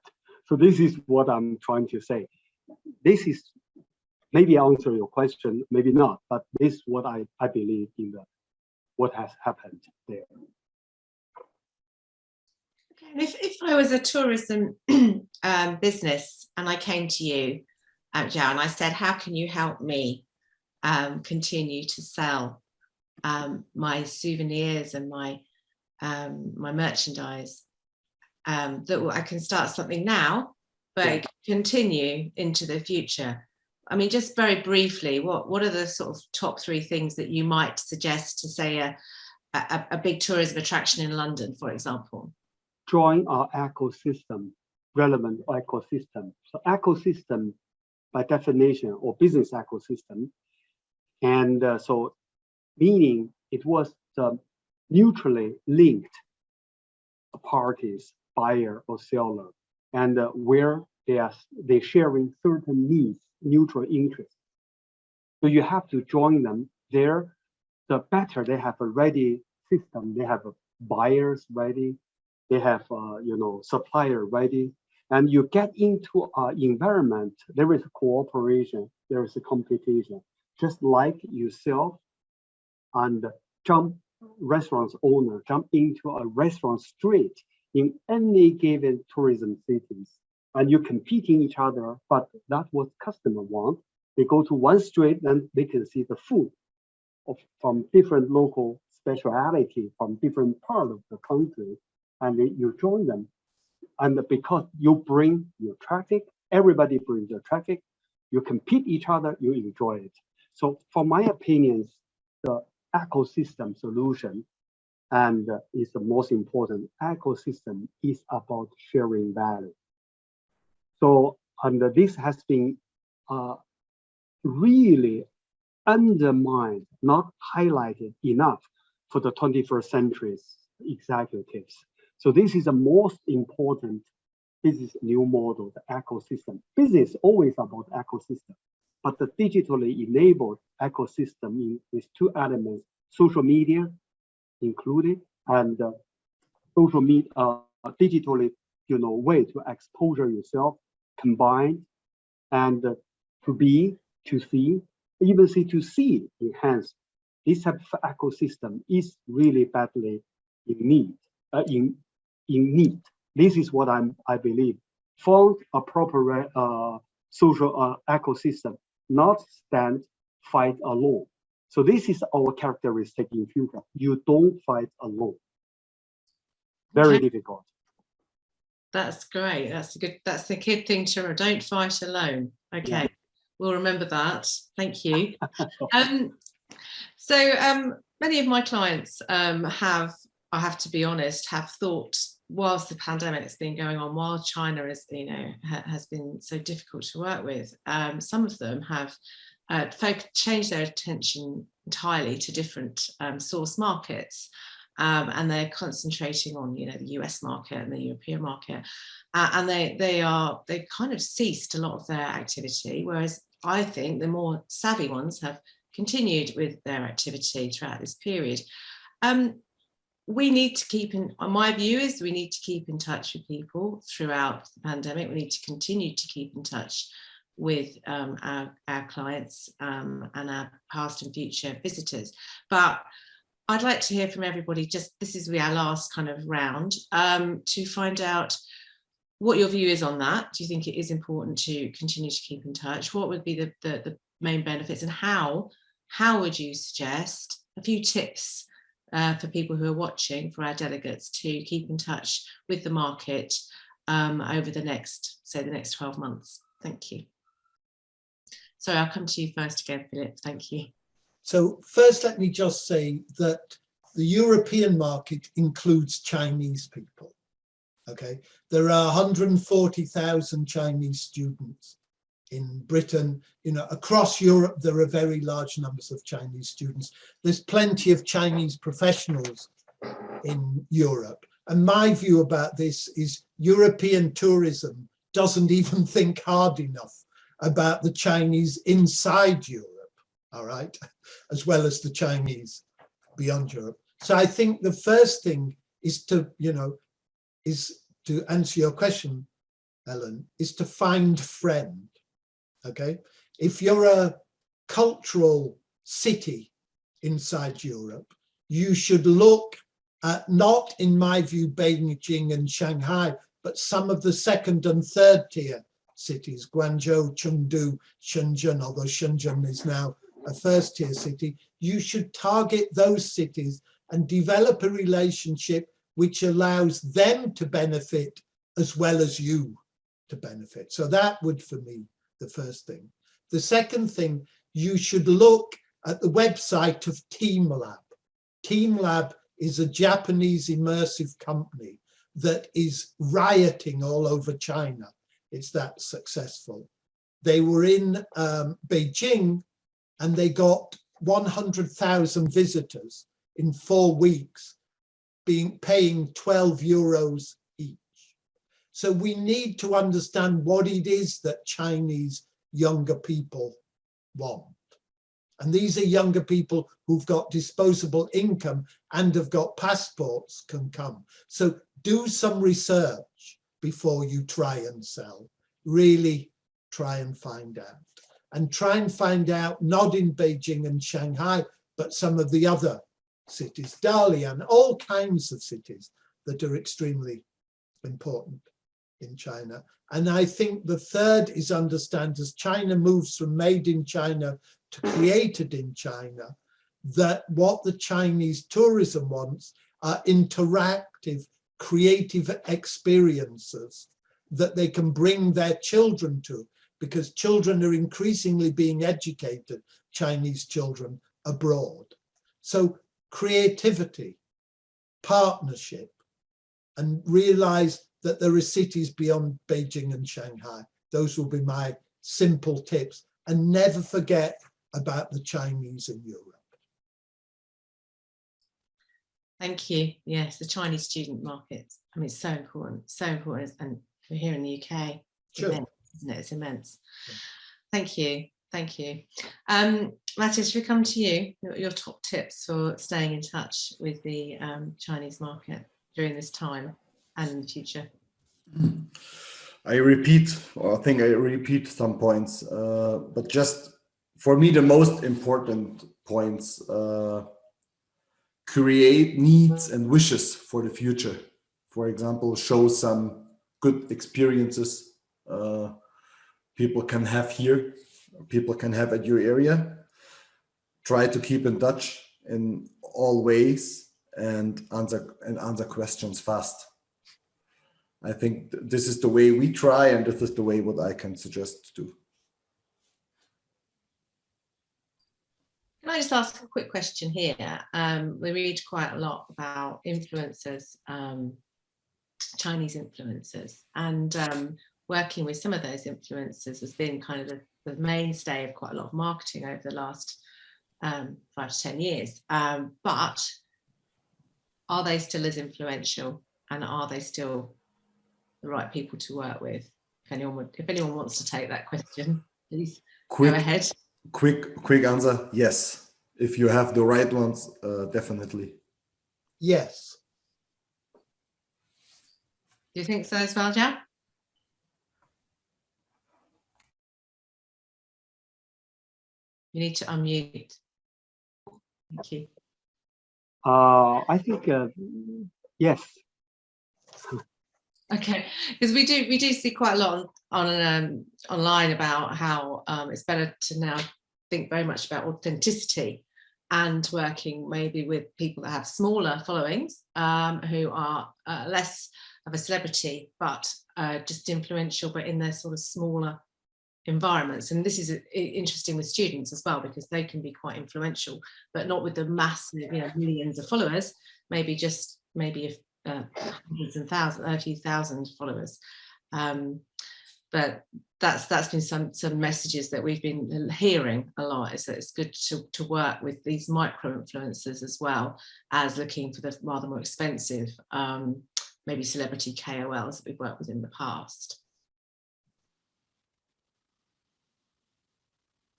So this is what I'm trying to say. This is maybe answer your question, maybe not, but this is what I believe in what has happened there. And if I was a tourism business and I came to you, Zhao, and I said, how can you help me continue to sell my souvenirs and my merchandise, that I can start something now, but continue into the future. I mean, just very briefly, what are the sort of top 3 things that you might suggest to say a big tourism attraction in London, for example? Join our ecosystem, relevant ecosystem. So ecosystem by definition or business ecosystem. And so meaning it was the mutually linked parties, buyer or seller, and where they're sharing certain needs, mutual interests. So you have to join them there. The better they have a ready system, they have buyers ready, they have supplier ready, and you get into an environment. There is cooperation, there is a competition, just like yourself and restaurant owner jump into a restaurant street in any given tourism cities, and you competing each other, but that's what customer want. They go to one street, then they can see the food from different local speciality from different part of the country, and you join them. And because you bring your traffic, everybody brings their traffic, you compete each other, you enjoy it. So for my opinions, the ecosystem solution and is the most important. Ecosystem is about sharing value. So and this has been really undermined, not highlighted enough for the 21st century's executives. So this is the most important business new model, the ecosystem. Business always about ecosystem, but the digitally enabled ecosystem with 2 elements, social media included, and social media digitally, way to exposure yourself, combined, and to be, to see, even C2C enhanced. This type of ecosystem is really badly in need. This is what I believe. Form a proper social ecosystem, not fight alone. So this is our characteristic in future. You don't fight alone. Very difficult. That's great. That's the key thing to don't fight alone. Okay, yeah. We'll remember that. Thank you. So many of my clients have, I have to be honest, have thought, whilst the pandemic has been going on, while China is, has been so difficult to work with, some of them have changed their attention entirely to different source markets. And they're concentrating on, the US market and the European market, and they've kind of ceased a lot of their activity. Whereas I think the more savvy ones have continued with their activity throughout this period. we need to keep in, my view is we need to keep in touch with people throughout the pandemic. We need to continue to keep in touch with our clients and our past and future visitors. But I'd like to hear from everybody, just this is our last kind of round, to find out what your view is on that. Do you think it is important to continue to keep in touch? What would be the main benefits, and how would you suggest a few tips for people who are watching, for our delegates, to keep in touch with the market over the next 12 months? Thank you. So I'll come to you first again, Philip. Thank you. So first, let me just say that the European market includes Chinese people. Okay, there are 140,000 Chinese students in Britain. You know, across Europe, there are very large numbers of Chinese students. There's plenty of Chinese professionals in Europe. And my view about this is European tourism doesn't even think hard enough about the Chinese inside Europe, all right, as well as the Chinese beyond Europe. So I think the first thing is to, is to answer your question, Ellen, is to find friend, okay? If you're a cultural city inside Europe, you should look at, not in my view, Beijing and Shanghai, but some of the second and third tier cities, Guangzhou, Chengdu, Shenzhen, although Shenzhen is now a first tier city. You should target those cities and develop a relationship which allows them to benefit as well as you to benefit. So that would, for me, the first thing. The second thing, you should look at the website of TeamLab. TeamLab is a Japanese immersive company that is rioting all over China. It's that successful. They were in Beijing and they got 100,000 visitors in 4 weeks, paying 12 euros each. So we need to understand what it is that Chinese younger people want. And these are younger people who've got disposable income and have got passports, can come. So do some research before you try and sell. Really try and find out. And try and find out, not in Beijing and Shanghai, but some of the other cities, Dalian, all kinds of cities that are extremely important in China. And I think the third is understand, as China moves from made in China to created in China, that what the Chinese tourism wants are interactive, creative experiences that they can bring their children to, because children are increasingly being educated, Chinese children, abroad. So creativity, partnership, and realize that there are cities beyond Beijing and Shanghai. Those will be my simple tips. And never forget about the Chinese in Europe. Thank you. Yes, the Chinese student market. I mean, it's so important, and we're here in the UK. Sure. Immense, isn't it? It's immense. Yeah. Thank you. Thank you. Matthias, should we come to you? Your top tips for staying in touch with the Chinese market during this time and in the future? I think I repeat some points, but just for me, the most important points, create needs and wishes for the future. For example, show some good experiences people can have here, people can have at your area. Try to keep in touch in all ways and answer questions fast. I think this is the way we try, and this is the way what I can suggest to do. Can I just ask a quick question here? We read quite a lot about influencers, Chinese influencers, and working with some of those influencers has been kind of the mainstay of quite a lot of marketing over the last 5 to 10 years. But are they still as influential, and are they still the right people to work with? If anyone wants to take that question, please go ahead. Quick answer, yes. If you have the right ones, definitely. Yes. Do you think so as well, Jack? You need to unmute. Thank you. I think yes. Okay, because we do see quite a lot on online about how it's better to now think very much about authenticity and working maybe with people that have smaller followings who are less of a celebrity but just influential, but in their sort of smaller environments. And this is interesting with students as well, because they can be quite influential, but not with the massive, millions of followers. Maybe if hundreds and thousands, a few thousand followers. But that's been some messages that we've been hearing a lot, is that it's good to work with these micro influencers as well as looking for the rather more expensive maybe celebrity KOLs that we've worked with in the past.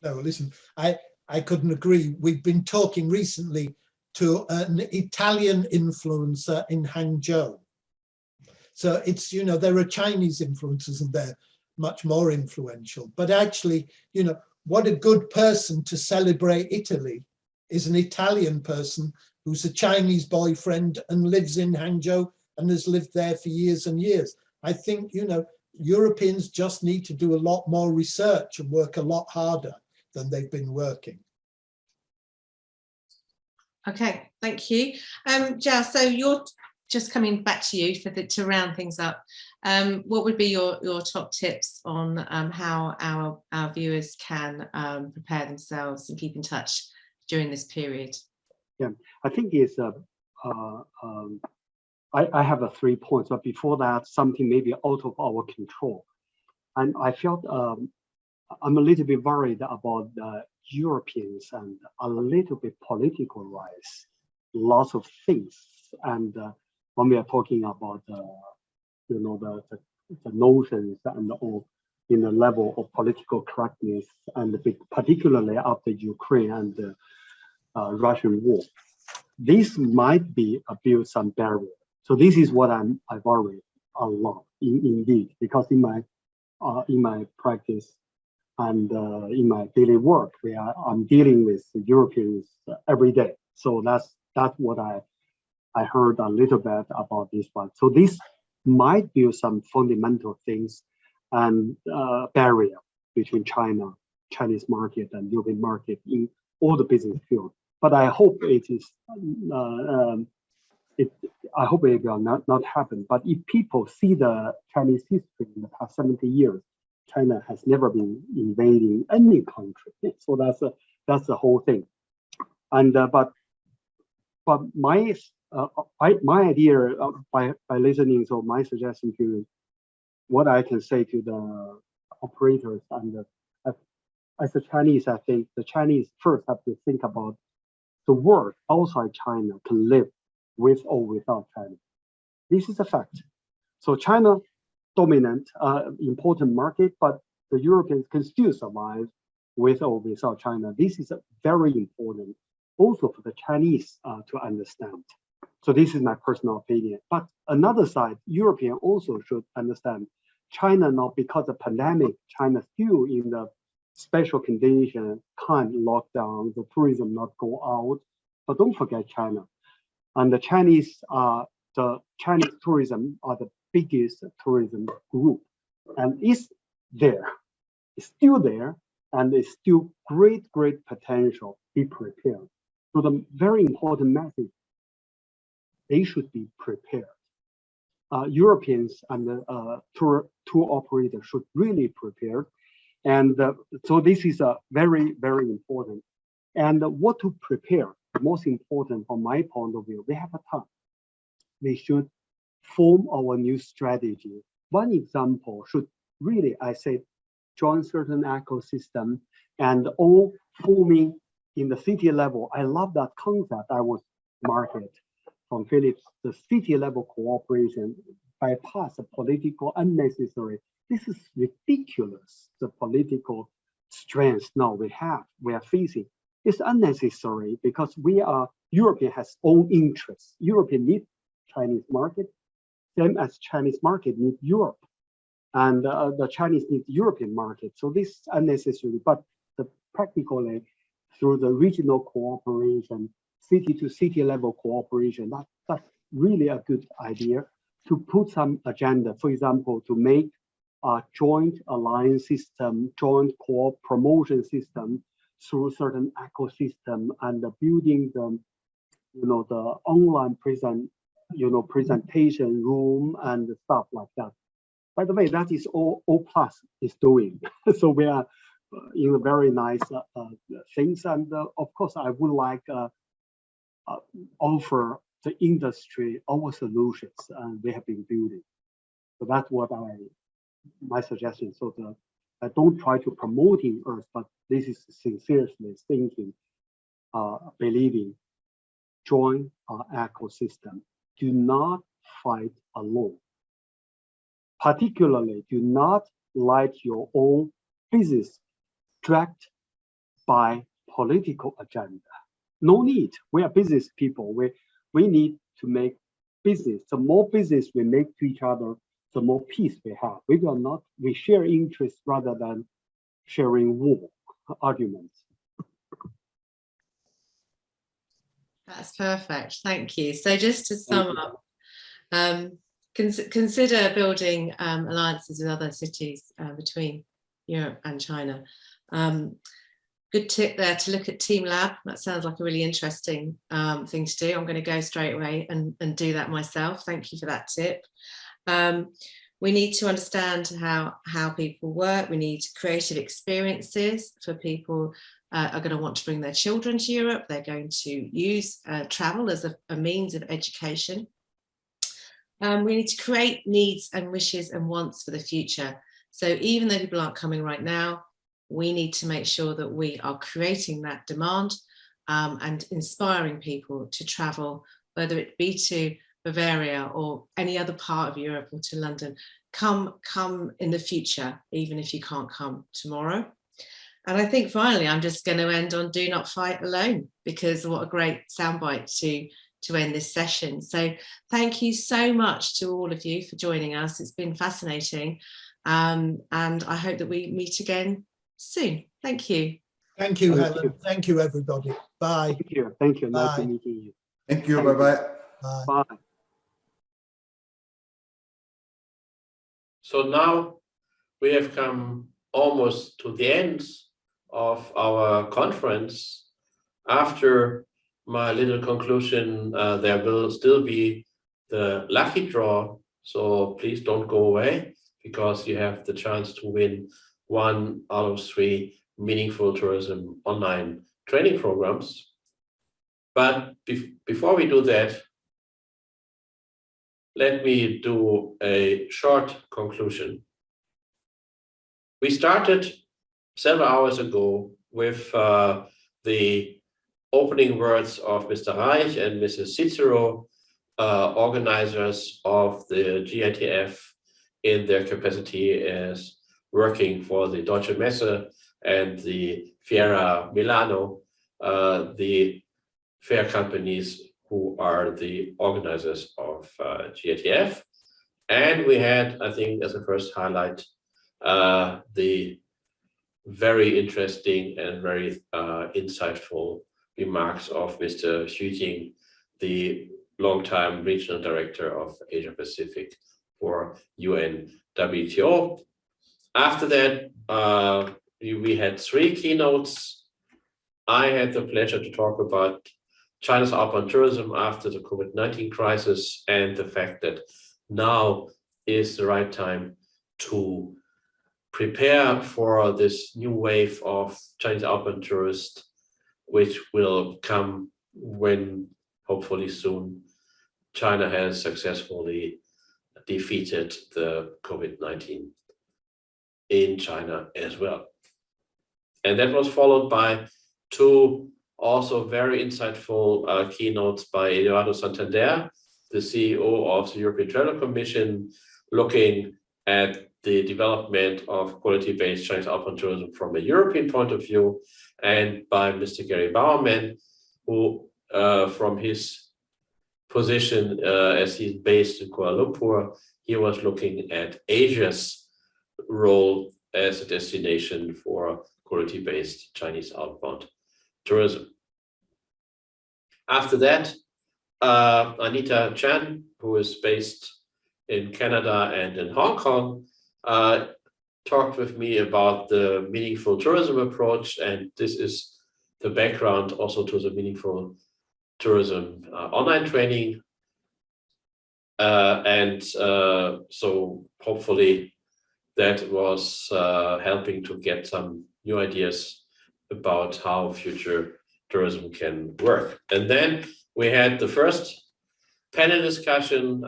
No, listen, I couldn't agree. We've been talking recently to an Italian influencer in Hangzhou. So it's, there are Chinese influencers and they're much more influential. But actually, what a good person to celebrate Italy is an Italian person who's a Chinese boyfriend and lives in Hangzhou and has lived there for years and years. I think, Europeans just need to do a lot more research and work a lot harder than they've been working. Okay, thank you. Jao, so you're just coming back to you to round things up. What would be your top tips on how our viewers can prepare themselves and keep in touch during this period? Yeah, I think it's I have 3 points, but before that, something maybe out of our control. And I felt I'm a little bit worried about the Europeans and a little bit political rise, lots of things. And when we are talking about the notions and all in the level of political correctness, and particularly after Ukraine and the Russian war, this might be build some barrier. So this is what I worry a lot, indeed, because in my practice and in my daily work, I'm dealing with Europeans every day. So that's what I heard a little bit about this one. So this might build some fundamental things and barrier between Chinese market and European market in all the business field. But I hope it is. I hope it will not happen. But if people see the Chinese history in the past 70 years, China has never been invading any country. So that's the whole thing. And but my idea by listening, so my suggestion to you, what I can say to the operators and as a Chinese, I think the Chinese first have to think about the world outside China can live with or without China. This is a fact. So China dominant, important market, but the Europeans can still survive with or without China. This is very important also for the Chinese to understand. So this is my personal opinion. But another side, European also should understand China not because of pandemic, China still in the special condition, can't lock down, the tourism not go out. But don't forget China. And the Chinese tourism are the biggest tourism group, and it's still there, and it's still great potential. Be prepared. So the very important message, they should be prepared. Europeans and the tour operators should really prepare, and so this is very important. And what to prepare? Most important from my point of view, we have a time. We should form our new strategy. One example should really, I say, join certain ecosystem and all forming in the city level. I love that concept I was marketed from Philips, the city level cooperation bypass the political unnecessary. This is ridiculous, the political strength now we are facing. It's unnecessary because European has own interests. European need Chinese market, same as Chinese market need Europe, and the Chinese need European market. So this is unnecessary, but practically through the regional cooperation, city to city level cooperation, that's really a good idea to put some agenda. For example, to make a joint alliance system, joint promotion system through certain ecosystem, and building the, the online presentation room and stuff like that. By the way, that is all O+ is doing. So we are in a very nice things, and of course I would like offer the industry our solutions, and we have been building. So that's what my suggestion. So I don't try to promoting Earth, but this is sincerely thinking, believing, join our ecosystem. Do not fight alone. Particularly, do not let your own business dragged by political agenda. No need. We are business people. We need to make business. The more business we make to each other, the more peace we have. We share interests rather than sharing war arguments. That's perfect. Thank you. So just to sum up, consider building alliances with other cities between Europe and China. Good tip there to look at Team Lab. That sounds like a really interesting thing to do. I'm going to go straight away and do that myself. Thank you for that tip. We need to understand how people work. We need creative experiences for people are going to want to bring their children to Europe. They're going to use travel as a means of education. We need to create needs and wishes and wants for the future. So even though people aren't coming right now, we need to make sure that we are creating that demand and inspiring people to travel, whether it be to Bavaria or any other part of Europe or to London. Come in the future, even if you can't come tomorrow. And I think finally, I'm just going to end on do not fight alone, because what a great soundbite to end this session. So thank you so much to all of you for joining us. It's been fascinating. And I hope that we meet again soon. Thank you. Thank you, Helen. Thank you, everybody. Bye. Thank you. Thank you. Nice Bye. meeting you. Thank you. Bye-bye. Bye. Bye. So now we have come almost to the end of our conference. After my little conclusion, there will still be the lucky draw. So please don't go away, because you have the chance to win 1 out of 3 meaningful tourism online training programs. But before we do that, let me do a short conclusion. We started several hours ago with the opening words of Mr. Reich and Mrs. Cicero, organizers of the GITF in their capacity as working for the Deutsche Messe and the Fiera Milano, the fair companies who are the organizers of GITF. And we had, I think, as a first highlight, the very interesting and very insightful remarks of Mr. Xu Jing, the longtime regional director of Asia Pacific for UNWTO. After that, we had 3 keynotes. I had the pleasure to talk about China's outbound tourism after the COVID-19 crisis and the fact that now is the right time to prepare for this new wave of Chinese outbound tourists, which will come when, hopefully soon, China has successfully defeated the COVID-19 in China as well. And that was followed by 2 also very insightful keynotes by Eduardo Santander, the CEO of the European Travel Commission, looking at the development of quality-based Chinese outbound tourism from a European point of view, and by Mr. Gary Bowerman, who from his position, as he's based in Kuala Lumpur, he was looking at Asia's role as a destination for quality-based Chinese outbound tourism. After that, Anita Chan, who is based in Canada and in Hong Kong, talked with me about the meaningful tourism approach, and this is the background also to the meaningful tourism online training. So hopefully that was helping to get some new ideas about how future tourism can work. And then we had the first panel discussion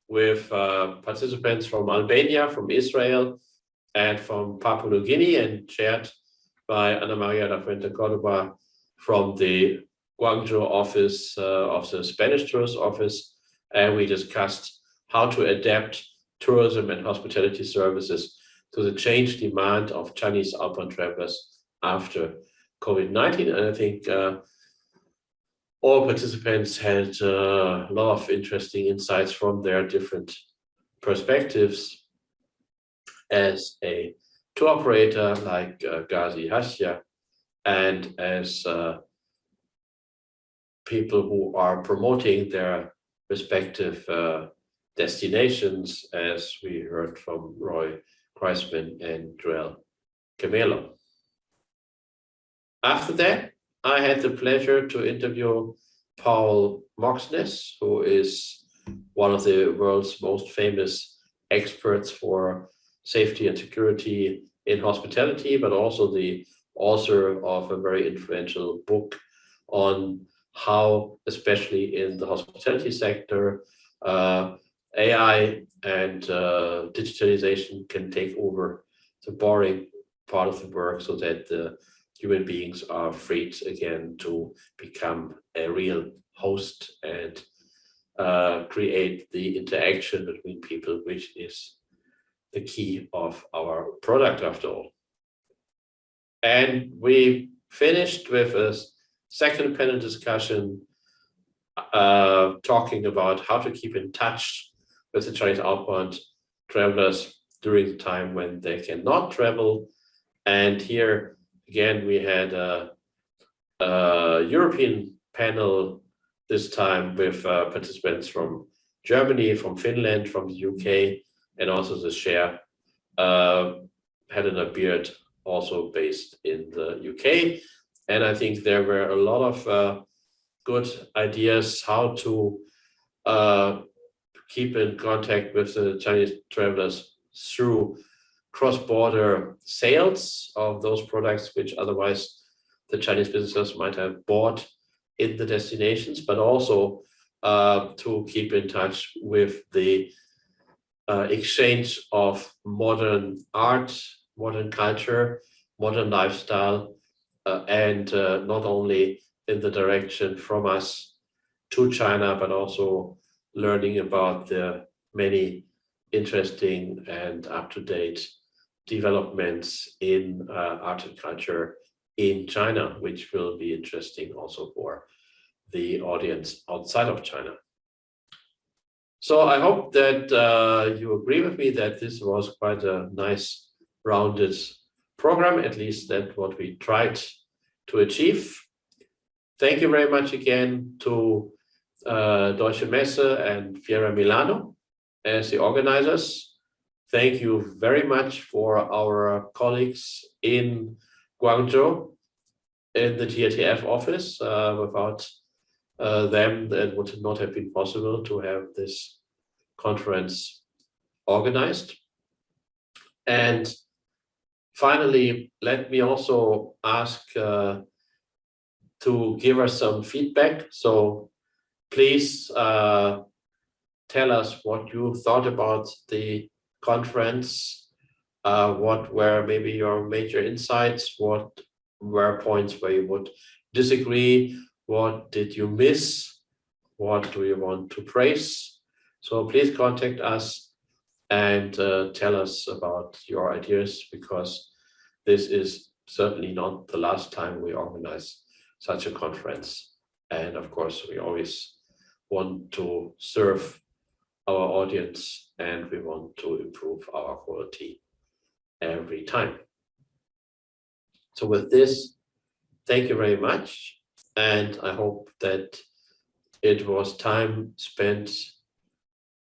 with participants from Albania, from Israel, and from Papua New Guinea, and chaired by Ana Maria da Fuente Cordoba from the Guangzhou office of the Spanish Tourist Office. And we discussed how to adapt tourism and hospitality services to the changed demand of Chinese outbound travelers after COVID-19. And I think all participants had a lot of interesting insights from their different perspectives. As a tour operator like Ghazi Hasya, and as people who are promoting their respective destinations, as we heard from Roy Kreisman and Joel Camelo. After that, I had the pleasure to interview Paul Moxness, who is one of the world's most famous experts for safety and security in hospitality, but also the author of a very influential book on how, especially in the hospitality sector, AI and digitalization can take over the boring part of the work so that the human beings are freed again to become a real host and create the interaction between people, which is the key of our product after all. And we finished with a second panel discussion talking about how to keep in touch with the Chinese outbound travelers during the time when they cannot travel. And here again, we had a European panel this time with participants from Germany, from Finland, from the UK, and also the chair, Helena Beard, also based in the UK. And I think there were a lot of good ideas how to keep in contact with the Chinese travelers through cross-border sales of those products, which otherwise the Chinese businesses might have bought in the destinations, but also to keep in touch with the exchange of modern art, modern culture, modern lifestyle, and not only in the direction from us to China, but also learning about the many interesting and up-to-date developments in art and culture in China, which will be interesting also for the audience outside of China. So I hope that you agree with me that this was quite a nice, rounded program, at least that's what we tried to achieve. Thank you very much again to Deutsche Messe and Fiera Milano as the organizers. Thank you very much for our colleagues in Guangzhou in the GITF office. Without them, it would not have been possible to have this conference organized. And finally, let me also ask to give us some feedback. So please tell us what you thought about the conference, what were maybe your major insights, what were points where you would disagree, what did you miss, what do you want to praise. So please contact us and tell us about your ideas, because this is certainly not the last time we organize such a conference. And of course, we always want to serve our audience, and we want to improve our quality every time. So with this, thank you very much, and I hope that it was time spent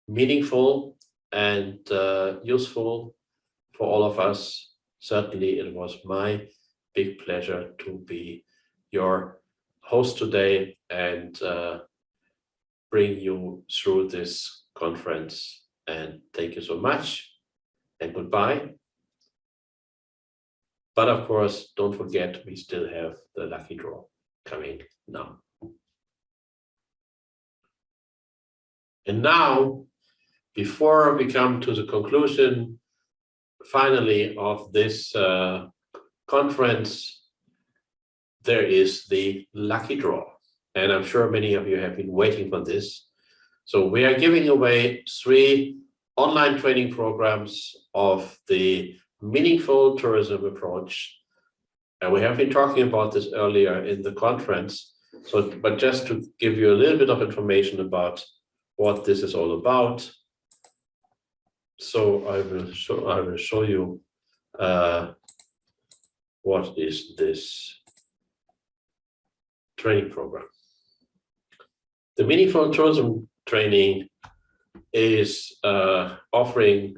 meaningful and useful for all of us. Certainly, it was my big pleasure to be your host today and bring you through this conference. And thank you so much, and goodbye. But of course, don't forget, we still have the lucky draw coming now. And now, before we come to the conclusion, finally, of this conference, there is the lucky draw. And I'm sure many of you have been waiting for this. So we are giving away 3 online training programs of the meaningful tourism approach. And we have been talking about this earlier in the conference. So, but just to give you a little bit of information about what this is all about. So I will show you what is this training program. The Meaningful Tourism Training is offering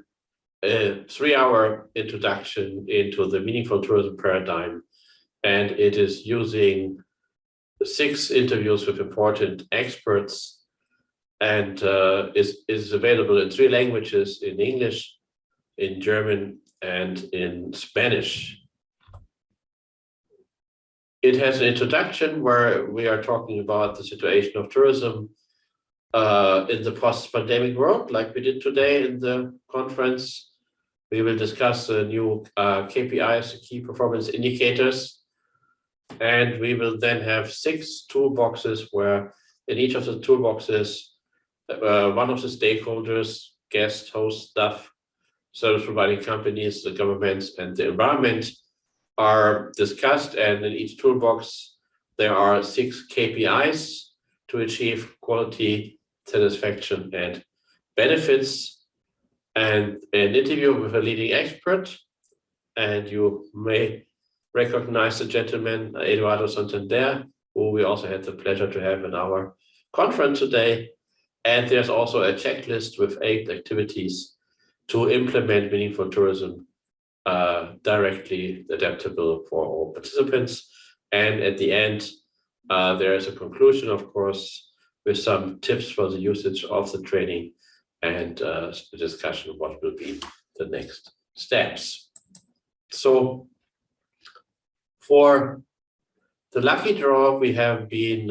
a 3-hour introduction into the meaningful tourism paradigm, and it is using 6 interviews with important experts, and is available in 3 languages: in English, in German, and in Spanish. It has an introduction where we are talking about the situation of tourism in the post-pandemic world, like we did today in the conference. We will discuss the new KPIs, the key performance indicators, and we will then have 6 toolboxes where in each of the toolboxes, one of the stakeholders, guest, host, staff, service providing companies, the governments, and the environment are discussed. And in each toolbox, there are 6 KPIs to achieve quality, satisfaction, and benefits. And an interview with a leading expert. And you may recognize the gentleman, Eduardo Santander, who we also had the pleasure to have in our conference today. And there's also a checklist with 8 activities to implement meaningful tourism directly adaptable for all participants. And at the end, there is a conclusion, of course, with some tips for the usage of the training and a discussion of what will be the next steps. So for the lucky draw, we have been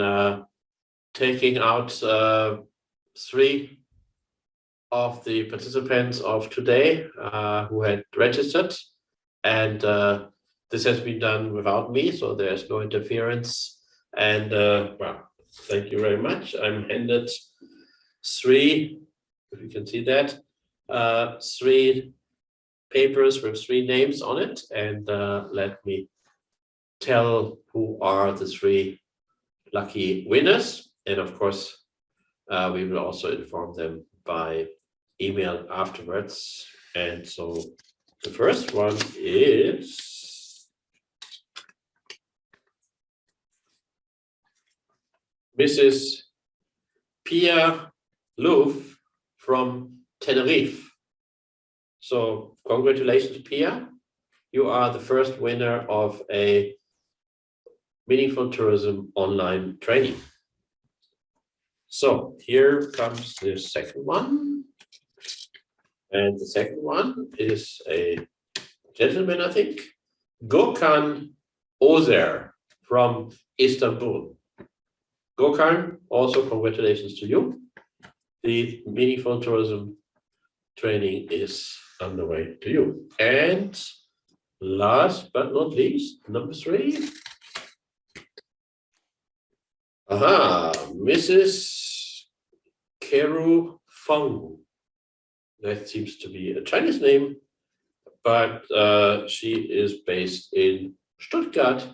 taking out 3 of the participants of today who had registered, and this has been done without me, so there's no interference. And well, thank you very much. I'm handed 3, if you can see that, 3 papers with 3 names on it, and let me tell who are the 3 lucky winners. And of course, we will also inform them by email afterwards. And so the first one is Mrs. Pia Louf from Tenerife. So congratulations, Pia. You are the first winner of a meaningful tourism online training. So here comes the second one. And the second one is a gentleman, I think, Gökhan Ozer from Istanbul. Gökhan, also congratulations to you. The meaningful tourism training is on the way to you. And last but not least, number 3. Aha, Mrs. Keru Feng. That seems to be a Chinese name, but she is based in Stuttgart,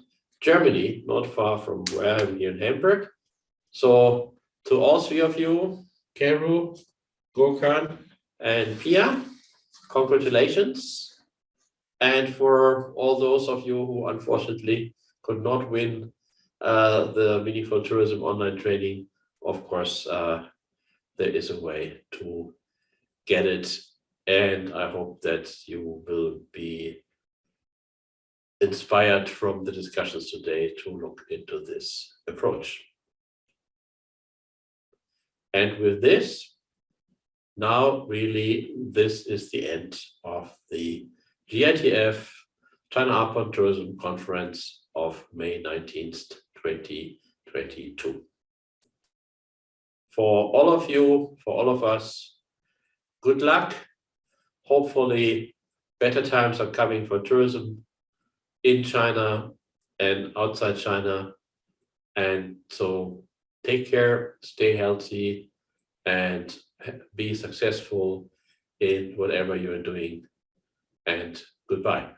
Germany, not far from where I am here in Hamburg. So To all three of you, Keru, Gurkhan, and Pia, congratulations. And for all those of you who unfortunately could not win the Meaningful Tourism online training, of course, there is a way to get it. And I hope that you will be inspired from the discussions today to look into this approach. And with this, now really, this is the end of the GITF China Outbound Tourism Conference of May 19th, 2022. For all of you, for all of us, good luck. Hopefully, better times are coming for tourism in China and outside China. And so take care, stay healthy, and be successful in whatever you're doing. And goodbye.